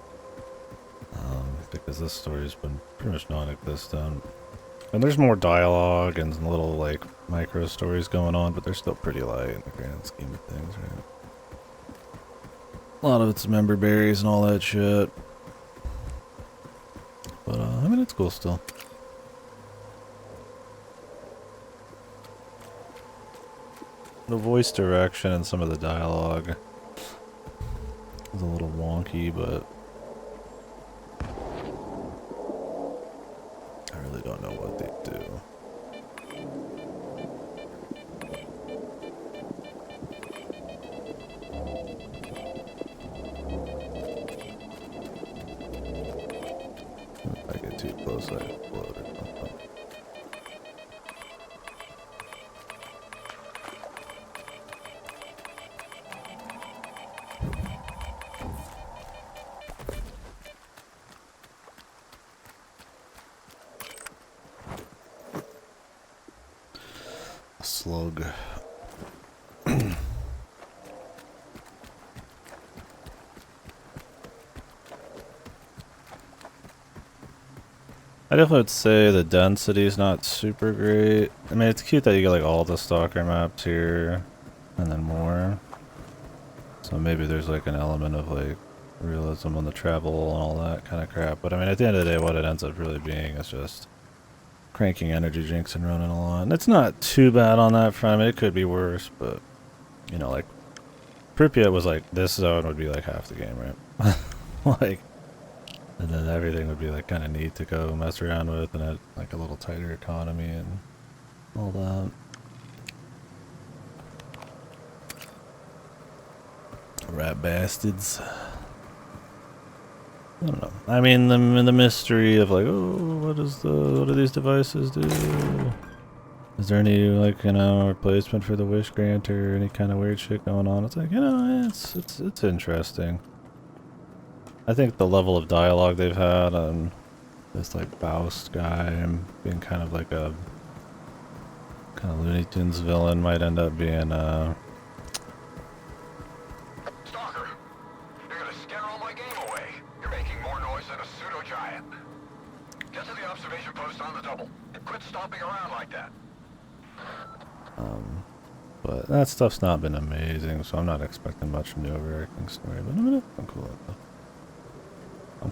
Because this story's been pretty much non-existent. And there's more dialogue and little, like, micro stories going on, but they're still pretty light in the grand scheme of things, right? A lot of it's member berries and all that shit. But, I mean, it's cool still. The voice direction and some of the dialogue is a little wonky, but I really don't know what they do. If I get too close, I explode or something. A slug. I definitely would say the density is not super great. I mean, it's cute that you get like all the Stalker maps here, and then more. So maybe there's like an element of like realism on the travel and all that kind of crap. But I mean, at the end of the day, what it ends up really being is just cranking energy drinks and running along. It's not too bad on that front. I mean, it could be worse, but you know, like Pripyat was like this zone would be like half the game, right? Like. And then everything would be like kind of neat to go mess around with, and had like a little tighter economy and all that. Rat bastards. I don't know. I mean, the mystery of like, oh, what do these devices do? Is there any like, you know, replacement for the wish grant or any kind of weird shit going on? It's like, you know, it's interesting. I think the level of dialogue they've had on this like Faust guy and being kind of like a kind of Looney Tunes villain might end up being Stalker, you're gonna scare all my game away. You're making more noise than a pseudo-giant. Get to the observation post on the double and quit stomping around like that. but that stuff's not been amazing, so I'm not expecting much from the overarching story, but I mean, I'm cool with it.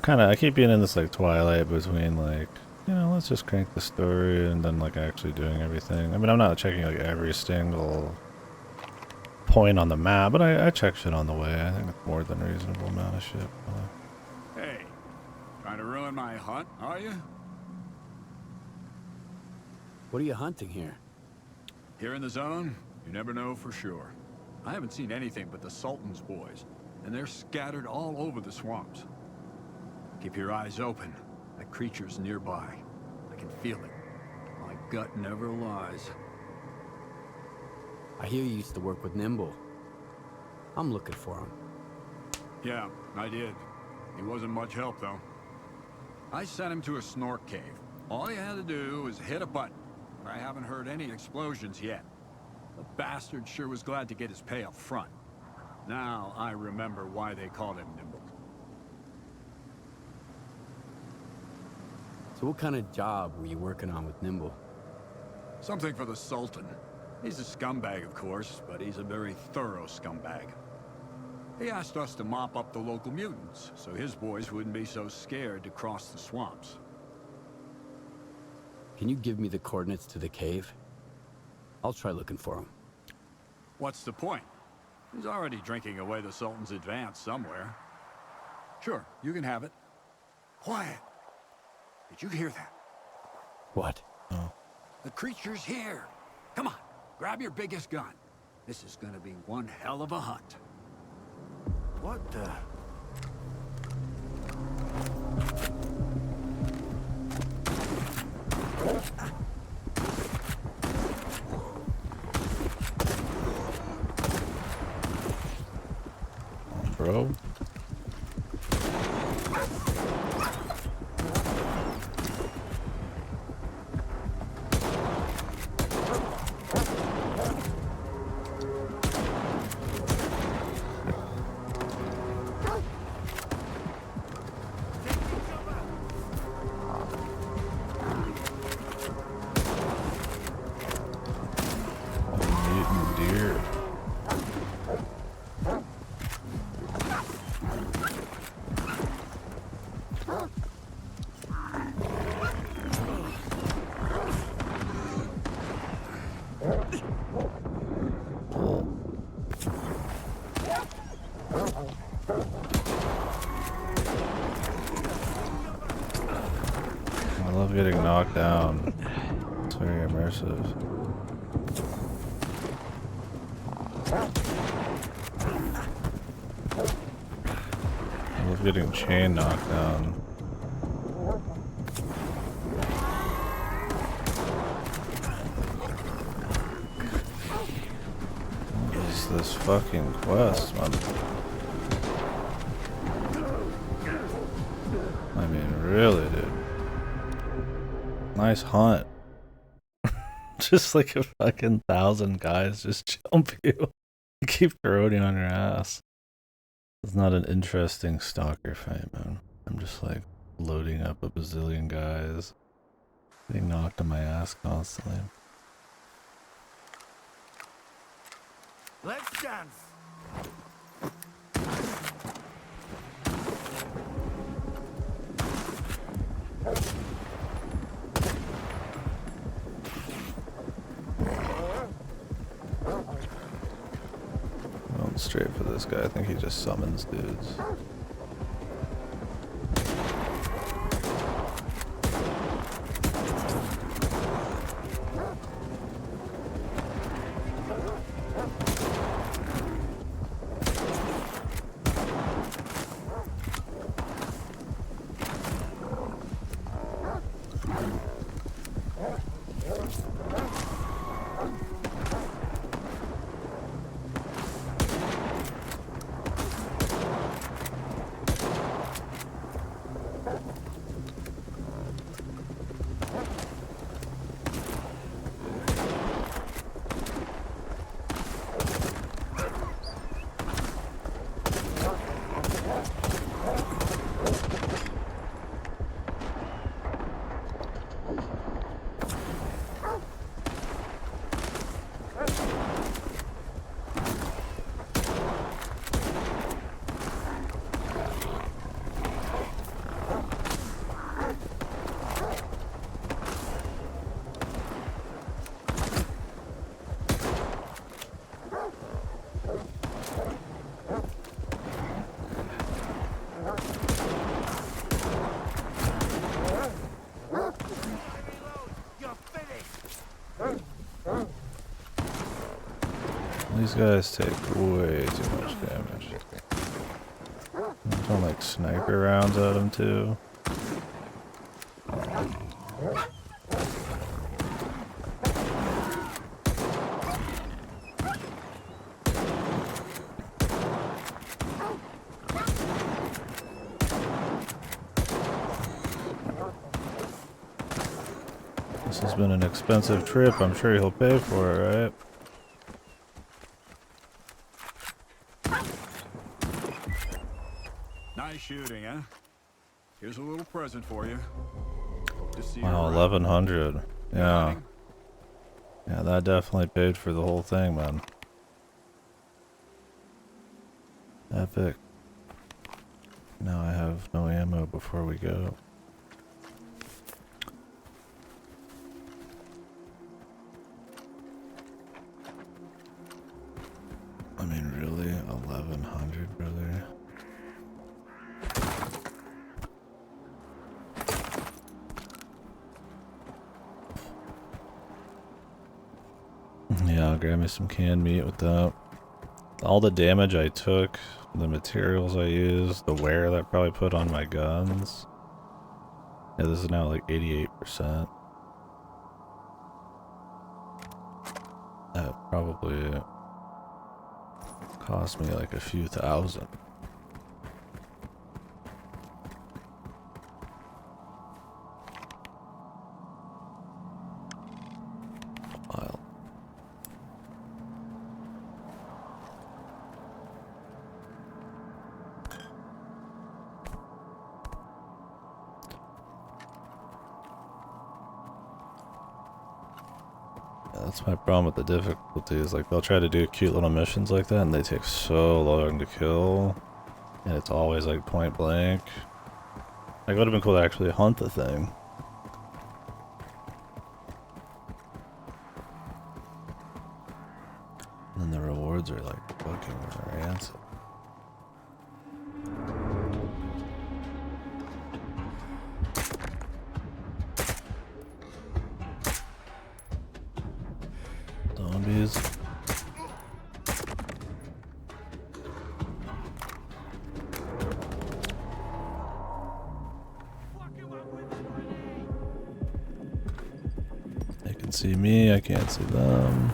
I keep being in this like twilight between like, you know, let's just crank the story and then like actually doing everything. I mean, I'm not checking like every single point on the map, but I check shit on the way. I think it's more than a reasonable amount of shit. Hey, trying to ruin my hunt, are you? What are you hunting here? Here in the zone, you never know for sure. I haven't seen anything but the Sultan's boys, and they're scattered all over the swamps. Keep your eyes open. That creature's nearby. I can feel it. My gut never lies. I hear you used to work with Nimble. I'm looking for him. Yeah, I did. He wasn't much help, though. I sent him to a snork cave. All he had to do was hit a button. I haven't heard any explosions yet. The bastard sure was glad to get his pay up front. Now I remember why they called him Nimble. So what kind of job were you working on with Nimble? Something for the Sultan. He's a scumbag, of course, but he's a very thorough scumbag. He asked us to mop up the local mutants, so his boys wouldn't be so scared to cross the swamps. Can you give me the coordinates to the cave? I'll try looking for them. What's the point? He's already drinking away the Sultan's advance somewhere. Sure, you can have it. Quiet! Did you hear that? What? The creature's here! Come on, grab your biggest gun. This is gonna be one hell of a hunt. What the... Bro. Mutant deer. I love getting knocked down. It's very immersive. I love getting chain knocked down. What is this fucking quest, man? I mean, really, dude. Nice hunt. Just like a fucking 1,000 guys just jump you. Keep corroding on your ass. It's not an interesting stalker fight, man. I'm just like loading up a bazillion guys. Getting knocked on my ass constantly. Let's dance. Going straight for this guy. I think he just summons dudes. These guys take way too much damage. I'm throwing like sniper rounds at them too. This has been an expensive trip. I'm sure he'll pay for it, right? Nice shooting, huh? Here's a little present for you. Hope to see you Wow, around. 1100. Yeah. Yeah, that definitely paid for the whole thing, man. Epic. Now I have no ammo before we go. I mean, really? 1100, brother? Yeah, I'll grab me some canned meat with that. All the damage I took, the materials I used, the wear that I probably put on my guns. Yeah, this is now like 88%. That probably cost me like a few thousand. Wild. That's my problem with the difficulty is like they'll try to do cute little missions like that and they take so long to kill. And it's always like point blank. Like it would have been cool to actually hunt the thing. And then the rewards are like fucking rancid. Zombies. They can see me, I can't see them.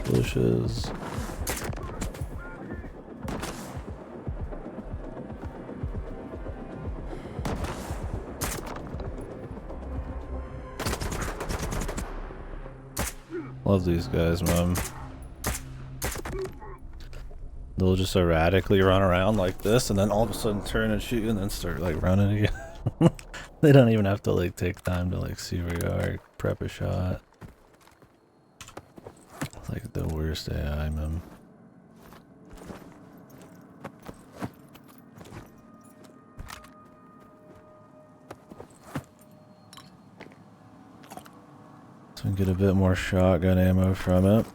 Bushes. Love these guys, man. They'll just erratically run around like this and then all of a sudden turn and shoot and then start like running again. They don't even have to like take time to like see where you are, prep a shot. It's like the worst AI, man. So we can get a bit more shotgun ammo from it.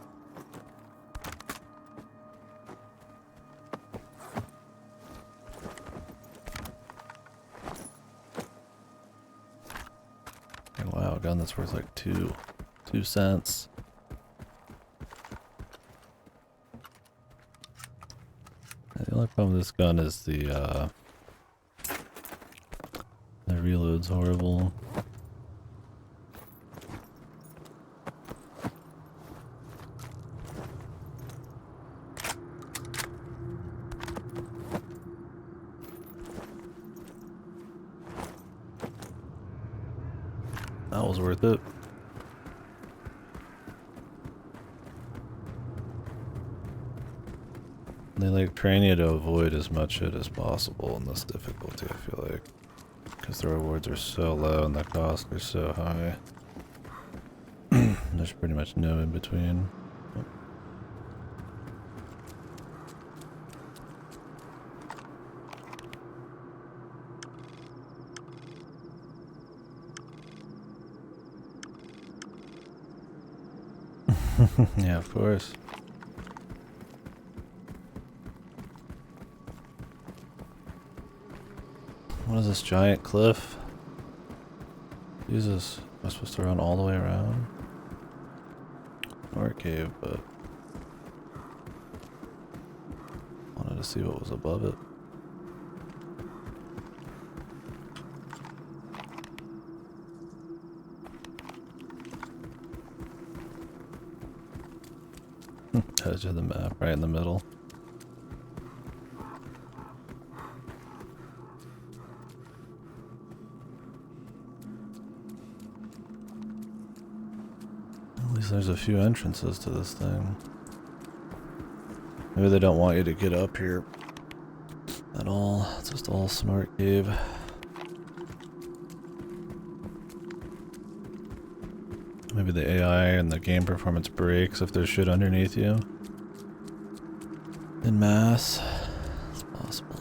Wow, a gun that's worth like two cents. The only problem with this gun is the reload's horrible. That was worth it. They like train you to avoid as much shit as possible in this difficulty, I feel like. Because the rewards are so low and the costs are so high. There's pretty much no in between. Yeah, of course. What is this giant cliff? Jesus, am I supposed to run all the way around? Or a cave, but wanted to see what was above it. Edge of the map, right in the middle. At least there's a few entrances to this thing. Maybe they don't want you to get up here at all. It's just all smart cave. Maybe the AI and the game performance breaks if there's shit underneath you. in mass as possible.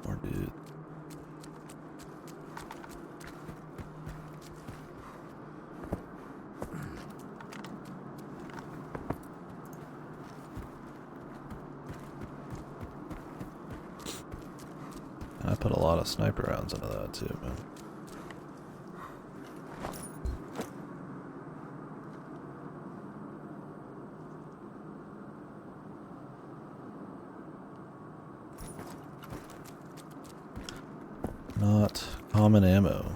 More dude. I put a lot of sniper rounds into that too, man. Not common ammo.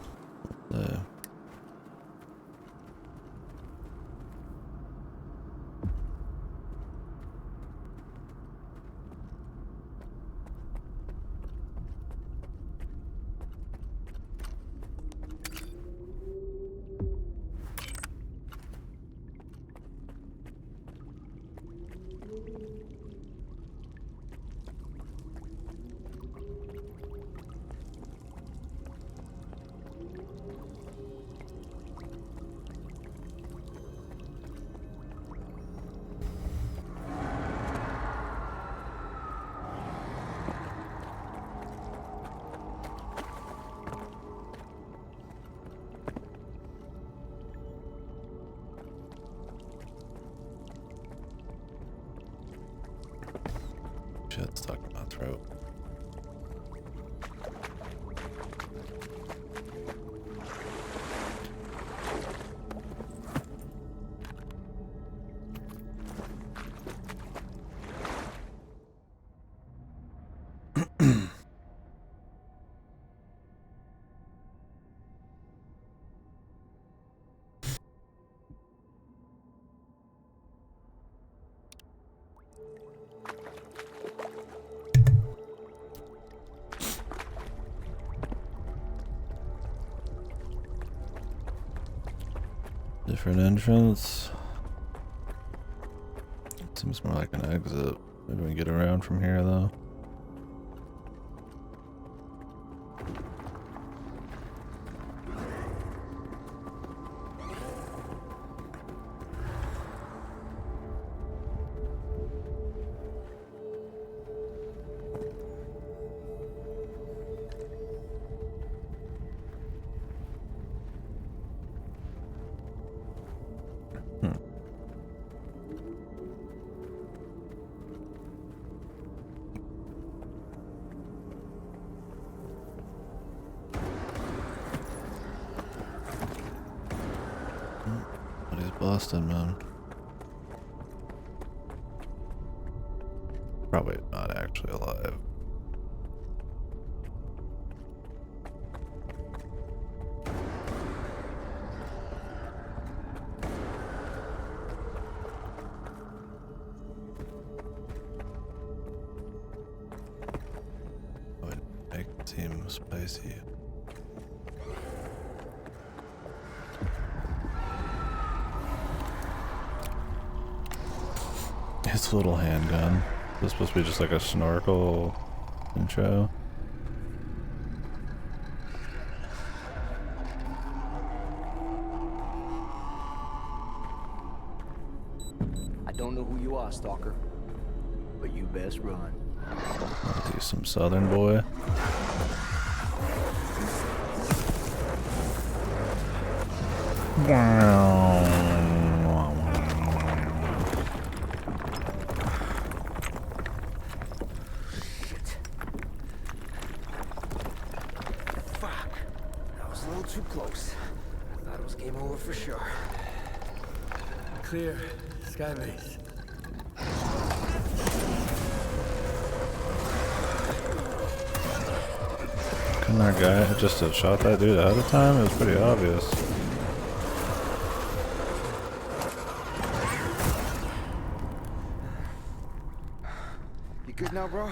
Shit stuck in my throat. Different entrance. Seems more like an exit. Maybe we can get around from here though. But he's busted, man. Probably not actually alive. Would make it seem spicy. His little handgun. This is supposed to be just like a snorkel intro. I don't know who you are, Stalker, but you best run. I'll do some southern boy. Too close. I thought it was game over for sure. Clear. Skybase. Couldn't our guy just have shot that dude ahead of time? It was pretty obvious. You good now, bro?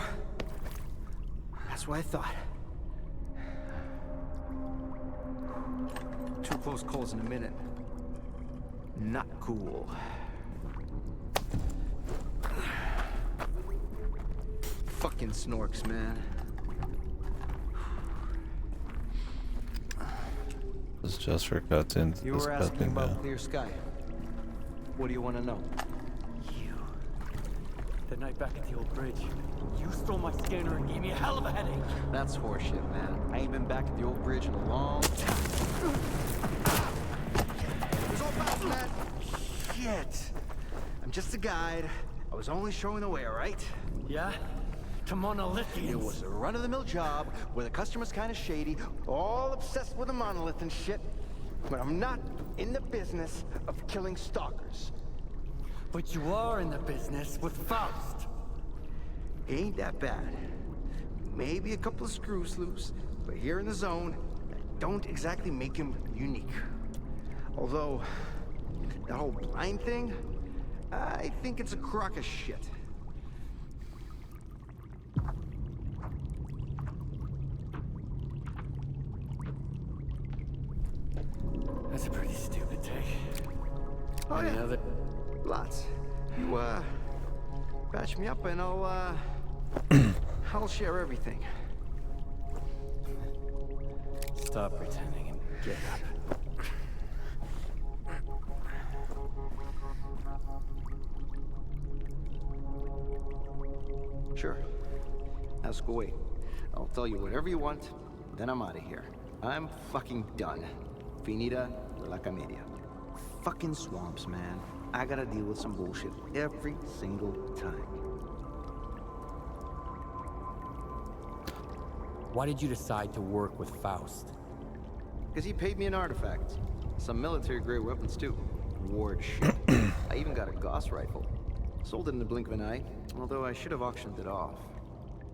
That's what I thought. Two close calls in a minute. Not cool. Fucking snorks, man. This is just for cutscenes. You were asking about clear sky. What do you want to know? night back at the old bridge. You stole my scanner and gave me a hell of a headache. That's horseshit, man. I ain't been back at the old bridge in a long time. It was all fast, man. Shit. I'm just a guide. I was only showing the way, all right? Yeah? To Monolithians. It was a run-of-the-mill job where the customer's kind of shady, all obsessed with a monolith and shit. But I'm not in the business of killing stalkers. But you are in the business with Faust. Ain't that bad. Maybe a couple of screws loose, but here in the zone, don't exactly make him unique. Although, that whole blind thing, I think it's a crock of shit. That's a pretty stupid take. Oh, Any yeah. other? Lots. You, patch me up and I'll share everything. Stop pretending and get up. Sure. Ask away. I'll tell you whatever you want, then I'm out of here. I'm fucking done. Finita la comedia. Fucking swamps, man. I gotta deal with some bullshit every single time. Why did you decide to work with Faust? Because he paid me an artifact. Some military-grade weapons, too. Ward shit. I even got a Gauss rifle. Sold it in the blink of an eye, although I should have auctioned it off.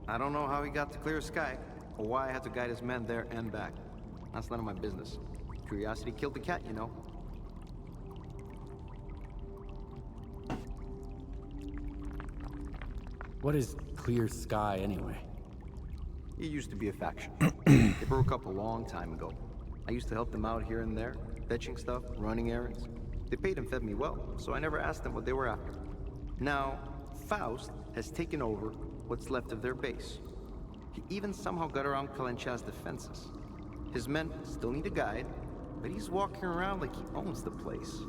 I don't know how he got to Clear Sky, or why I had to guide his men there and back. That's none of my business. Curiosity killed the cat, you know. What is Clear Sky anyway? It used to be a faction. They broke up a long time ago. I used to help them out here and there, fetching stuff, running errands. They paid and fed me well, so I never asked them what they were after. Now, Faust has taken over what's left of their base. He even somehow got around Kalencha's defenses. His men still need a guide, but he's walking around like he owns the place.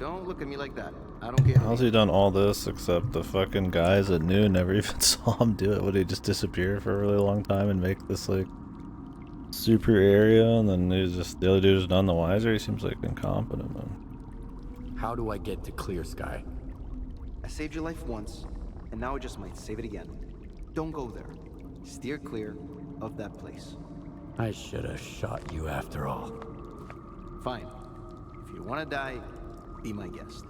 Don't look at me like that. I don't get How's he done all this except the fucking guys at noon never even saw him do it? Would he just disappear for a really long time and make this like super area and then he's just the other dude's none the wiser? He seems like incompetent, man. How do I get to Clear Sky? I saved your life once, and now I just might save it again. Don't go there. Steer clear of that place. I should have shot you after all. Fine. If you want to die, be my guest.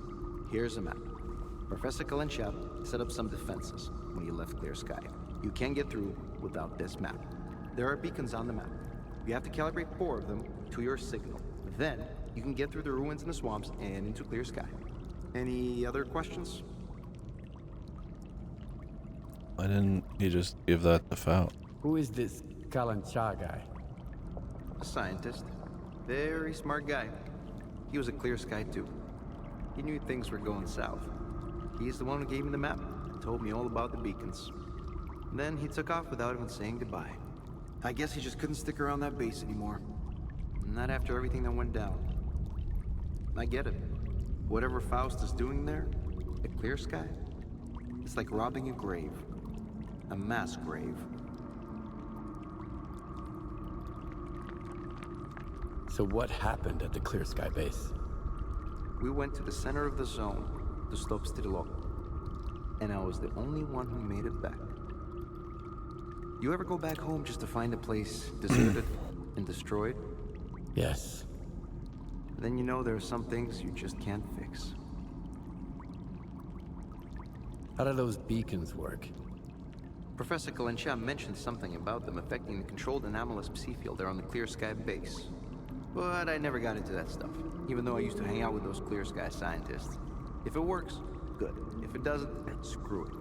Here's a map. Professor Kalenchab set up some defenses when you left Clear Sky. You can't get through without this map. There are beacons on the map. You have to calibrate 4 of them to your signal. Then, you can get through the ruins in the swamps and into Clear Sky. Any other questions? Why didn't he just give that to Faust? Who is this Kalancha guy? A scientist. Very smart guy. He was a Clear Sky too. He knew things were going south. He's the one who gave me the map, told me all about the beacons. Then he took off without even saying goodbye. I guess he just couldn't stick around that base anymore. Not after everything that went down. I get it. Whatever Faust is doing there, at Clear Sky, it's like robbing a grave. A mass grave. So what happened at the Clear Sky base? We went to the center of the zone, the slopes to the lock, and I was the only one who made it back. You ever go back home just to find a place deserted and destroyed? Yes. Then you know there are some things you just can't fix. How do those beacons work? Professor Kalencha mentioned something about them affecting the controlled anomalous psi field there on the Clear Sky base. But I never got into that stuff, even though I used to hang out with those Clear Sky scientists. If it works, good. If it doesn't, screw it.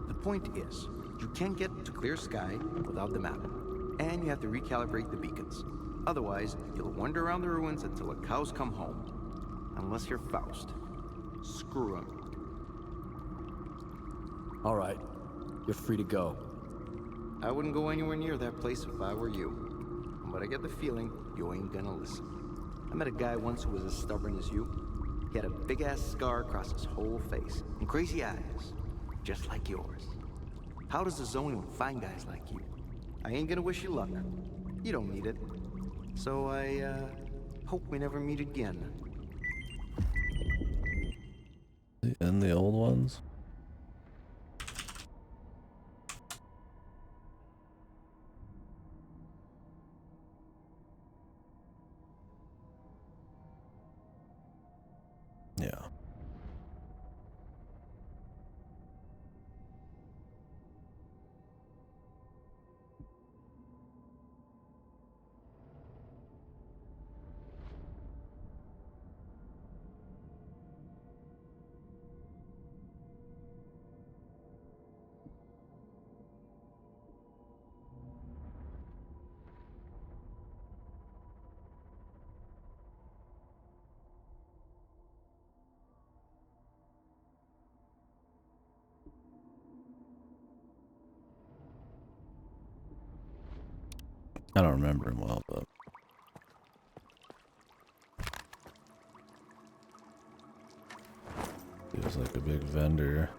The point is, you can't get to Clear Sky without the map, and you have to recalibrate the beacons. Otherwise, you'll wander around the ruins until the cows come home. Unless you're Faust. Screw 'em. All right, you're free to go. I wouldn't go anywhere near that place if I were you. But I get the feeling you ain't gonna listen. I met a guy once who was as stubborn as you. He had a big-ass scar across his whole face, and crazy eyes. just like yours. How does the zone even find guys like you? I ain't gonna wish you luck. You don't need it. So I, hope we never meet again. And the old ones? Yeah. I don't remember him well, but he was like a big vendor.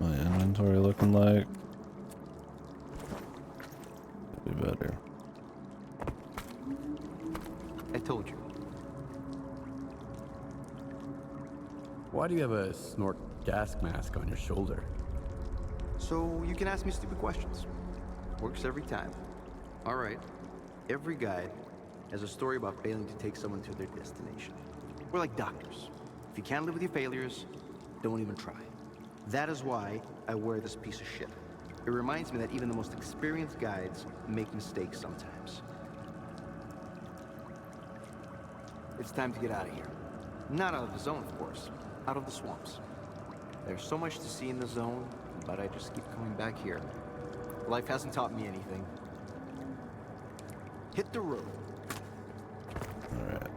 My inventory looking like? Could be better. I told you. Why do you have a snort gas mask on your shoulder? So you can ask me stupid questions. Works every time. Alright. Every guide has a story about failing to take someone to their destination. We're like doctors. If you can't live with your failures, don't even try. That is why I wear this piece of shit. It reminds me that even the most experienced guides make mistakes sometimes. It's time to get out of here. Not out of the zone, of course. Out of the swamps. There's so much to see in the zone, but I just keep coming back here. Life hasn't taught me anything. Hit the road. Alright.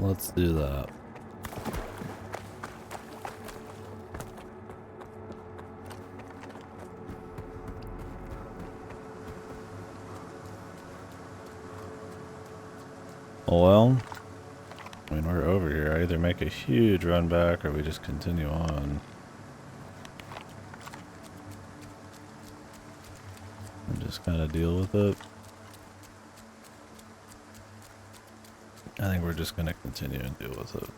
Let's do that. Well, I mean, we're over here. I either make a huge run back or we just continue on. And just kind of deal with it. I think we're just going to continue and deal with it.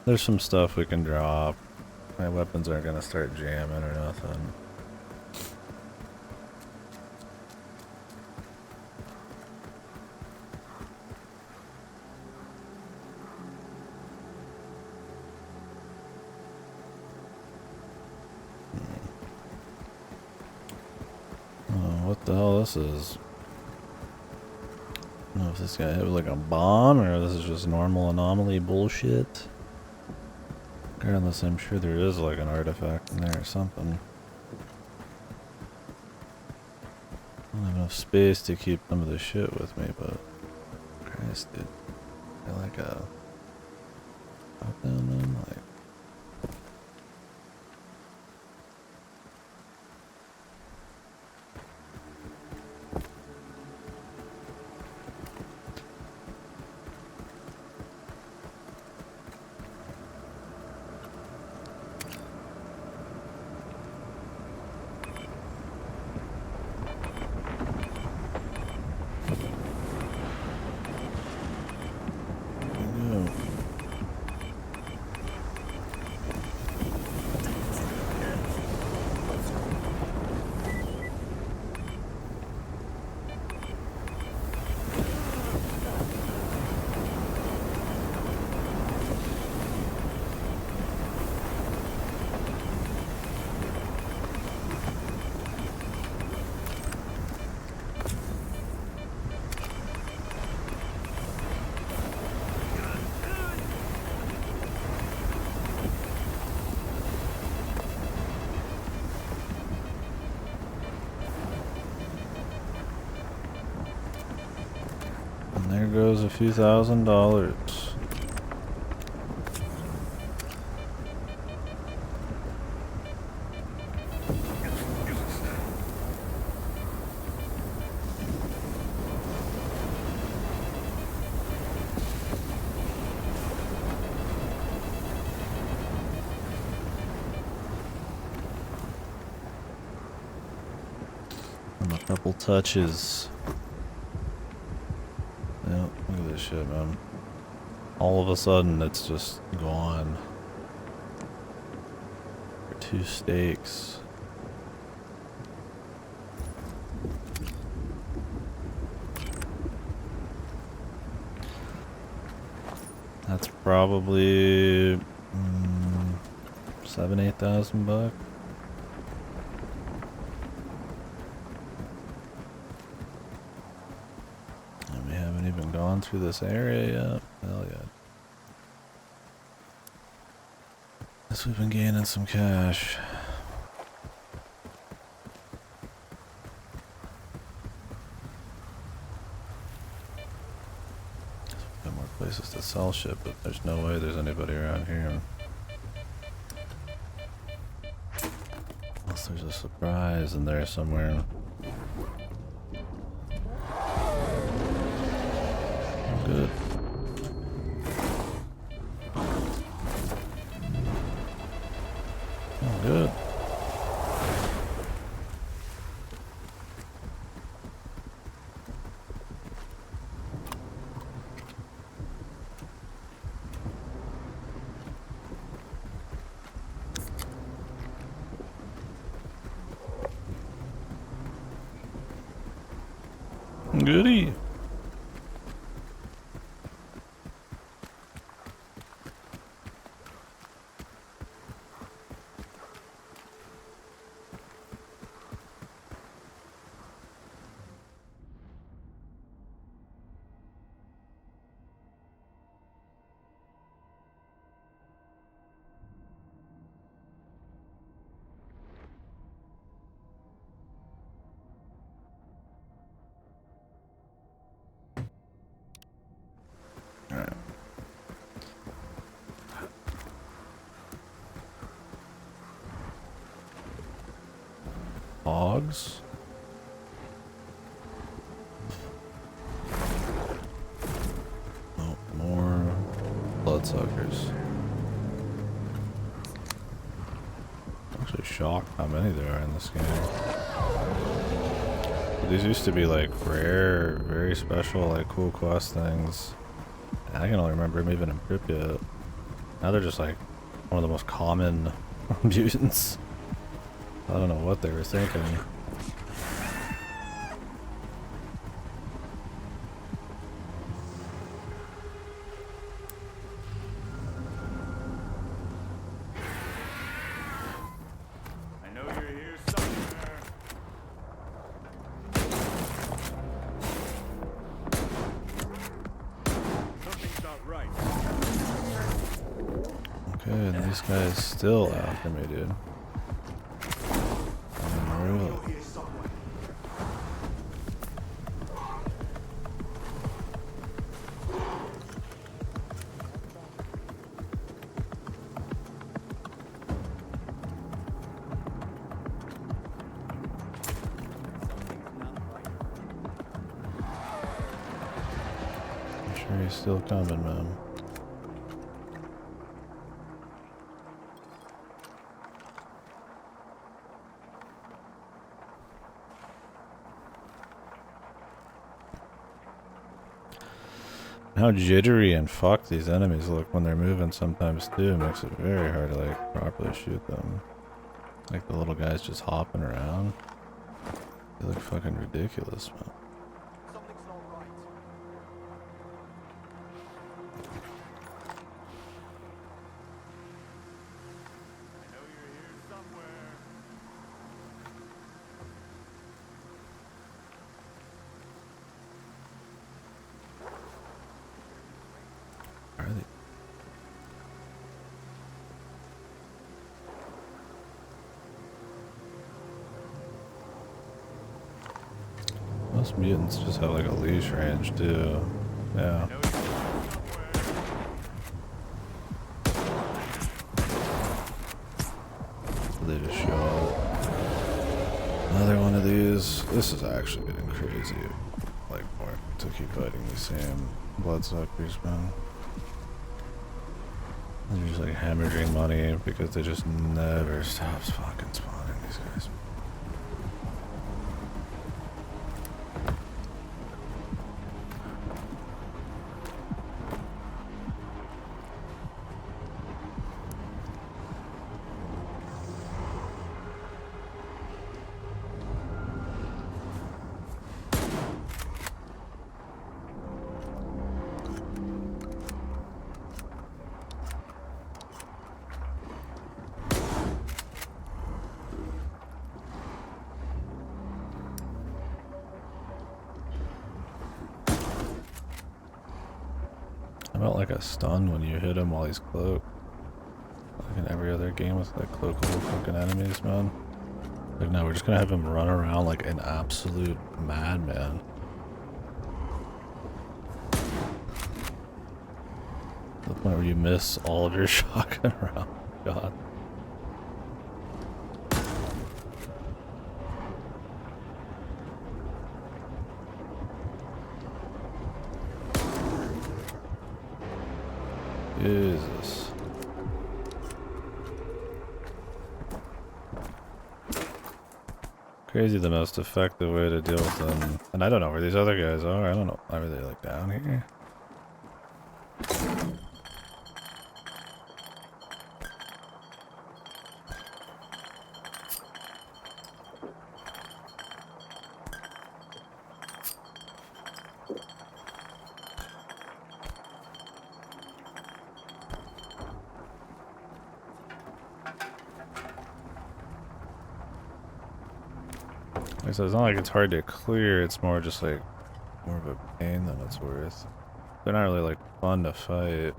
There's some stuff we can drop. My weapons aren't gonna start jamming or nothing. Oh, what the hell this is? I don't know if this guy hit with like a bomb or this is just normal anomaly bullshit. Regardless, I'm sure there is like an artifact in there or something. I don't have enough space to keep some of the shit with me, but Christ, dude. I like a up down them, like. There goes a few $1,000. A couple touches. Yep, look at this shit, man. All of a sudden, it's just gone. For 2 steaks. That's probably $7,000-8,000 bucks. And we haven't even gone through this area yet. Hell yeah. Guess we've been gaining some cash. Got more places to sell shit, but there's no way there's anybody around here. Unless there's a surprise in there somewhere. Good. Oh, good. Goody. Hogs. Oh, more bloodsuckers. I'm actually shocked how many there are in this game. These used to be like rare, very special, like cool quest things. I can only remember them even in Pripyat. Now they're just like one of the most common mutants. I don't know what they were thinking. I know you're here somewhere. Something's not right. Okay, and these guys still after me, dude. Really? I'm sure he's still coming, man. How jittery and fucked these enemies look when they're moving sometimes too makes it very hard to like properly shoot them. Like the little guys just hopping around. They look fucking ridiculous, man. Most mutants just have like a leash range too. Yeah. They just show up. Another one of these. This is actually getting crazy. Like, more to keep fighting the same bloodsuckers, man. They're just like hemorrhaging money because they just never stop fucking spawning, these guys. I felt like a stun when you hit him while he's cloaked. Like in every other game with like cloakable fucking enemies, man. Like no, we're just gonna have him run around like an absolute madman. To the point where you miss all of your shotgun rounds. God. Jesus. Crazy the most effective way to deal with them. And I don't know where these other guys are. I don't know. Are they like down here? So it's not like it's hard to clear, it's more just like more of a pain than it's worth. They're not really like fun to fight.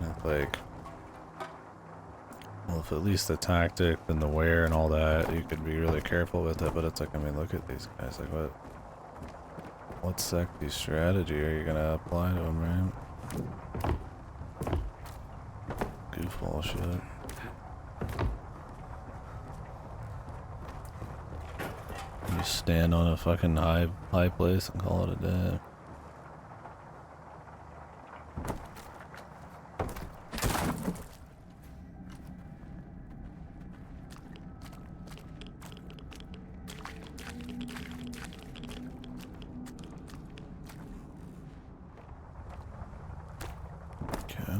It's like, well, if at least the tactic and the wear and all that, you could be really careful with it, but it's like, I mean, look at these guys, like what sexy strategy are you gonna apply to them, right? Goofball shit. You stand on a fucking high place and call it a day. Okay.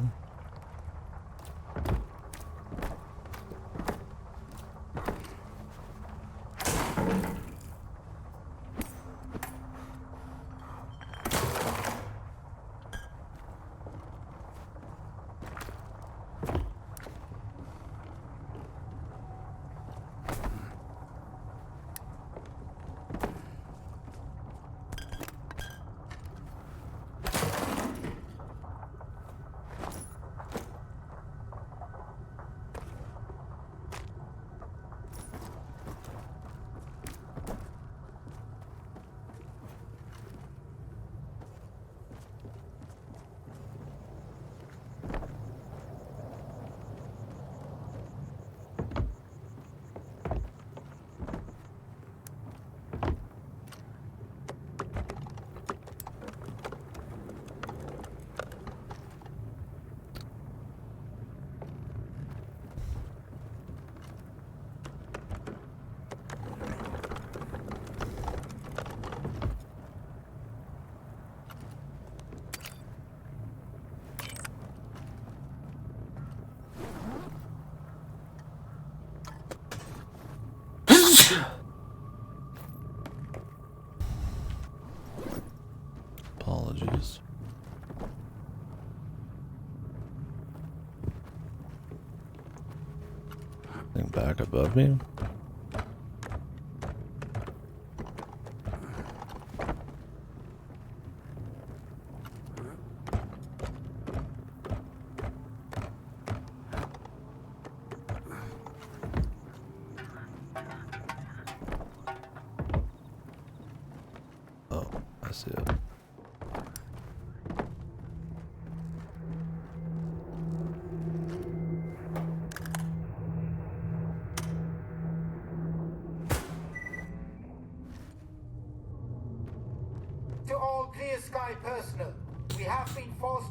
Apologies. Thing back above me. Oh, I see it.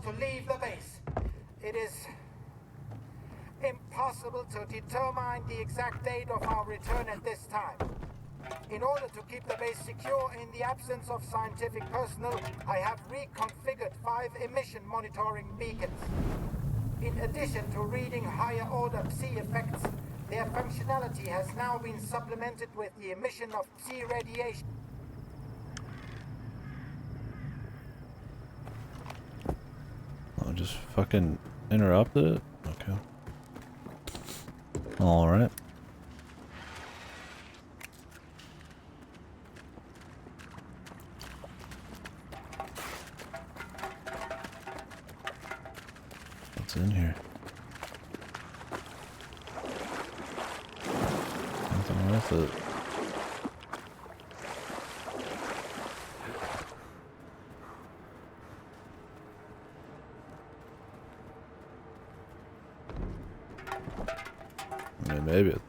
to leave the base. It is impossible to determine the exact date of our return at this time. In order to keep the base secure in the absence of scientific personnel, I have reconfigured 5 emission monitoring beacons. In addition to reading higher order psi effects, their functionality has now been supplemented with the emission of psi radiation. I'll just fucking interrupt it? Okay. Alright. What's in here? Nothing worth it. I mean, maybe it.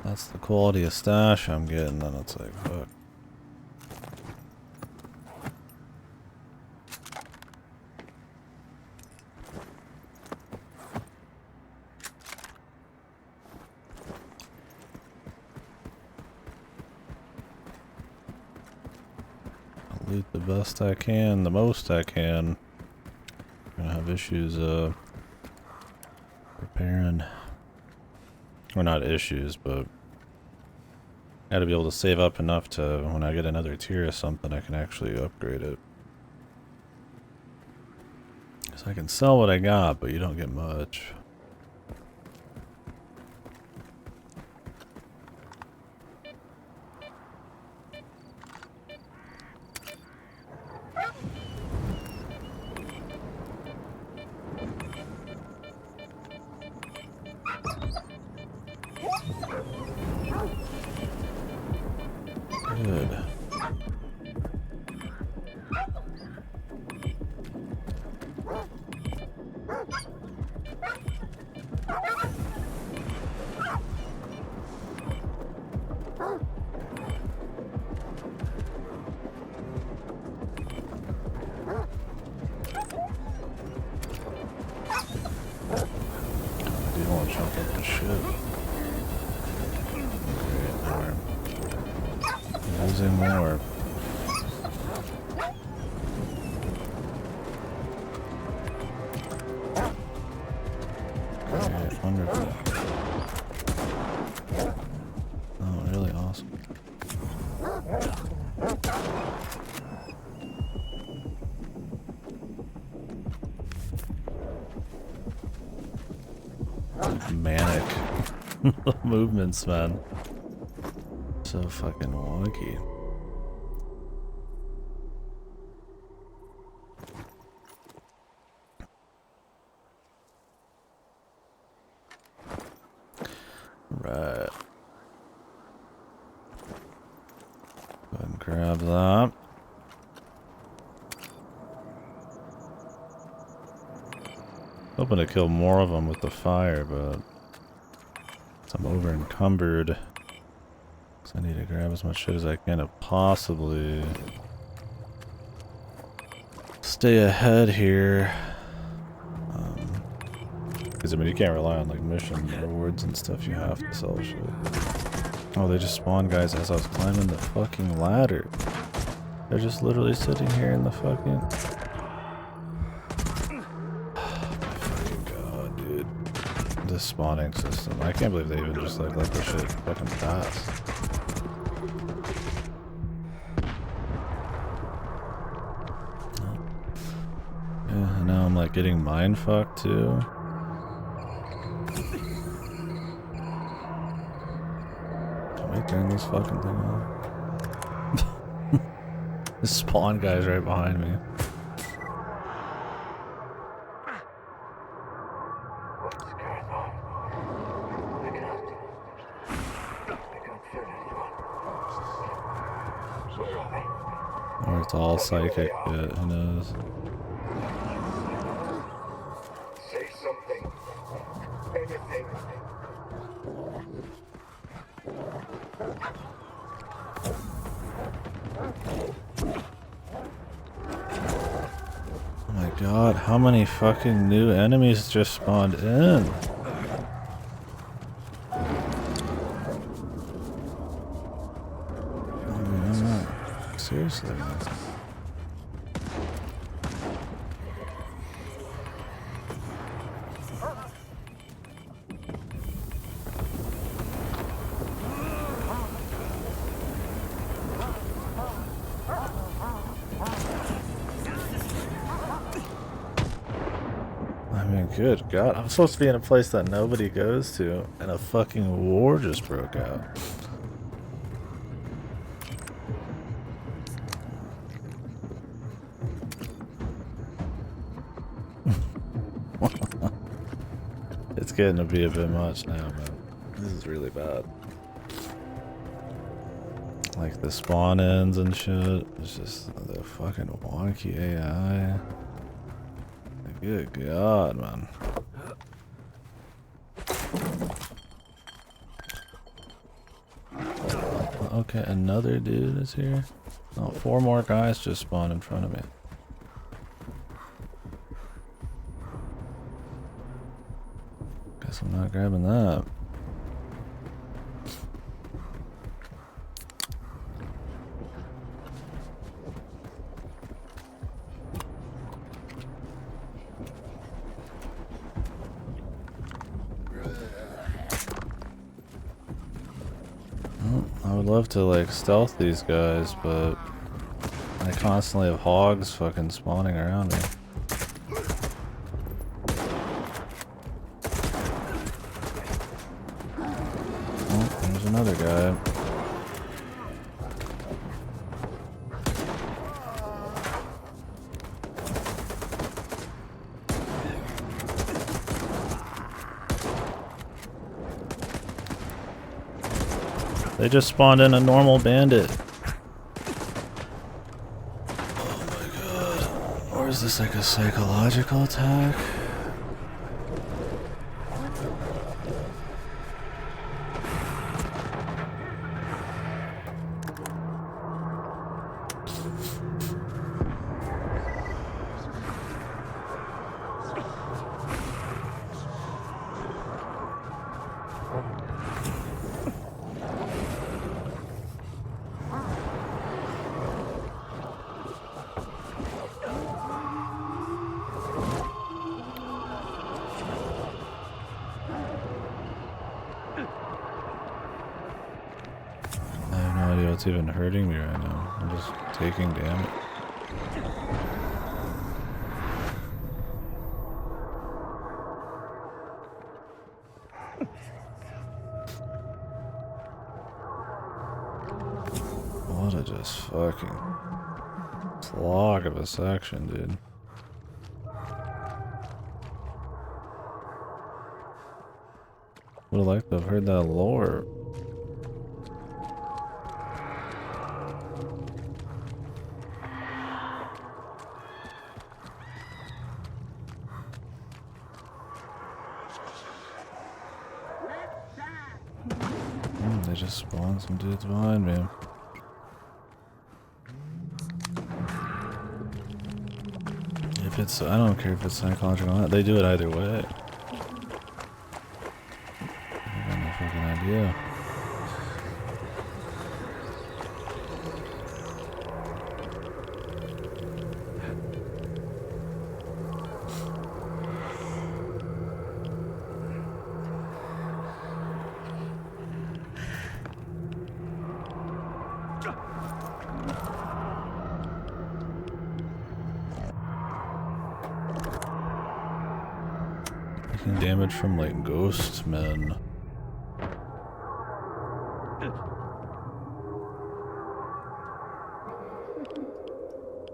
That's the quality of stash I'm getting, then it's like, fuck. I'll loot the best I can, the most I can. I'm gonna have issues, repairing. Or not issues, but gotta be able to save up enough to, when I get another tier or something, I can actually upgrade it. So I can sell what I got, but you don't get much. Good. You don't want to jump up the ship. Great, now we're losing more. Great, wonderful. Oh, really awesome. Manic movements, man. So fucking wonky. Right. Go ahead and grab that. Hoping to kill more of them with the fire, but I'm over encumbered. So I need to grab as much shit as I can to possibly stay ahead here. Because I mean, you can't rely on like mission rewards and stuff. You have to sell shit. Oh, they just spawned guys as I was climbing the fucking ladder. They're just literally sitting here in the fucking. This spawning system. I can't believe they even just like let the shit fucking pass. Yeah, and now I'm like getting mind fucked too. Can we turn this fucking thing off? This spawn guy's right behind me. Or it's all psychic, but who knows? Say something. Anything. Oh my god, how many fucking new enemies just spawned in? I mean, I'm not... Seriously, man. I mean, good God. I'm supposed to be in a place that nobody goes to, and a fucking war just broke out. It's getting to be a bit much now, man. This is really bad. Like the spawn ends and shit. It's just the fucking wonky AI. Good God, man. Okay, another dude is here. Oh, 4 more guys just spawned in front of me. Guess I'm not grabbing that. I would love to like stealth these guys, but I constantly have hogs fucking spawning around me. Oh, there's another guy. They just spawned in a normal bandit. Oh my god. Or is this like a psychological attack? I have no idea what's even hurting me right now. I'm just taking damage. What a just fucking slog of a section, dude. Would have liked to have heard that lore. They just spawned some dudes behind me. If it's, I don't care if it's psychological or not, they do it either way. I got no fucking idea. Taking damage from like ghost men.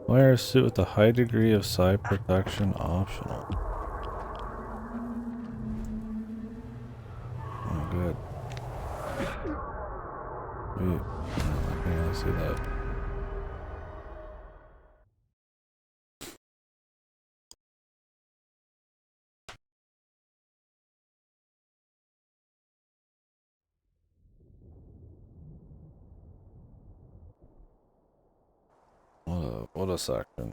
Wear a suit with a high degree of psi protection optional. Oh, good. Wait, I can't really see that. soda section.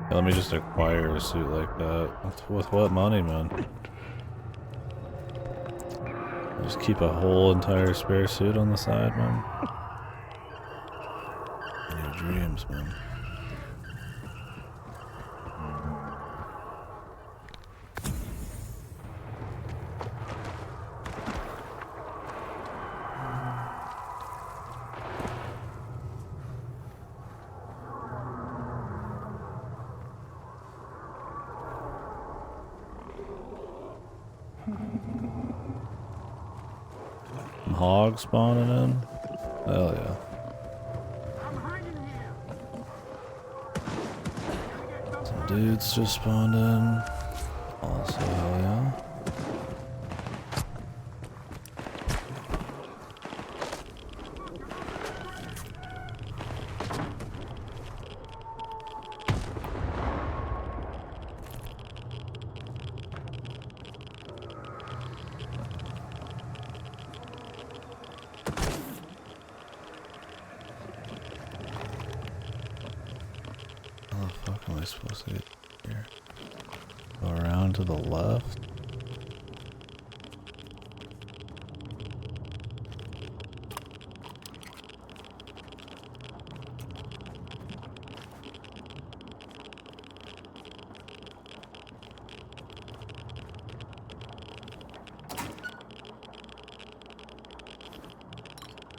Let me just acquire a suit like that. With what money, man? Just keep a whole entire spare suit on the side, man. In your dreams, man. Hogs spawning in? Hell yeah. Some dudes just spawned in. Also, hell yeah. How the fuck am I supposed to get here? Go around to the left?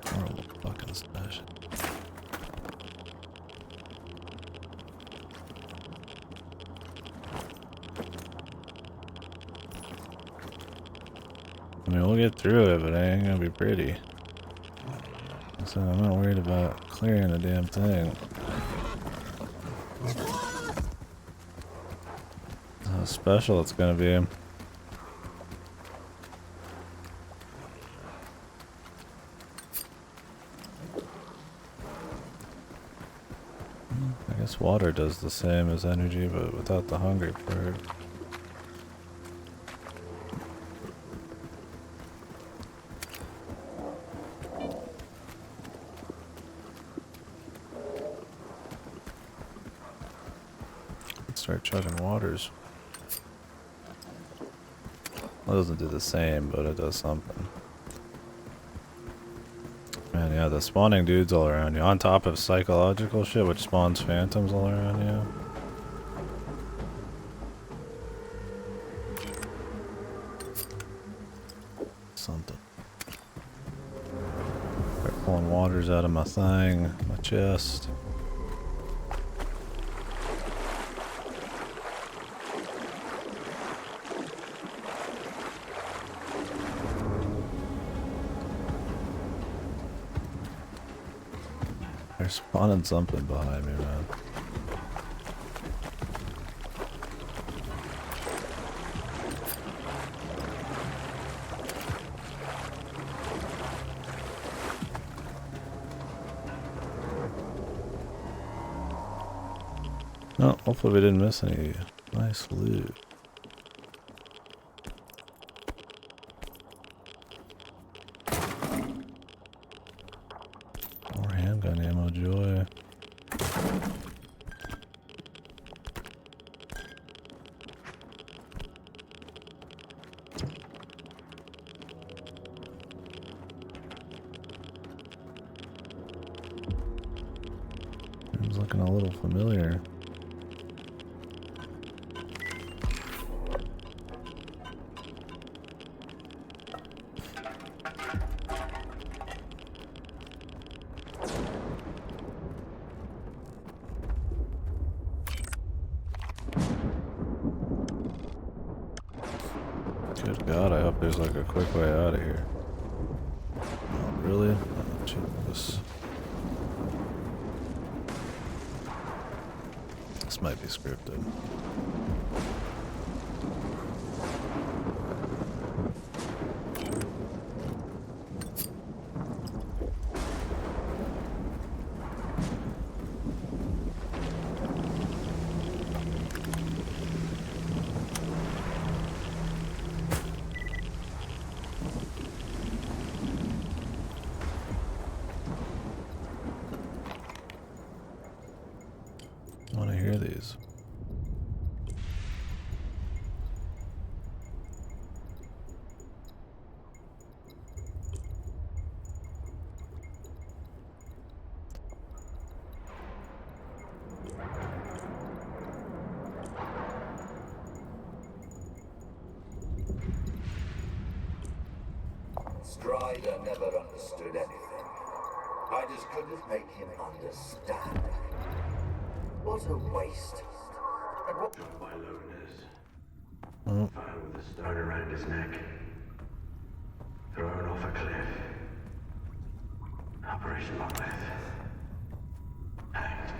Horrible fucking stash. I mean, we'll get through it, but it ain't gonna be pretty. So I'm not worried about clearing the damn thing. How special it's gonna be. I guess water does the same as energy, but without the hungry part. Start chugging waters. Well, it doesn't do the same, but it does something. Man, yeah, the spawning dudes all around you. On top of psychological shit, which spawns phantoms all around you. Something. Start pulling waters out of my thing, my chest. They're spawning something behind me, man. No, hopefully we didn't miss any nice loot. More handgun ammo, joy. It's looking a little familiar. Good God, I hope there's like a quick way out of here. Not really? Oh, Jesus. This might be scripted. want to hear these. Strider never understood anything. I just couldn't make him understand. What a waste. And what... My loneliness. Oh. Found with a stone around his neck. Thrown off a cliff. Operation Monolith. Hanged.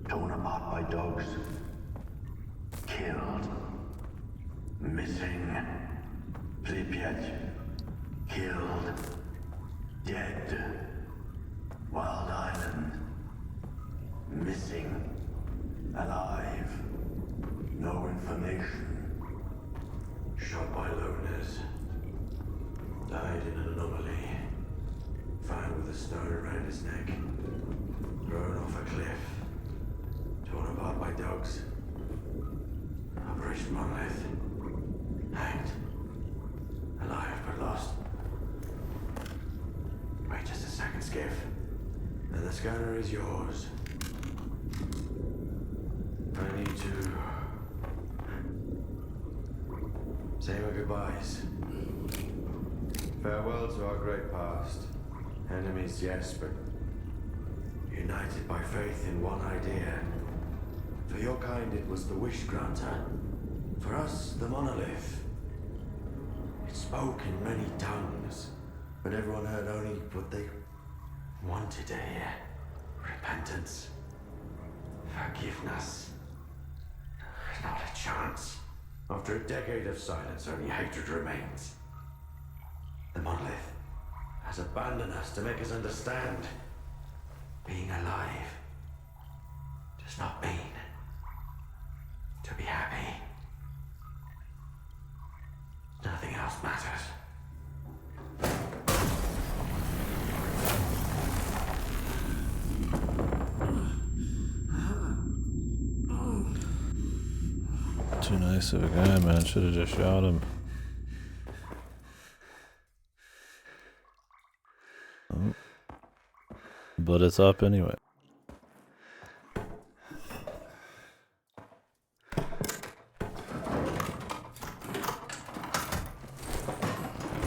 Torn apart by dogs. Killed. Missing. Pripyat. Killed. Dead. Wild Island. Missing. Alive. No information. Shot by loners. Died in an anomaly. Found with a stone around his neck. Thrown off a cliff. Torn apart by dogs. Operation Monolith. Hanged. Alive but lost. Wait just a second, Skiff. And the scanner is yours. I need to say my goodbyes. Farewell to our great past. Enemies, yes, but united by faith in one idea. For your kind, it was the wish granter. For us, the monolith. It spoke in many tongues, but everyone heard only what they wanted to hear. Repentance. Forgiveness. Not a chance. After a decade of silence, only hatred remains. The monolith has abandoned us to make us understand. Being alive does not mean to be happy. Nothing else matters. Too nice of a guy, man. Should have just shot him. Oh. But it's up anyway.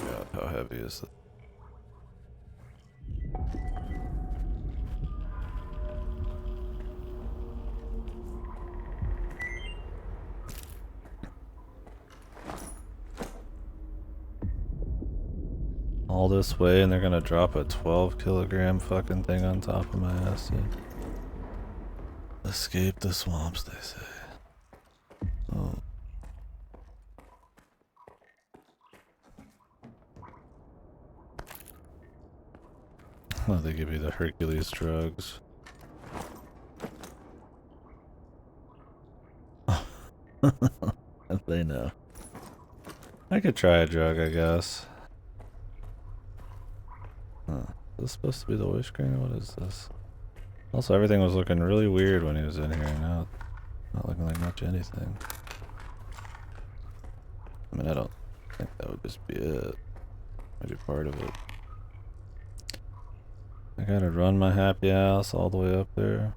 God, how heavy is it? All this way and they're gonna drop a 12-kilogram fucking thing on top of my ass, dude. Escape the swamps, they say. Oh. Oh, they give you the Hercules drugs. They know. I could try a drug, I guess. Huh. Is this supposed to be the wish granny? What is this? Also, everything was looking really weird when he was in here. Now, not looking like much anything. I mean, I don't think that would just be it. Maybe part of it. I gotta run my happy ass all the way up there.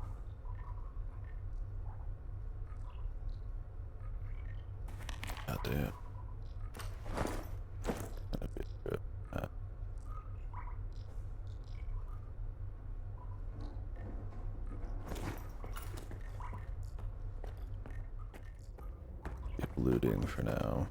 God damn. That'd be a trip. Keep looting for now.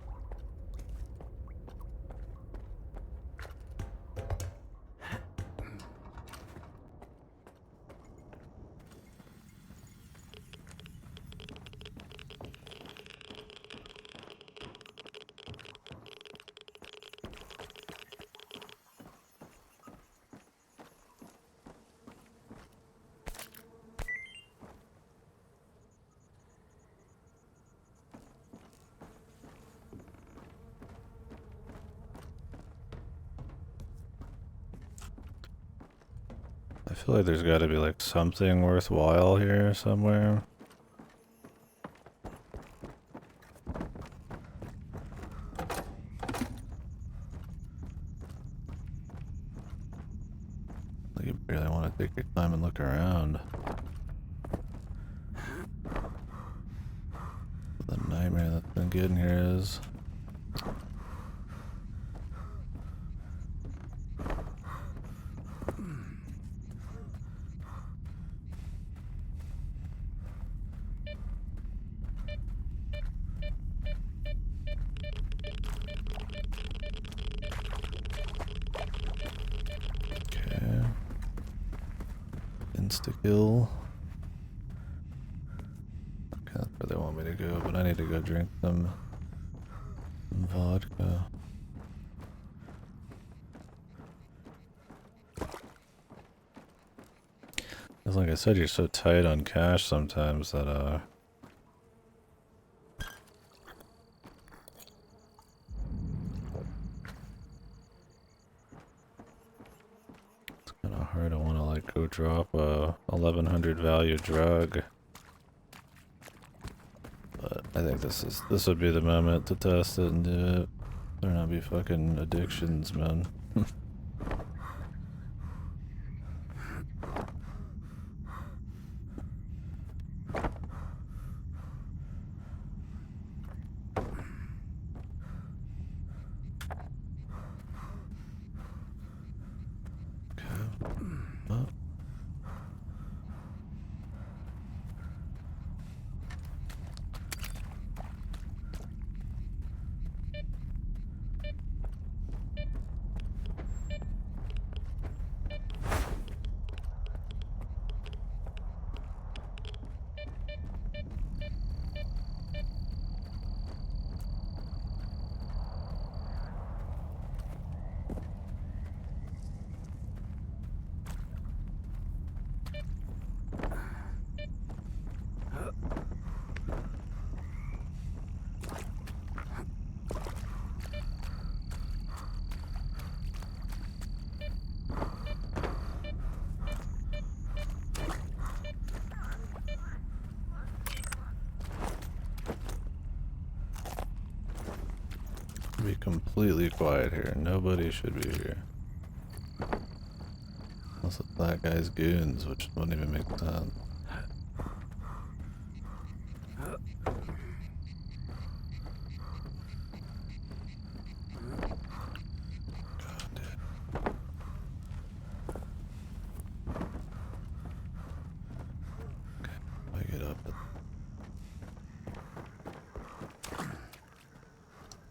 feel like there's got to be like something worthwhile here somewhere. Like you barely want to take your time and look around. The nightmare that's been getting here is. Okay. Insta-kill. Okay, that's where they want me to go, but I need to go drink some vodka. Because like I said, you're so tight on cash sometimes that it's kind of hard. I want to like go drop a 1100 value drug. But I think this would be the moment to test it and do it. Better not be fucking addictions, man. Be completely quiet here. Nobody should be here. Unless it's that guy's goons, which wouldn't even make sense.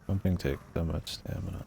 Jumping takes so much stamina.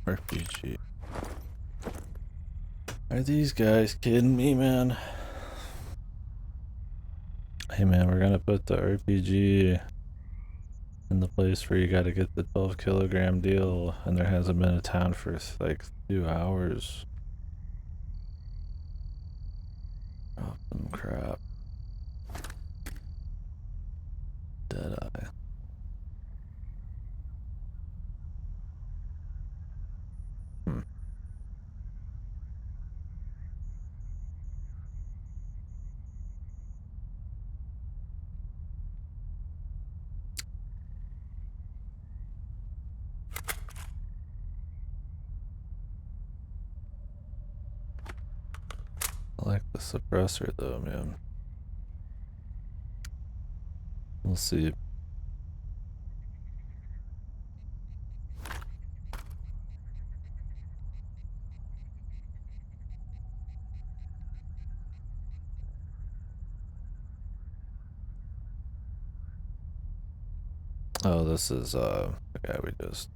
RPG. Are these guys kidding me, man? Hey man, we're gonna put the RPG in the place where you gotta get the 12 kilogram deal, and there hasn't been a town for like 2 hours. Oh, some crap. Deadeye. I like the suppressor though, man. We'll see. Oh, this is the guy we just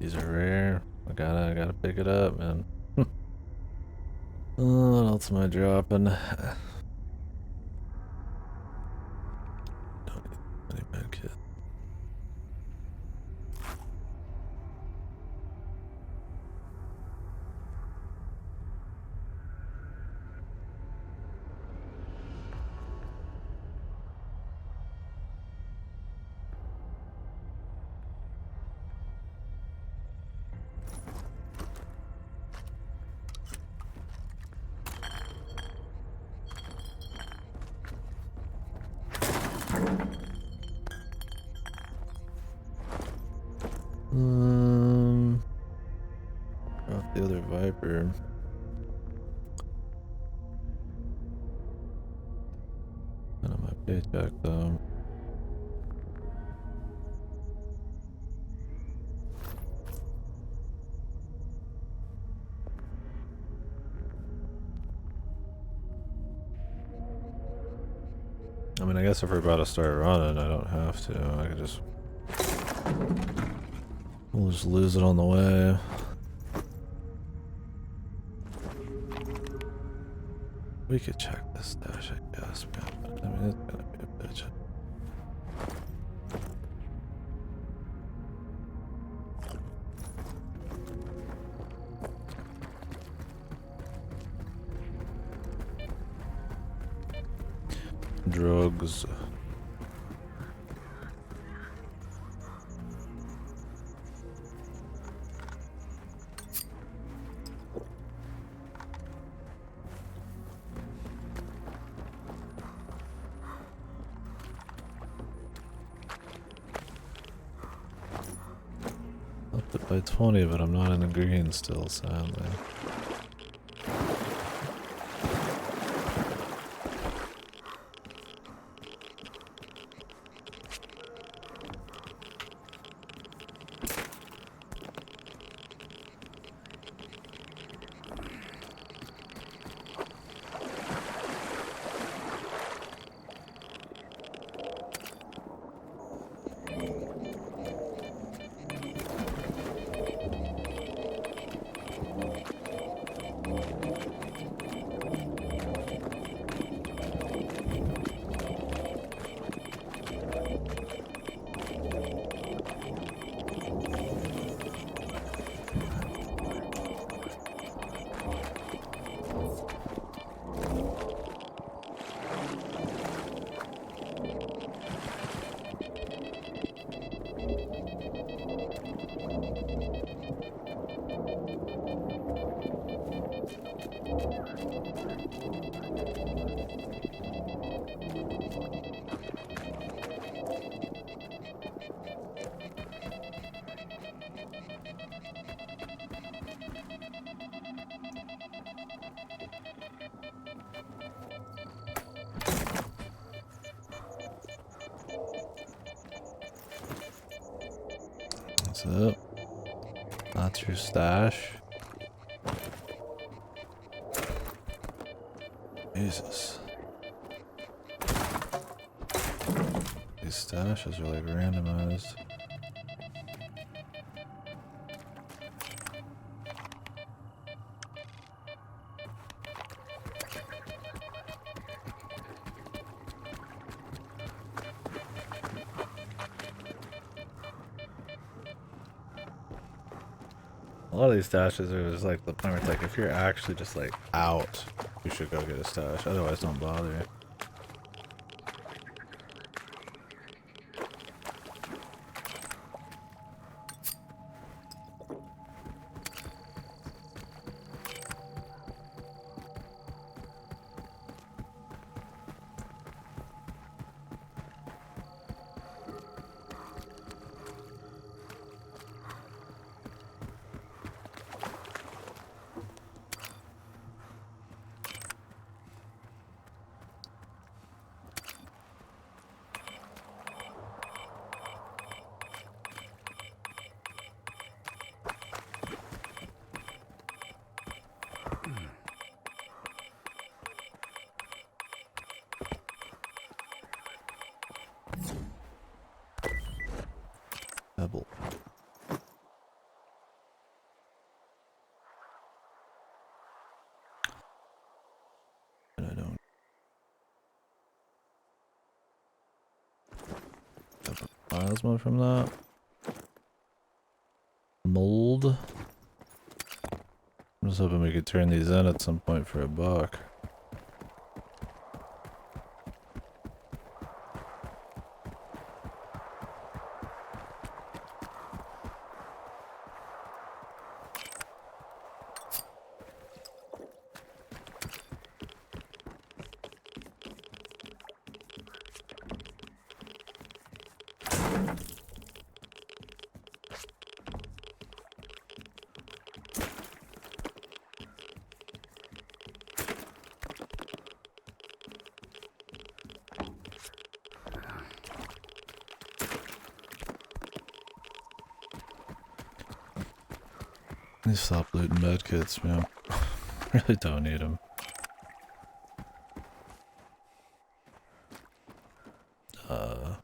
these are rare. I gotta pick it up, man. Oh, what else am I dropping? Don't need any med kit. Drop the other Viper. None of my paycheck though. I mean, I guess if we're about to start running, I don't have to. I could just... We'll just lose it on the way. We could check this stash, I guess, man. But, I mean, it's gonna be a bitch. Drugs. Upped it by 20, but I'm not in the green still, sadly. That's it. That's your stash. Jesus. These stashes are like randomized. A lot of these stashes are just like the point where it's like if you're actually just like out, you should go get a stash. Otherwise, don't bother. Pebble. And I don't have a plasma from that. Mold. I'm just hoping we could turn these in at some point for $1. They stop looting medkits, man. Really don't need them. Yeah.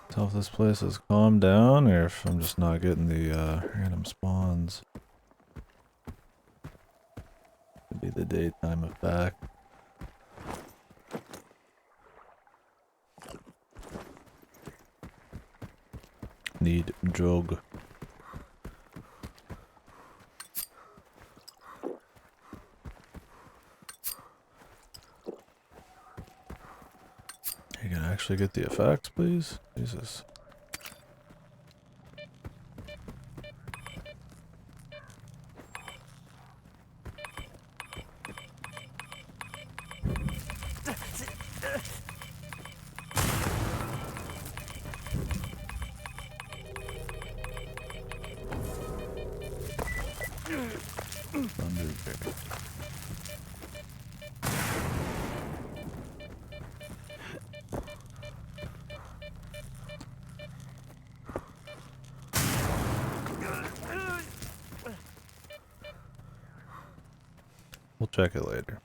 Tell if this place has calmed down or if I'm just not getting the random spawns. Could be the daytime effect. Need drug. You can actually get the effects, please? Jesus. Thunderbear. We'll check it later.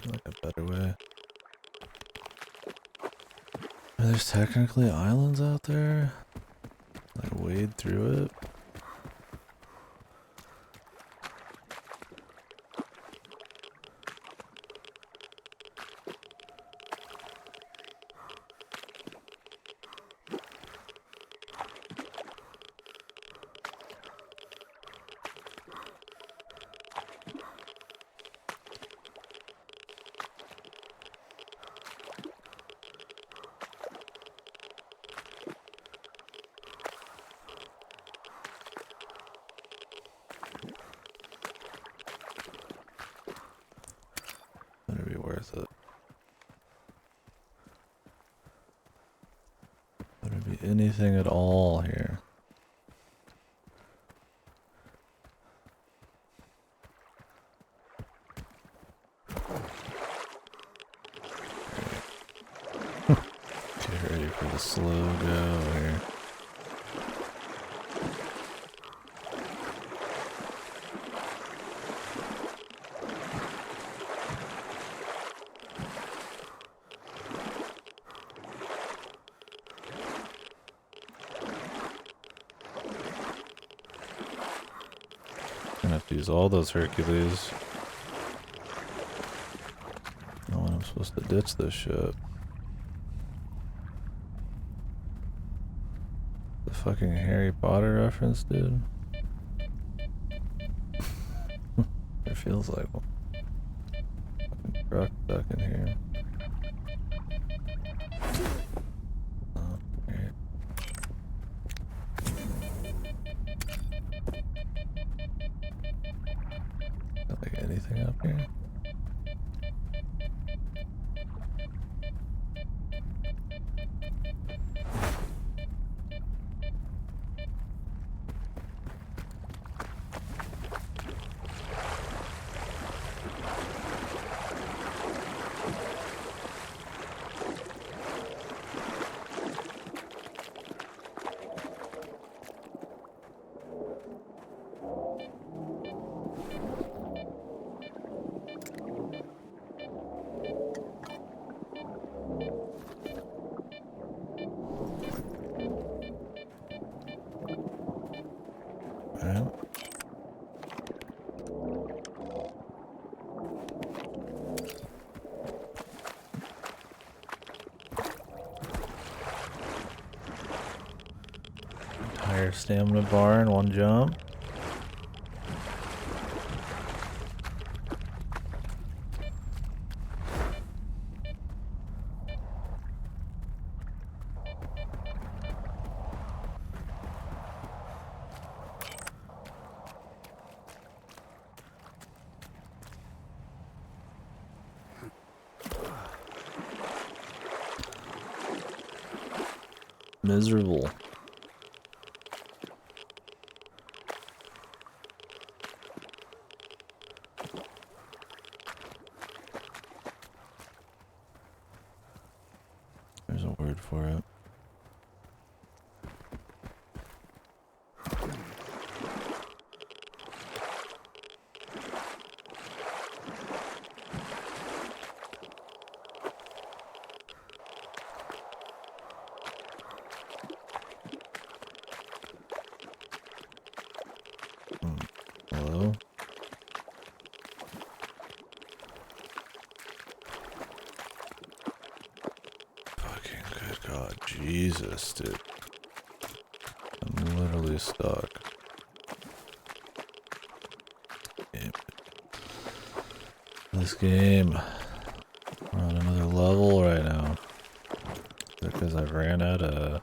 Like a better way. There's technically islands out there. Like wade through it. Could be anything at all here. Get ready for the slow go here. Gonna have to use all those Hercules. Oh, I'm supposed to ditch this shit. The fucking Harry Potter reference, dude. It feels like one. Fucking truck stuck in here. Oh, great. Not like anything up here. Alright. Entire stamina bar in one jump. Miserable. There's a word for it. Hello? Fucking good God, Jesus, dude. I'm literally stuck. This game. We're on another level right now. Because I ran out of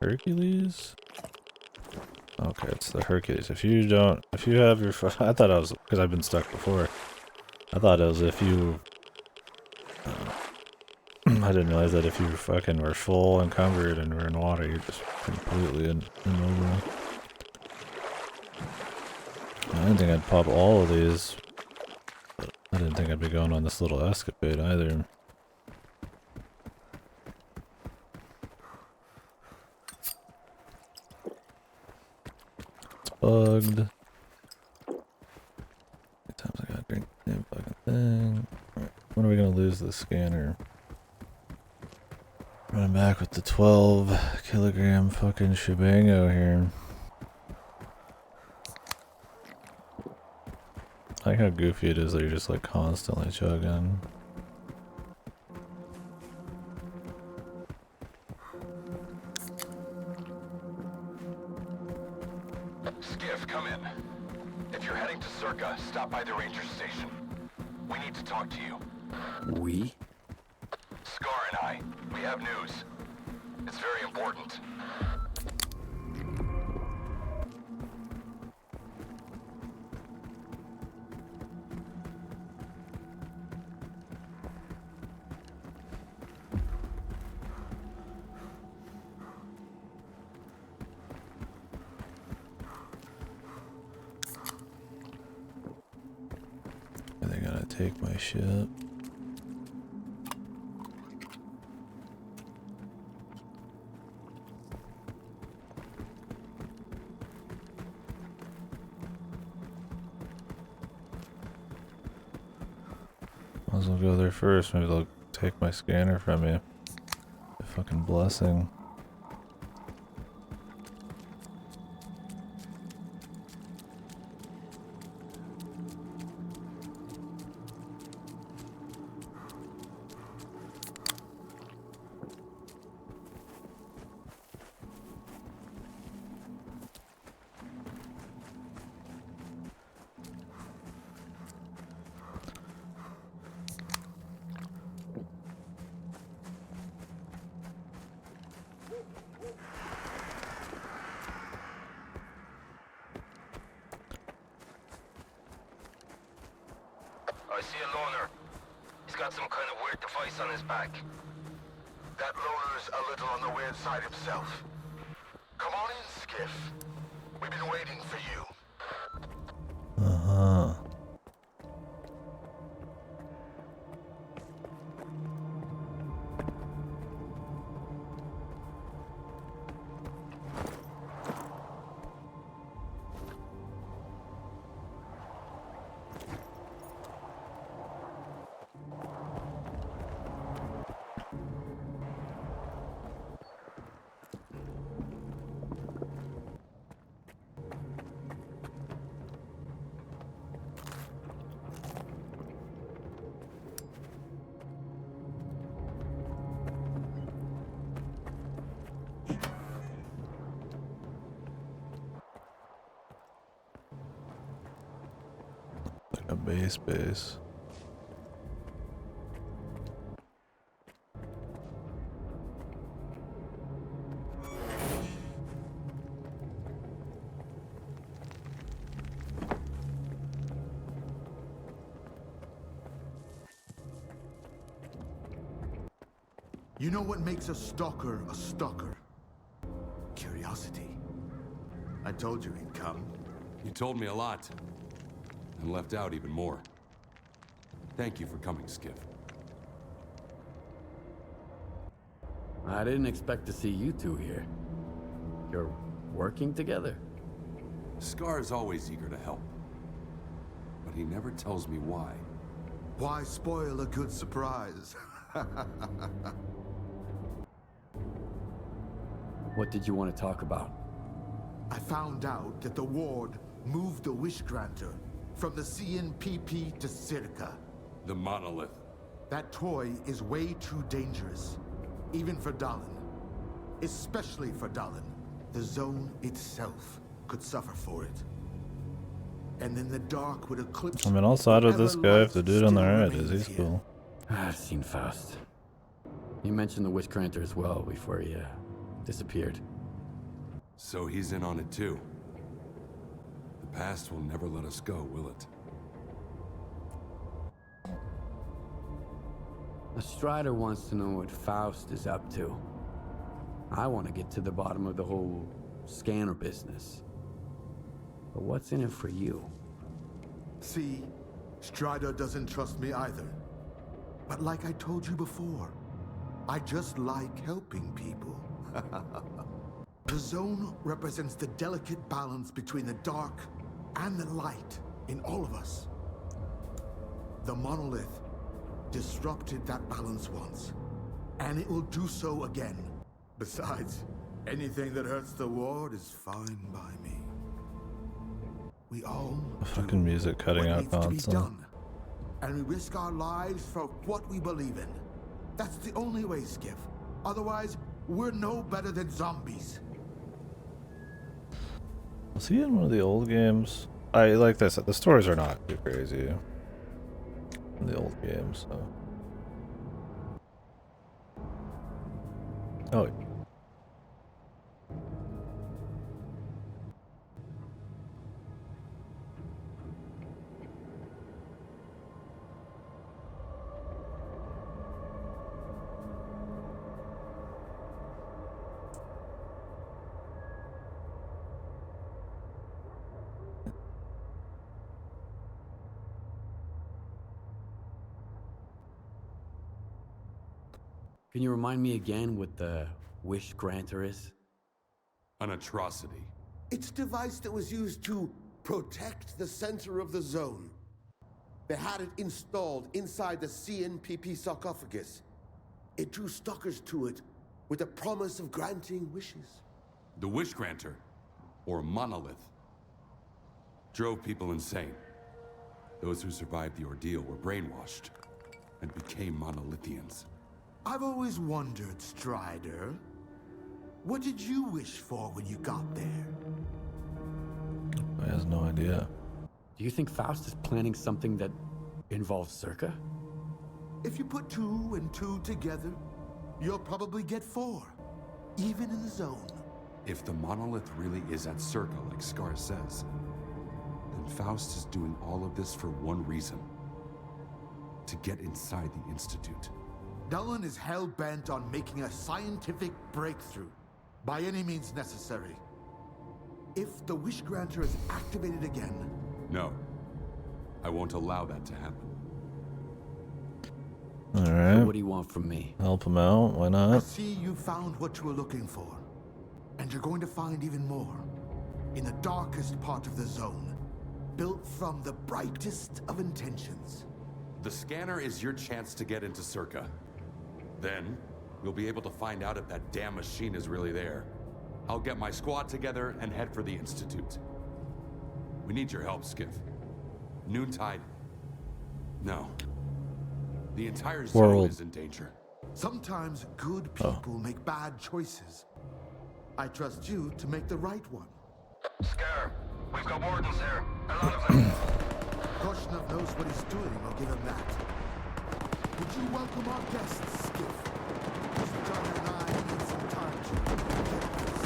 Hercules? Okay, it's the Hercules. If you have your, I thought I was, because I've been stuck before. I thought it was if you, I didn't realize that if you fucking were full encumbered and were in water, you're just completely immobile. I didn't think I'd pop all of these, but I didn't think I'd be going on this little escapade either. It's bugged. How many times I gotta drink the same fucking thing? Alright, when are we gonna lose the scanner? Running back with the 12 kilogram fucking shebango here. I like how goofy it is that you're just like constantly chugging. Skiff, come in. If you're heading to Circa, stop by the ranger station. We need to talk to you. We? Scar and I, we have news. It's very important. take my shit. Might as well go there first. Maybe they'll take my scanner from me. A fucking blessing. I see a loner. He's got some kind of weird device on his back. That loner's a little on the weird side himself. Come on in, Skiff. We've been waiting for you. Uh-huh. Like a base. You know what makes a stalker a stalker? Curiosity. I told you he'd come. You told me a lot. And left out even more. Thank you for coming, Skiff. I didn't expect to see you two here. You're working together? Scar is always eager to help. But he never tells me why. Why spoil a good surprise? What did you want to talk about? I found out that the Ward moved the Wish Granter from the CNPP to Circa. The monolith. That toy is way too dangerous, even for Dallin. Especially for Dallin. The zone itself could suffer for it. And then the dark would eclipse. I mean, I'll side with this guy if the dude on the right is. He's here. cool. I've seen Faust. You mentioned the Wish Granter as well before he disappeared. So he's in on it too. The past will never let us go, will it? The Strider wants to know what Faust is up to. I want to get to the bottom of the whole scanner business. But what's in it for you? See, Strider doesn't trust me either. But like I told you before, I just like helping people. The zone represents the delicate balance between the dark and the light in all of us. The monolith disrupted that balance once, and it will do so again. Besides, anything that hurts the Ward is fine by me. We all The fucking music cutting out needs to be constantly. done, and we risk our lives for what we believe in. That's the only way, Skiff. Otherwise, we're no better than zombies. Was he in one of the old games? I like this. The stories are not too crazy in the old games, so. Oh. Can you remind me again what the wish granter is? An atrocity. It's a device that was used to protect the center of the zone. They had it installed inside the CNPP sarcophagus. It drew stalkers to it with the promise of granting wishes. The wish granter, or monolith, drove people insane. Those who survived the ordeal were brainwashed and became monolithians. I've always wondered, Strider, what did you wish for when you got there? I has no idea. Do you think Faust is planning something that involves Circa? If you put 2 and 2 together, you'll probably get 4, even in the zone. If the monolith really is at Circa, like Scar says, then Faust is doing all of this for one reason: to get inside the Institute. Dillon is hell-bent on making a scientific breakthrough, by any means necessary. If the Wish Granter is activated again... No. I won't allow that to happen. Alright. So what do you want from me? Help him out, why I not? see you found what you were looking for. And you're going to find even more. In the darkest part of the zone. Built from the brightest of intentions. The scanner is your chance to get into Circa. Then, you'll be able to find out if that damn machine is really there. I'll get my squad together and head for the Institute. We need your help, Skiff. Noontide. No. The entire zone World. is in danger. Sometimes good people make bad choices. I trust you to make the right one. Scar, we've got wardens here. A lot of them. Korshunov knows what he's doing, I'll give him that. Would you welcome our guests, Skiff? John and I need some time to get this.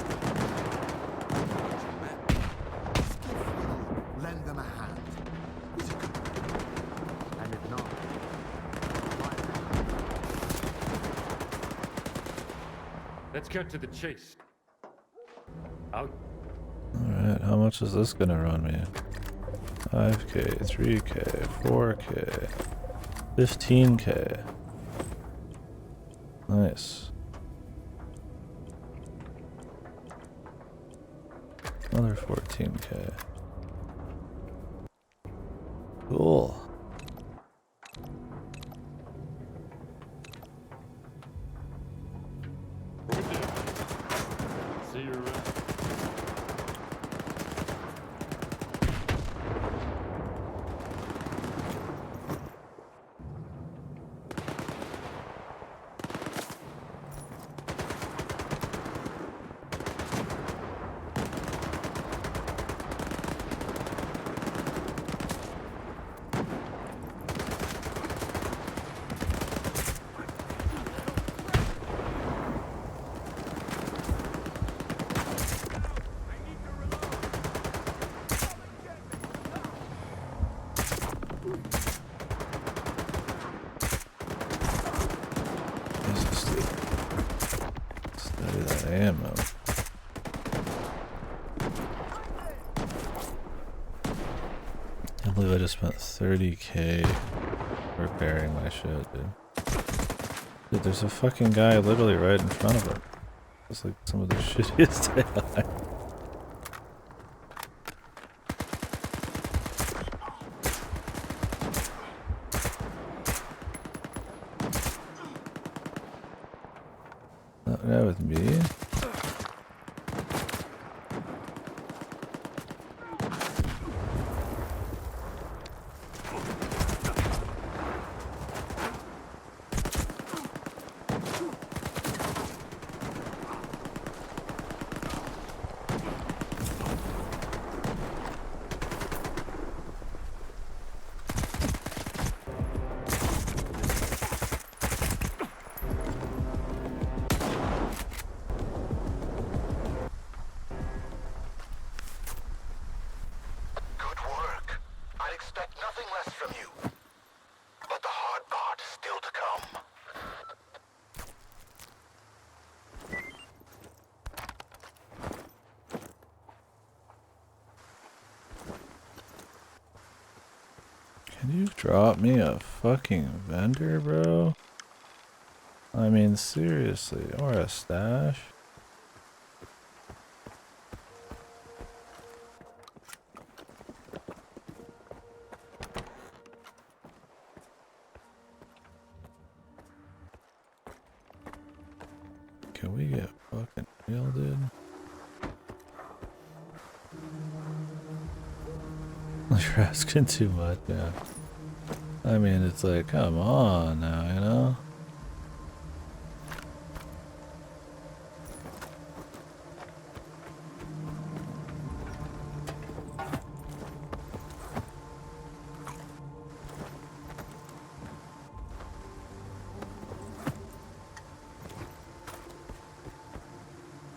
Skiff will lend them a hand. He's a good man. And if not, let's get to the chase. Out. Alright, how much is this gonna run me? 5k, 3k, 4k, 15k. Nice. Another 14k. Cool. See you around. Study that ammo. I believe I just spent 30k repairing my shit, dude. Dude, there's a fucking guy literally right in front of it. It's like some of the shittiest AI. That guy with me? Good work. I'd expect nothing less from you. But the hard part is still to come. Can you drop me a fucking vendor, bro? I mean, seriously, or a stash? Can we get fucking real, dude? You're asking too much, yeah. I mean, it's like, come on now, you know?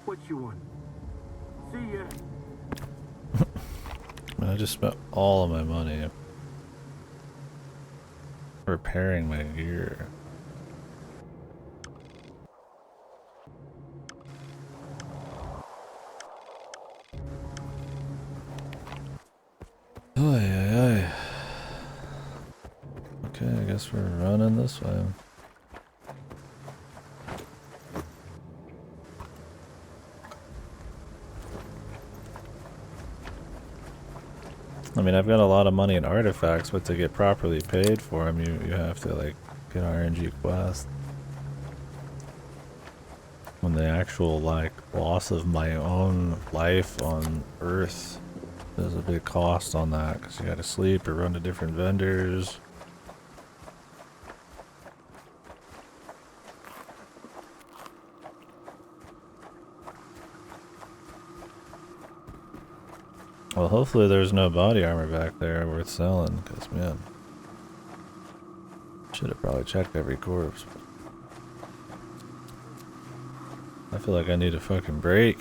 What you want? See ya. I just spent all of my money repairing my gear. Ay, ay, ay. Okay, I guess we're running this way. I mean, I've got a lot of money in artifacts, but to get properly paid for them, you have to, like, get RNG quests. When the actual, like, loss of my own life on Earth, there's a big cost on that, because you gotta sleep or run to different vendors. Well, hopefully there's no body armor back there worth selling, because, man, should have probably checked every corpse. I feel like I need a fucking break.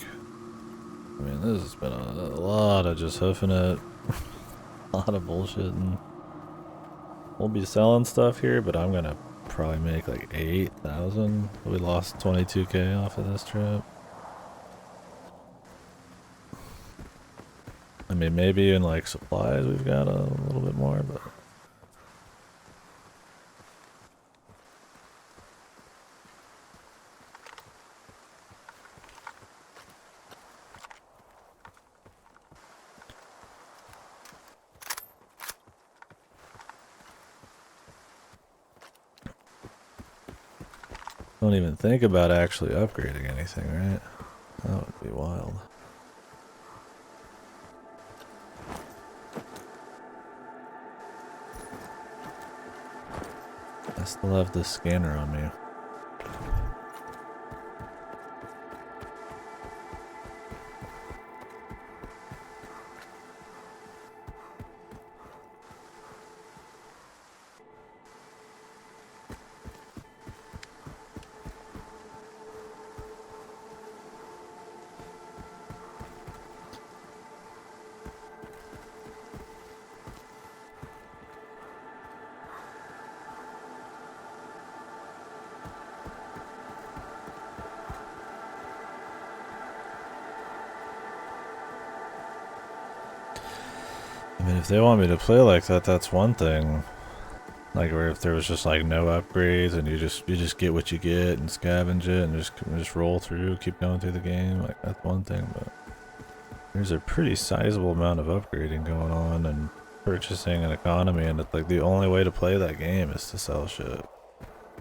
I mean, this has been a lot of just hoofing it. A lot of bullshitting. We'll be selling stuff here, but I'm gonna probably make like 8,000. We lost 22k off of this trip. I mean, maybe in like supplies we've got a little bit more, but don't even think about actually upgrading anything, right? That would be wild. I still have this scanner on me. I mean, if they want me to play like that, that's one thing. Like, or if there was just like no upgrades and you just get what you get and scavenge it and just roll through, keep going through the game, like that's one thing. But there's a pretty sizable amount of upgrading going on and purchasing an economy, and it's like the only way to play that game is to sell shit.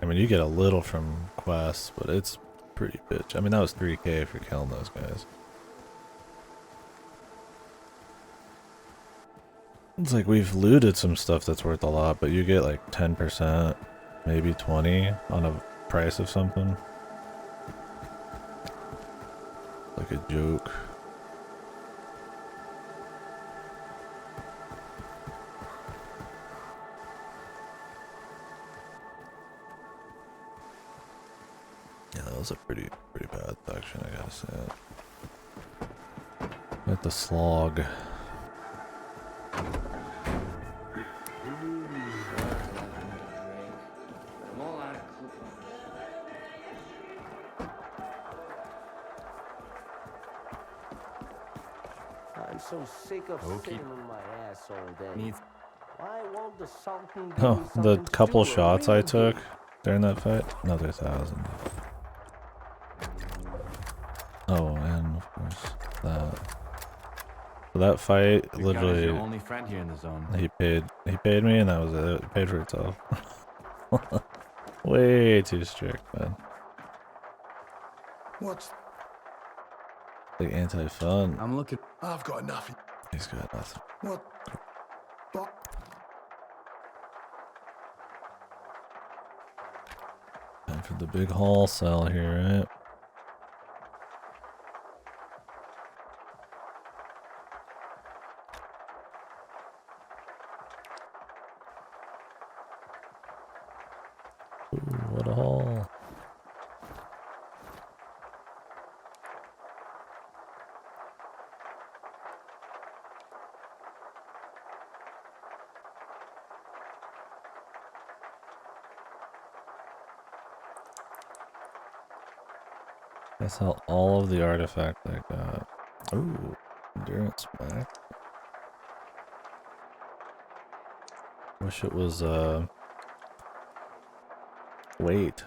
I mean, you get a little from quests, but it's pretty bitch. I mean, that was 3k for killing those guys. It's like we've looted some stuff that's worth a lot, but you get like 10%, maybe 20 on a price of something. Like a joke. Yeah, that was a pretty bad section, I gotta say. At the slog. I'm so sick of sitting on my ass all day. Why won't the Sultan give Oh, me the something to couple do, a shots I real took, gig? during that fight? Another 1,000. Oh, and of course that. So that fight, Big gun is your literally, only friend here in the zone. he paid me, and that was it. It paid for itself. Way too strict, man. What's... Like anti-fun. I'm looking. I've got nothing. He's got nothing. What? But... Time for the big haul sell here, right? Ooh, what a haul. That's how all of the artifact I got. Ooh, endurance back. Wish it was weight,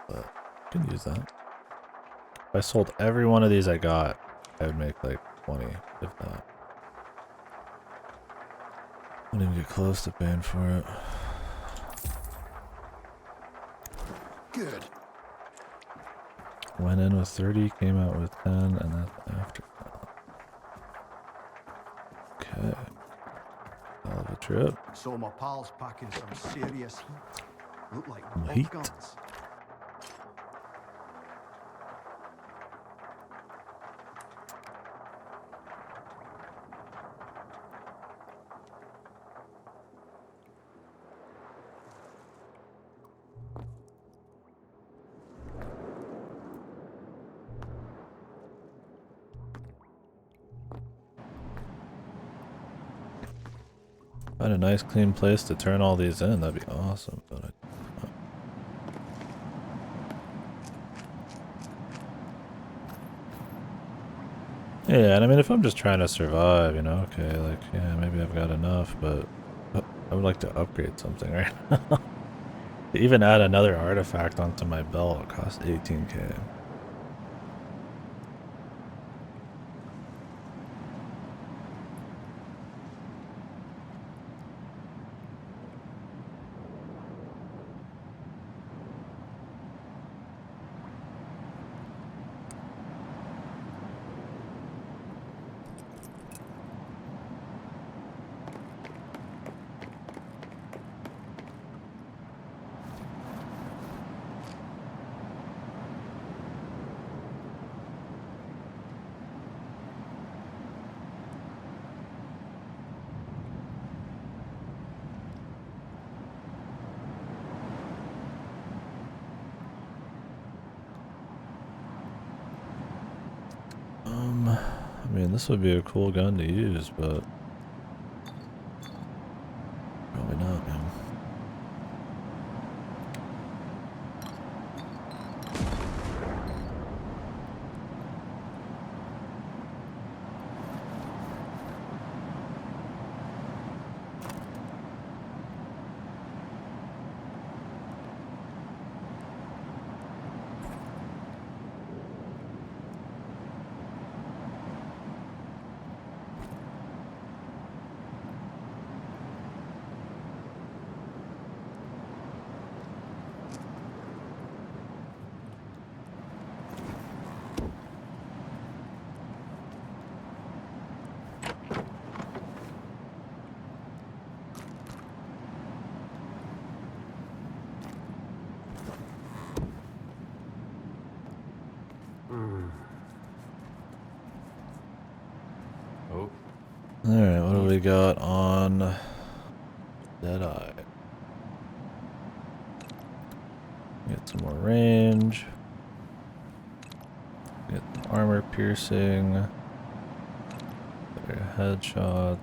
but I can use that. If I sold every one of these I got, I would make like 20, if not. Wouldn't even get close to paying for it. Good. Went in with 30, came out with 10, and that's after. Okay. Hell of a trip. So my pal's packing some serious heat. Look like Some big heat. guns. Find a nice clean place to turn all these in, that'd be awesome, but yeah, and I mean, if I'm just trying to survive, you know, okay, like, yeah, maybe I've got enough, but I would like to upgrade something right now. To even add another artifact onto my belt, it costs 18k. I mean, this would be a cool gun to use, but probably not, man. Oh. Alright, what do we got on Deadeye? Get some more range. Get some armor piercing. Better headshot.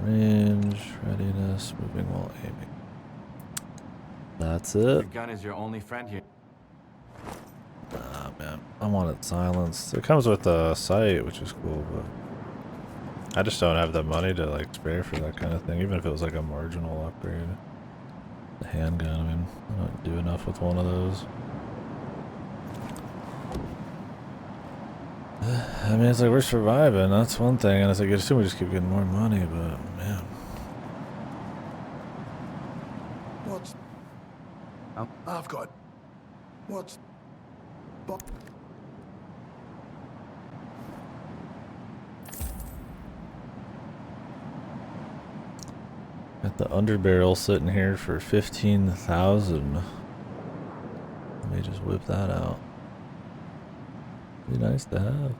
Range, readiness, moving while aiming. That's it. Your gun is your only friend here. Nah, man. I want it silenced. It comes with a sight, which is cool, but I just don't have the money to like spare for that kind of thing, even if it was like a marginal upgrade. The handgun, I mean, I don't do enough with one of those. I mean, it's like we're surviving, that's one thing, and it's like I assume we just keep getting more money, but man. What's... I've got... What's... Got the underbarrel sitting here for 15,000. Let me just whip that out. Be nice to have.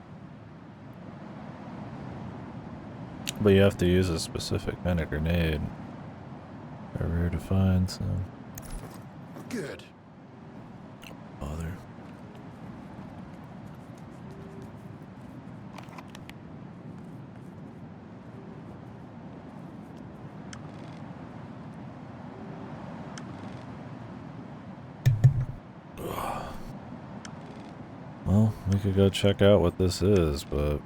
But you have to use a specific kind of grenade. They're rare to find, so. Good. Bother. Well, we could go check out what this is, but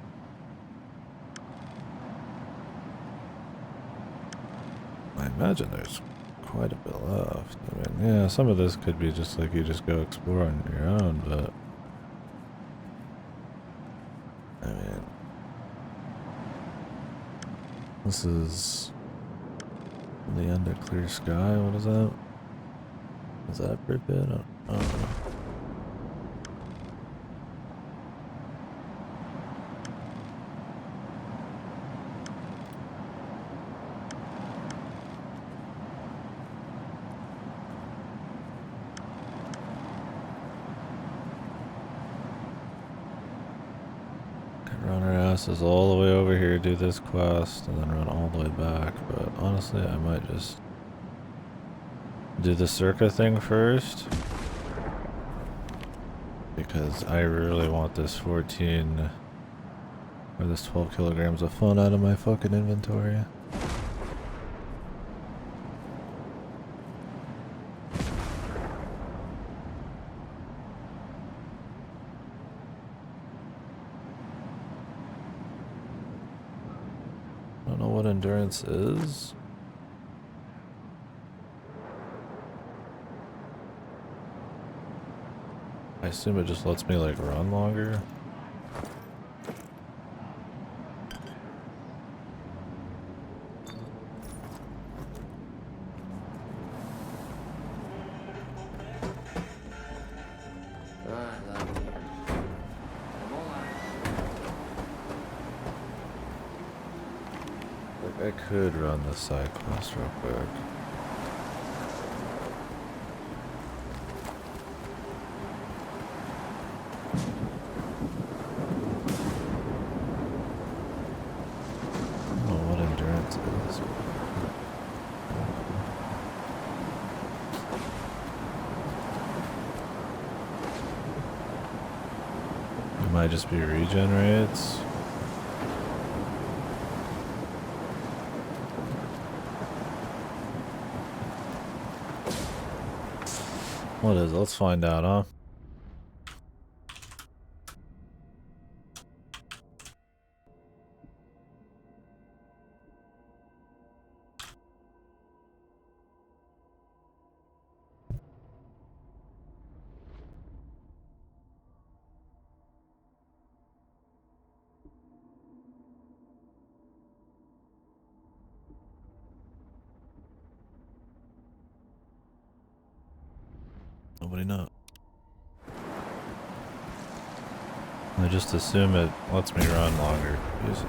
I imagine there's quite a bit left. I mean, yeah, some of this could be just like you just go explore on your own, but I mean, this is the end of Clear Sky. What is that? Is that Pripyat? I don't know. Run our asses all the way over here, do this quest, and then run all the way back. But honestly, I might just do the Circa thing first, because I really want this 14 or this 12 kilograms of fun out of my fucking inventory. I don't know what endurance is. I assume it just lets me like run longer. Like I could run the side quest real quick. It might just be regen rates. What is it? Let's find out, huh? Nobody knows. I just assume it lets me run longer. Use it.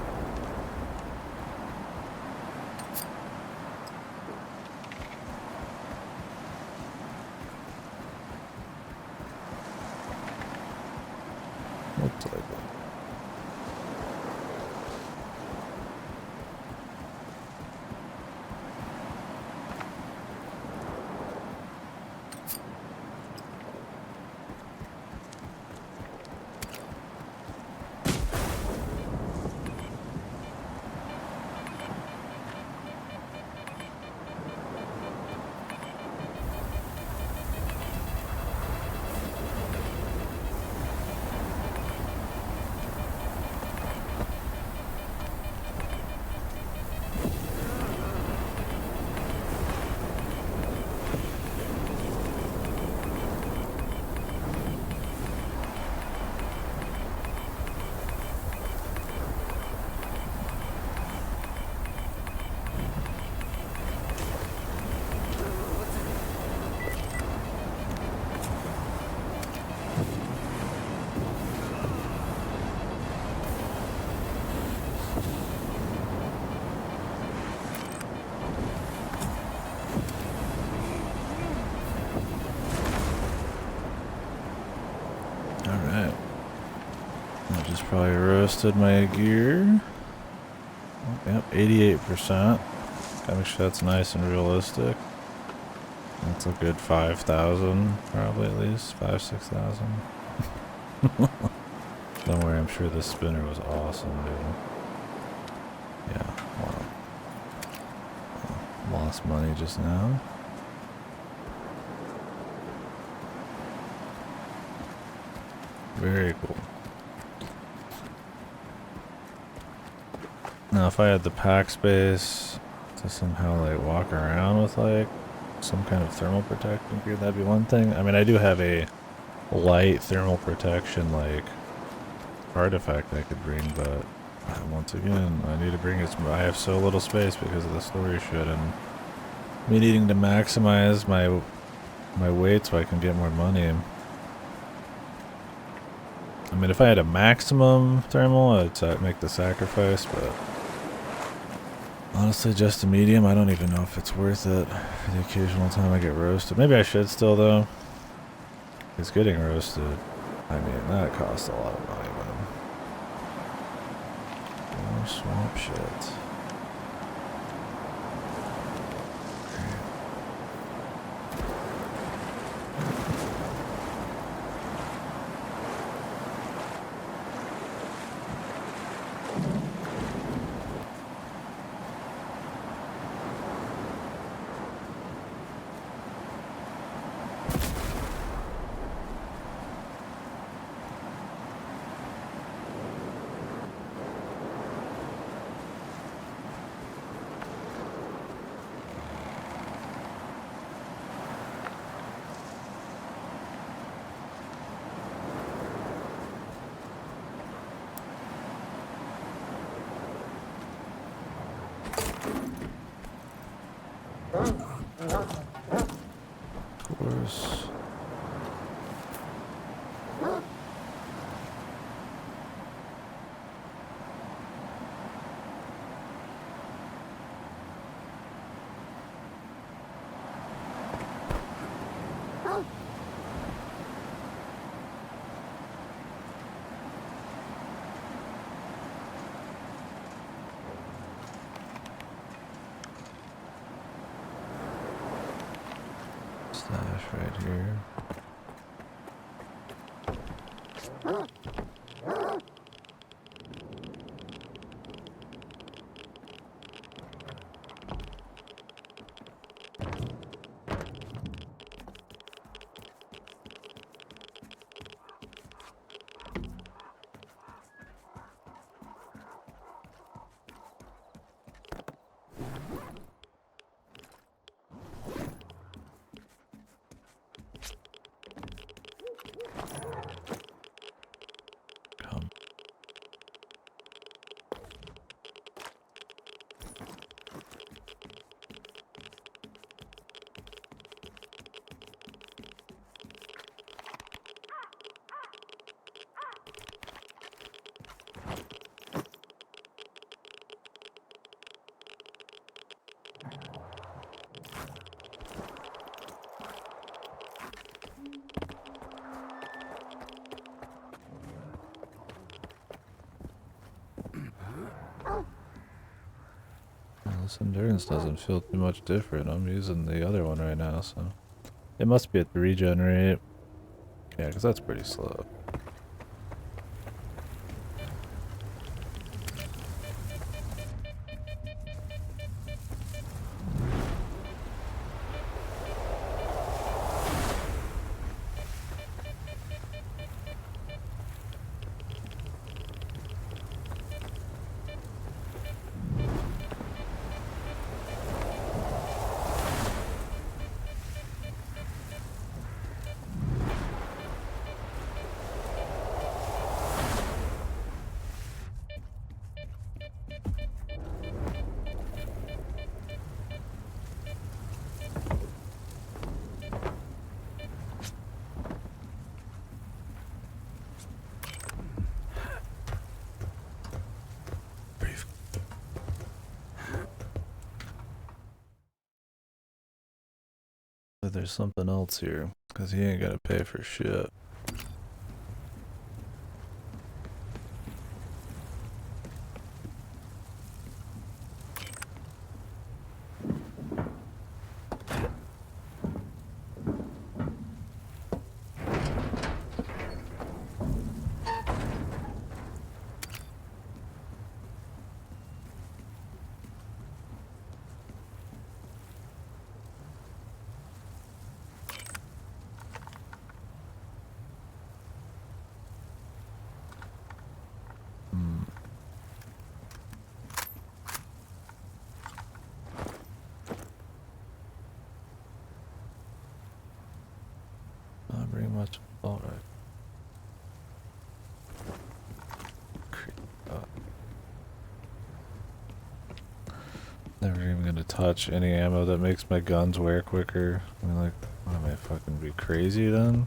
Looks like it. Alright. I just probably roasted my gear. Yep, 88%. Gotta make sure that's nice and realistic. That's a good 5,000, probably at least. 6,000. Don't worry, I'm sure this spinner was awesome, dude. Yeah, wow. Lost money just now. Very cool. Now if I had the pack space to somehow like walk around with like some kind of thermal protection gear, that'd be one thing. I mean, I do have a light thermal protection like artifact I could bring, but once again, I need to bring it. I have so little space because of the story shit and me needing to maximize my weight so I can get more money. I mean, if I had a maximum thermal, I'd make the sacrifice, but honestly, just a medium, I don't even know if it's worth it for the occasional time I get roasted. Maybe I should still, though. It's getting roasted. I mean, that costs a lot of money, man. More swamp shit. Of course. Stash right here. This endurance doesn't feel too much different. I'm using the other one right now, so it must be at the regenerate. Yeah, because that's pretty slow. But there's something else here, because he ain't gotta pay for shit. Never even gonna touch any ammo that makes my guns wear quicker. I mean, like, what am I fucking be crazy then?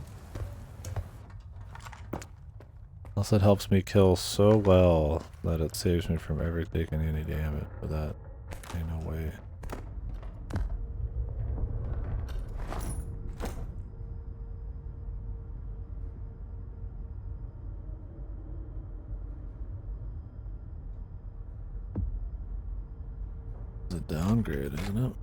Plus it helps me kill so well that it saves me from ever taking any damage, but that ain't no way. It's a downgrade, isn't it?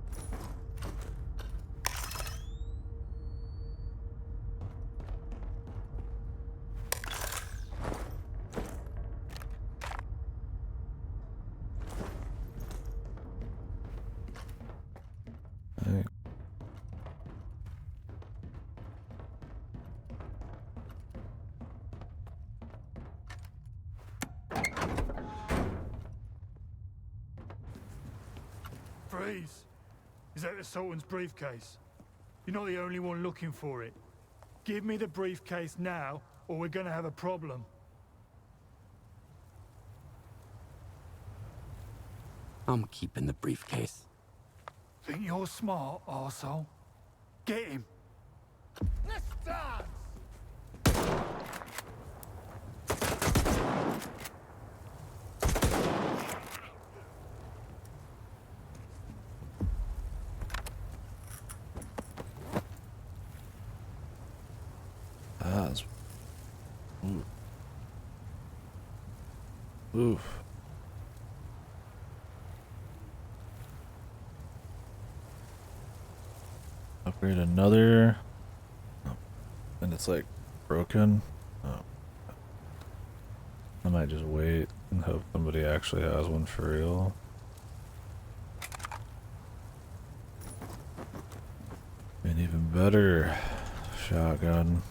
Right. Freeze! Is that the Sultan's briefcase? You're not the only one looking for it. Give me the briefcase now, or we're gonna have a problem. I'm keeping the briefcase. Think you're smart, arsehole? Get him! Let's dance! That's... Ooh. Oof. Upgrade another. Oh. And it's like broken. Oh. I might just wait and hope somebody actually has one for real. An even better shotgun.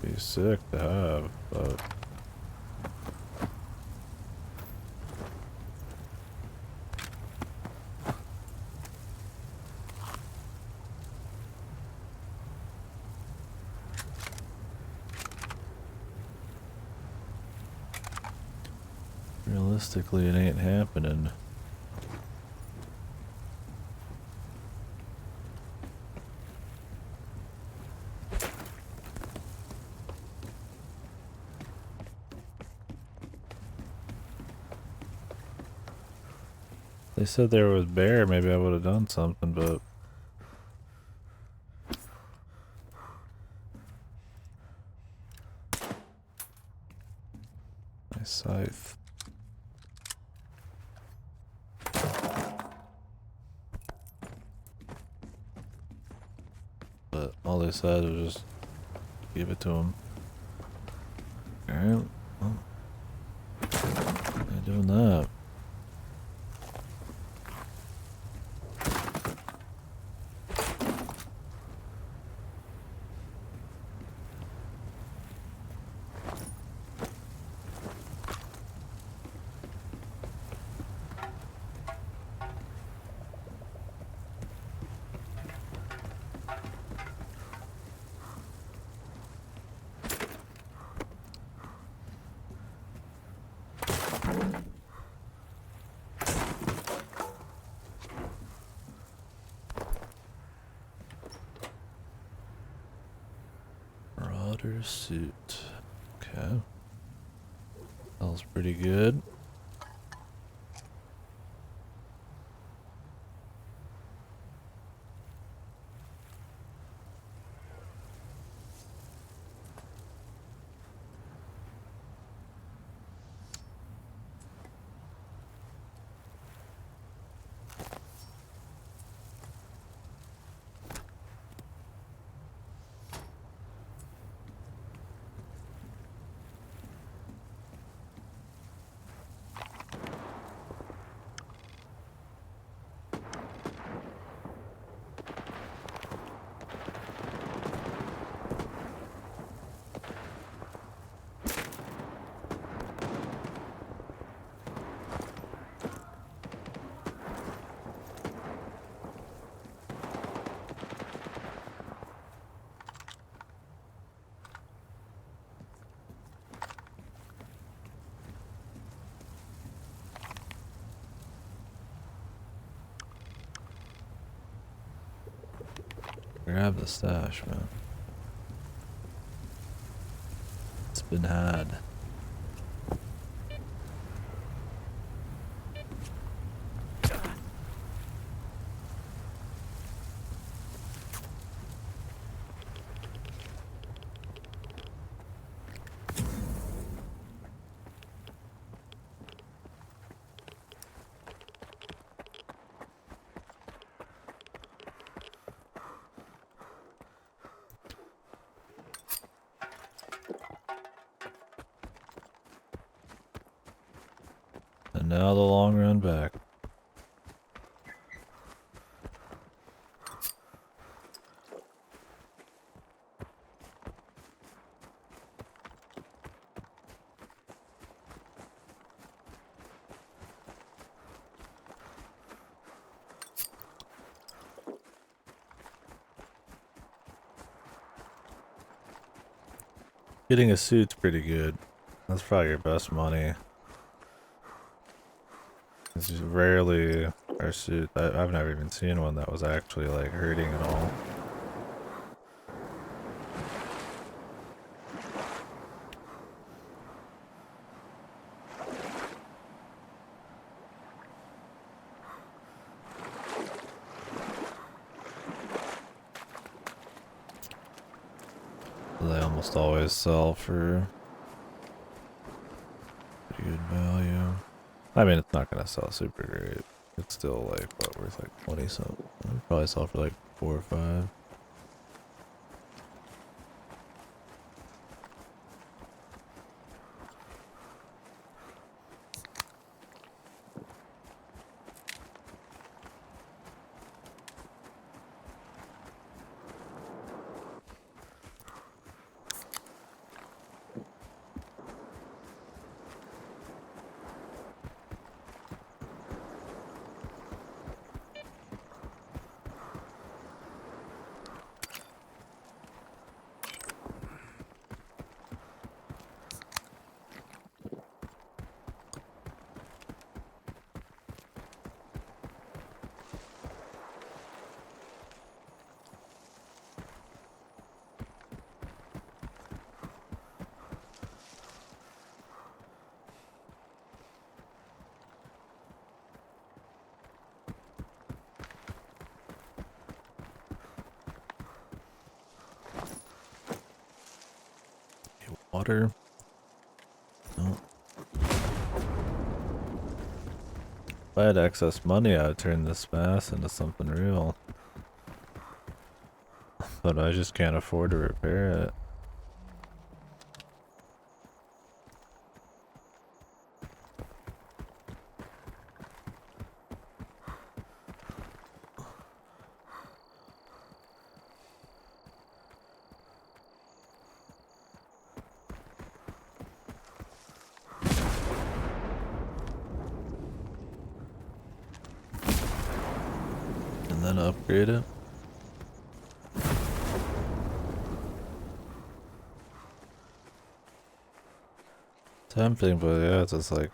Be sick to have, but realistically, it ain't happening. They said there was bear, maybe I would have done something, but my scythe. But all they said was just give it to him. Alright, well, ain't doing that. Marauder suit. Okay. Smells pretty good. grab the stash, man. It's been had. And now the long run back. Getting a suit's pretty good. That's probably your best money. It's just rarely our suit. I've never even seen one that was actually like hurting at all. They almost always sell for pretty good value. I mean, it's not gonna sell super great. It's still like what, worth like 20 something. Probably sell for like 4 or 5. Water. No. If I had excess money, I would turn this mass into something real. But I just can't afford to repair it. And then upgrade it. Tempting, but yeah, it's just like,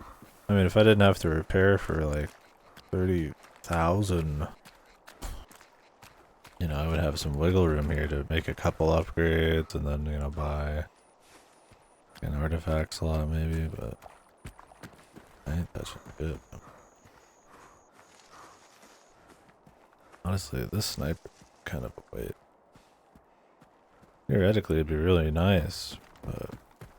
I mean, if I didn't have to repair for like 30,000, you know, I would have some wiggle room here to make a couple upgrades and then, you know, buy an artifact slot maybe, but I ain't touching it. Honestly, this sniper kind of a wait. Theoretically, it'd be really nice, but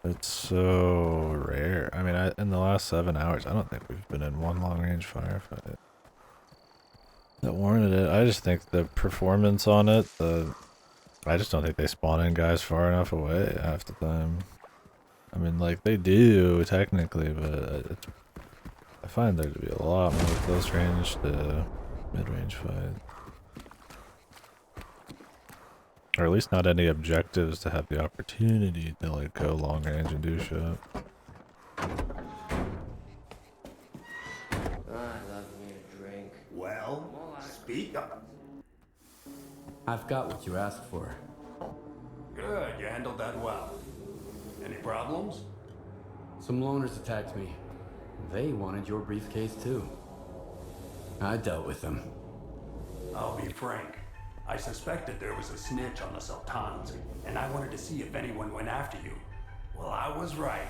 it's so rare. I mean, in the last 7 hours, I don't think we've been in one long-range firefight that warranted it. I just think the performance on it, I just don't think they spawn in guys far enough away half the time. I mean, like, they do, technically, but I find there to be a lot more close range to mid-range fight. Or at least not any objectives to have the opportunity to, like, go long range and do shit. I love me a drink. Well, speak up. I've got what you asked for. Good, you handled that well. Any problems? Some loners attacked me. They wanted your briefcase too. I dealt with them. I'll be frank. I suspected there was a snitch on the Sultans, and I wanted to see if anyone went after you. Well, I was right.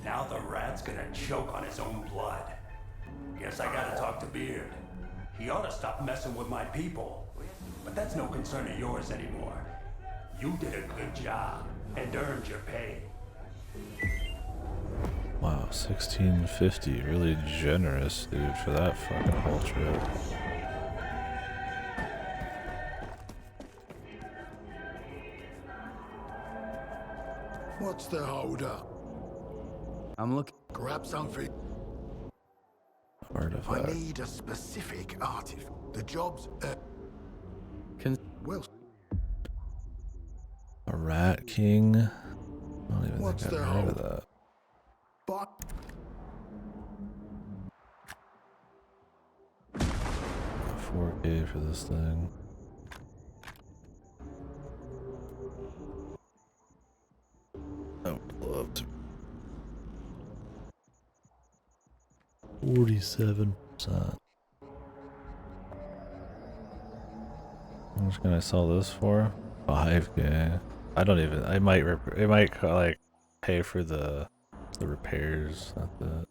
Now the rat's gonna choke on his own blood. Guess I gotta talk to Beard. He ought to stop messing with my people. But that's no concern of yours anymore. You did a good job and earned your pay. Wow, 1650, really generous, dude, for that fucking whole trip. What's the hold up? I'm looking. Grab something. Artifact. I need a specific artifact. The job's well. A Rat King? I don't even What's think the I've heard of hold? that. But 4K for this thing. Oh, loved. 47%. How much can I sell this for? 5K. I don't even. I might. It might like pay for the repairs. Not that.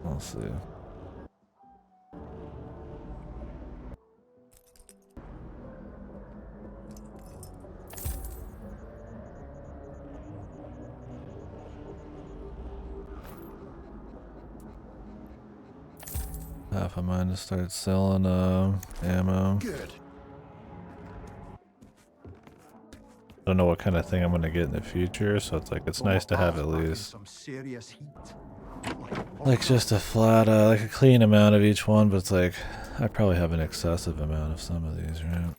We'll see. Half of mine to start selling ammo. Good. I don't know what kind of thing I'm gonna get in the future, so it's like it's nice to have at least Some serious heat. like just a flat, like a clean amount of each one. But it's like I probably have an excessive amount of some of these, right?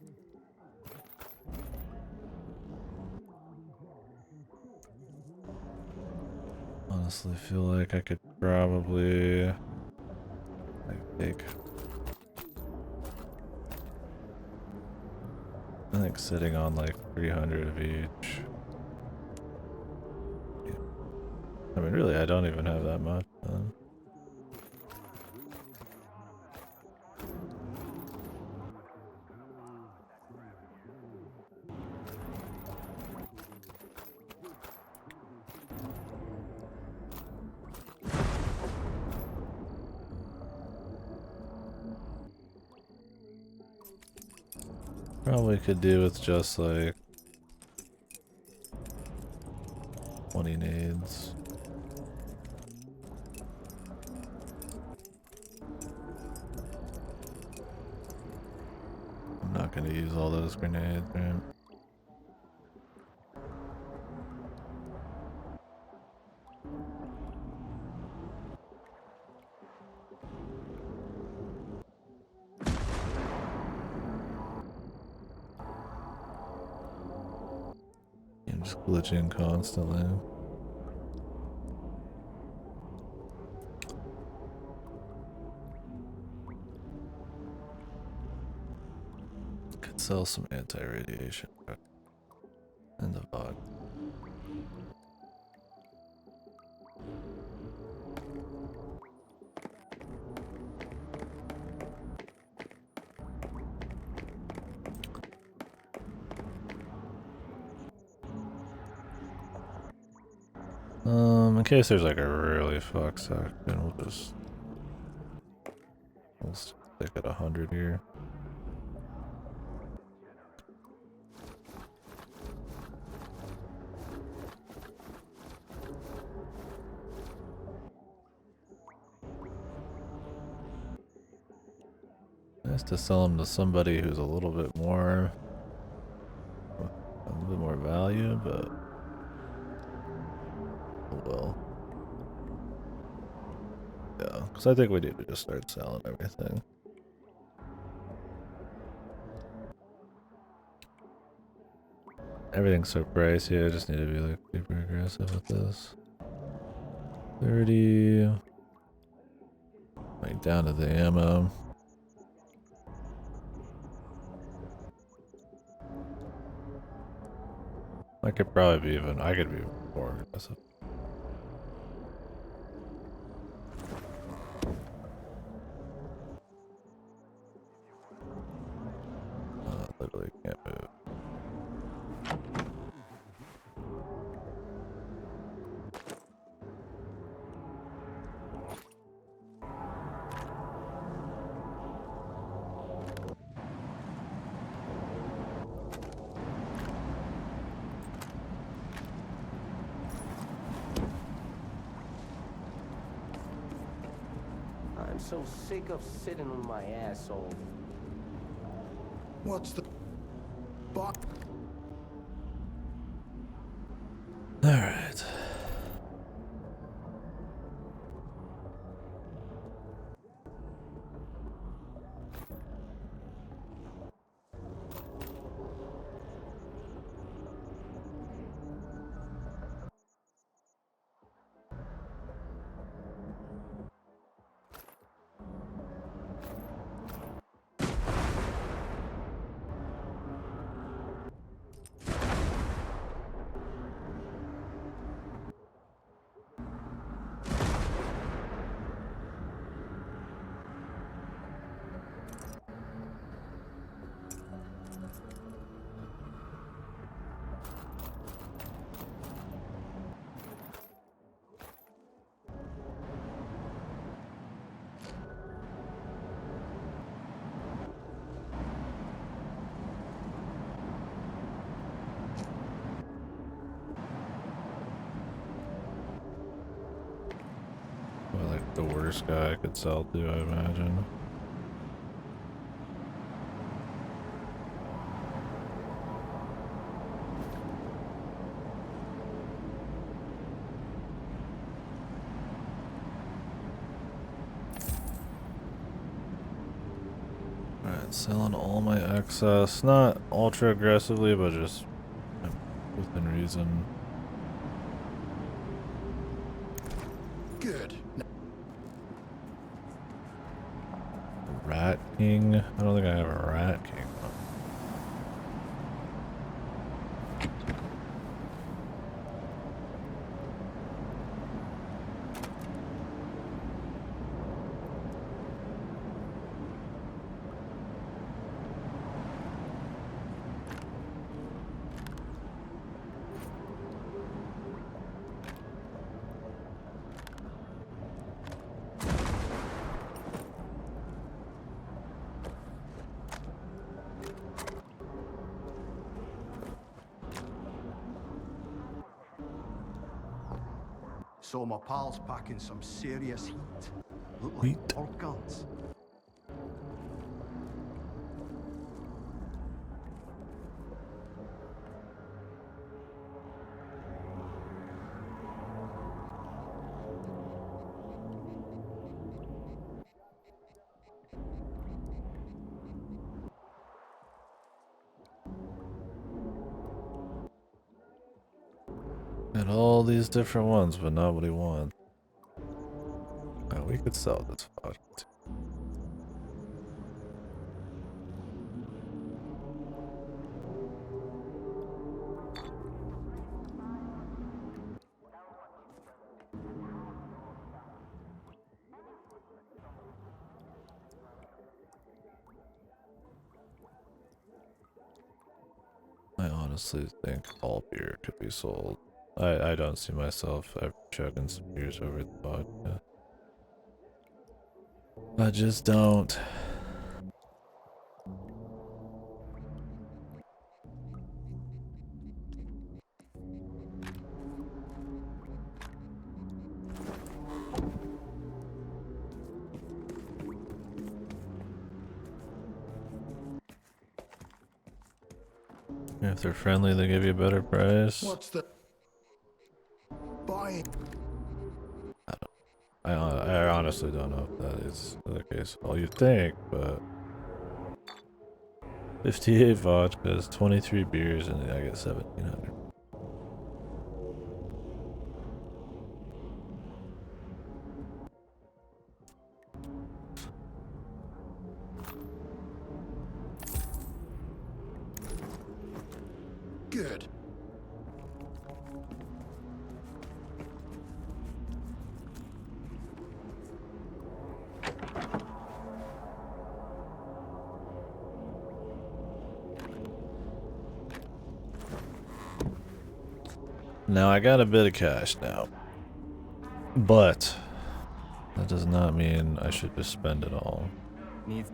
Honestly, feel like I could probably like take. I think sitting on like 300 of each. I mean, really, I don't even have that much. Probably could do with just like 20 nades. I'm not gonna use all those grenades, right? I'm just glitching constantly. Could sell some anti-radiation in the VOD. In case there's like a really fuck section, we'll stick at 100 here. Nice to sell them to somebody who's a little bit more value, but oh well. Yeah, because I think we need to just start selling everything. Everything's so pricey, I just need to be like super aggressive with this. 30. Like down to the ammo. I could probably be even, I could be more aggressive. so sick of sitting on my asshole. What's the... Alright. Well, like the worst guy I could sell to, I imagine. Alright, selling all my excess. Not ultra aggressively, but just within reason. Good. Rat King? I don't think I have a Rat King. Saw my pals packing some serious heat. Look like bolt guns. And all these different ones, but nobody wants. Now we could sell this vodka too. I honestly think all beer could be sold. I don't see myself ever chugging some beers over the vodka. I just don't. If they're friendly, they give you a better price. What's the... Buying? I honestly don't know if that is the case. All you think, but 58 vodkas, 23 beers, and I get 1,700. Good. Now I got a bit of cash now, but that does not mean I should just spend it all. Needs.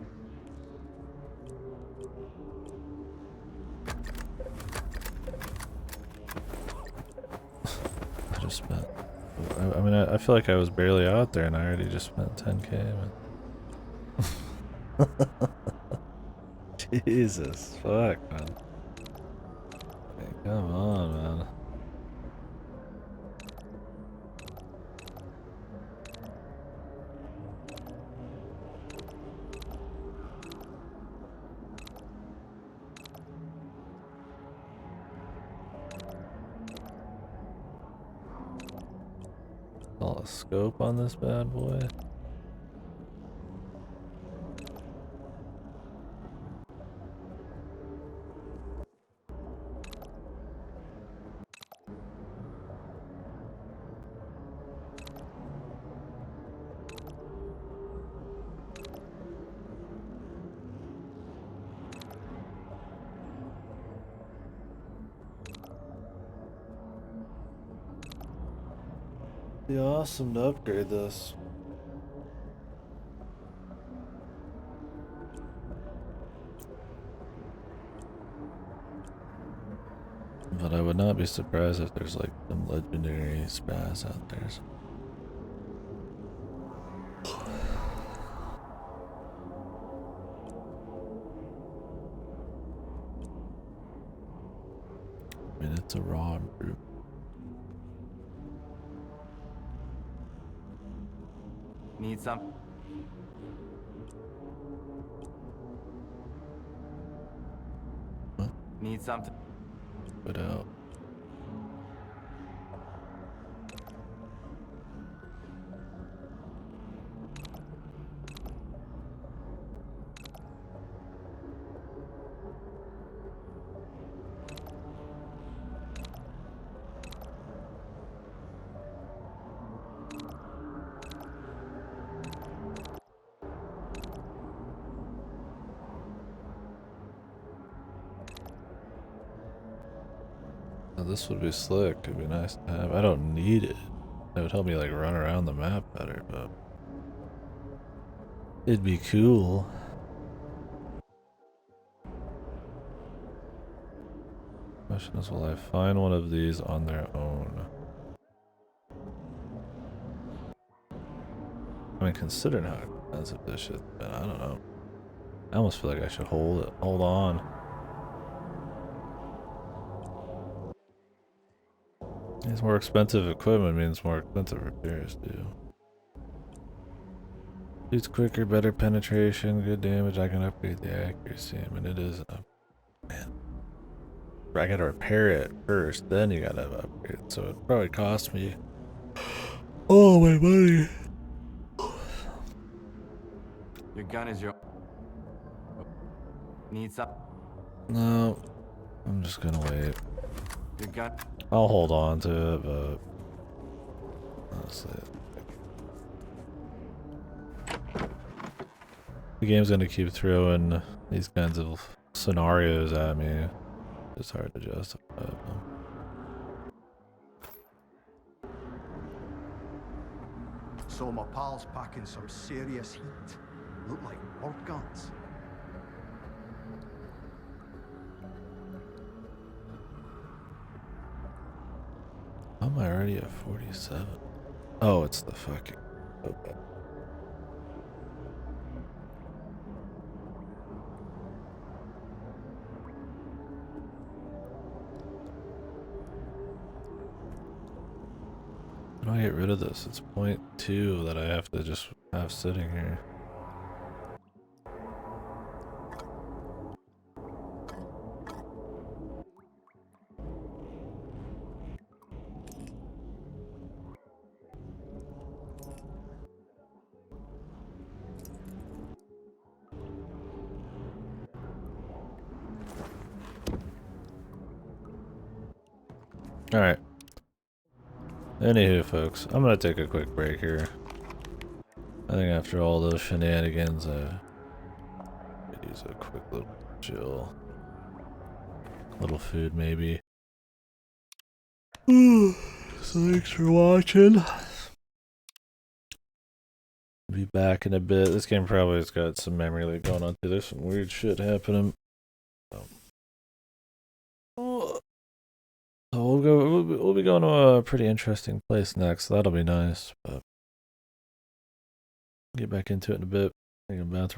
I just spent. I mean, I feel like I was barely out there, and I already just spent 10K. Man. Jesus, fuck, man. Hey, come on, man. All a scope on this bad boy. Be awesome to upgrade this. But I would not be surprised if there's like some legendary spaz out there. I mean, it's a raw improvement. Need some. What? Need something. Put out. Now this would be slick. It'd be nice to have. I don't need it. It would help me like run around the map better, but it'd be cool. Question is, will I find one of these on their own? I mean, considering how expensive this shit's been, I don't know. I almost feel like I should hold on. It's more expensive equipment means more expensive repairs too. It's quicker, better penetration, good damage. I can upgrade the accuracy. I mean, it is man. I gotta repair it first, then you gotta upgrade it. So it probably cost me all my money. Your gun is your. Need some. No, I'm just gonna wait. Your gun. I'll hold on to it, but honestly, the game's gonna keep throwing these kinds of scenarios at me. It's hard to justify them. So my pal's packing some serious heat. Look like word guns. How am I already at 47? Oh, it's the fucking. Okay. How do I get rid of this? It's 0.2 that I have to just have sitting here. Alright. Anywho, folks, I'm gonna take a quick break here. I think after all those shenanigans, I could use a quick little chill. Little food, maybe. So thanks for watching. Be back in a bit. This game probably has got some memory leak going on too. There's some weird shit happening. So we'll be going to a pretty interesting place next. That'll be nice. But get back into it in a bit. I think I'm bathroom.